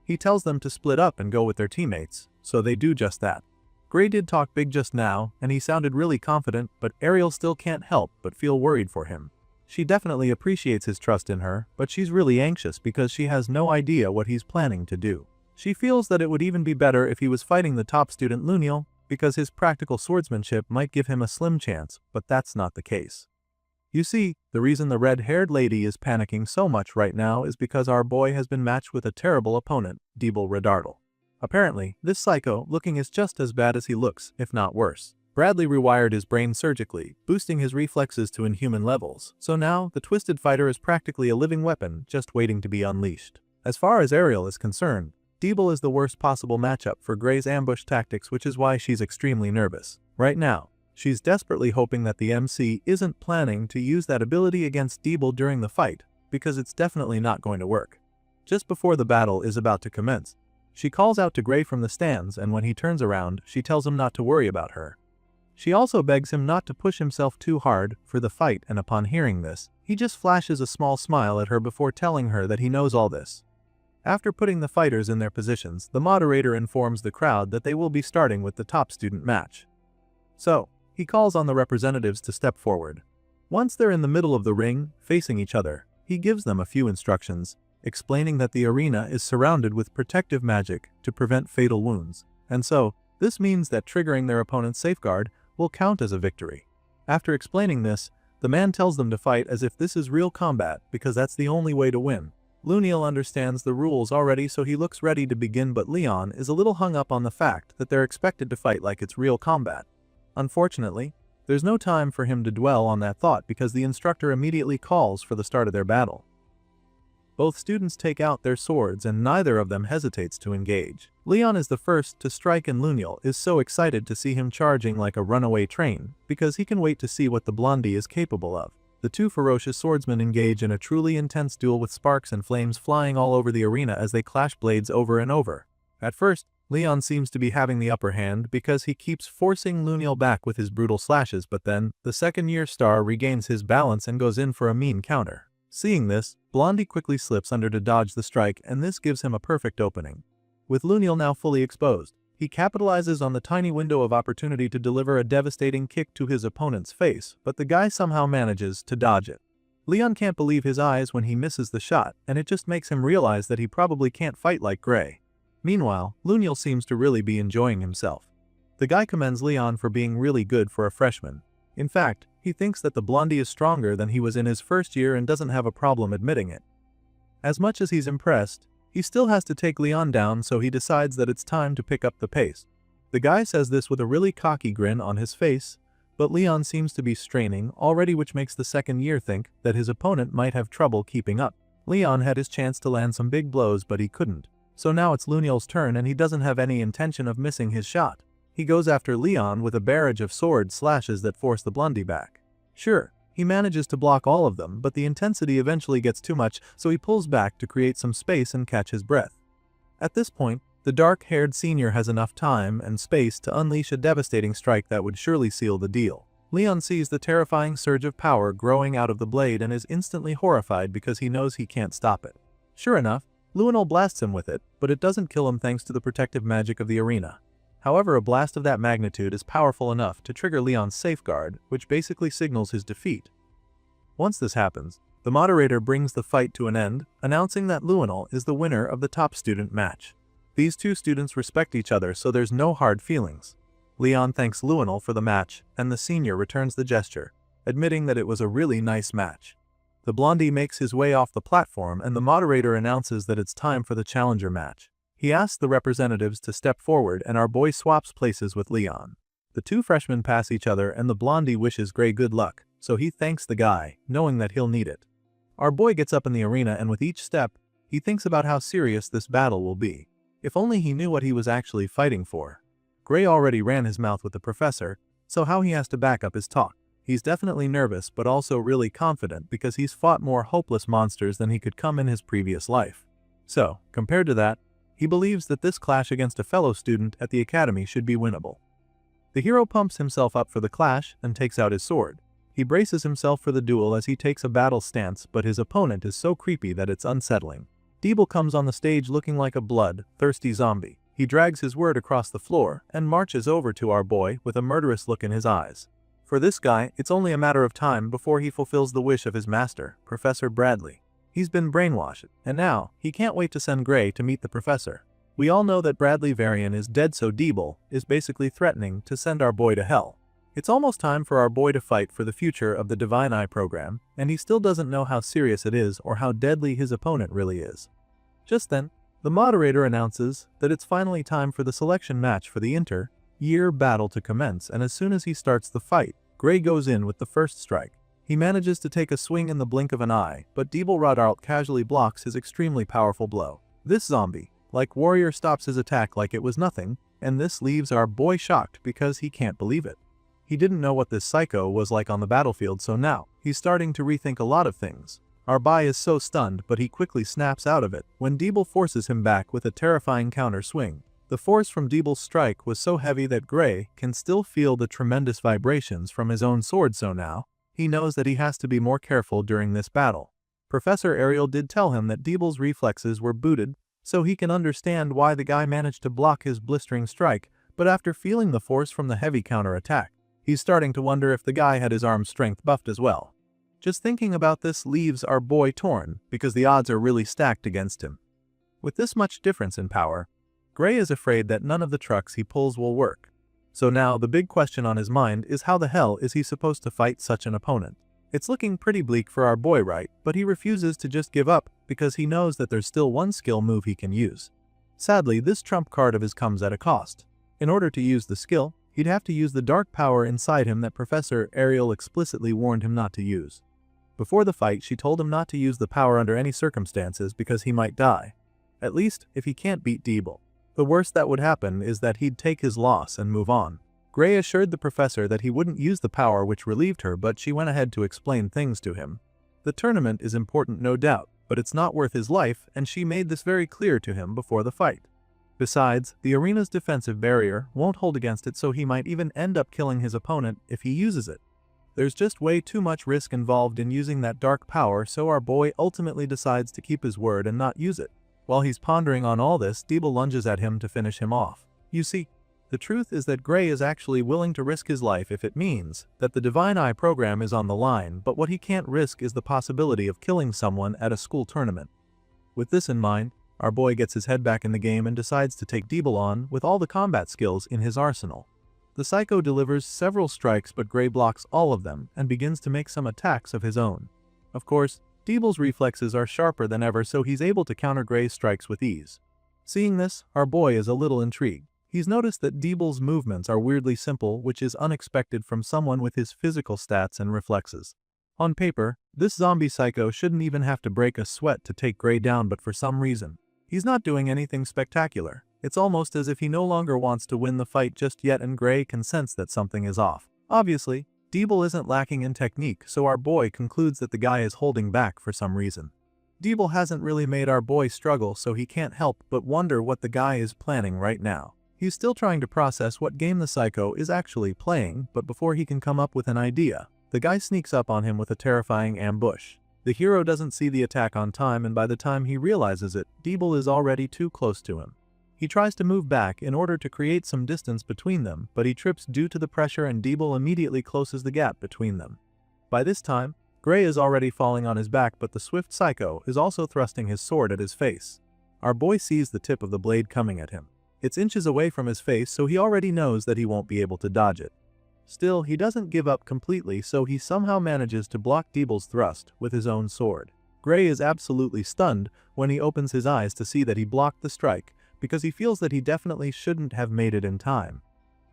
He tells them to split up and go with their teammates, so they do just that. Gray did talk big just now, and he sounded really confident, but Ariel still can't help but feel worried for him. She definitely appreciates his trust in her, but she's really anxious because she has no idea what he's planning to do. She feels that it would even be better if he was fighting the top student Luniel, because his practical swordsmanship might give him a slim chance, but that's not the case. You see, the reason the red-haired lady is panicking so much right now is because our boy has been matched with a terrible opponent, Deeble Redardle. Apparently, this psycho looking is just as bad as he looks, if not worse. Bradley rewired his brain surgically, boosting his reflexes to inhuman levels, so now the twisted fighter is practically a living weapon just waiting to be unleashed. As far as Ariel is concerned, Deeble is the worst possible matchup for Gray's ambush tactics, which is why she's extremely nervous. Right now, she's desperately hoping that the MC isn't planning to use that ability against Deeble during the fight, because it's definitely not going to work. Just before the battle is about to commence, she calls out to Gray from the stands, and when he turns around, she tells him not to worry about her. She also begs him not to push himself too hard for the fight, and upon hearing this, he just flashes a small smile at her before telling her that he knows all this. After putting the fighters in their positions, the moderator informs the crowd that they will be starting with the top student match. So, he calls on the representatives to step forward. Once they're in the middle of the ring, facing each other, he gives them a few instructions, explaining that the arena is surrounded with protective magic to prevent fatal wounds, and so, this means that triggering their opponent's safeguard will count as a victory. After explaining this, the man tells them to fight as if this is real combat, because that's the only way to win. Luniel understands the rules already, so he looks ready to begin, but Leon is a little hung up on the fact that they're expected to fight like it's real combat. Unfortunately, there's no time for him to dwell on that thought because the instructor immediately calls for the start of their battle. Both students take out their swords and neither of them hesitates to engage. Leon is the first to strike, and Luniel is so excited to see him charging like a runaway train because he can wait to see what the blondie is capable of. The two ferocious swordsmen engage in a truly intense duel with sparks and flames flying all over the arena as they clash blades over and over. At first, Leon seems to be having the upper hand because he keeps forcing Luniel back with his brutal slashes, but then, the second-year star regains his balance and goes in for a mean counter. Seeing this, Blondie quickly slips under to dodge the strike, and this gives him a perfect opening. With Luniel now fully exposed, he capitalizes on the tiny window of opportunity to deliver a devastating kick to his opponent's face, but the guy somehow manages to dodge it. Leon can't believe his eyes when he misses the shot, and it just makes him realize that he probably can't fight like Gray. Meanwhile, Luniel seems to really be enjoying himself. The guy commends Leon for being really good for a freshman. In fact, he thinks that the blondie is stronger than he was in his first year and doesn't have a problem admitting it. As much as he's impressed, He still has to take Leon down, so he decides that it's time to pick up the pace. The guy says this with a really cocky grin on his face, but Leon seems to be straining already, which makes the second year think that his opponent might have trouble keeping up. Leon had his chance to land some big blows, but he couldn't. So now it's Lunil's turn, and he doesn't have any intention of missing his shot. He goes after Leon with a barrage of sword slashes that force the blondie back. Sure, he manages to block all of them, but the intensity eventually gets too much, so he pulls back to create some space and catch his breath. At this point, the dark-haired senior has enough time and space to unleash a devastating strike that would surely seal the deal. Leon sees the terrifying surge of power growing out of the blade and is instantly horrified because he knows he can't stop it. Sure enough, Lunil blasts him with it, but it doesn't kill him thanks to the protective magic of the arena. However, a blast of that magnitude is powerful enough to trigger Leon's safeguard, which basically signals his defeat. Once this happens, the moderator brings the fight to an end, announcing that Lunil is the winner of the top student match. These two students respect each other, so there's no hard feelings. Leon thanks Lunil for the match, and the senior returns the gesture, admitting that it was a really nice match. The blondie makes his way off the platform, and the moderator announces that it's time for the challenger match. He asks the representatives to step forward, and our boy swaps places with Leon. The two freshmen pass each other, and the blondie wishes Gray good luck, so he thanks the guy, knowing that he'll need it. Our boy gets up in the arena, and with each step, he thinks about how serious this battle will be. If only he knew what he was actually fighting for. Gray already ran his mouth with the professor, so how he has to back up his talk. He's definitely nervous, but also really confident because he's fought more hopeless monsters than he could come in his previous life. So, compared to that, he believes that this clash against a fellow student at the academy should be winnable. The hero pumps himself up for the clash and takes out his sword. He braces himself for the duel as he takes a battle stance, but his opponent is so creepy that it's unsettling. Deeble comes on the stage looking like a blood-thirsty zombie. He drags his word across the floor and marches over to our boy with a murderous look in his eyes. For this guy, it's only a matter of time before he fulfills the wish of his master, Professor Bradley. He's been brainwashed, and now, he can't wait to send Gray to meet the professor. We all know that Bradley Varian is dead, so Deeble is basically threatening to send our boy to hell. It's almost time for our boy to fight for the future of the Divine Eye program, and he still doesn't know how serious it is or how deadly his opponent really is. Just then, the moderator announces that it's finally time for the selection match for the inter-year battle to commence, and as soon as he starts the fight, Gray goes in with the first strike. He manages to take a swing in the blink of an eye, but Deeble Rodart casually blocks his extremely powerful blow. This zombie, like warrior, stops his attack like it was nothing, and this leaves our boy shocked because he can't believe it. He didn't know what this psycho was like on the battlefield, so now he's starting to rethink a lot of things. Our boy is so stunned, but he quickly snaps out of it when Deeble forces him back with a terrifying counter swing. The force from Deeble's strike was so heavy that Gray can still feel the tremendous vibrations from his own sword, so now he knows that he has to be more careful during this battle. Professor Ariel did tell him that Deeble's reflexes were booted, so he can understand why the guy managed to block his blistering strike, but after feeling the force from the heavy counter-attack, he's starting to wonder if the guy had his arm strength buffed as well. Just thinking about this leaves our boy torn, because the odds are really stacked against him. With this much difference in power, Gray is afraid that none of the trucks he pulls will work. So now the big question on his mind is, how the hell is he supposed to fight such an opponent? It's looking pretty bleak for our boy, right? But he refuses to just give up because he knows that there's still one skill move he can use. Sadly, this trump card of his comes at a cost. In order to use the skill, he'd have to use the dark power inside him that Professor Ariel explicitly warned him not to use. Before the fight, she told him not to use the power under any circumstances because he might die. At least, if he can't beat Deeble. The worst that would happen is that he'd take his loss and move on. Gray assured the professor that he wouldn't use the power, which relieved her, but she went ahead to explain things to him. The tournament is important, no doubt, but it's not worth his life, and she made this very clear to him before the fight. Besides, the arena's defensive barrier won't hold against it, so he might even end up killing his opponent if he uses it. There's just way too much risk involved in using that dark power, so our boy ultimately decides to keep his word and not use it. While he's pondering on all this, Deeble lunges at him to finish him off. You see, the truth is that Gray is actually willing to risk his life if it means that the Divine Eye program is on the line, but what he can't risk is the possibility of killing someone at a school tournament. With this in mind, our boy gets his head back in the game and decides to take Deeble on with all the combat skills in his arsenal. The psycho delivers several strikes, but Gray blocks all of them and begins to make some attacks of his own. Of course, Deeble's reflexes are sharper than ever, so he's able to counter Gray's strikes with ease. Seeing this, our boy is a little intrigued. He's noticed that Deeble's movements are weirdly simple, which is unexpected from someone with his physical stats and reflexes. On paper, this zombie psycho shouldn't even have to break a sweat to take Gray down, but for some reason, he's not doing anything spectacular. It's almost as if he no longer wants to win the fight just yet, and Gray can sense that something is off. Obviously, Deeble isn't lacking in technique, so our boy concludes that the guy is holding back for some reason. Deeble hasn't really made our boy struggle, so he can't help but wonder what the guy is planning right now. He's still trying to process what game the psycho is actually playing, but before he can come up with an idea, the guy sneaks up on him with a terrifying ambush. The hero doesn't see the attack on time, and by the time he realizes it, Deeble is already too close to him. He tries to move back in order to create some distance between them, but he trips due to the pressure, and Deeble immediately closes the gap between them. By this time, Gray is already falling on his back, but the swift psycho is also thrusting his sword at his face. Our boy sees the tip of the blade coming at him. It's inches away from his face, so he already knows that he won't be able to dodge it. Still, he doesn't give up completely, so he somehow manages to block Deeble's thrust with his own sword. Gray is absolutely stunned when he opens his eyes to see that he blocked the strike, because he feels that he definitely shouldn't have made it in time.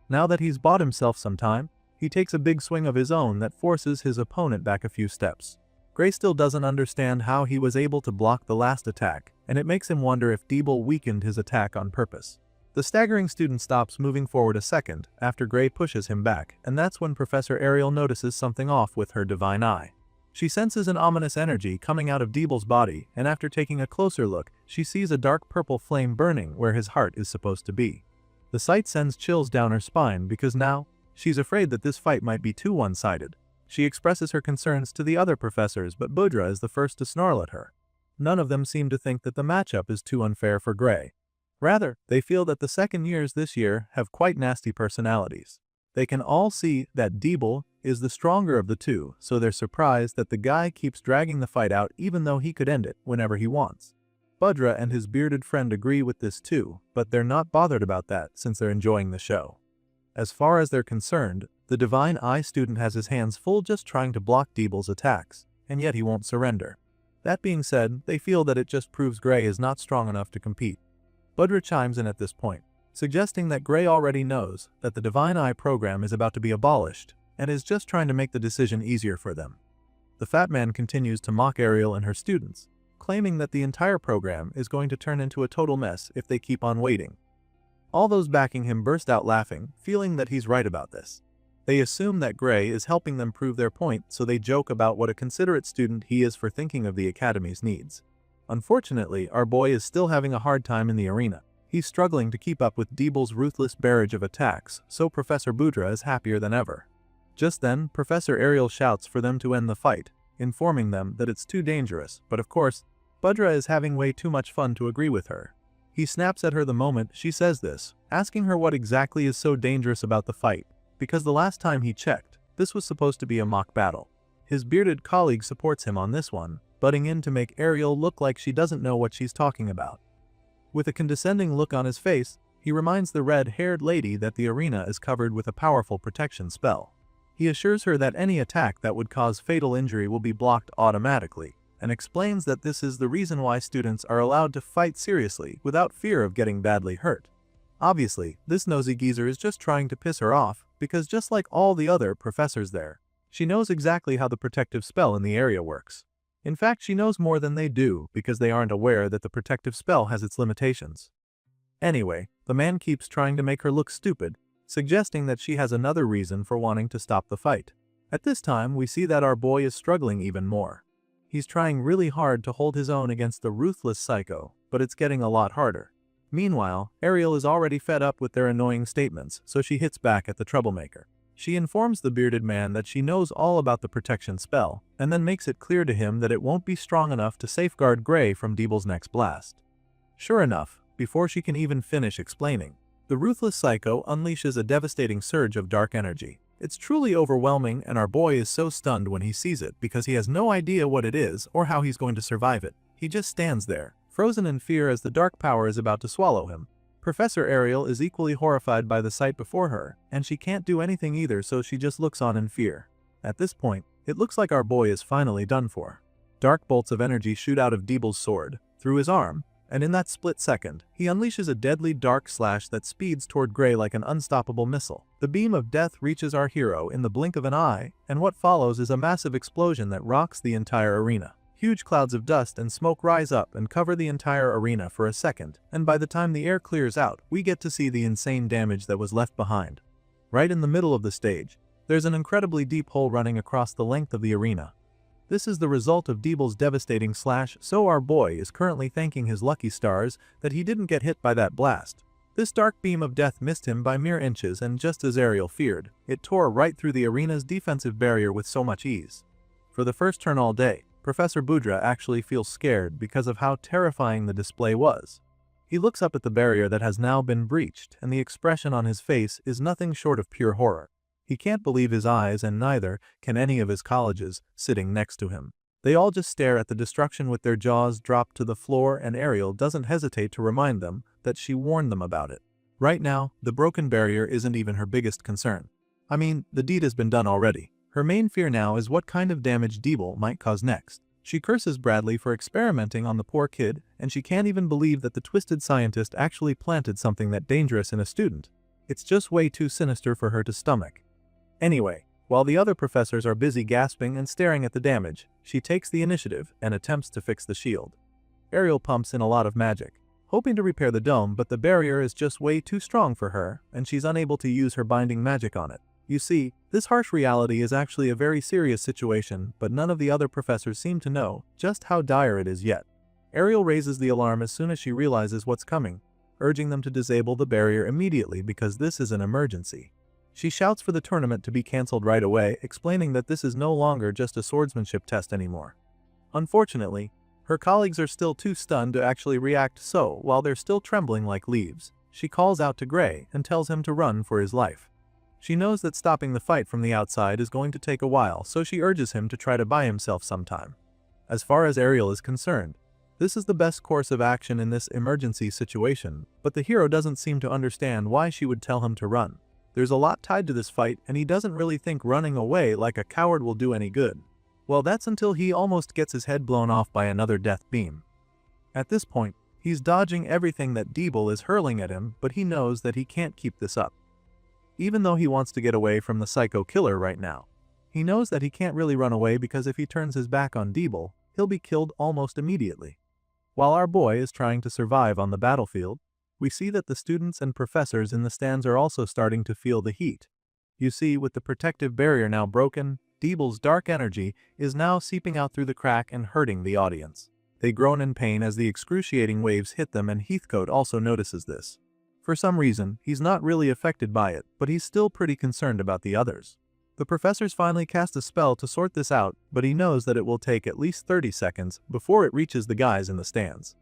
Now that he's bought himself some time, he takes a big swing of his own that forces his opponent back a few steps. Gray still doesn't understand how he was able to block the last attack, and it makes him wonder if Deeble weakened his attack on purpose. The staggering student stops moving forward a second after Gray pushes him back, and that's when Professor Ariel notices something off with her divine eye. She senses an ominous energy coming out of Deeble's body, and after taking a closer look, she sees a dark purple flame burning where his heart is supposed to be. The sight sends chills down her spine because now, she's afraid that this fight might be too one-sided. She expresses her concerns to the other professors, but Budra is the first to snarl at her. None of them seem to think that the matchup is too unfair for Gray. Rather, they feel that the second years this year have quite nasty personalities. They can all see that Deeble is the stronger of the two, so they're surprised that the guy keeps dragging the fight out even though he could end it whenever he wants. Budra and his bearded friend agree with this too, but they're not bothered about that since they're enjoying the show. As far as they're concerned, the Divine Eye student has his hands full just trying to block Deeble's attacks, and yet he won't surrender. That being said, they feel that it just proves Gray is not strong enough to compete. Budra chimes in at this point, suggesting that Gray already knows that the Divine Eye program is about to be abolished, and is just trying to make the decision easier for them. The fat man continues to mock Ariel and her students, claiming that the entire program is going to turn into a total mess if they keep on waiting. All those backing him burst out laughing, feeling that he's right about this. They assume that Gray is helping them prove their point, so they joke about what a considerate student he is for thinking of the Academy's needs. Unfortunately, our boy is still having a hard time in the arena. He's struggling to keep up with Deeble's ruthless barrage of attacks, so Professor Budra is happier than ever. Just then, Professor Ariel shouts for them to end the fight, informing them that it's too dangerous, but of course, Budra is having way too much fun to agree with her. He snaps at her the moment she says this, asking her what exactly is so dangerous about the fight, because the last time he checked, this was supposed to be a mock battle. His bearded colleague supports him on this one, butting in to make Ariel look like she doesn't know what she's talking about. With a condescending look on his face, he reminds the red-haired lady that the arena is covered with a powerful protection spell. He assures her that any attack that would cause fatal injury will be blocked automatically, and explains that this is the reason why students are allowed to fight seriously without fear of getting badly hurt. Obviously, this nosy geezer is just trying to piss her off, because just like all the other professors there, she knows exactly how the protective spell in the area works. In fact, she knows more than they do because they aren't aware that the protective spell has its limitations. Anyway, the man keeps trying to make her look stupid, suggesting that she has another reason for wanting to stop the fight. At this time, we see that our boy is struggling even more. He's trying really hard to hold his own against the ruthless psycho, but it's getting a lot harder. Meanwhile, Ariel is already fed up with their annoying statements, so she hits back at the troublemaker. She informs the bearded man that she knows all about the protection spell, and then makes it clear to him that it won't be strong enough to safeguard Gray from Deeble's next blast. Sure enough, before she can even finish explaining, the ruthless psycho unleashes a devastating surge of dark energy. It's truly overwhelming, and our boy is so stunned when he sees it because he has no idea what it is or how he's going to survive it. He just stands there, frozen in fear as the dark power is about to swallow him. Professor Ariel is equally horrified by the sight before her, and she can't do anything either, so she just looks on in fear. At this point, it looks like our boy is finally done for. Dark bolts of energy shoot out of Deeble's sword, through his arm, and in that split second, he unleashes a deadly dark slash that speeds toward Gray like an unstoppable missile. The beam of death reaches our hero in the blink of an eye, and what follows is a massive explosion that rocks the entire arena. Huge clouds of dust and smoke rise up and cover the entire arena for a second, and by the time the air clears out, we get to see the insane damage that was left behind. Right in the middle of the stage, there's an incredibly deep hole running across the length of the arena. This is the result of Deeble's devastating slash, so our boy is currently thanking his lucky stars that he didn't get hit by that blast. This dark beam of death missed him by mere inches, and just as Ariel feared, it tore right through the arena's defensive barrier with so much ease. For the first turn all day, Professor Budra actually feels scared because of how terrifying the display was. He looks up at the barrier that has now been breached, and the expression on his face is nothing short of pure horror. He can't believe his eyes, and neither can any of his colleagues sitting next to him. They all just stare at the destruction with their jaws dropped to the floor, and Ariel doesn't hesitate to remind them that she warned them about it. Right now, the broken barrier isn't even her biggest concern. I mean, the deed has been done already. Her main fear now is what kind of damage Deeble might cause next. She curses Bradley for experimenting on the poor kid, and she can't even believe that the twisted scientist actually planted something that dangerous in a student. It's just way too sinister for her to stomach. Anyway, while the other professors are busy gasping and staring at the damage, she takes the initiative and attempts to fix the shield. Ariel pumps in a lot of magic, hoping to repair the dome, but the barrier is just way too strong for her, and she's unable to use her binding magic on it. You see, this harsh reality is actually a very serious situation, but none of the other professors seem to know just how dire it is yet. Ariel raises the alarm as soon as she realizes what's coming, urging them to disable the barrier immediately because this is an emergency. She shouts for the tournament to be cancelled right away, explaining that this is no longer just a swordsmanship test anymore. Unfortunately, her colleagues are still too stunned to actually react, so while they're still trembling like leaves, she calls out to Gray and tells him to run for his life. She knows that stopping the fight from the outside is going to take a while, so she urges him to try to buy himself some time. As far as Ariel is concerned, this is the best course of action in this emergency situation, but the hero doesn't seem to understand why she would tell him to run. There's a lot tied to this fight, and he doesn't really think running away like a coward will do any good. Well, that's until he almost gets his head blown off by another death beam. At this point, he's dodging everything that Deeble is hurling at him, but he knows that he can't keep this up. Even though he wants to get away from the psycho killer right now, he knows that he can't really run away because if he turns his back on Deeble, he'll be killed almost immediately. While our boy is trying to survive on the battlefield, we see that the students and professors in the stands are also starting to feel the heat. You see, with the protective barrier now broken, Deeble's dark energy is now seeping out through the crack and hurting the audience. They groan in pain as the excruciating waves hit them, and Heathcote also notices this. For some reason, he's not really affected by it, but he's still pretty concerned about the others. The professors finally cast a spell to sort this out, but he knows that it will take at least 30 seconds before it reaches the guys in the stands.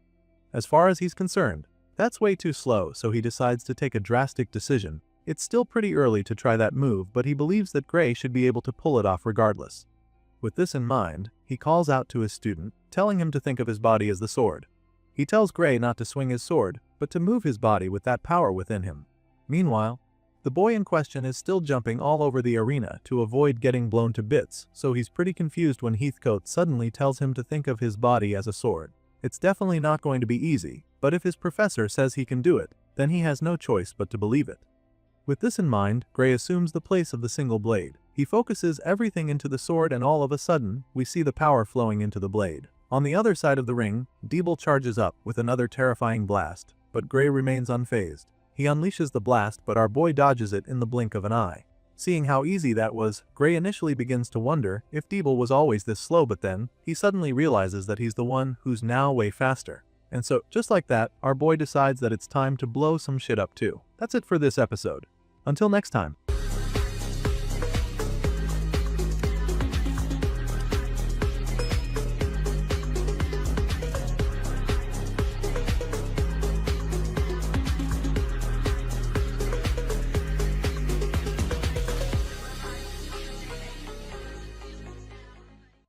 As far as he's concerned, that's way too slow, so he decides to take a drastic decision. It's still pretty early to try that move, but he believes that Gray should be able to pull it off regardless. With this in mind, he calls out to his student, telling him to think of his body as the sword. He tells Gray not to swing his sword, but to move his body with that power within him. Meanwhile, the boy in question is still jumping all over the arena to avoid getting blown to bits, so he's pretty confused when Heathcote suddenly tells him to think of his body as a sword. It's definitely not going to be easy, but if his professor says he can do it, then he has no choice but to believe it. With this in mind, Gray assumes the place of the single blade. He focuses everything into the sword, and all of a sudden, we see the power flowing into the blade. On the other side of the ring, Deeble charges up with another terrifying blast, but Gray remains unfazed. He unleashes the blast, but our boy dodges it in the blink of an eye. Seeing how easy that was, Gray initially begins to wonder if Deeble was always this slow, but then, he suddenly realizes that he's the one who's now way faster. And so, just like that, our boy decides that it's time to blow some shit up too. That's it for this episode. Until next time.